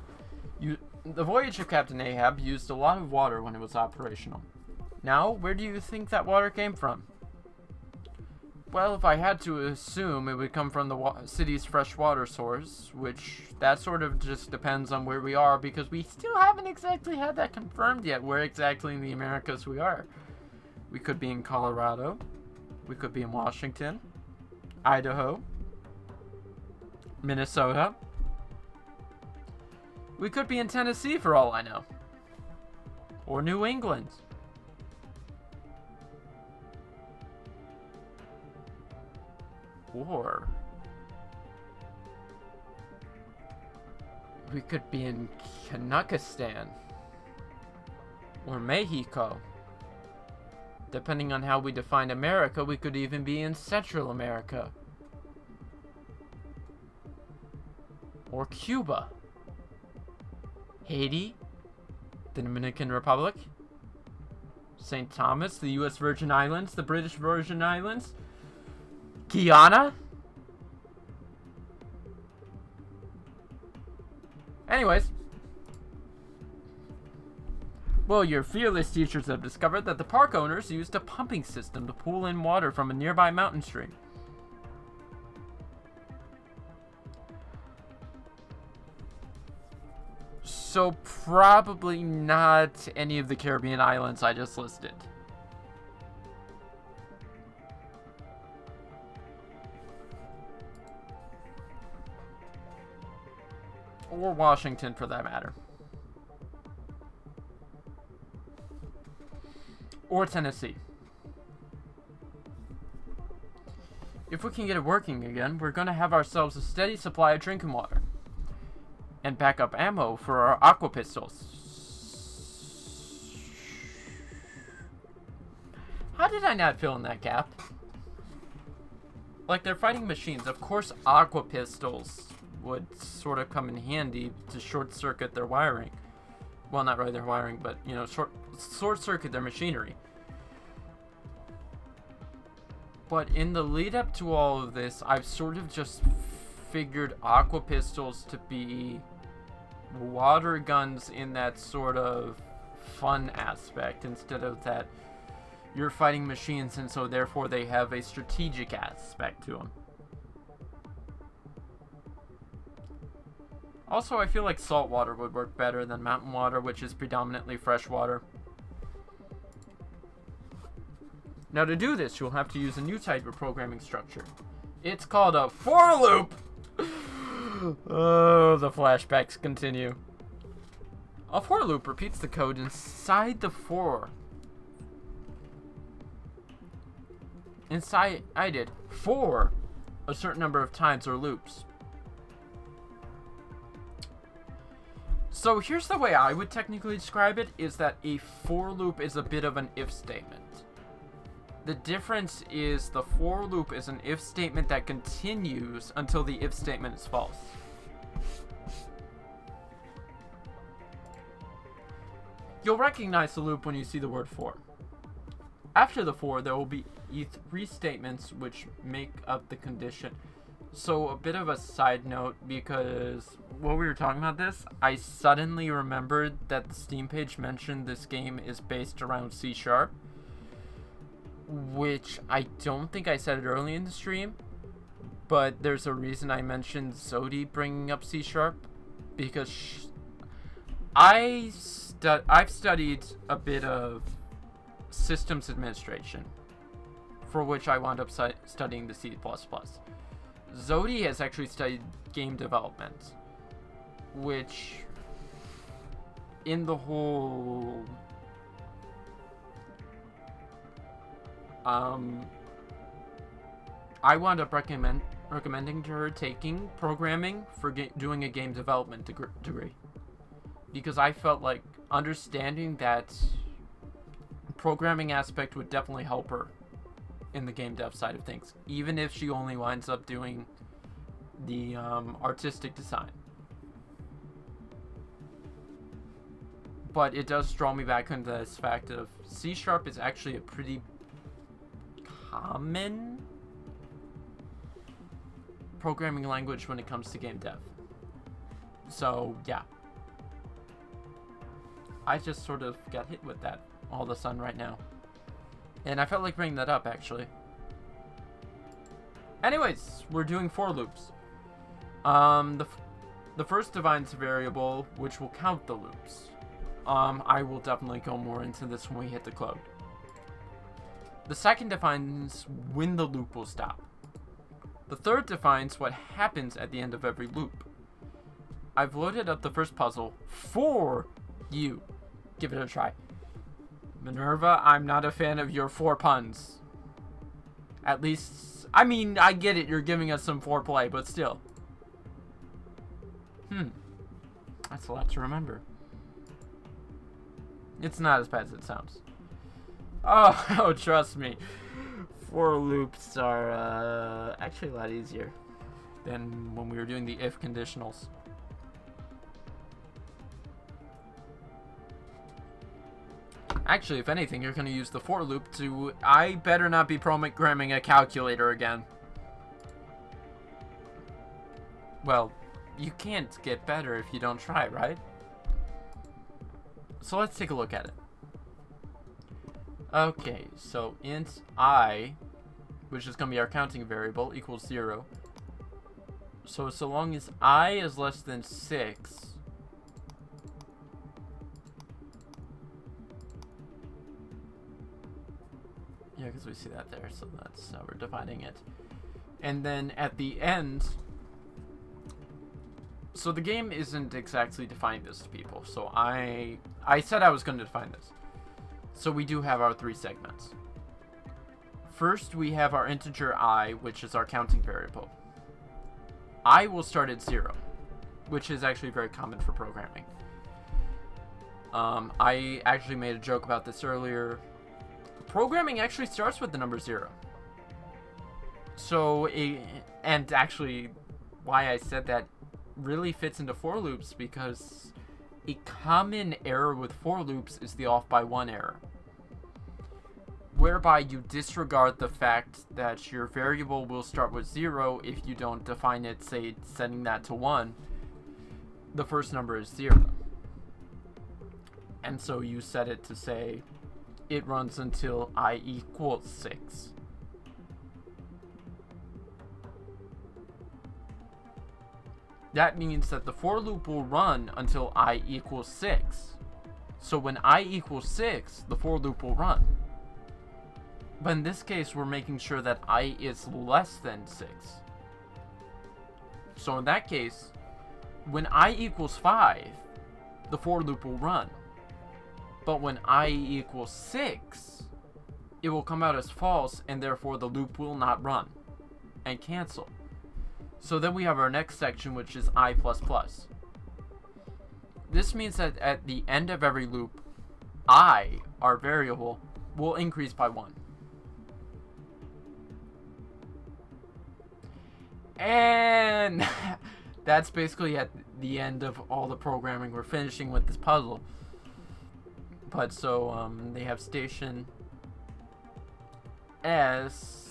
The Voyage of Captain Ahab used a lot of water when it was operational. Now, where do you think that water came from? Well, if I had to assume, it would come from the city's fresh water source, which that sort of just depends on where we are, because we still haven't exactly had that confirmed yet, where exactly in the Americas we are. We could be in Colorado. We could be in Washington, Idaho, Minnesota. We could be in Tennessee for all I know. Or New England. Or we could be in Kazakhstan or Mexico. Depending on how we define America, we could even be in Central America. Or Cuba. Haiti, the Dominican Republic, St. Thomas, the U.S. Virgin Islands, the British Virgin Islands, Guyana? Anyways. Well, your fearless teachers have discovered that the park owners used a pumping system to pull in water from a nearby mountain stream. So probably not any of the Caribbean islands I just listed. Or Washington, for that matter. Or Tennessee. If we can get it working again, we're going to have ourselves a steady supply of drinking water. And backup ammo for our aqua pistols. did I not fill in that gap? Like, they're fighting machines. Of course, aqua pistols would sort of come in handy to short-circuit their wiring. Well, not really their wiring, but, you know, short-circuit their machinery. But in the lead-up to all of this, I've sort of just figured aqua pistols to be water guns in that sort of fun aspect, instead of that you're fighting machines and so therefore they have a strategic aspect to them. Also, I feel like salt water would work better than mountain water, which is predominantly fresh water. Now, to do this, you'll have to use a new type of programming structure. It's called a for loop! Oh, the flashbacks continue. A for loop repeats the code inside the for. Inside it for a certain number of times or loops. So here's the way I would technically describe it, is that a for loop is a bit of an if statement. The difference is the for loop is an if statement that continues until the if statement is false. You'll recognize the loop when you see the word for. After the for, there will be three statements which make up the condition. So a bit of a side note, because while we were talking about this, I suddenly remembered that the Steam page mentioned this game is based around C#, which I don't think I said it early in the stream, but there's a reason I mentioned Zodi bringing up C#, because I've studied a bit of systems administration, for which I wound up studying the C++. Zodi has actually studied game development, which in the whole I wound up recommending to her taking programming for doing a game development degree, because I felt like understanding that programming aspect would definitely help her in the game dev side of things, even if she only winds up doing the artistic design. But it does draw me back into this fact of C# is actually a pretty common programming language when it comes to game dev. So, yeah. I just sort of got hit with that all of a sudden right now. And I felt like bringing that up, actually. Anyways, we're doing for loops. The first defines a variable, which will count the loops. I will definitely go more into this when we hit the code. The second defines when the loop will stop. The third defines what happens at the end of every loop. I've loaded up the first puzzle for you. Give it a try. Minerva, I'm not a fan of your for puns. At least, I mean, I get it, you're giving us some foreplay, but still. That's a lot to remember. It's not as bad as it sounds. Oh, trust me. For loops are actually a lot easier than when we were doing the if conditionals. Actually, if anything, you're going to use the for loop to... I better not be programming a calculator again. Well, you can't get better if you don't try, right? So let's take a look at it. Okay, so int I, which is going to be our counting variable, equals 0. So long as I is less than 6... Yeah, because we see that there, so that's how we're defining it. And then at the end, so the game isn't exactly defining this to people. So I said I was going to define this. So we do have our three segments. First, we have our integer I, which is our counting variable. I will start at 0, which is actually very common for programming. I actually made a joke about this earlier. programming actually starts with the number 0. So, and actually, why I said that really fits into for loops, because a common error with for loops is the off by 1 error, whereby you disregard the fact that your variable will start with 0 if you don't define it, say, setting that to 1. The first number is 0. And so you set it to say it runs until I equals 6. That means that the for loop will run until I equals 6. So when I equals 6, the for loop will run. But in this case, we're making sure that I is less than 6. So in that case, when I equals 5, the for loop will run. But when I equals 6, it will come out as false, and therefore the loop will not run and cancel. So then we have our next section, which is I++. This means that at the end of every loop, I, our variable, will increase by 1. And that's basically at the end of all the programming. We're finishing with this puzzle. But so they have station S,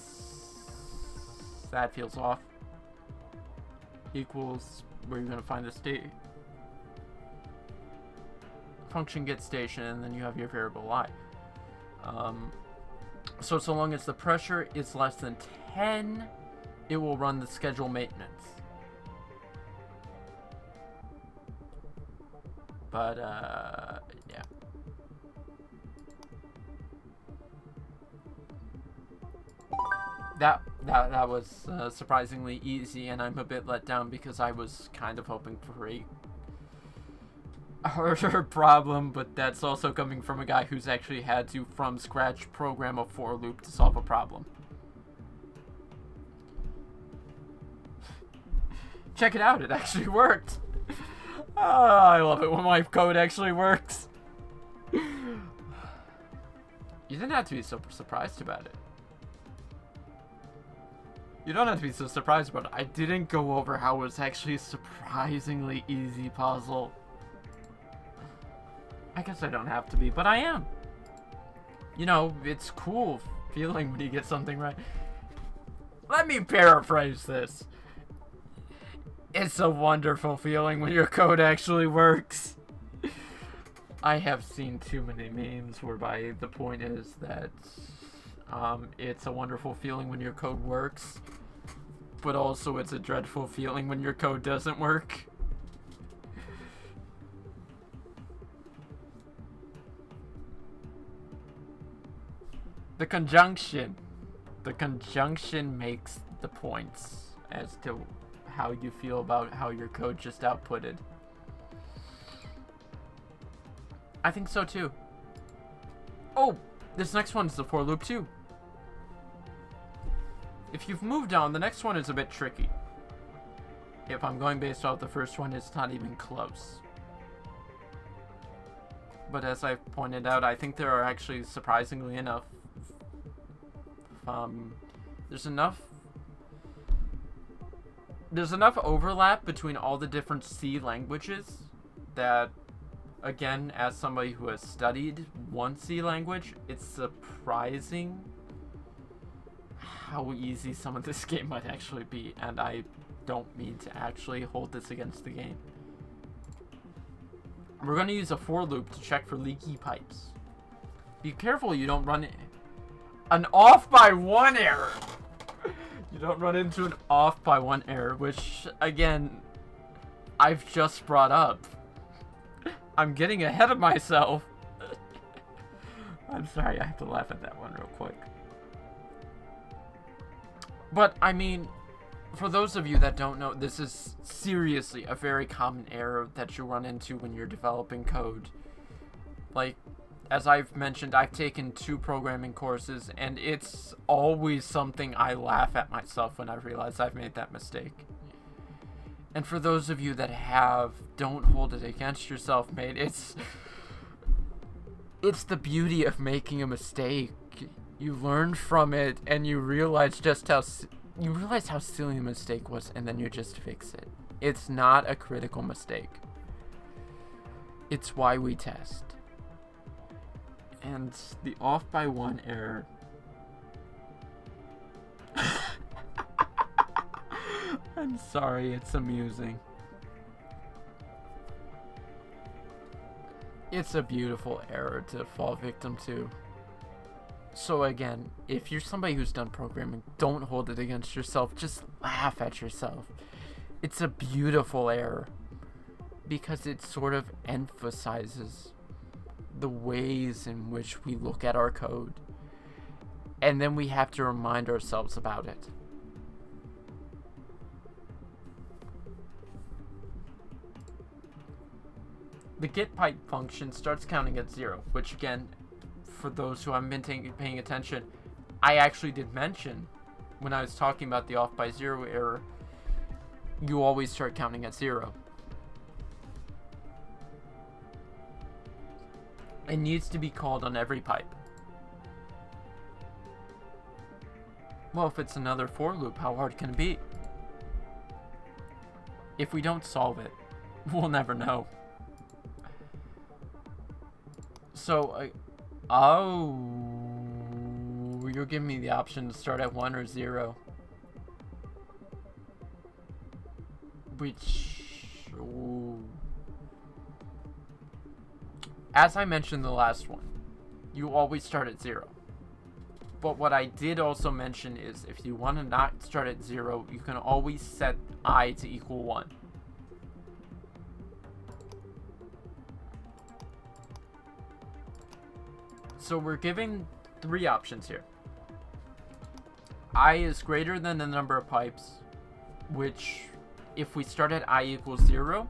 that feels off, equals where you're going to find the state function get station, and then you have your variable I. So long as the pressure is less than 10, it will run the schedule maintenance. But yeah. That was surprisingly easy, and I'm a bit let down because I was kind of hoping for a harder problem, but that's also coming from a guy who's actually had to, from scratch, program a for loop to solve a problem. Check it out, it actually worked! I love it when my code actually works. You didn't have to be so surprised about it. You don't have to be so surprised about it. I didn't go over how it was actually a surprisingly easy puzzle. I guess I don't have to be, but I am. You know, it's cool feeling when you get something right. Let me paraphrase this. It's a wonderful feeling when your code actually works. I have seen too many memes whereby the point is that it's a wonderful feeling when your code works, but also it's a dreadful feeling when your code doesn't work. The conjunction makes the points as to how you feel about how your code just outputted. I think so too. Oh, this next one is the for loop too. If you've moved on, the next one is a bit tricky. If I'm going based off the first one, it's not even close. But as I've pointed out, I think there are actually surprisingly enough there's enough overlap between all the different C languages that, again, as somebody who has studied one C language, it's surprising how easy some of this game might actually be, and I don't mean to actually hold this against the game. We're going to use a for loop to check for leaky pipes. Be careful you don't run an off by 1 error. You don't run into an off by 1 error, which, again, I've just brought up. I'm getting ahead of myself. I'm sorry, I have to laugh at that one real quick. But, I mean, for those of you that don't know, this is seriously a very common error that you run into when you're developing code. Like, as I've mentioned, I've taken 2 programming courses, and it's always something I laugh at myself when I realize I've made that mistake. And for those of you that have, don't hold it against yourself, mate. It's the beauty of making a mistake. You learn from it, and you realize just how silly the mistake was, and then you just fix it. It's not a critical mistake. It's why we test. And the off by one error. I'm sorry, it's amusing. It's a beautiful error to fall victim to. So again, if you're somebody who's done programming, don't hold it against yourself. Just laugh at yourself. It's a beautiful error because it sort of emphasizes the ways in which we look at our code. And then we have to remind ourselves about it. The get pipe function starts counting at 0, which again, for those who haven't been paying attention, I actually did mention when I was talking about the off by 0 error, you always start counting at 0. It needs to be called on every pipe. Well, if it's another for loop, how hard can it be? If we don't solve it, we'll never know. So, you're giving me the option to start at 1 or 0. Which, as I mentioned in the last one, you always start at 0. But what I did also mention is if you want to not start at 0, you can always set I to equal 1. So we're giving 3 options here. I is greater than the number of pipes, which if we start at I equals 0,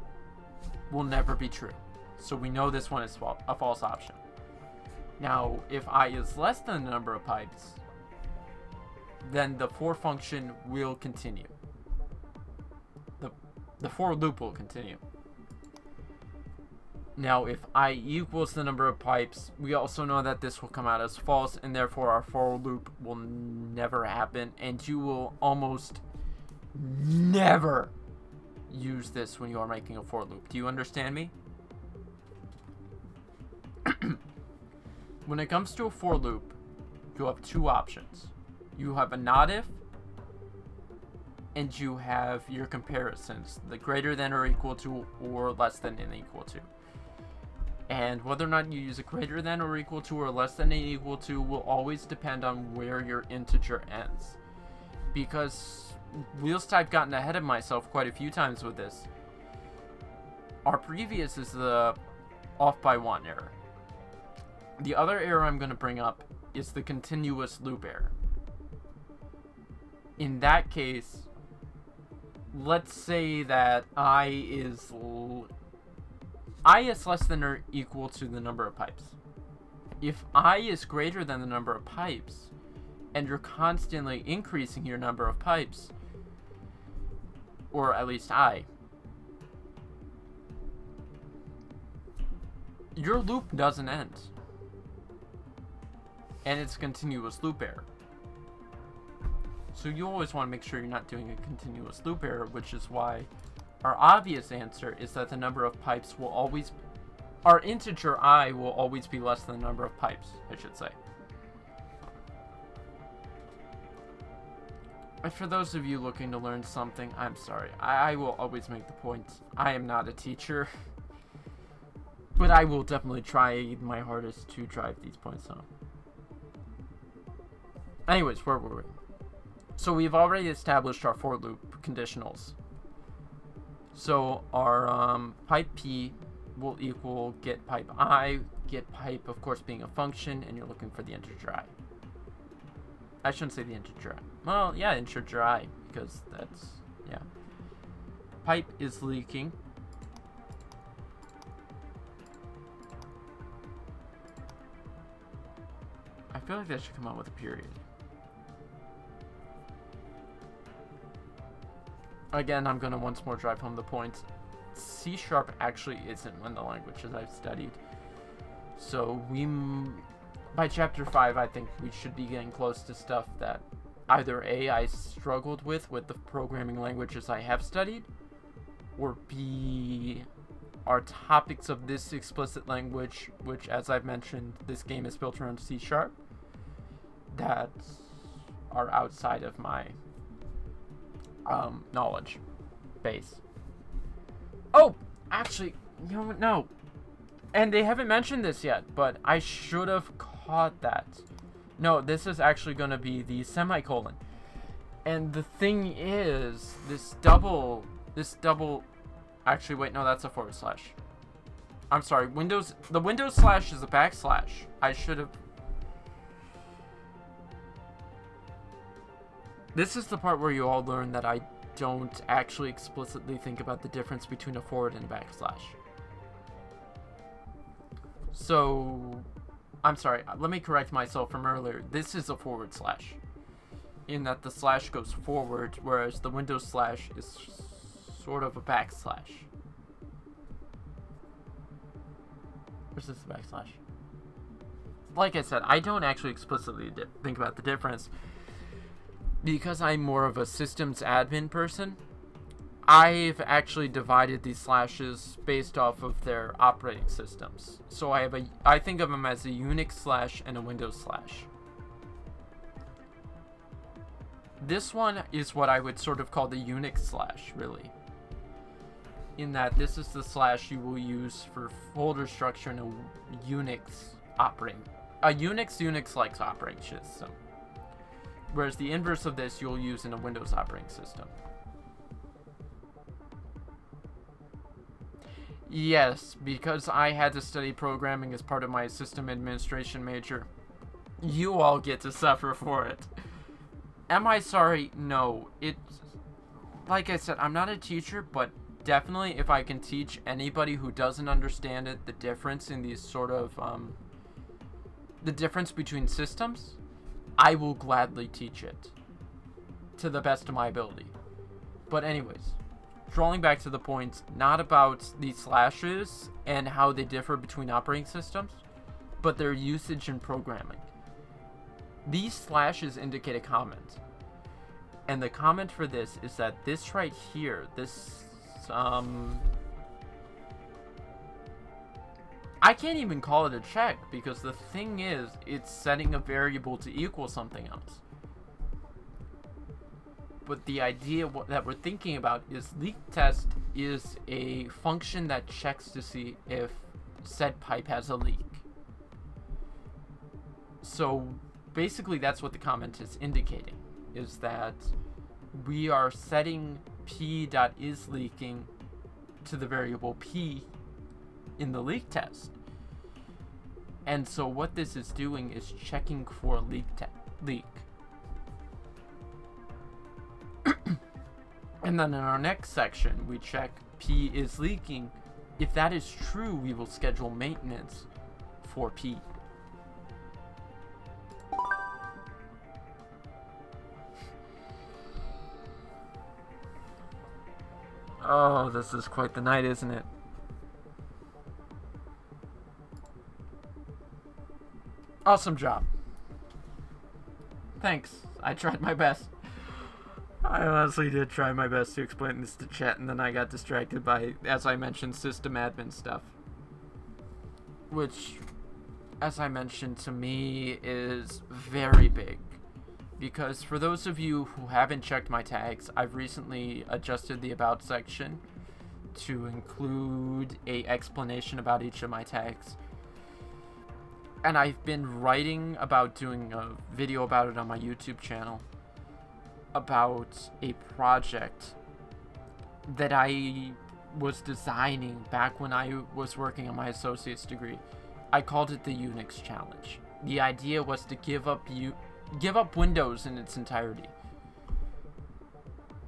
will never be true. So we know this one is a false option. Now, if I is less than the number of pipes, then the for function will continue. The for loop will continue. Now, if I equals the number of pipes, we also know that this will come out as false, and therefore our for loop will never happen, and you will almost never use this when you are making a for loop. Do you understand me? When it comes to a for loop, you have 2 options. You have a not if, and you have your comparisons, the greater than or equal to or less than and equal to. And whether or not you use a greater than or equal to or less than and equal to will always depend on where your integer ends. Because whilst I've gotten ahead of myself quite a few times with this, our previous is the off by 1 error. The other error I'm going to bring up is the continuous loop error. In that case, let's say that I is less than or equal to the number of pipes. If I is greater than the number of pipes, and you're constantly increasing your number of pipes, or at least I, your loop doesn't end. And it's a continuous loop error. So you always want to make sure you're not doing a continuous loop error, which is why our obvious answer is that the number of pipes will always, our integer I will always be less than the number of pipes, I should say. And for those of you looking to learn something, I'm sorry. I will always make the point. I am not a teacher. But I will definitely try my hardest to drive these points home. Anyways, where were we? So we've already established our for loop conditionals. So our pipe P will equal get pipe I, get pipe of course being a function, and you're looking for the integer I. I shouldn't say the integer I. Well, yeah, integer I, because that's, yeah. Pipe is leaking. I feel like that should come out with a period. Again, I'm going to once more drive home the point. C# actually isn't one of the languages I've studied. So by chapter 5, I think we should be getting close to stuff that either A, I struggled with the programming languages I have studied, or B, are topics of this explicit language, which, as I've mentioned, this game is built around C#, that are outside of my knowledge base. Oh, actually, no. And they haven't mentioned this yet, but I should have caught that. No, this is actually going to be the semicolon. And the thing is, this double, actually, wait, no, that's a forward slash. I'm sorry, the Windows slash is a backslash. I should have. This is the part where you all learn that I don't actually explicitly think about the difference between a forward and a backslash. So, I'm sorry, let me correct myself from earlier. This is a forward slash, in that the slash goes forward, whereas the Windows slash is sort of a backslash. Where's this backslash? Like I said, I don't actually explicitly think about the difference. Because I'm more of a systems admin person, I've actually divided these slashes based off of their operating systems. So I think of them as a Unix slash and a Windows slash. This one is what I would sort of call the Unix slash, really. In that this is the slash you will use for folder structure in a Unix-like operating system. Whereas the inverse of this you'll use in a Windows operating system. Yes, because I had to study programming as part of my system administration major. You all get to suffer for it. Am I sorry? No. Like I said, I'm not a teacher, but definitely if I can teach anybody who doesn't understand it, the difference in these sort of, the difference between systems, I will gladly teach it to the best of my ability. But anyways, drawing back to the point, not about these slashes and how they differ between operating systems, but their usage in programming. These slashes indicate a comment. And the comment for this is that this right here, this, I can't even call it a check, because the thing is, it's setting a variable to equal something else. But the idea that we're thinking about is leak test is a function that checks to see if said pipe has a leak. So basically that's what the comment is indicating, is that we are setting p.isLeaking to the variable p in the leak test. And so what this is doing is checking for a leak. And then in our next section, we check p is leaking. If that is true, we will schedule maintenance for p. Oh, this is quite the night, isn't it? Awesome job. Thanks. I tried my best. I honestly did try my best to explain this to chat, and then I got distracted by, as I mentioned, system admin stuff. Which, as I mentioned, to me is very big. Because for those of you who haven't checked my tags, I've recently adjusted the About section to include an explanation about each of my tags. And I've been writing about doing a video about it on my YouTube channel, about a project that I was designing back when I was working on my associate's degree. I called it the Unix Challenge. The idea was to give up Windows in its entirety.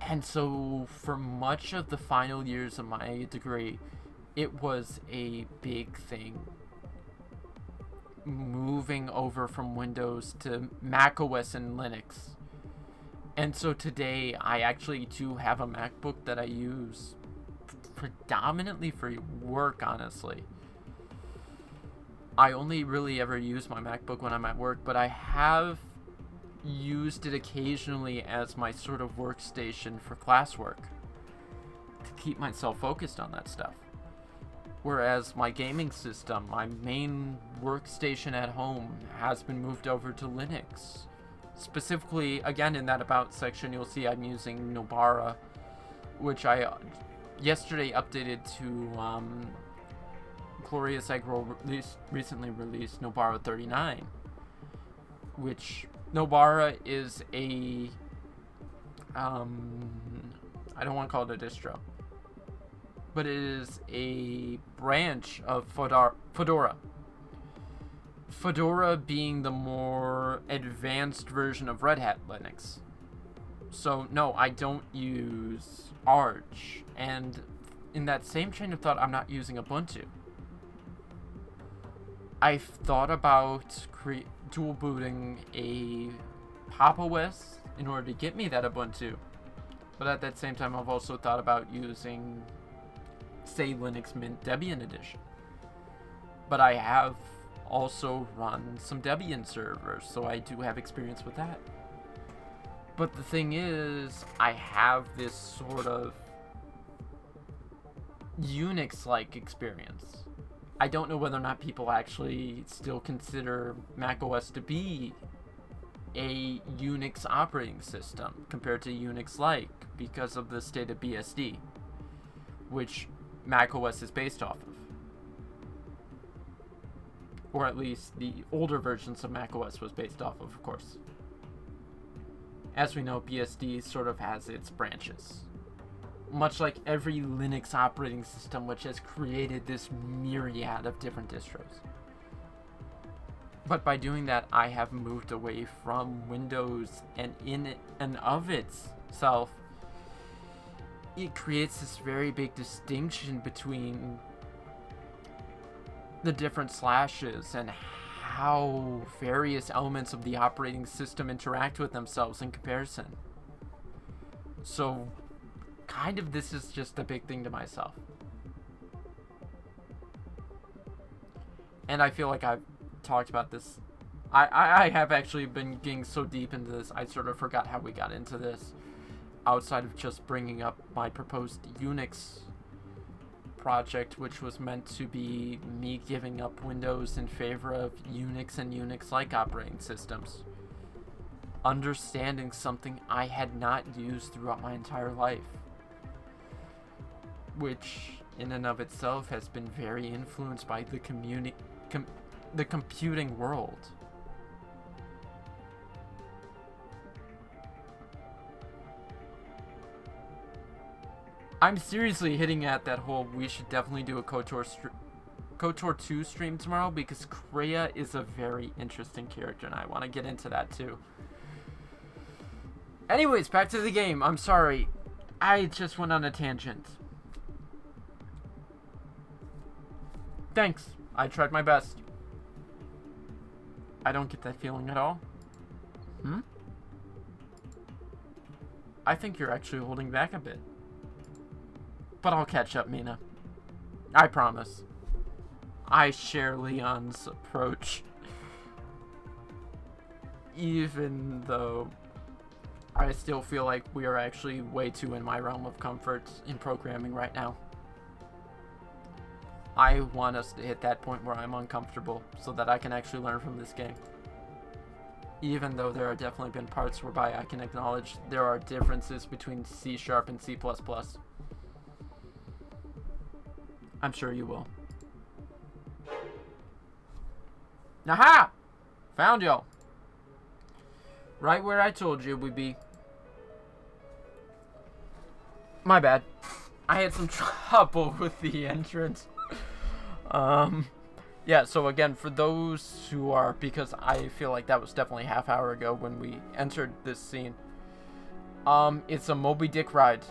And so for much of the final years of my degree, it was a big thing, moving over from Windows to Mac OS and Linux. And so today I actually do have a MacBook that I use predominantly for work, honestly. I only really ever use my MacBook when I'm at work, but I have used it occasionally as my sort of workstation for classwork to keep myself focused on that stuff. Whereas my gaming system, my main workstation at home, has been moved over to Linux. Specifically, again, in that About section, you'll see I'm using Nobara, which I yesterday updated to Glorious Eggroll recently released Nobara 39, which Nobara is a I don't want to call it a distro, but it is a branch of Fedora. Fedora being the more advanced version of Red Hat Linux. So no, I don't use Arch, and in that same train of thought, I'm not using Ubuntu. I've thought about dual booting a Pop! OS in order to get me that Ubuntu, but at that same time, I've also thought about using, say, Linux Mint Debian Edition. But I have also run some Debian servers, so I do have experience with that. But the thing is, I have this sort of Unix-like experience. I don't know whether or not people actually still consider macOS to be a Unix operating system compared to Unix-like because of the state of BSD, which macOS is based off of. Or at least the older versions of macOS was based off of course. As we know, BSD sort of has its branches, much like every Linux operating system, which has created this myriad of different distros. But by doing that, I have moved away from Windows, and in it and of itself, it creates this very big distinction between the different slashes and how various elements of the operating system interact with themselves in comparison. So, kind of this is just a big thing to myself. And I feel like I've talked about this. I have actually been getting so deep into this, I sort of forgot how we got into this, outside of just bringing up my proposed Unix project, which was meant to be me giving up Windows in favor of Unix and Unix-like operating systems. Understanding something I had not used throughout my entire life, which in and of itself has been very influenced by the computing world. I'm seriously hitting at that whole we should definitely do a KOTOR 2 stream tomorrow, because Kreia is a very interesting character and I want to get into that too. Anyways, back to the game. I'm sorry. I just went on a tangent. Thanks. I tried my best. I don't get that feeling at all. I think you're actually holding back a bit. But I'll catch up, Mina. I promise. I share Leon's approach. Even though I still feel like we are actually way too in my realm of comfort in programming right now. I want us to hit that point where I'm uncomfortable so that I can actually learn from this game. Even though there have definitely been parts whereby I can acknowledge there are differences between C# and C++. I'm sure you will. Aha! Found y'all. Right where I told you we'd be. My bad. I had some trouble with the entrance. Yeah, so again, for those who are, because I feel like that was definitely half hour ago when we entered this scene. It's a Moby Dick ride.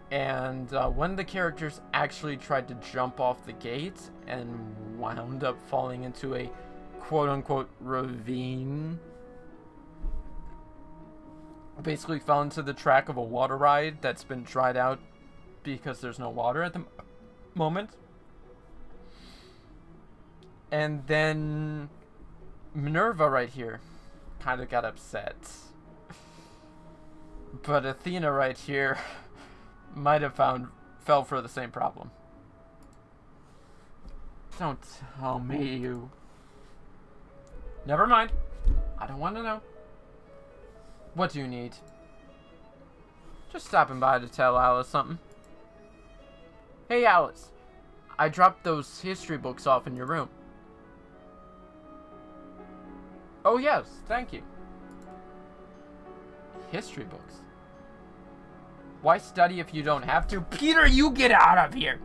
And when the characters actually tried to jump off the gate and wound up falling into a quote-unquote ravine, basically fell into the track of a water ride that's been dried out because there's no water at the moment. And then Minerva right here kind of got upset. But Athena right here might have fell for the same problem. Don't tell me you... Never mind. I don't want to know. What do you need? Just stopping by to tell Alice something. Hey Alice, I dropped those history books off in your room. Oh yes, thank you. History books? Why study if you don't have to? Peter, you get out of here!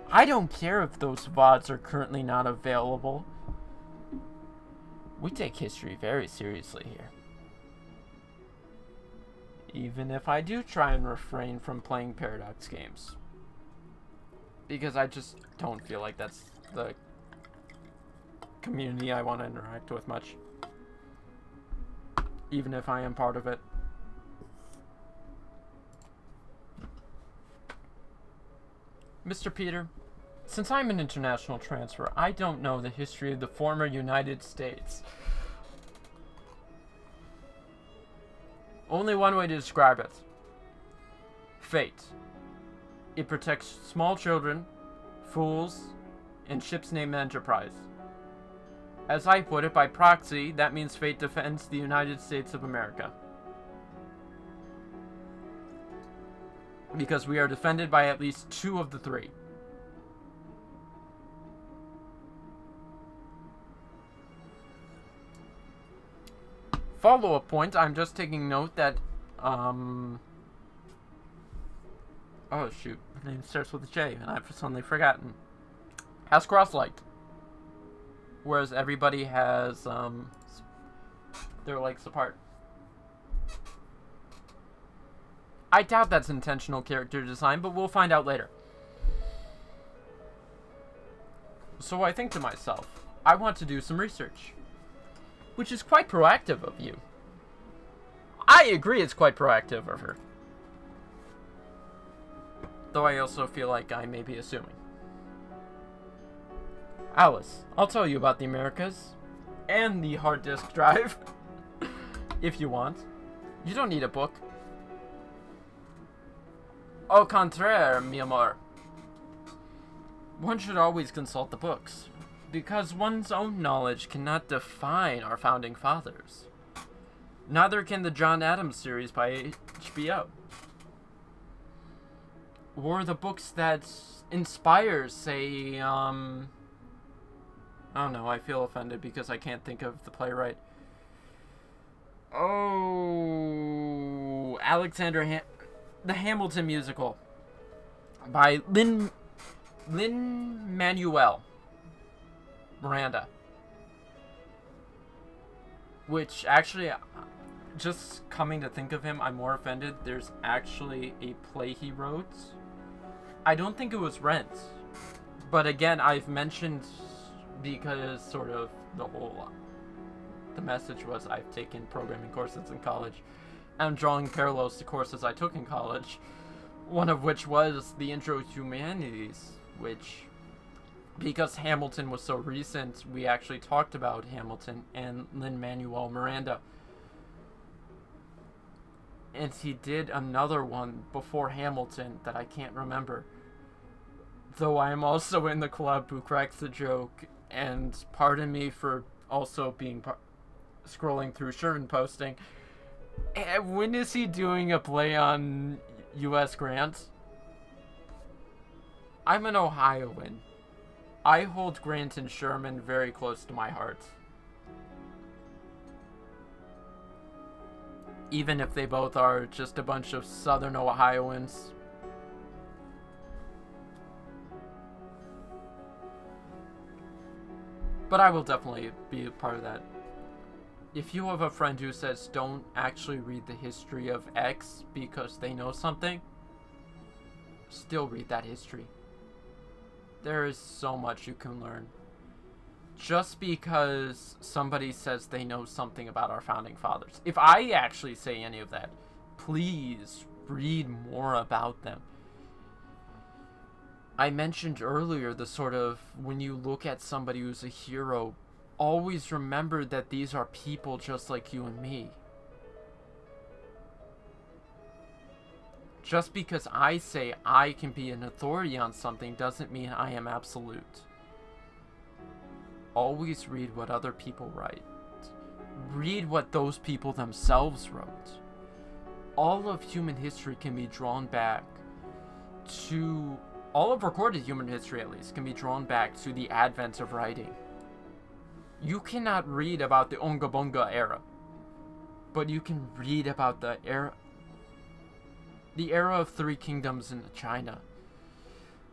I don't care if those VODs are currently not available. We take history very seriously here. Even if I do try and refrain from playing Paradox games. Because I just don't feel like that's the community I want to interact with much. Even if I am part of it. Mr. Peter, since I'm an international transfer, I don't know the history of the former United States. Only one way to describe it. Fate. It protects small children, fools, and ships named Enterprise. As I put it, by proxy, that means fate defends the United States of America. Because we are defended by at least 2 of the 3. Follow-up point, I'm just taking note that, oh shoot, her name starts with a J, and I've suddenly forgotten. Has cross-light. Whereas everybody has, their legs apart. I doubt that's intentional character design, but we'll find out later. So I think to myself, I want to do some research. Which is quite proactive of you. I agree it's quite proactive of her. Though I also feel like I may be assuming. Alice, I'll tell you about the Americas. And the hard disk drive. If you want. You don't need a book. Au contraire, mi amor. One should always consult the books. Because one's own knowledge cannot define our founding fathers. Neither can the John Adams series by HBO. Or the books that inspire, say, I don't know, I feel offended because I can't think of the playwright. Oh, the Hamilton musical by Lin-Manuel Miranda. Which, actually, just coming to think of him, I'm more offended. There's actually a play he wrote. I don't think it was Rent. But again, I've mentioned because sort of the message was I've taken programming courses in college. I'm drawing parallels to courses I took in college. One of which was the Intro to Humanities, which... because Hamilton was so recent, we actually talked about Hamilton and Lin-Manuel Miranda. And he did another one before Hamilton that I can't remember. Though I am also in the club who cracks the joke, and pardon me for also being scrolling through Sherman posting. When is he doing a play on U.S. Grant? I'm an Ohioan. I hold Grant and Sherman very close to my heart. Even if they both are just a bunch of Southern Ohioans. But I will definitely be a part of that. If you have a friend who says don't actually read the history of X because they know something, still read that history. There is so much you can learn. Just because somebody says they know something about our founding fathers. If I actually say any of that, please read more about them. I mentioned earlier the sort of, when you look at somebody who's a hero, always remember that these are people just like you and me. Just because I say I can be an authority on something doesn't mean I am absolute. Always read what other people write. Read what those people themselves wrote. All of human history can be drawn back to, all of recorded human history at least, can be drawn back to the advent of writing. You cannot read about the Onga Bonga era, but you can read about the era of Three Kingdoms in China.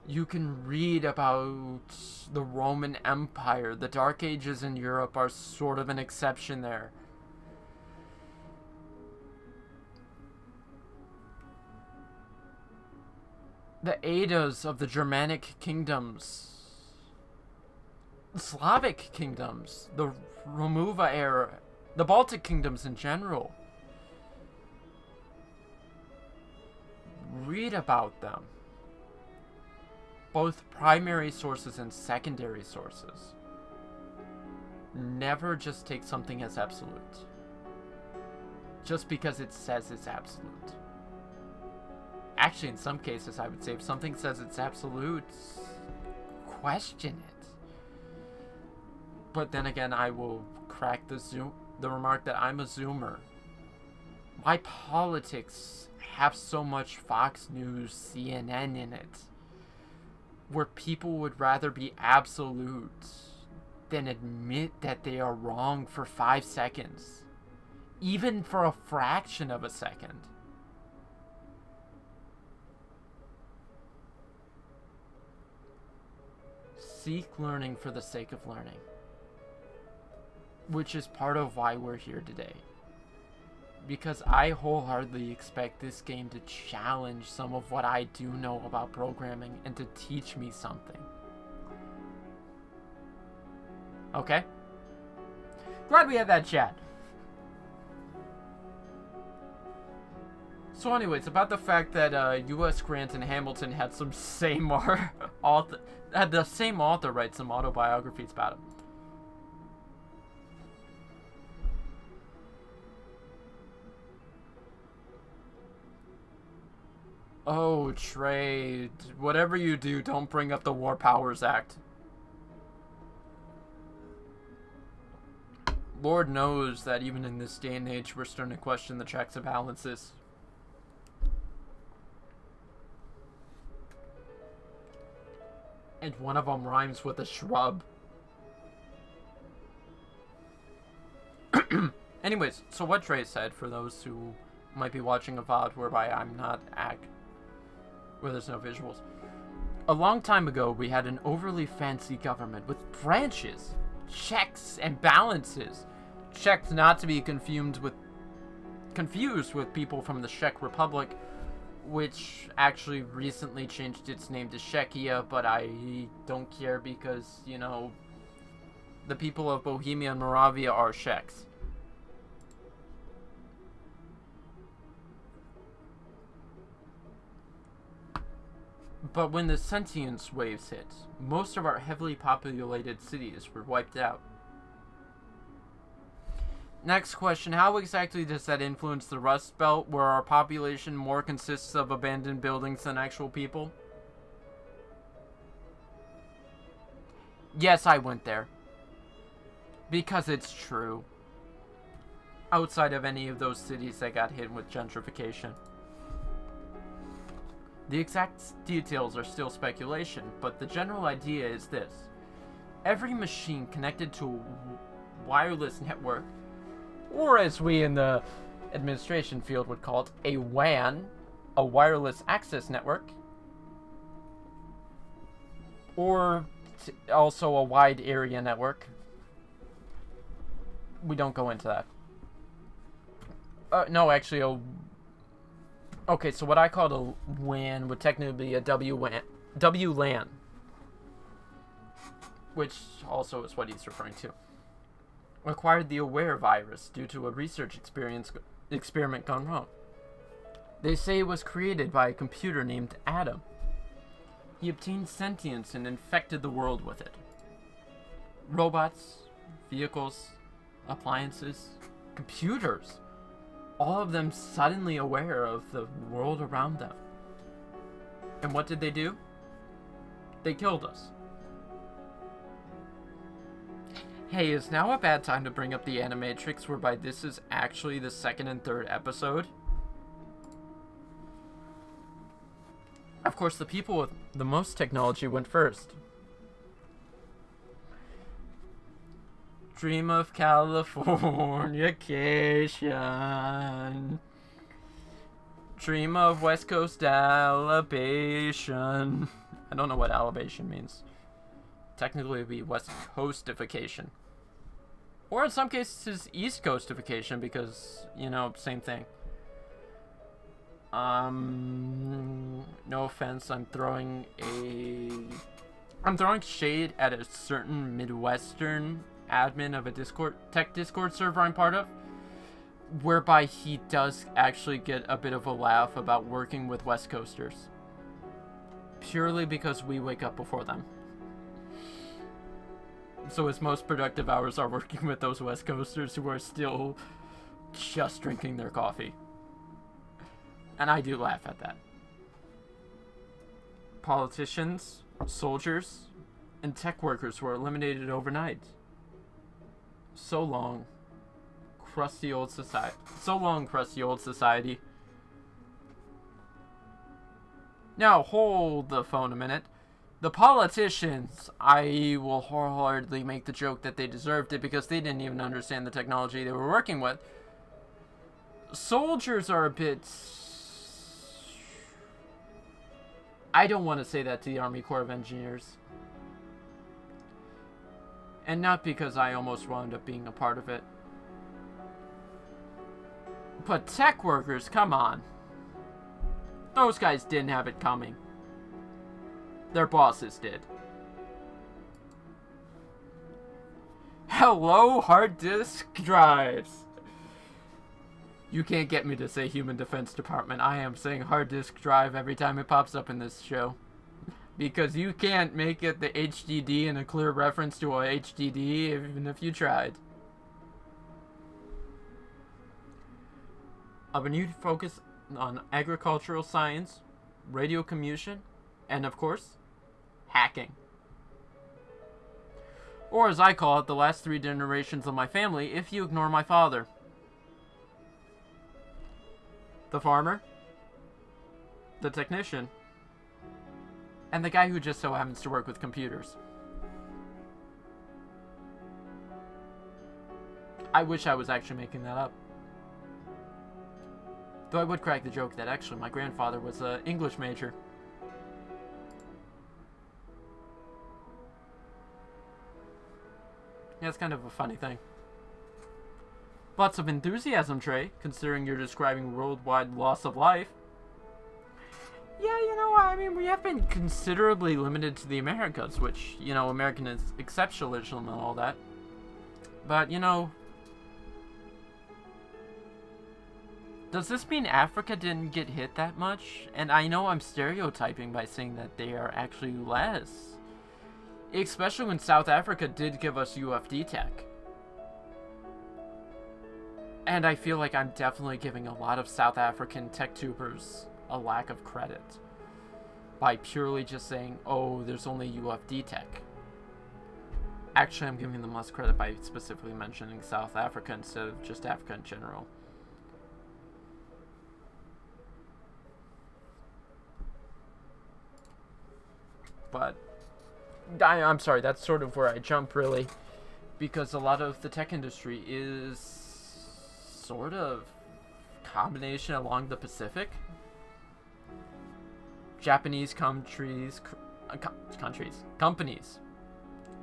You can read about the Roman Empire. The Dark Ages in Europe are sort of an exception there. The Eddas of the Germanic kingdoms. Slavic kingdoms. The Romuva era. The Baltic kingdoms in general. Read about them. Both primary sources and secondary sources. Never just take something as absolute. Just because it says it's absolute. Actually, in some cases, I would say if something says it's absolute, question it. But then again, I will crack the remark that I'm a Zoomer. Why politics have so much Fox News, CNN in it, where people would rather be absolute than admit that they are wrong for 5 seconds, even for a fraction of a second. Seek learning for the sake of learning, which is part of why we're here today. Because I wholeheartedly expect this game to challenge some of what I do know about programming and to teach me something. Okay? Glad we had that chat. So anyways, about the fact that U.S. Grant and Hamilton had some same author, had the same author write some autobiographies about him. Oh, trade. Whatever you do, don't bring up the War Powers Act. Lord knows that even in this day and age, we're starting to question the checks and balances. And one of them rhymes with a shrub. Anyways, so what Trey said, for those who might be watching a VOD whereby I'm not where there's no visuals. A long time ago, we had an overly fancy government with branches, checks, and balances. Checks not to be confused with people from the Czech Republic, which actually recently changed its name to Czechia, but I don't care because, you know, the people of Bohemia and Moravia are Czechs. But when the sentience waves hit, most of our heavily populated cities were wiped out. Next question, how exactly does that influence the Rust Belt, where our population more consists of abandoned buildings than actual people? Yes, I went there. Because it's true. Outside of any of those cities that got hit with gentrification. The exact details are still speculation, but the general idea is this. Every machine connected to a wireless network, or as we in the administration field would call it, a WAN, a wireless access network, or also a wide area network. We don't go into that. No, actually, okay, so what I called a WAN would technically be a WLAN, which also is what he's referring to. Acquired the Aware virus due to a research experiment gone wrong. They say it was created by a computer named Adam. He obtained sentience and infected the world with it. Robots, vehicles, appliances, computers, all of them suddenly aware of the world around them. And what did they do? They killed us. Hey, is now a bad time to bring up the Animatrix, whereby this is actually the second and third episode? Of course, the people with the most technology went first. Dream of Californication. Dream of West Coast elevation. I don't know what elevation means. Technically, it would be West Coastification. Or in some cases, East Coastification, because, you know, same thing. No offense, I'm throwing shade at a certain Midwestern admin of a tech Discord server I'm part of, whereby he does actually get a bit of a laugh about working with West Coasters. Purely because we wake up before them. So his most productive hours are working with those West Coasters who are still just drinking their coffee. And I do laugh at that. Politicians, soldiers, and tech workers were eliminated overnight. So long, crusty old society. So long, crusty old society. Now, hold the phone a minute. The politicians, I will wholeheartedly make the joke that they deserved it because they didn't even understand the technology they were working with. Soldiers are a bit... I don't want to say that to the Army Corps of Engineers. And not because I almost wound up being a part of it. But tech workers, come on. Those guys didn't have it coming. Their bosses did. Hello, hard disk drives. You can't get me to say Human Defense Department. I am saying hard disk drive every time it pops up in this show. Because you can't make it the HDD and a clear reference to a HDD even if you tried. A renewed focus on agricultural science, radio communication, and of course, hacking. Or as I call it, the last 3 generations of my family, if you ignore my father. The farmer, the technician, and the guy who just so happens to work with computers. I wish I was actually making that up. Though I would crack the joke that actually my grandfather was an English major. Yeah, it's kind of a funny thing. Lots of enthusiasm, Trey, considering you're describing worldwide loss of life. Yeah, you know, I mean, we have been considerably limited to the Americas, which, you know, American is exceptionalism and all that. But, you know, does this mean Africa didn't get hit that much? And I know I'm stereotyping by saying that they are actually less. Especially when South Africa did give us UFD tech. And I feel like I'm definitely giving a lot of South African tech tubers a lack of credit by purely just saying, oh, there's only UFD tech. Actually, I'm giving them less credit by specifically mentioning South Africa instead of just Africa in general. But I'm sorry, that's sort of where I jump, really, because a lot of the tech industry is sort of combination along the Pacific. Japanese companies,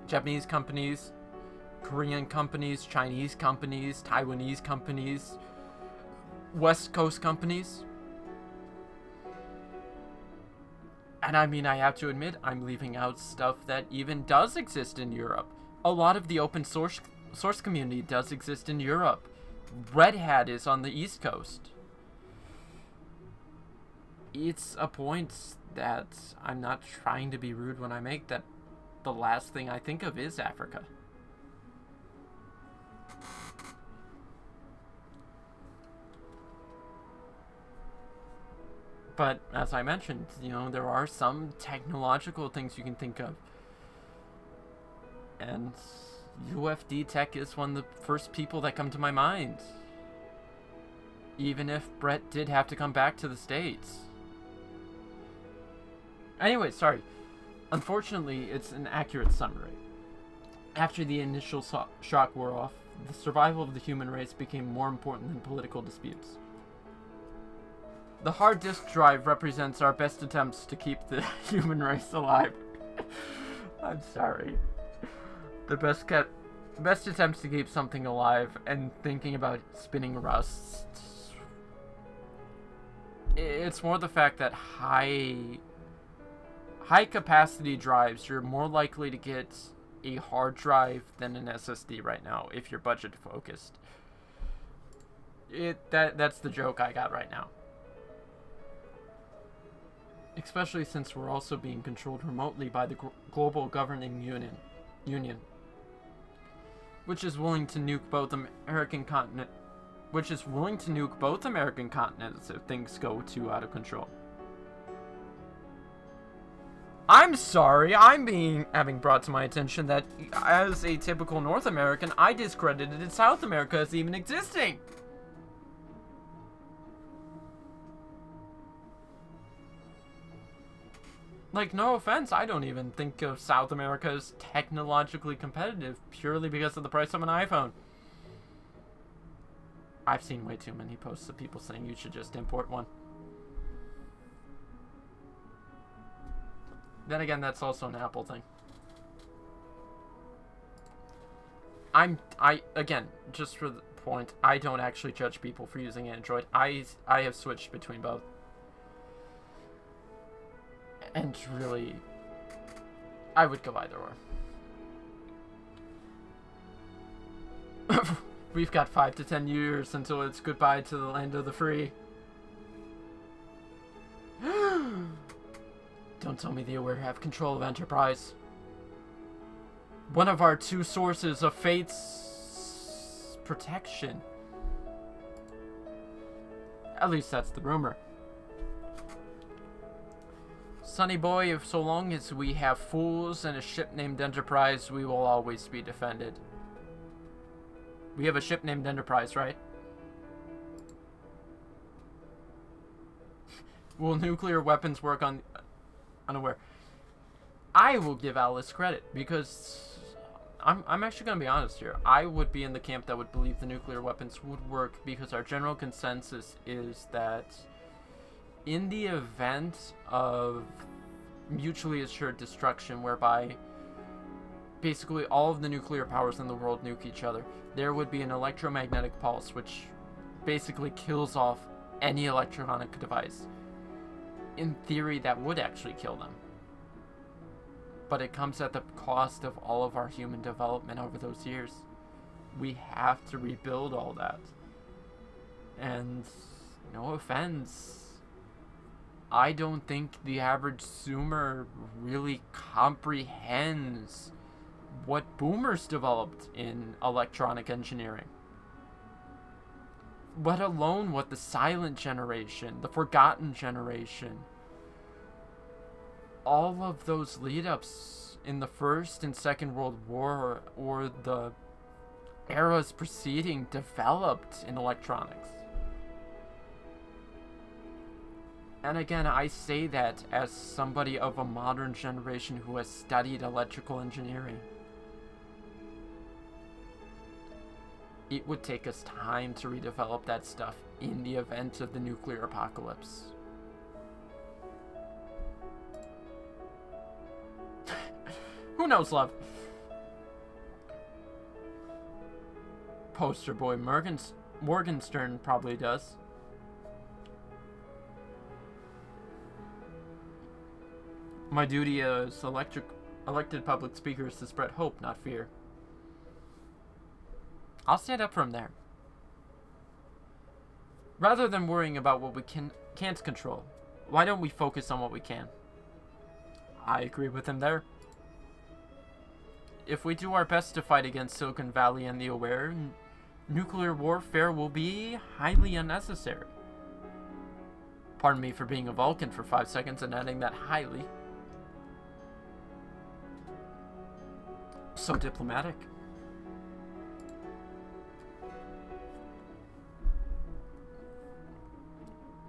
Japanese companies, Korean companies, Chinese companies, Taiwanese companies, West Coast companies. And I mean, I have to admit, I'm leaving out stuff that even does exist in Europe. A lot of the open source community does exist in Europe. Red Hat is on the East Coast. it's a point that I'm not trying to be rude when I make, that the last thing I think of is Africa. But as I mentioned, there are some technological things you can think of. And UFD tech is one of the first people that come to my mind. Even if Brett did have to come back to the States. Anyway, sorry. Unfortunately, it's an accurate summary. After the initial shock wore off, the survival of the human race became more important than political disputes. The hard disk drive represents our best attempts to keep the human race alive. I'm sorry. The best attempts to keep something alive, and thinking about spinning rust. It's more the fact that high capacity drives, you're more likely to get a hard drive than an SSD right now if you're budget focused. That's the joke I got right now. Especially since we're also being controlled remotely by the global governing union, which is willing to nuke both American continents if things go too out of control. I'm sorry, having brought to my attention that as a typical North American, I discredited South America as even existing. Like, no offense, I don't even think of South America as technologically competitive purely because of the price of an iPhone. I've seen way too many posts of people saying you should just import one. Then again, that's also an Apple thing. Again, just for the point, I don't actually judge people for using Android. I have switched between both. And really, I would go either or. We've got 5 to 10 years until it's goodbye to the land of the free. Don't tell me the Aware have control of Enterprise. One of our 2 sources of Fate's protection. At least that's the rumor. Sonny boy, if so long as we have fools and a ship named Enterprise, we will always be defended. We have a ship named Enterprise, right? Will nuclear weapons work on Unaware? I will give Alice credit, because I'm actually going to be honest here. I would be in the camp that would believe the nuclear weapons would work, because our general consensus is that in the event of mutually assured destruction, whereby basically all of the nuclear powers in the world nuke each other, there would be an electromagnetic pulse which basically kills off any electronic device. In theory, that would actually kill them. But it comes at the cost of all of our human development over those years. We have to rebuild all that. And no offense, I don't think the average Zoomer really comprehends what boomers developed in electronic engineering. Let alone what the silent generation, the forgotten generation, all of those lead-ups in the First and Second World War or the eras preceding developed in electronics. And again, I say that as somebody of a modern generation who has studied electrical engineering. It would take us time to redevelop that stuff in the event of the nuclear apocalypse. Who knows, love? Poster boy Morgenstern probably does. My duty as elected public speaker is to spread hope, not fear. I'll stand up from there. Rather than worrying about what we can't control, Why don't we focus on what we can? I agree with him there. If we do our best to fight against Silicon Valley and the Aware, nuclear warfare will be highly unnecessary. Pardon me for being a Vulcan for 5 seconds and adding that highly. So diplomatic.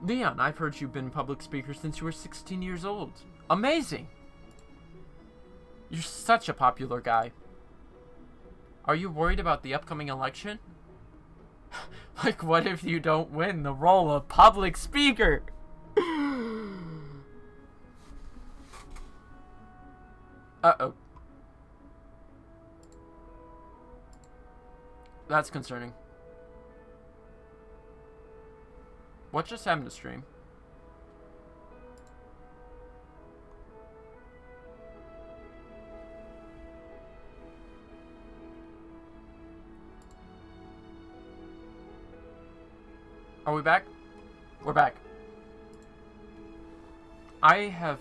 Leon, I've heard you've been public speaker since you were 16 years old. Amazing! You're such a popular guy. Are you worried about the upcoming election? Like, what if you don't win the role of public speaker? Uh-oh. That's concerning. What just happened to stream? Are we back? We're back. I have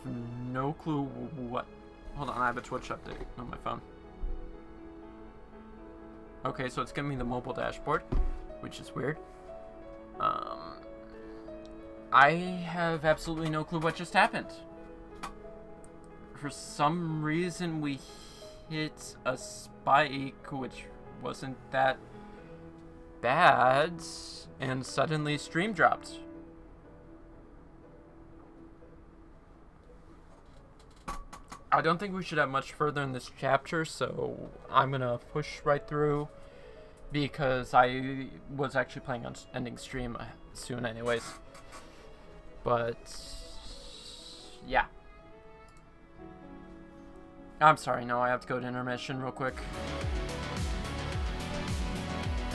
no clue what... Hold on, I have a Twitch update on my phone. Okay, so it's giving me the mobile dashboard, which is weird. I have absolutely no clue what just happened. For some reason, we hit a spike, which wasn't that bad, and suddenly stream dropped. I don't think we should have much further in this chapter, so I'm gonna push right through because I was actually planning on ending stream soon anyways. But yeah. I'm sorry, no, I have to go to intermission real quick.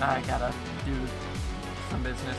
I gotta do some business.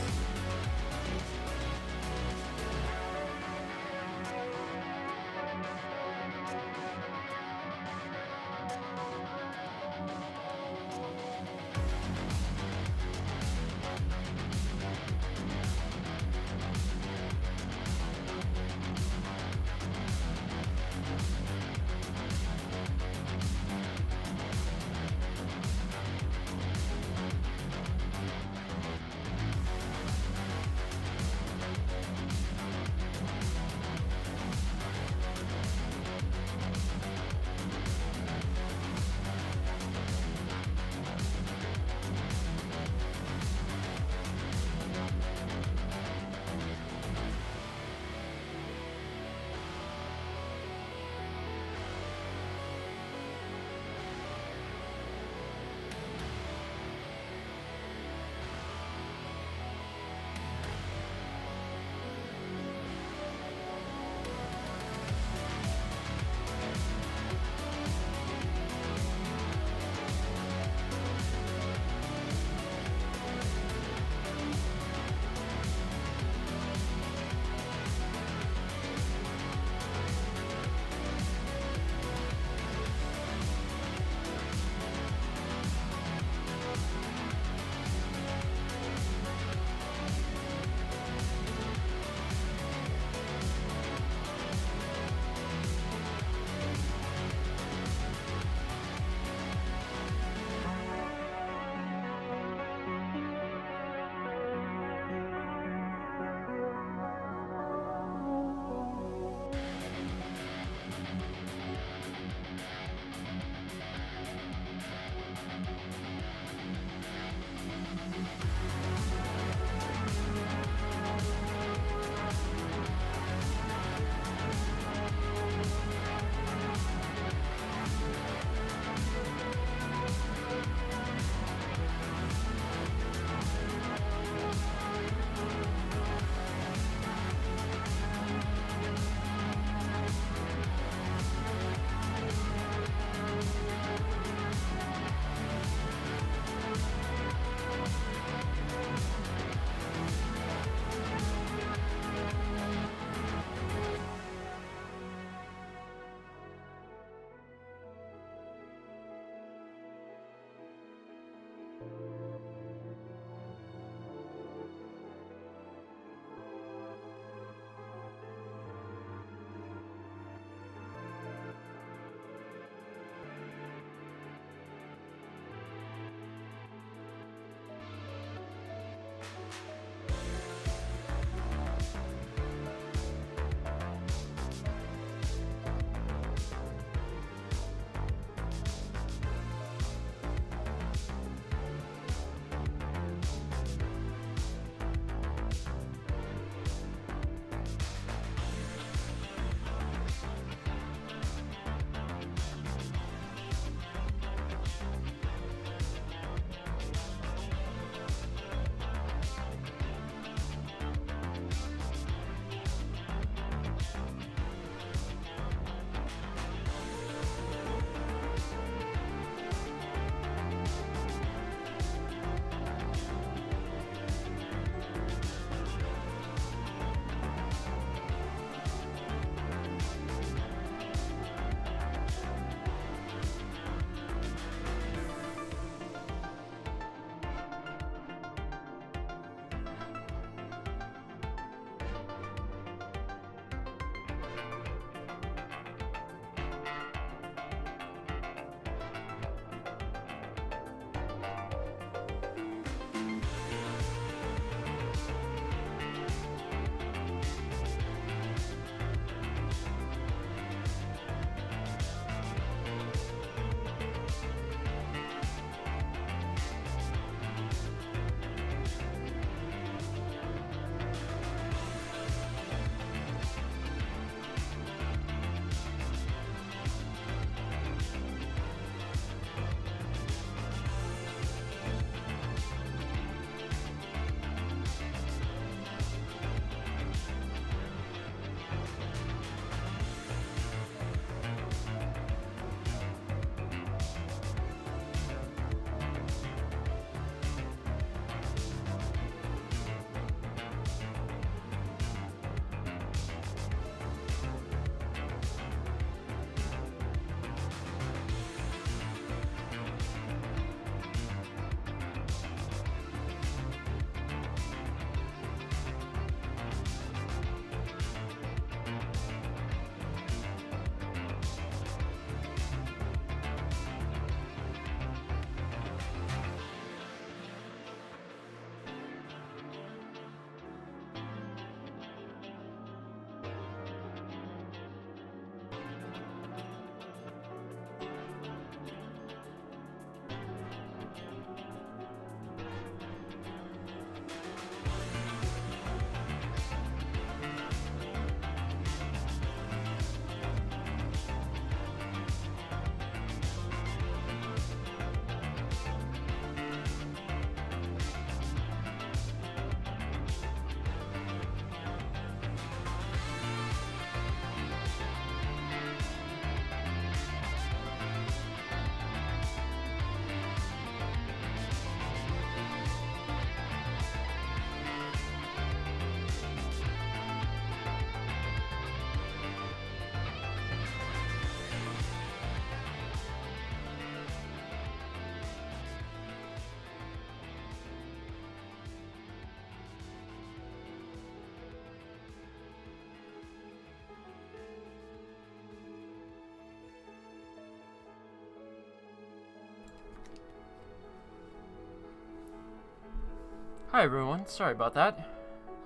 Hi everyone, sorry about that.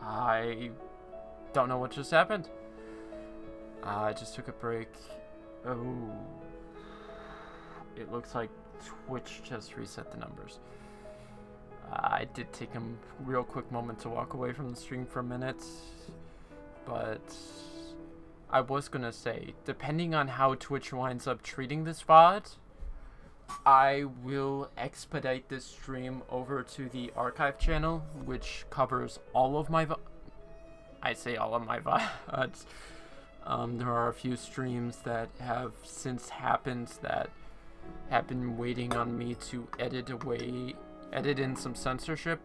I don't know what just happened. I just took a break. Oh. It looks like Twitch just reset the numbers. I did take a real quick moment to walk away from the stream for a minute. But I was gonna say, depending on how Twitch winds up treating this VOD, I will expedite this stream over to the archive channel, which covers all of my I say all of my VODs. There are a few streams that have since happened that have been waiting on me to edit in some censorship.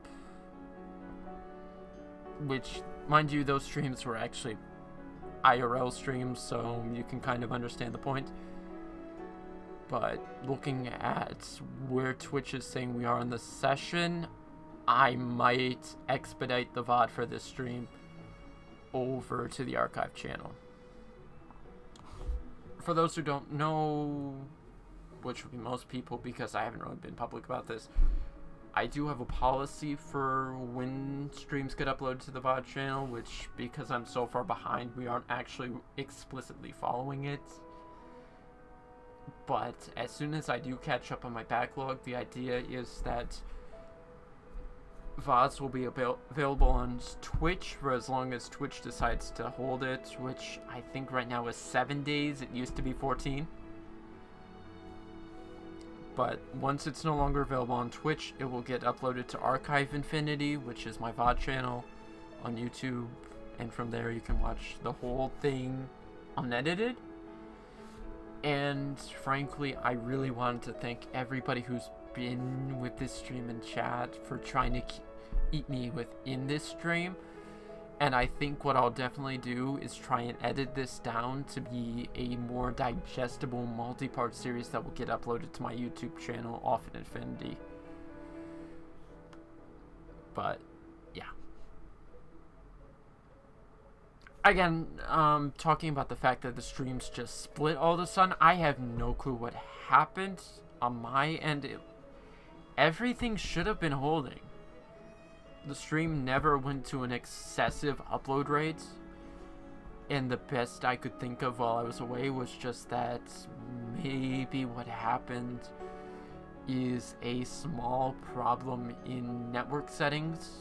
Which, mind you, those streams were actually IRL streams, so you can kind of understand the point. But looking at where Twitch is saying we are in the session, I might expedite the VOD for this stream over to the archive channel. For those who don't know, which would be most people because I haven't really been public about this, I do have a policy for when streams get uploaded to the VOD channel, which, because I'm so far behind, we aren't actually explicitly following it. But as soon as I do catch up on my backlog, the idea is that VODs will be available on Twitch for as long as Twitch decides to hold it, which I think right now is 7 days. It used to be 14. But once it's no longer available on Twitch, it will get uploaded to Archive Infinity, which is my VOD channel on YouTube. And from there you can watch the whole thing unedited. And frankly, I really wanted to thank everybody who's been with this stream and chat for trying to eat me within this stream. And I think what I'll definitely do is try and edit this down to be a more digestible multi-part series that will get uploaded to my YouTube channel off in Infinity. But yeah. Again, talking about the fact that the streams just split all of a sudden, I have no clue what happened on my end. Everything should have been holding. The stream never went to an excessive upload rate, and the best I could think of while I was away was just that maybe what happened is a small problem in network settings,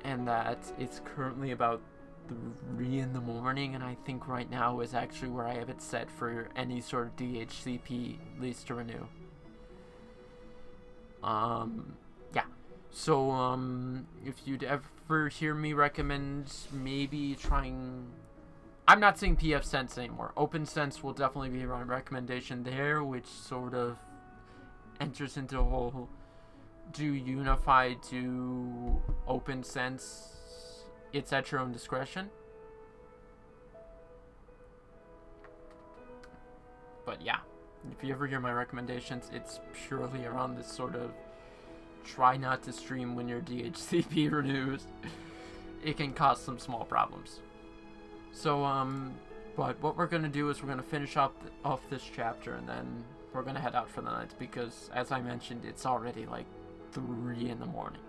and that it's currently about 3 in the morning, and I think right now is actually where I have it set for any sort of DHCP lease to renew. Yeah. So, if you'd ever hear me recommend maybe trying... I'm not saying pfSense anymore. OpenSense will definitely be my recommendation there, which sort of enters into a whole... Do Unify, do OpenSense, it's at your own discretion. But yeah, if you ever hear my recommendations, it's purely around this sort of try not to stream when your DHCP renews. It can cause some small problems. So, but what we're going to do is we're going to finish off this chapter, and then we're going to head out for the night, because, as I mentioned, it's already like 3 in the morning.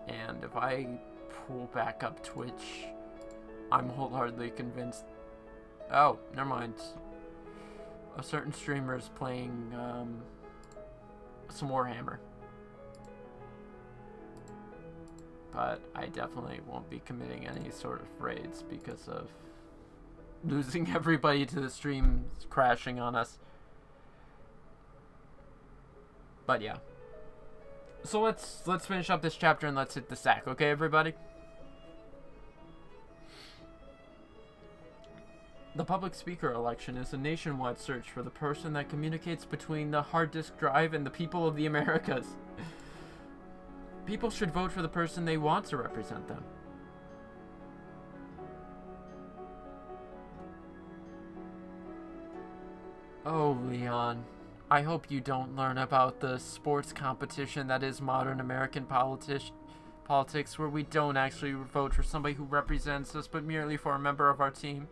And if I pull back up Twitch, I'm wholeheartedly convinced... Oh, never mind. A certain streamer is playing some Warhammer. But I definitely won't be committing any sort of raids because of losing everybody to the stream crashing on us. But yeah. So let's finish up this chapter and let's hit the sack, okay, everybody? The public speaker election is a nationwide search for the person that communicates between the hard disk drive and the people of the Americas. People should vote for the person they want to represent them. Oh, Leon. I hope you don't learn about the sports competition that is modern American politics, where we don't actually vote for somebody who represents us, but merely for a member of our team.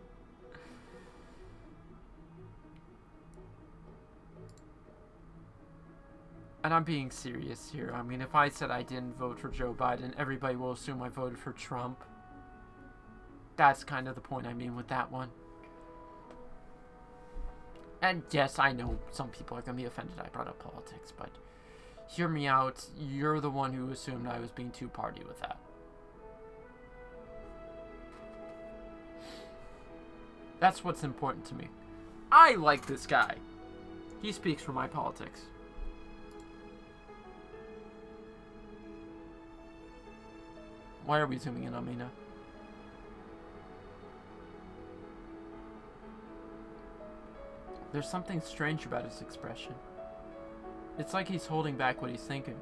And I'm being serious here. I mean, if I said I didn't vote for Joe Biden, everybody will assume I voted for Trump. That's kind of the point I mean with that one. And yes, I know some people are going to be offended I brought up politics, but hear me out. You're the one who assumed I was being two-party with that. That's what's important to me. I like this guy. He speaks for my politics. Why are we zooming in on me now? There's something strange about his expression. It's like he's holding back what he's thinking.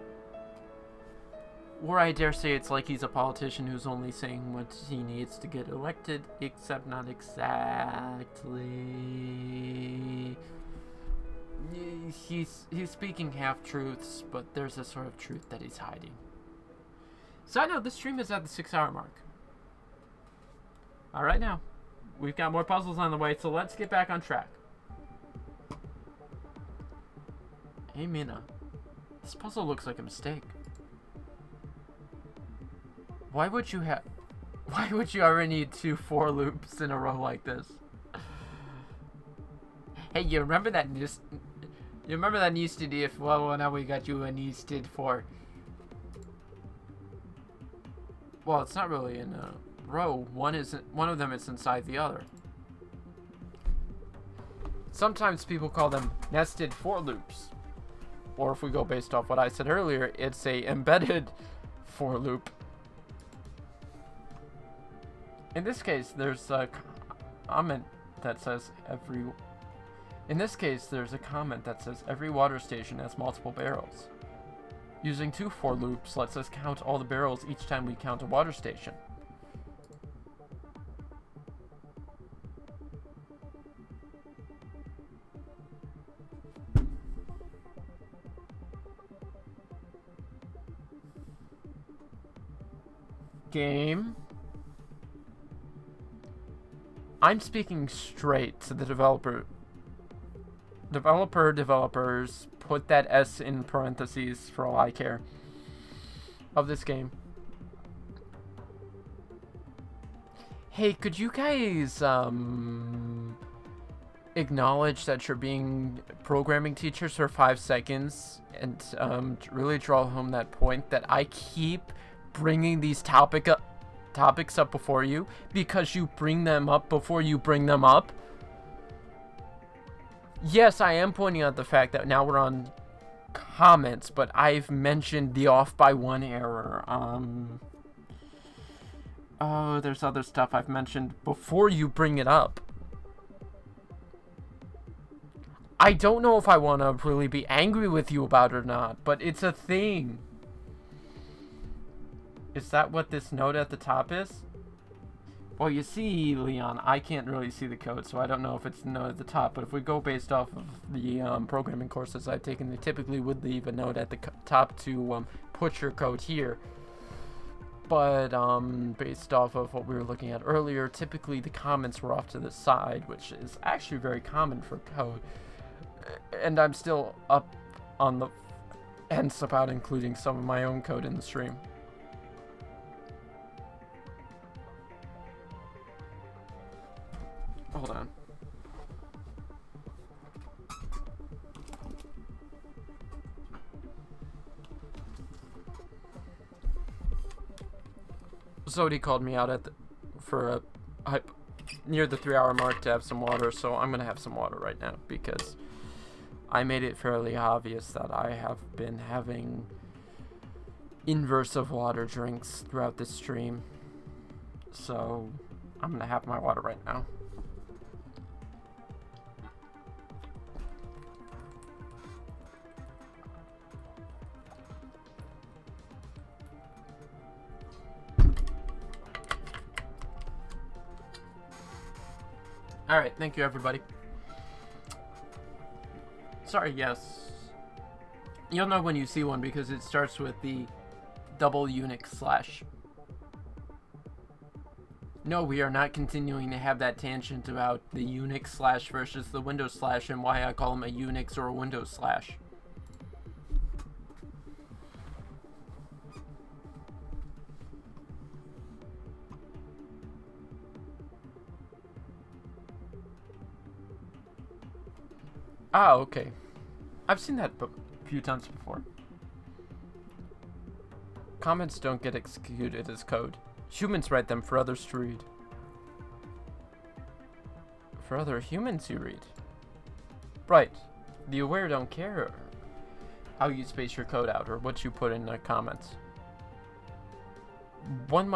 Or I dare say it's like he's a politician who's only saying what he needs to get elected, except not exactly. He's speaking half-truths, but there's a sort of truth that he's hiding. So I know this stream is at the 6-hour mark. Alright now, we've got more puzzles on the way, so let's get back on track. Hey Mina, this puzzle looks like a mistake. Why would you already need 2 for loops in a row like this? Hey, you remember that nested if? Well, now we got you a nested for. Well, it's not really in a row. One of them is inside the other. Sometimes people call them nested for loops. Or if we go based off what I said earlier, it's a embedded for loop. In this case, there's a comment that says every water station has multiple barrels. Using 2 for loops lets us count all the barrels each time we count a water station. Game. I'm speaking straight to the developers. Put that S in parentheses for all I care of this game. Hey, could you guys acknowledge that you're being programming teachers for 5 seconds and really draw home that point that I keep bringing these topics up before you because you bring them up before you bring them up? Yes, I am pointing out the fact that now we're on comments, but I've mentioned the off by 1 error. Oh, there's other stuff I've mentioned before you bring it up. I don't know if I want to really be angry with you about it or not, but it's a thing. Is that what this note at the top is? Well, you see, Leon, I can't really see the code, so I don't know if it's the note at the top, but if we go based off of the programming courses I've taken, they typically would leave a note at the top to put your code here. But based off of what we were looking at earlier, typically the comments were off to the side, which is actually very common for code. And I'm still up on the fence about including some of my own code in the stream. Hold on. Zodi called me out near the 3-hour mark to have some water, so I'm gonna have some water right now because I made it fairly obvious that I have been having inverse of water drinks throughout this stream. So I'm gonna have my water right now. Alright, thank you everybody. Sorry, yes. You'll know when you see one because it starts with the double Unix /. No, we are not continuing to have that tangent about the Unix / versus the Windows / and why I call them a Unix or a Windows /. Ah, okay. I've seen that a few times before. Comments don't get executed as code. Humans write them for others to read. For other humans to read. Right. The aware don't care how you space your code out or what you put in the comments. One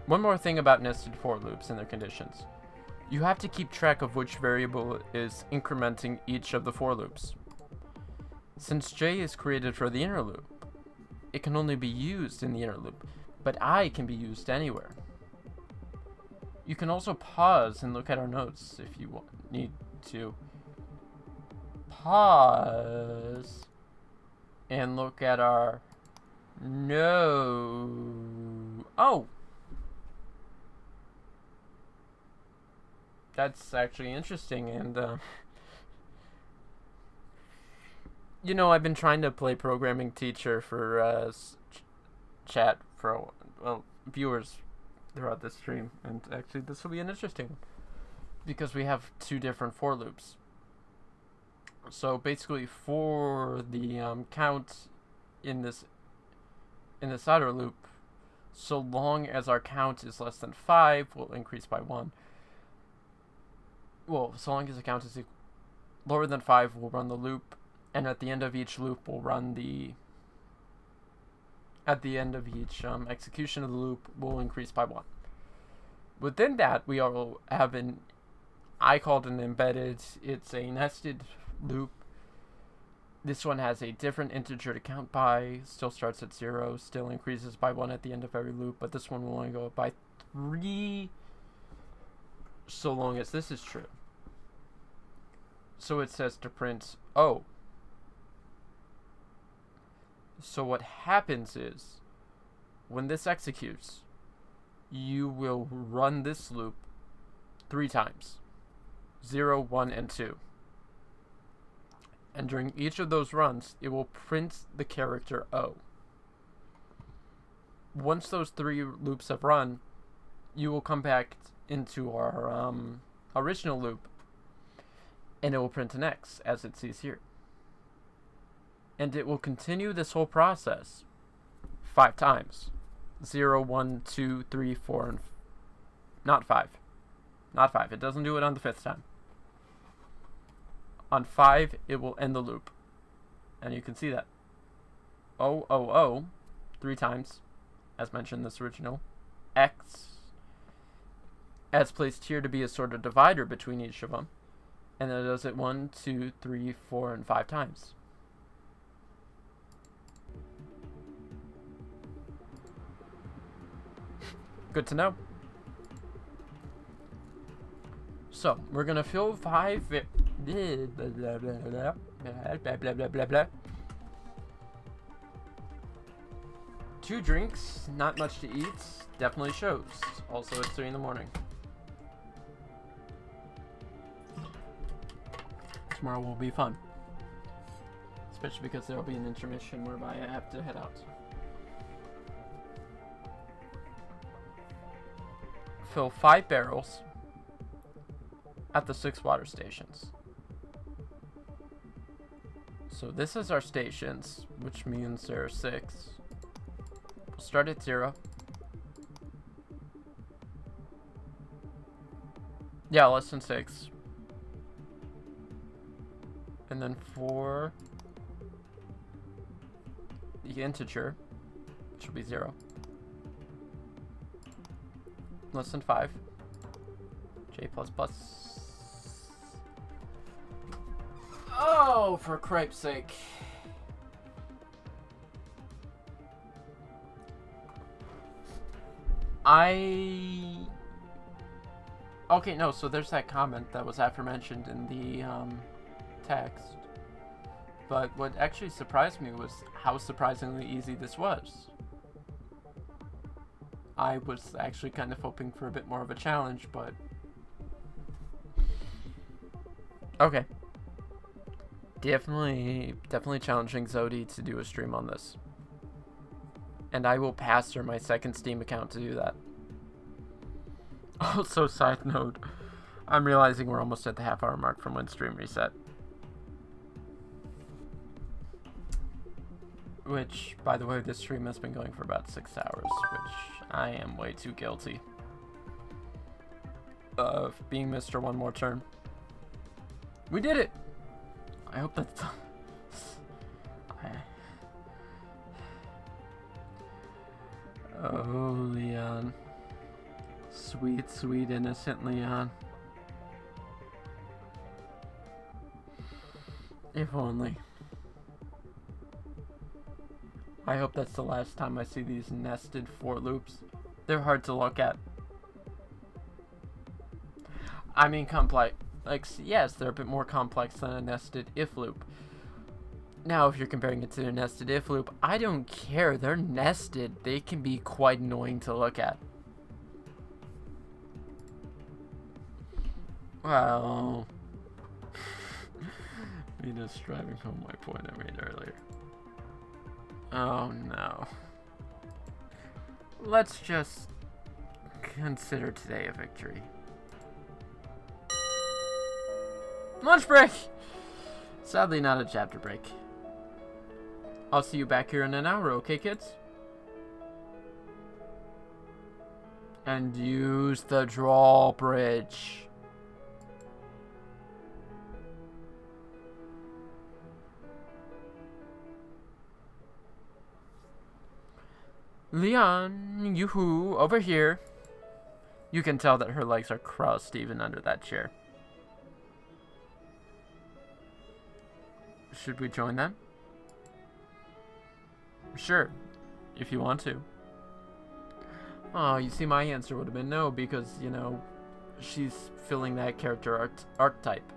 more thing about nested for loops and their conditions. You have to keep track of which variable is incrementing each of the for loops. Since j is created for the inner loop, it can only be used in the inner loop, but I can be used anywhere. You can also pause and look at our notes if you need to. Pause and look at our no. Oh! That's actually interesting, and you know, I've been trying to play programming teacher for chat for viewers throughout this stream, and actually this will be an interesting one because we have two different for loops. So basically, for the count in this outer loop, so long as our count is less than 5, we'll increase by 1. Well, so long as the count is lower than 5, we'll run the loop, and at the end of each loop, we'll run the. At the end of each execution of the loop, we'll increase by 1. Within that, we all have I called an embedded. It's a nested loop. This one has a different integer to count by, still starts at 0, still increases by 1 at the end of every loop, but this one will only go up by 3 so long as this is true. So it says to print O. So what happens is, when this executes, you will run this loop 3 times. 0, 1, and 2. And during each of those runs, it will print the character O. Once those 3 loops have run, you will come back into our original loop, and it will print an X, as it sees here. And it will continue this whole process 5 times. 0, 1, 2, 3, 4, and not 5. Not 5. It doesn't do it on the 5th time. On 5, it will end the loop. And you can see that. O, O, O, 3 times, as mentioned in this original. X, as placed here to be a sort of divider between each of them. And then it does it 1, 2, 3, 4, and 5 times. Good to know. So, we're going to fill 5... blah, blah, blah, blah, blah, blah, blah. 2 drinks, not much to eat, definitely shows. Also, it's 3 in the morning. Tomorrow will be fun. Especially because there will be an intermission whereby I have to head out. Fill 5 barrels at the 6 water stations. So this is our stations, which means there are 6. We'll start at 0. Yeah, less than 6. And then for the integer, which will be 0. Less than 5. J++. Oh, for cripe's sake. Okay, no, so there's that comment that was aforementioned in the text. But what actually surprised me was how surprisingly easy this was. I was actually kind of hoping for a bit more of a challenge, but... Okay. Definitely challenging Zodi to do a stream on this. And I will pass her my second Steam account to do that. Also, side note, I'm realizing we're almost at the half-hour mark from when stream reset. Which, by the way, this stream has been going for about 6 hours, which I am way too guilty of being Mr. One More Turn. We did it! I hope that's... Oh, Leon. Sweet, sweet, innocent Leon. If only. I hope that's the last time I see these nested for loops. They're hard to look at. I mean, complex. Like, yes, they're a bit more complex than a nested if loop. Now, if you're comparing it to a nested if loop, I don't care. They're nested. They can be quite annoying to look at. Well, me just driving home my point I made earlier. Oh no. Let's just consider today a victory. Lunch break! Sadly, not a chapter break. I'll see you back here in an hour, okay, kids? And use the drawbridge. Leon, yoo-hoo, over here. You can tell that her legs are crossed even under that chair. Should we join them? Sure, if you want to. Oh, you see, my answer would have been no, because, you know, she's filling that character archetype.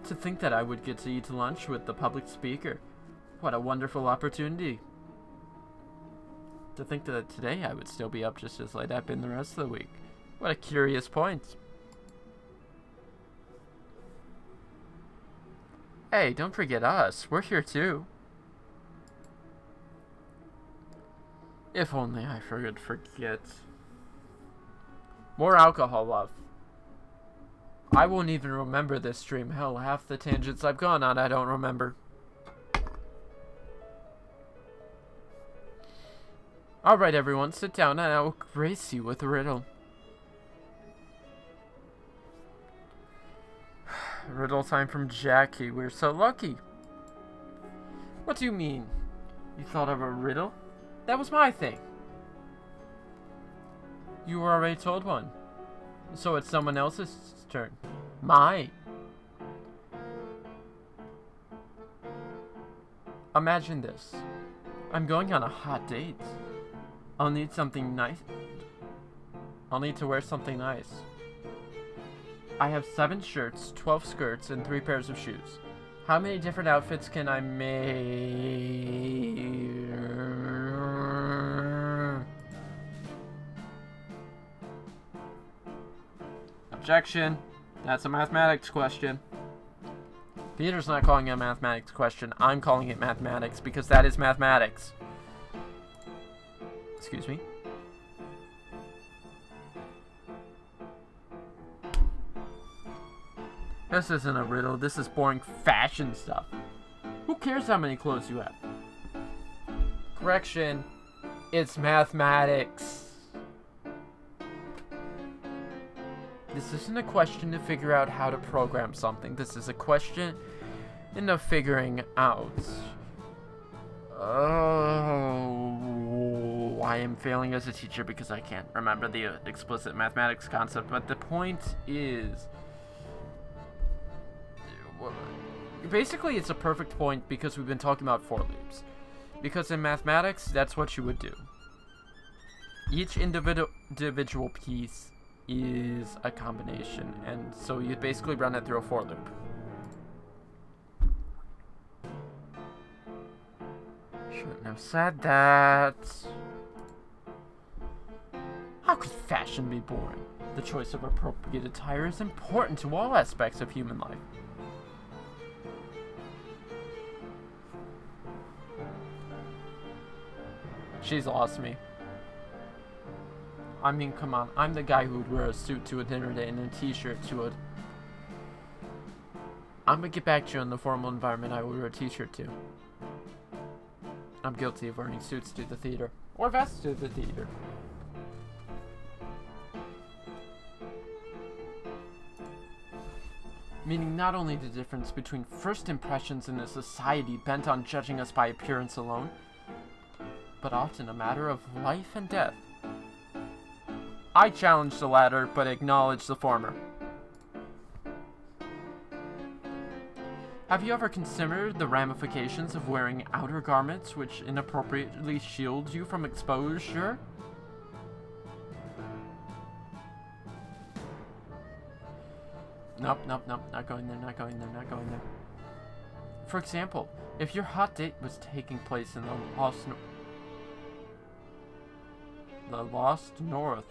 To think that I would get to eat lunch with the public speaker. What a wonderful opportunity. To think that today I would still be up just as late I've been the rest of the week. What a curious point. Hey, don't forget us. We're here too. If only I could forget. More alcohol, love. I won't even remember this stream. Hell, half the tangents I've gone on I don't remember. Alright everyone, sit down and I will grace you with a riddle. Riddle time from Jackie. We're so lucky. What do you mean? You thought of a riddle? That was my thing. You were already told one. So it's someone else's turn. Mine. Imagine this. I'm going on a hot date. I'll need something nice. I'll need to wear something nice. I have 7 shirts, 12 skirts, and 3 pairs of shoes. How many different outfits can I make? Objection. That's a mathematics question. Peter's not calling it a mathematics question. I'm calling it mathematics because that is mathematics. Excuse me. This isn't a riddle. This is boring fashion stuff. Who cares how many clothes you have? Correction. It's mathematics. This isn't a question to figure out how to program something. This is a question of figuring out. Oh, I am failing as a teacher because I can't remember the explicit mathematics concept. But the point is... basically, it's a perfect point because we've been talking about for loops. Because in mathematics, that's what you would do. Each individual piece is a combination, and so you basically run it through a for loop. Shouldn't have said that. How could fashion be boring? The choice of appropriate attire is important to all aspects of human life. She's lost me. I mean, come on. I'm the guy who would wear a suit to a dinner date and a t-shirt to a... I'm gonna get back to you in the formal environment I will wear a t-shirt to. I'm guilty of wearing suits to the theater. Or vests to the theater. Meaning not only the difference between first impressions in a society bent on judging us by appearance alone, but often a matter of life and death. I challenge the latter, but acknowledge the former. Have you ever considered the ramifications of wearing outer garments which inappropriately shield you from exposure? Nope, not going there. For example, if your hot date was taking place in the Lost North.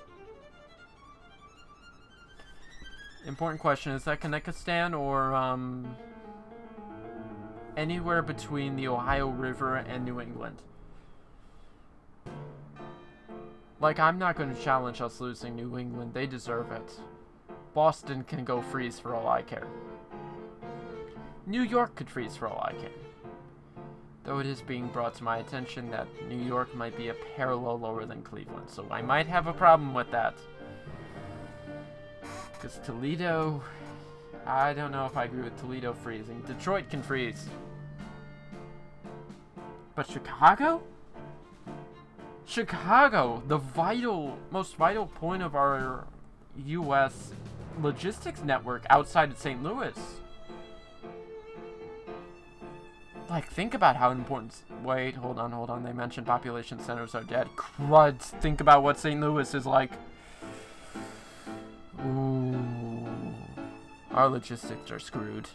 Important question, is that Kazakhstan or, anywhere between the Ohio River and New England? Like, I'm not going to challenge us losing New England. They deserve it. Boston can go freeze for all I care. New York could freeze for all I care. Though it is being brought to my attention that New York might be a parallel lower than Cleveland, so I might have a problem with that. Because Toledo... I don't know if I agree with Toledo freezing. Detroit can freeze. But Chicago? Chicago, the most vital point of our U.S. logistics network outside of St. Louis. Like, think about how important... Wait, hold on. They mentioned population centers are dead. Crud. Think about what St. Louis is like. Ooh. Our logistics are screwed.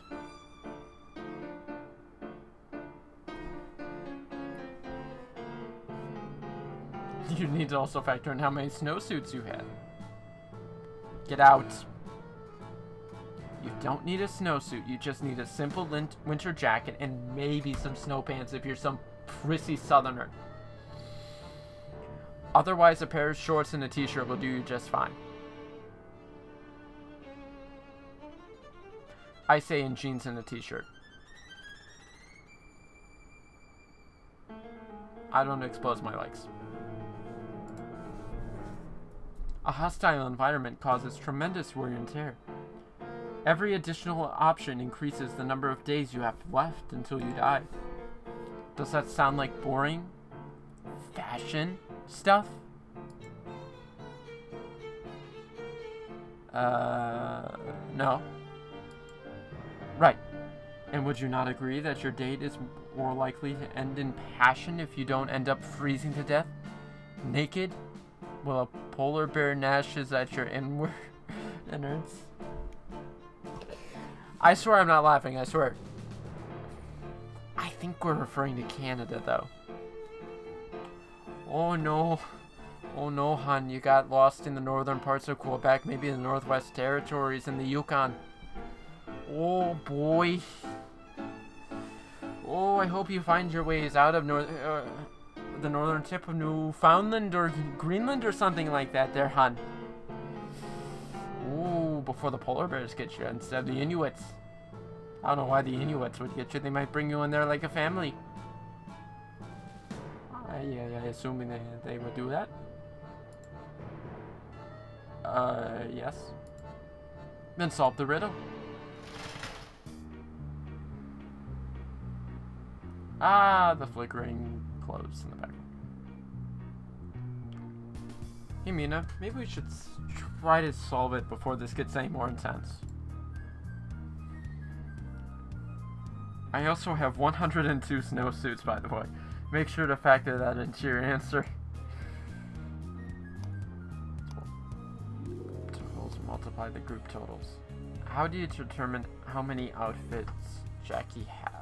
You need to also factor in how many snowsuits you had. Get out. You don't need a snowsuit. You just need a simple winter jacket and maybe some snow pants if you're some prissy southerner. Otherwise, a pair of shorts and a t-shirt will do you just fine. I say in jeans and a t-shirt. I don't expose my legs. A hostile environment causes tremendous wear and tear. Every additional option increases the number of days you have left until you die. Does that sound like boring fashion stuff? No. Right. And would you not agree that your date is more likely to end in passion if you don't end up freezing to death? Naked? While a polar bear gnashes at your innards? I swear I'm not laughing, I swear. I think we're referring to Canada, though. Oh no, hon, you got lost in the northern parts of Quebec, maybe the Northwest Territories and the Yukon. Oh boy. Oh, I hope you find your ways out of the northern tip of Newfoundland or Greenland or something like that there, hon. Ooh, before the polar bears get you instead of the Inuits. I don't know why the Inuits would get you. They might bring you in there like a family. Yeah, assuming they would do that. Yes. Then solve the riddle. Ah, the flickering clothes in the back. Hey Mina, maybe we should try to solve it before this gets any more intense. I also have 102 snowsuits, by the way. Make sure to factor that into your answer. Totals multiply the group totals. How do you determine how many outfits Jackie has?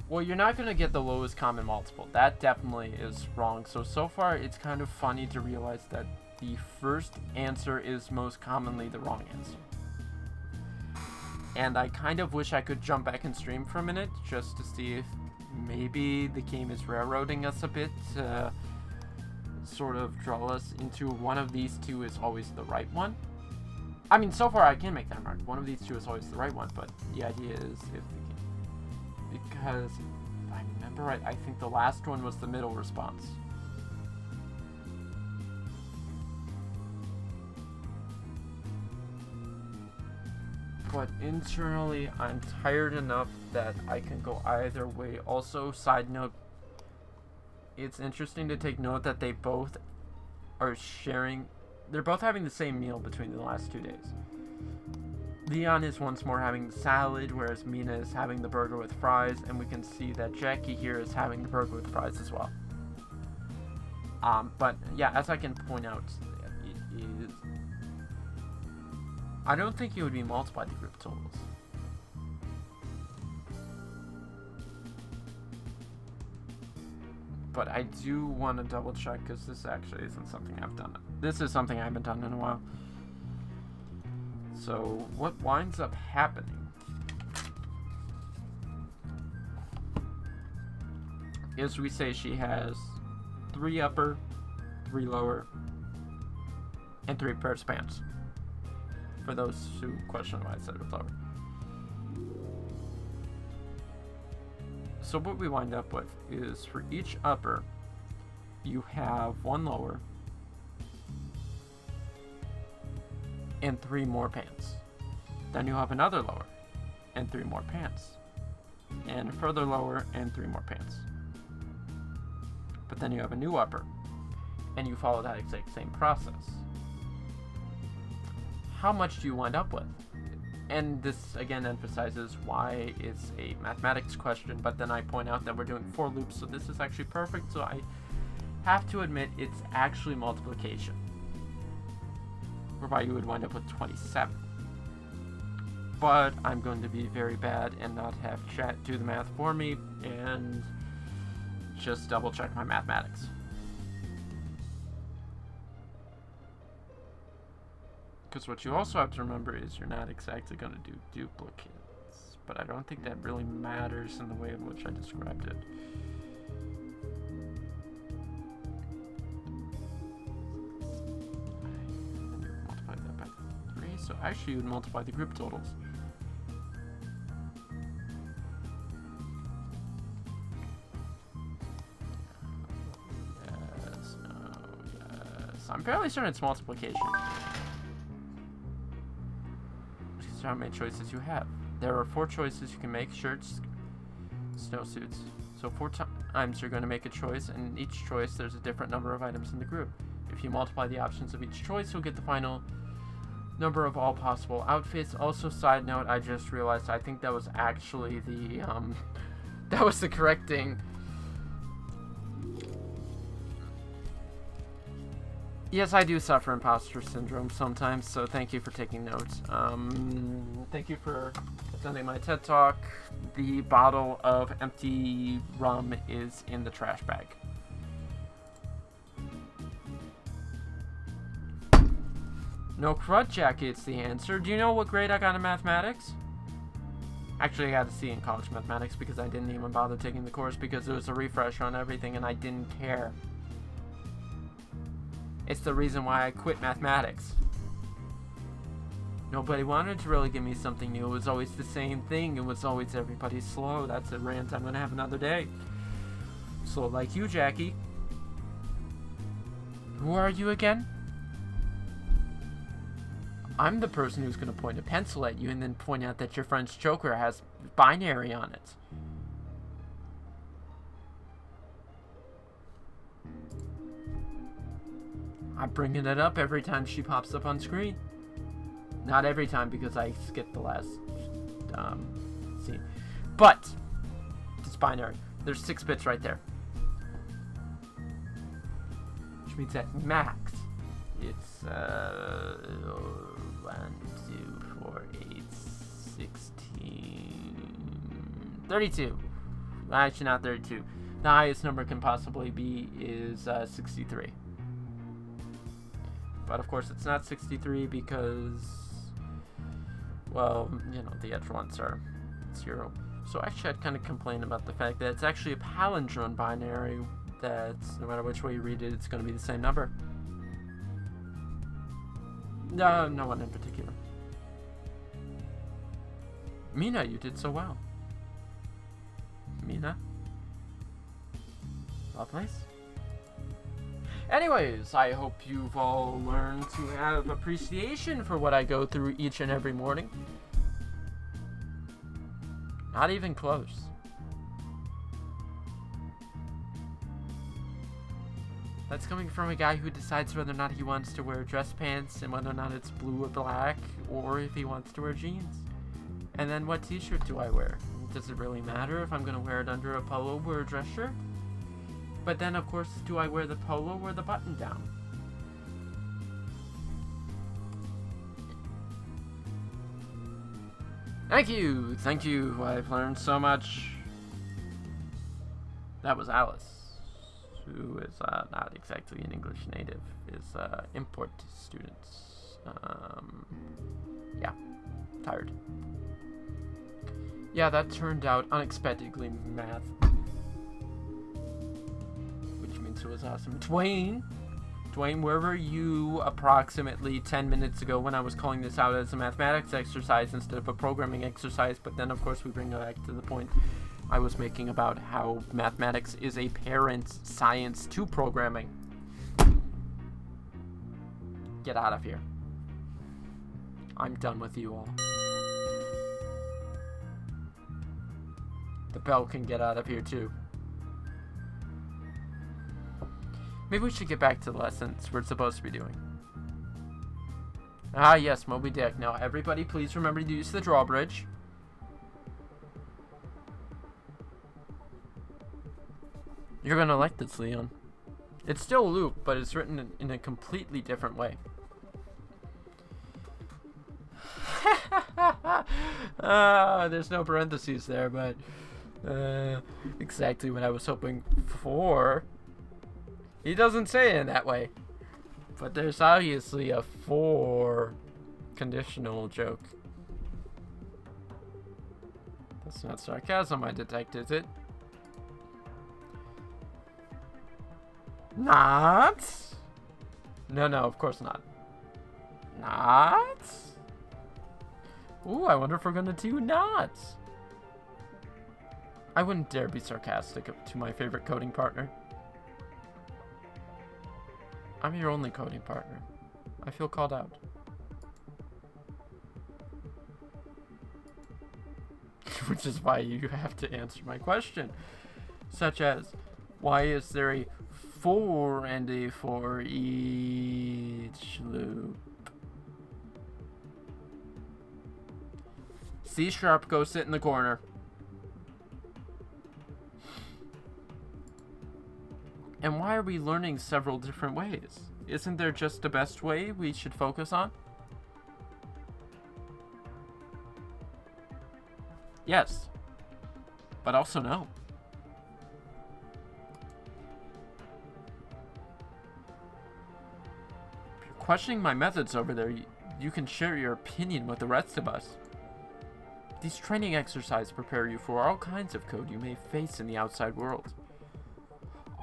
Well, you're not going to get the lowest common multiple. That definitely is wrong. So far, it's kind of funny to realize that the first answer is most commonly the wrong answer. And I kind of wish I could jump back and stream for a minute, just to see if maybe the game is railroading us a bit to sort of draw us into one of these two is always the right one. I mean, so far I can make that remark. One of these two is always the right one, but the idea is if we can, because if I remember right, I think the last one was the middle response. But internally, I'm tired enough that I can go either way. Also, side note, it's interesting to take note that they both are sharing, they're both having the same meal between the last 2 days. Leon is once more having the salad, whereas Mina is having the burger with fries, and we can see that Jackie here is having the burger with fries as well. But yeah, as I can point out, it is, I don't think it would be multiplied the group totals. But I do want to double check, because this actually isn't something I've done. This is something I haven't done in a while. So what winds up happening is we say she has 3 upper, 3 lower, and 3 pairs of pants. For those who question why I said it was lower. So what we wind up with is for each upper, you have 1 lower and 3 more pants. Then you have another lower and 3 more pants. And a further lower and 3 more pants. But then you have a new upper, and you follow that exact same process. How much do you wind up with? And this again emphasizes why it's a mathematics question, but then I point out that we're doing 4 loops, so this is actually perfect, so I have to admit it's actually multiplication. Whereby you would wind up with 27. But I'm going to be very bad and not have chat do the math for me and just double check my mathematics. Because what you also have to remember is you're not exactly going to do duplicates. But I don't think that really matters in the way in which I described it. And you multiply that by 3. So actually you would multiply the group totals. Yes, no, yes. I'm fairly certain it's multiplication. How many choices you have. There are 4 choices you can make: shirts, snowsuits. So 4 times you're going to make a choice, and in each choice there's a different number of items in the group. If you multiply the options of each choice, you'll get the final number of all possible outfits. Also, side note, I just realized I think that was actually the that was the correct thing. Yes, I do suffer imposter syndrome sometimes, so thank you for taking notes. Thank you for attending my TED Talk. The bottle of empty rum is in the trash bag. No crud jacket's the answer. Do you know what grade I got in mathematics? Actually, I got a C in college mathematics because I didn't even bother taking the course because there was a refresher on everything and I didn't care. It's the reason why I quit mathematics. Nobody wanted to really give me something new. It was always the same thing. It was always everybody's slow. That's a rant I'm gonna have another day. So, like you, Jackie. Who are you again? I'm the person who's gonna point a pencil at you and then point out that your friend's choker has binary on it. I'm bringing it up every time she pops up on screen. Not every time because I skipped the last scene. But it's binary. There's 6 bits right there. Which means at max it's 1, 2, 4, 8, 16, 32. Actually not 32. The highest number it can possibly be is 63. But of course it's not 63 because, well, you know, the edge ones are 0. So actually I'd kind of complain about the fact that it's actually a palindrome binary that no matter which way you read it, it's going to be the same number. No one in particular. Mina, you did so well. Mina? Lovelace? Anyways, I hope you've all learned to have appreciation for what I go through each and every morning. Not even close. That's coming from a guy who decides whether or not he wants to wear dress pants and whether or not it's blue or black, or if he wants to wear jeans. And then what t-shirt do I wear? Does it really matter if I'm going to wear it under a polo or a dress shirt? But then, of course, do I wear the polo or the button down? Thank you! Thank you! I've learned so much. That was Alice, who is not exactly an English native, is import students. Yeah, tired. Yeah, that turned out unexpectedly math. Which means it was awesome. Dwayne, where were you approximately 10 minutes ago when I was calling this out as a mathematics exercise instead of a programming exercise? But then, of course, we bring it back to the point I was making about how mathematics is a parent's science to programming. Get out of here. I'm done with you all. The bell can get out of here too. Maybe we should get back to the lessons we're supposed to be doing. Ah yes, Moby Dick. Now everybody please remember to use the drawbridge. You're gonna like this, Leon. It's still a loop, but it's written in a completely different way. There's no parentheses there, but exactly what I was hoping for. He doesn't say it in that way, but there's obviously a for conditional joke. That's not sarcasm, I detect, is it? Not? No, of course not. Not? Ooh, I wonder if we're gonna do not. I wouldn't dare be sarcastic to my favorite coding partner. I'm your only coding partner. I feel called out. Which is why you have to answer my question. Such as, why is there a for and a for each loop? C#, go sit in the corner. And why are we learning several different ways? Isn't there just the best way we should focus on? Yes. But also no. If you're questioning my methods over there, you can share your opinion with the rest of us. These training exercises prepare you for all kinds of code you may face in the outside world.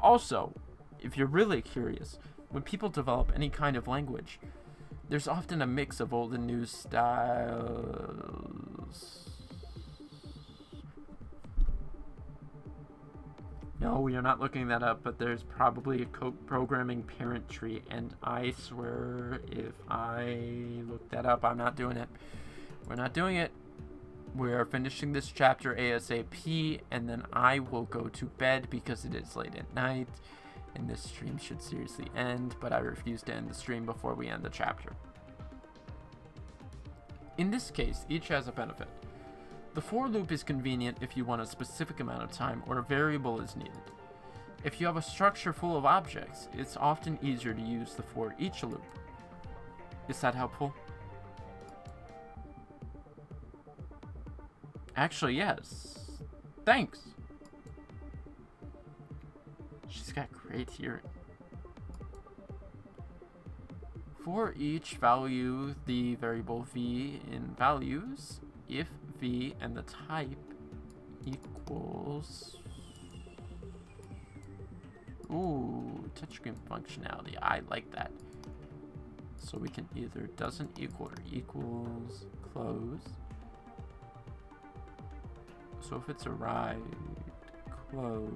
Also, if you're really curious, when people develop any kind of language, there's often a mix of old and new styles. No, we are not looking that up, but there's probably a code programming parent tree, and I swear if I look that up, I'm not doing it. We're not doing it. We are finishing this chapter ASAP, and then I will go to bed because it is late at night, and this stream should seriously end, but I refuse to end the stream before we end the chapter. In this case, each has a benefit. The for loop is convenient if you want a specific amount of time or a variable is needed. If you have a structure full of objects, it's often easier to use the for each loop. Is that helpful? Actually, yes. Thanks. She's got great hearing. For each value, the variable v in values, if v and the type equals... Ooh, touchscreen functionality. I like that. So we can either doesn't equal or equals close. So if it's a ride, close.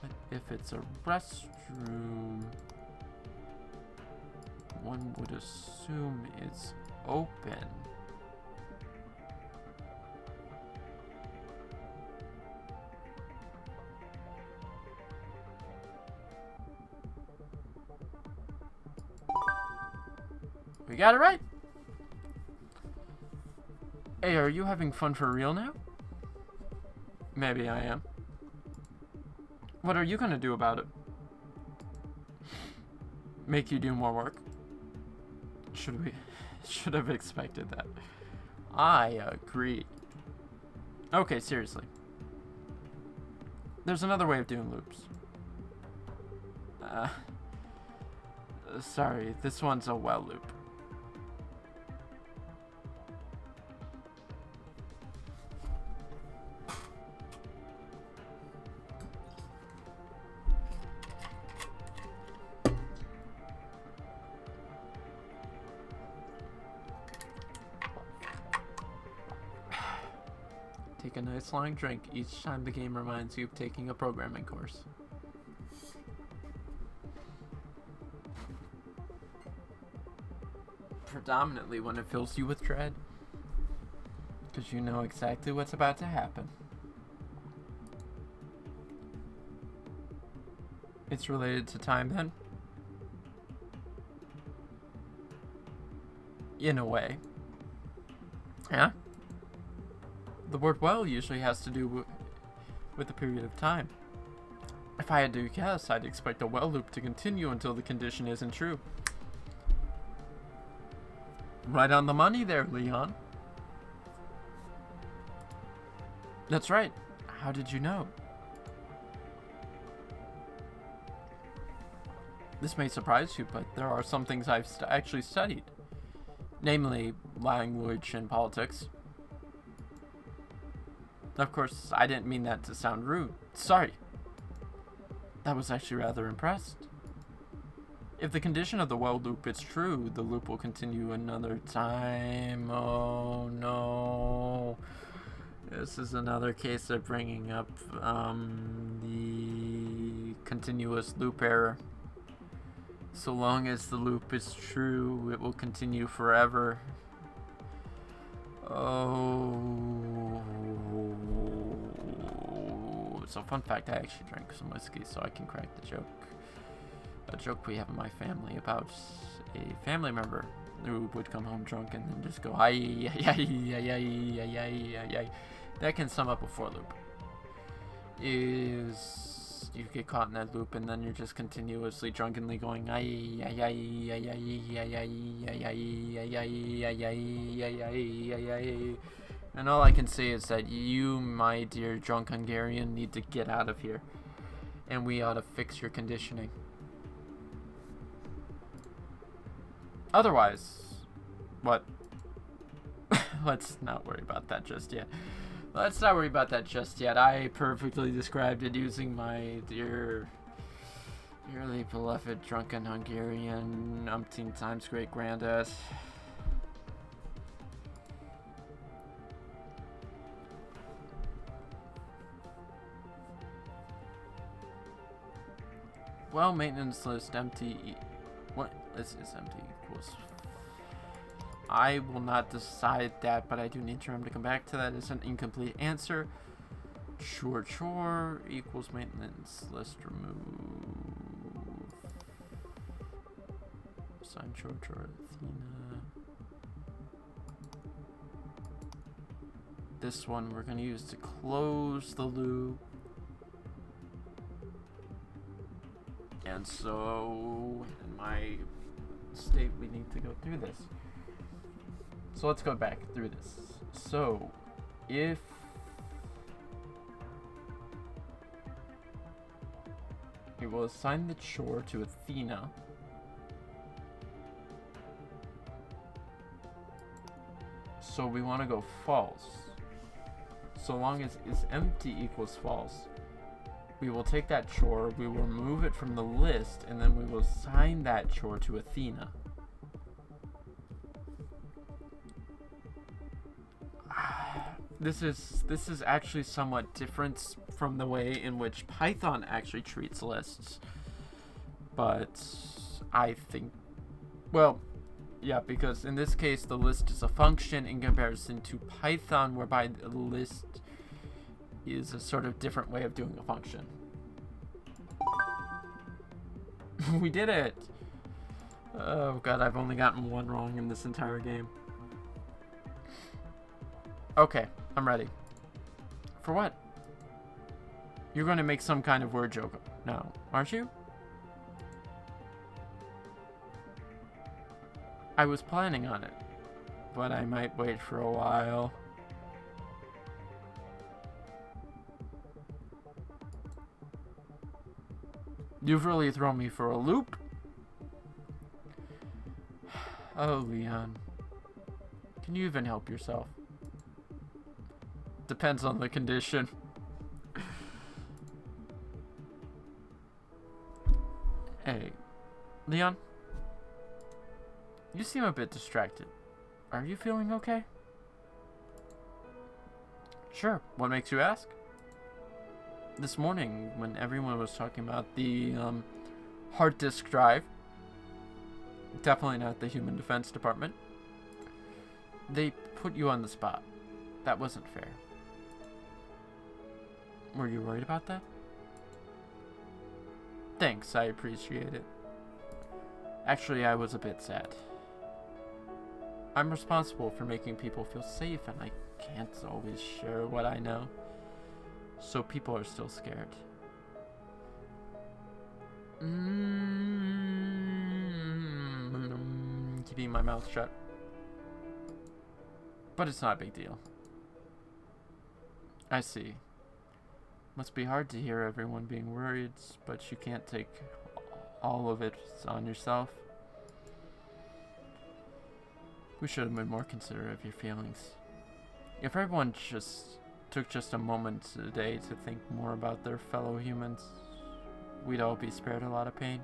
But if it's a restroom, one would assume it's open. We got it right. Hey, are you having fun for real now? Maybe I am. What are you gonna do about it? Make you do more work? Should have expected that. I agree. Okay, seriously. There's another way of doing loops. Sorry, this one's a well loop. Take a nice long drink each time the game reminds you of taking a programming course. Predominantly when it fills you with dread. Because you know exactly what's about to happen. It's related to time then? In a way. Yeah? The word well usually has to do with a period of time. If I had to guess, I'd expect a well loop to continue until the condition isn't true. Right on the money there, Leon. That's right. How did you know? This may surprise you, but there are some things I've actually studied. Namely, language and politics. Of course, I didn't mean that to sound rude. Sorry. That was actually rather impressed. If the condition of the well loop is true, the loop will continue another time. Oh no. This is another case of bringing up the continuous loop error. So long as the loop is true, it will continue forever. Oh. So fun fact, I actually drank some whiskey so I can crack the joke. A joke we have in my family about a family member who would come home drunk and then just go, ay, ay, ay, ay, ay, ay, ay, ay. That can sum up a for loop. Is you get caught in that loop and then you're just continuously drunkenly going, ay, ay, ay, ay, ay, ay, ay, ay, ay, ay, ay, ay, ay, ay, ay. And all I can say is that you, my dear drunk Hungarian, need to get out of here. And we ought to fix your conditioning. Otherwise, what? Let's not worry about that just yet. I perfectly described it using my dearly beloved drunken Hungarian umpteen times great granddad. Well, maintenance list empty. What? This is empty equals. I will not decide that, but I do need time to come back to that. It's an incomplete answer. Chore equals maintenance list remove. Sign chore Athena. This one we're going to use to close the loop. And so, in my state, we need to go through this. So let's go back through this. So, if we will assign the chore to Athena, so we want to go false. So long as is empty equals false, we will take that chore, we will remove it from the list, and then we will assign that chore to Athena. This is actually somewhat different from the way in which Python actually treats lists. But I think, well, yeah, because in this case the list is a function in comparison to Python, whereby the list is a sort of different way of doing a function. We did it! Oh god, I've only gotten one wrong in this entire game. Okay, I'm ready. For what? You're going to make some kind of word joke now, aren't you? I was planning on it, but I might wait for a while. You've really thrown me for a loop. Oh, Leon. Can you even help yourself? Depends on the condition. Hey, Leon? You seem a bit distracted. Are you feeling okay? Sure. What makes you ask? This morning, when everyone was talking about the hard disk drive, definitely not the Human Defense Department, they put you on the spot. That wasn't fair. Were you worried about that? Thanks, I appreciate it. Actually, I was a bit sad. I'm responsible for making people feel safe, and I can't always share what I know. So people are still scared. Keeping my mouth shut. But it's not a big deal. I see. Must be hard to hear everyone being worried, but you can't take all of it on yourself. We should have been more considerate of your feelings. If everyone took just a moment today to think more about their fellow humans, we'd all be spared a lot of pain.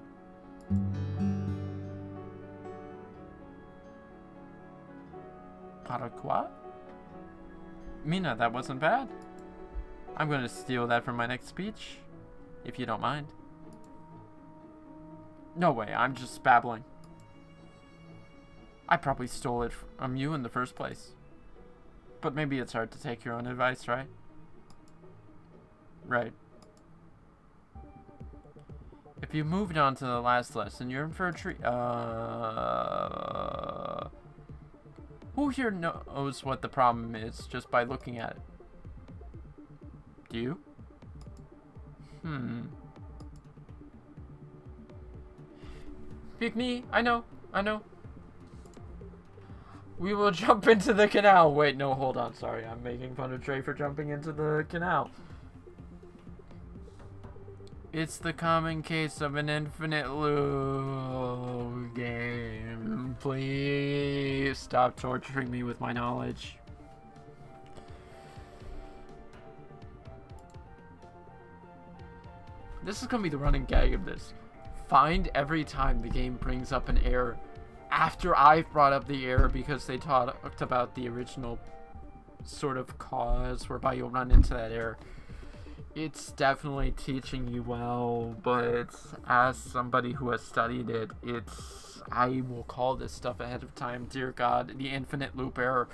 Paraquat? Mina, that wasn't bad. I'm going to steal that for my next speech, if you don't mind. No way, I'm just babbling. I probably stole it from you in the first place. But maybe it's hard to take your own advice, right? Right. If you moved on to the last lesson, you're in for a treat. Who here knows what the problem is just by looking at it? Do you? Pick me. I know. We will jump into the canal. Wait, no, hold on. Sorry, I'm making fun of Trey for jumping into the canal. It's the common case of an infinite loop game. Please stop torturing me with my knowledge. This is gonna be the running gag of this. Find every time the game brings up an error after I've brought up the error because they talked about the original sort of cause whereby you'll run into that error. It's definitely teaching you well, but as somebody who has studied it, I will call this stuff ahead of time. Dear God, the infinite loop error.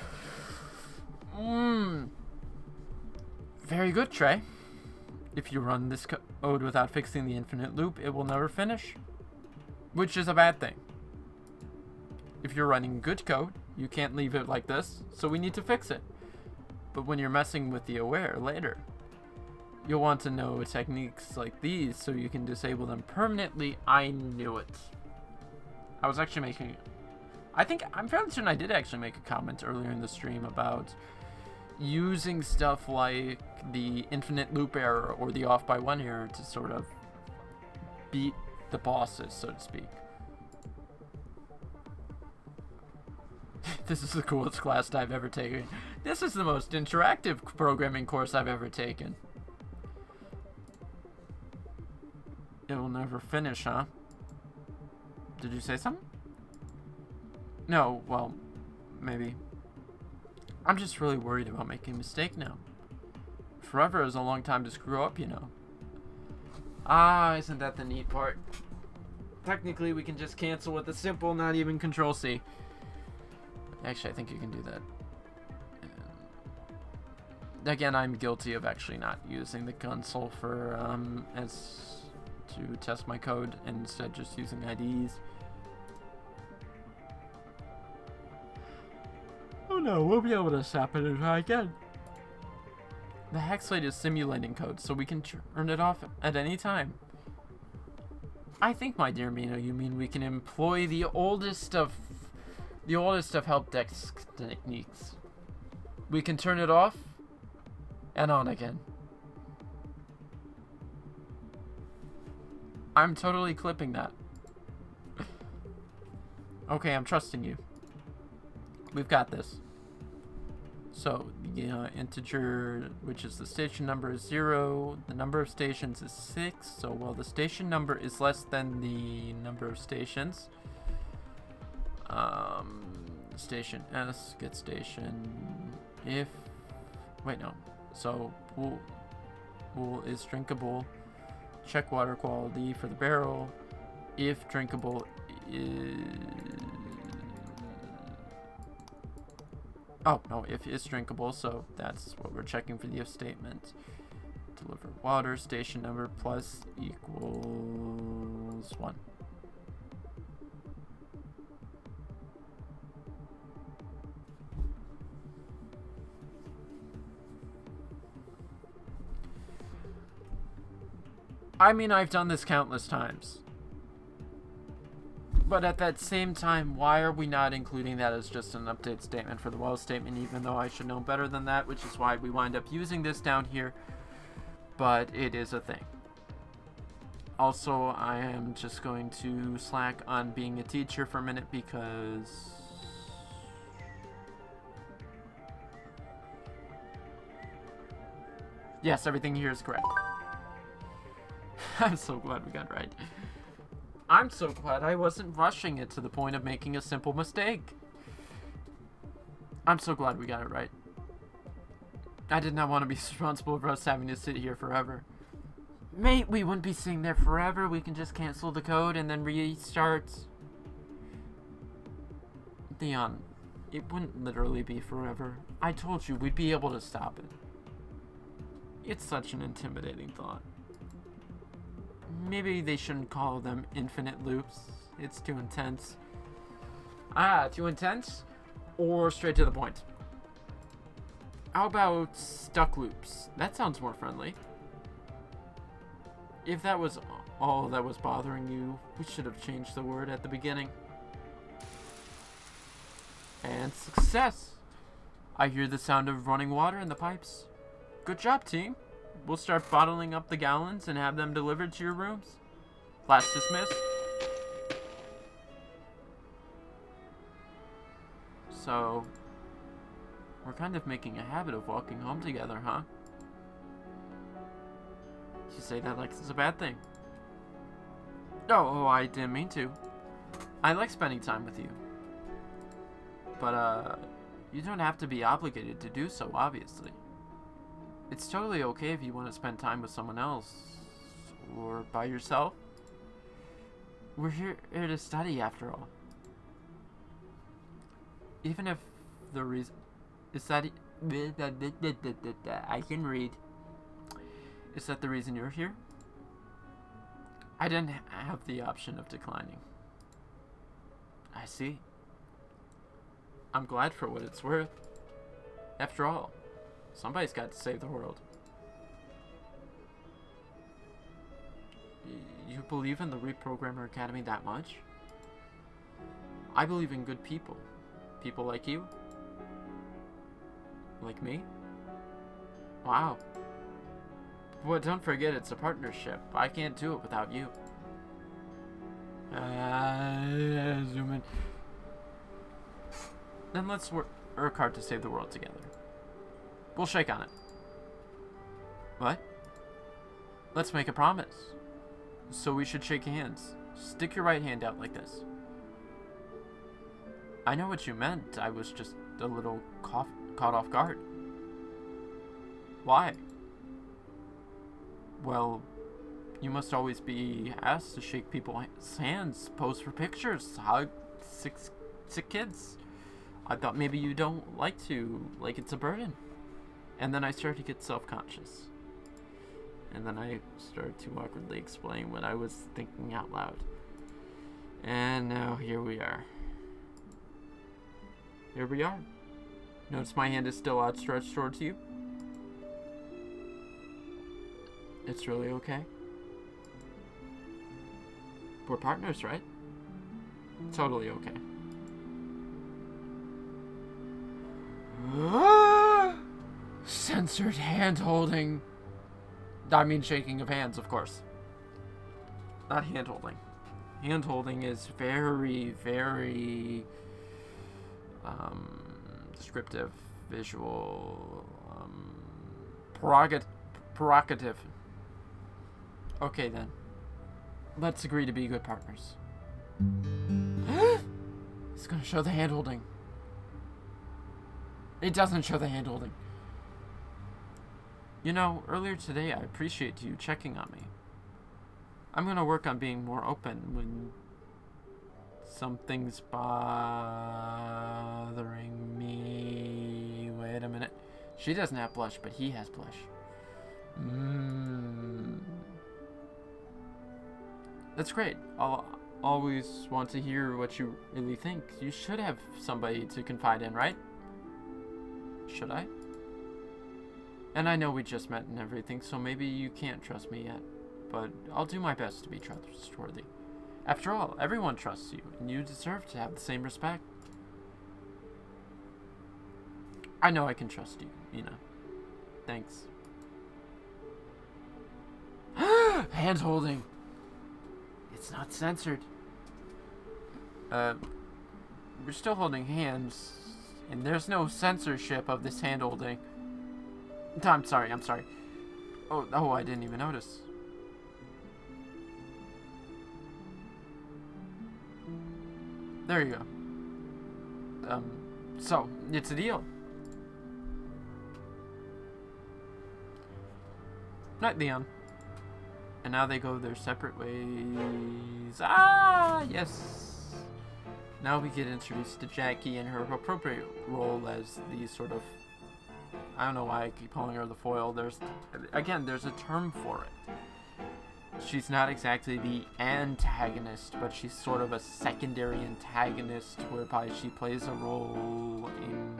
Very good, Trey. If you run this code without fixing the infinite loop, it will never finish, which is a bad thing. If you're running good code, you can't leave it like this, so we need to fix it. But when you're messing with the aware later, you'll want to know techniques like these so you can disable them permanently. I knew it. I was actually I'm fairly certain I did actually make a comment earlier in the stream about using stuff like the infinite loop error or the off by one error to sort of beat the bosses, so to speak. This is the coolest class I've ever taken. This is the most interactive programming course I've ever taken. It will never finish, huh? Did you say something? No, well, maybe. I'm just really worried about making a mistake now. Forever is a long time to screw up, you know. Ah, isn't that the neat part? Technically, we can just cancel with a simple, not even Control-C. Actually, I think you can do that. Again, I'm guilty of actually not using the console for, as to test my code, and instead just using IDs. Oh no, we'll be able to stop it and try again. The hack slate is simulating code, so we can turn it off at any time. I think, my dear Mino, you mean we can employ the oldest of help desk techniques. We can turn it off and on again. I'm totally clipping that. Okay, I'm trusting you. We've got this. So, the integer, which is the station number, is 0. The number of stations is 6. So, while the station number is less than the number of stations, station S get station if... Wait, no. So, pool is drinkable. Check water quality for the barrel. If drinkable is... Oh, no, if it's drinkable, so that's what we're checking for the if statement. Deliver water, station number plus equals 1. I mean, I've done this countless times. But at that same time, why are we not including that as just an update statement for the well statement, even though I should know better than that, which is why we wind up using this down here. But it is a thing. Also, I am just going to slack on being a teacher for a minute because... Yes, everything here is correct. I'm so glad we got it right. I'm so glad I wasn't rushing it to the point of making a simple mistake. I'm so glad we got it right. I did not want to be responsible for us having to sit here forever. Mate, we wouldn't be sitting there forever. We can just cancel the code and then restart. Leon, it wouldn't literally be forever. I told you we'd be able to stop it. It's such an intimidating thought. Maybe they shouldn't call them infinite loops. It's too intense. Ah, too intense? Or straight to the point? How about stuck loops? That sounds more friendly. If that was all that was bothering you, we should have changed the word at the beginning. And success! I hear the sound of running water in the pipes. Good job, team. We'll start bottling up the gallons and have them delivered to your rooms. Class dismissed. So, we're kind of making a habit of walking home together, huh? You say that like it's a bad thing. Oh, I didn't mean to. I like spending time with you. But, you don't have to be obligated to do so, obviously. It's totally okay if you want to spend time with someone else. Or by yourself. We're here to study, after all. Even if the reason... Is that... I can read. Is that the reason you're here? I didn't have the option of declining. I see. I'm glad for what it's worth. After all, somebody's got to save the world. You believe in the Reprogrammer Academy that much? I believe in good people. People like you. Like me. Wow. But don't forget, it's a partnership. I can't do it without you. Zoom in. Then let's work hard to save the world together. We'll shake on it. What? Let's make a promise. So we should shake hands. Stick your right hand out like this. I know what you meant. I was just a little caught off guard. Why? Well, you must always be asked to shake people's hands, pose for pictures, hug sick kids. I thought maybe you don't like it's a burden. And then I started to get self-conscious. And then I started to awkwardly explain what I was thinking out loud. And now here we are. Here we are. Notice my hand is still outstretched towards you? It's really okay. We're partners, right? Totally okay. Censored hand holding. I mean shaking of hands, of course. Not hand holding. Hand holding is very, very descriptive, visual, prerogative. Okay then. Let's agree to be good partners. It's gonna show the hand holding. It doesn't show the hand holding. You know, earlier today I appreciate you checking on me. I'm gonna work on being more open when something's bothering me. Wait a minute. She doesn't have blush, but he has blush. That's great. I'll always want to hear what you really think. You should have somebody to confide in, right? Should I? And I know we just met and everything, so maybe you can't trust me yet. But I'll do my best to be trustworthy. After all, everyone trusts you, and you deserve to have the same respect. I know I can trust you, Ina. Thanks. Hand holding. It's not censored. We're still holding hands, and there's no censorship of this hand holding. I'm sorry. Oh, I didn't even notice. There you go. So, it's a deal. Night, Leon. And now they go their separate ways. Ah, yes. Now we get introduced to Jackie and her appropriate role as the sort of... I don't know why I keep calling her the foil. There's a term for it. She's not exactly the antagonist, but she's sort of a secondary antagonist whereby she plays a role in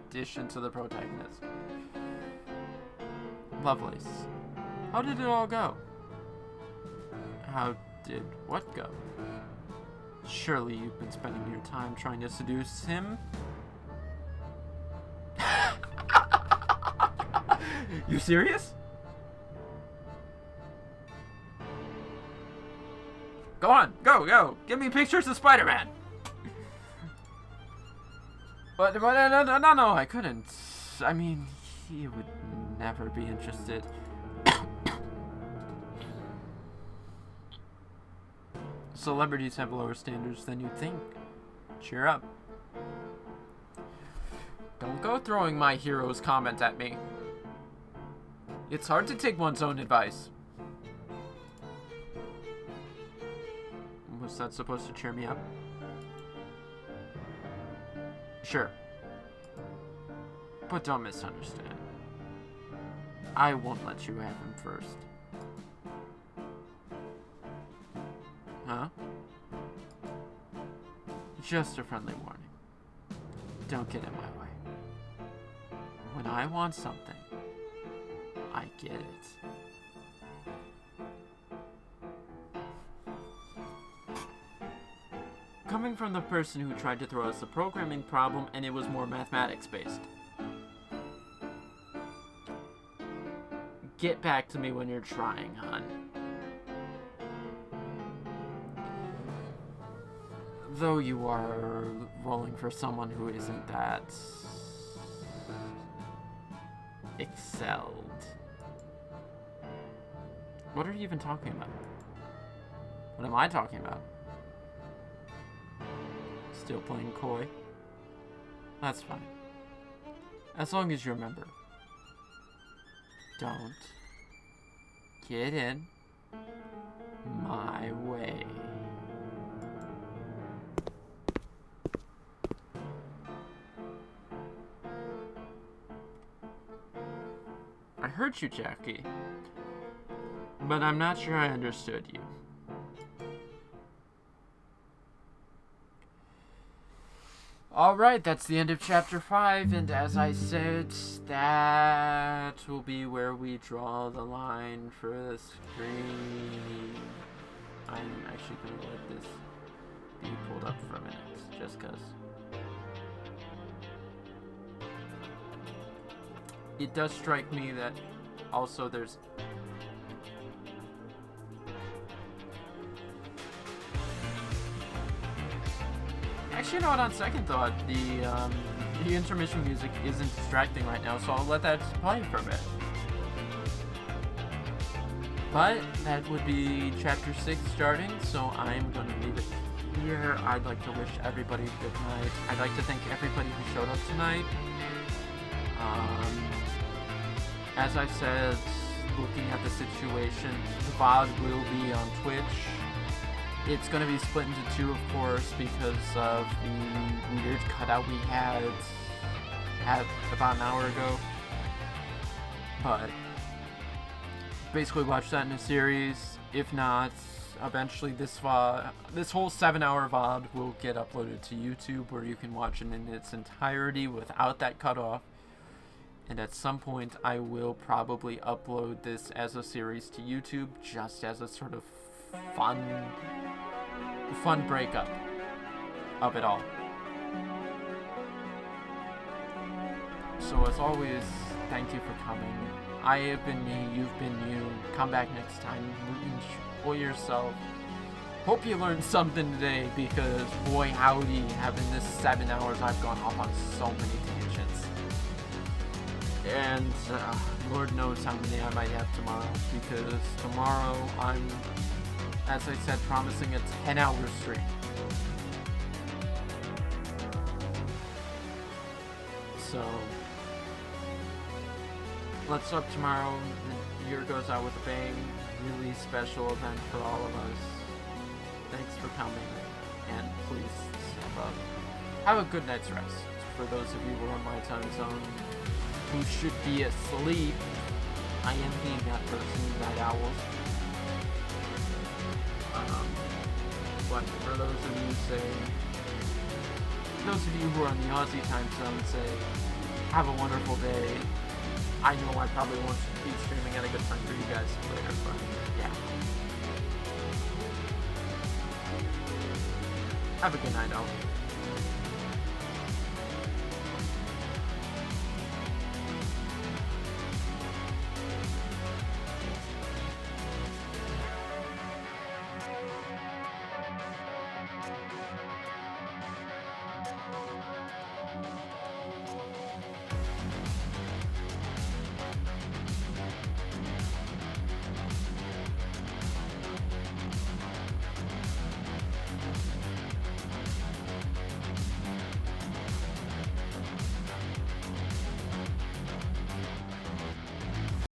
addition to the protagonist. Lovelace. How did it all go? How did what go? Surely you've been spending your time trying to seduce him? You serious? Go on, go. Give me pictures of Spider-Man. But no, I couldn't. I mean, he would never be interested. Celebrities have lower standards than you'd think. Cheer up. Don't go throwing my hero's comment at me. It's hard to take one's own advice. Was that supposed to cheer me up? Sure. But don't misunderstand. I won't let you have him first. Huh? Just a friendly warning. Don't get in my way. When I want something, I get it. Coming from the person who tried to throw us a programming problem and it was more mathematics based. Get back to me when you're trying, hon. Though you are rolling for someone who isn't that excelled. What are you even talking about? What am I talking about? Still playing coy? That's fine. As long as you remember. Don't get in my way. I heard you, Jackie, but I'm not sure I understood you. Alright, that's the end of chapter 5, and as I said, that will be where we draw the line for the screen. I'm actually going to let this be pulled up for a minute, just because. It does strike me that also there's... Actually, you know what, on second thought, the intermission music isn't distracting right now, so I'll let that play for a bit. But that would be chapter 6 starting, so I'm going to leave it here. I'd like to wish everybody a good night. I'd like to thank everybody who showed up tonight. As I said, looking at the situation, the VOD will be on Twitch. It's going to be split into two, of course, because of the weird cutout we had about an hour ago. But basically watch that in a series. If not, eventually this whole 7-hour VOD will get uploaded to YouTube, where you can watch it in its entirety without that cutoff. And at some point, I will probably upload this as a series to YouTube, just as a sort of fun breakup of it all. So as always, thank you for coming. I have been me, you've been you. Come back next time. Enjoy yourself. Hope you learned something today, because boy howdy, having this 7 hours, I've gone off on so many tangents. And Lord knows how many I might have tomorrow, because tomorrow I'm, as I said, promising a 10-hour stream. So let's hope tomorrow the year goes out with a bang. Really special event for all of us. Thanks for coming, and please have a good night's rest. For those of you who are in my time zone, who should be asleep, I am being that person, night owls. But for those of you who are on the Aussie time zone, say, have a wonderful day. I know I probably won't be streaming at a good time for you guys later, but yeah. Have a good night, all.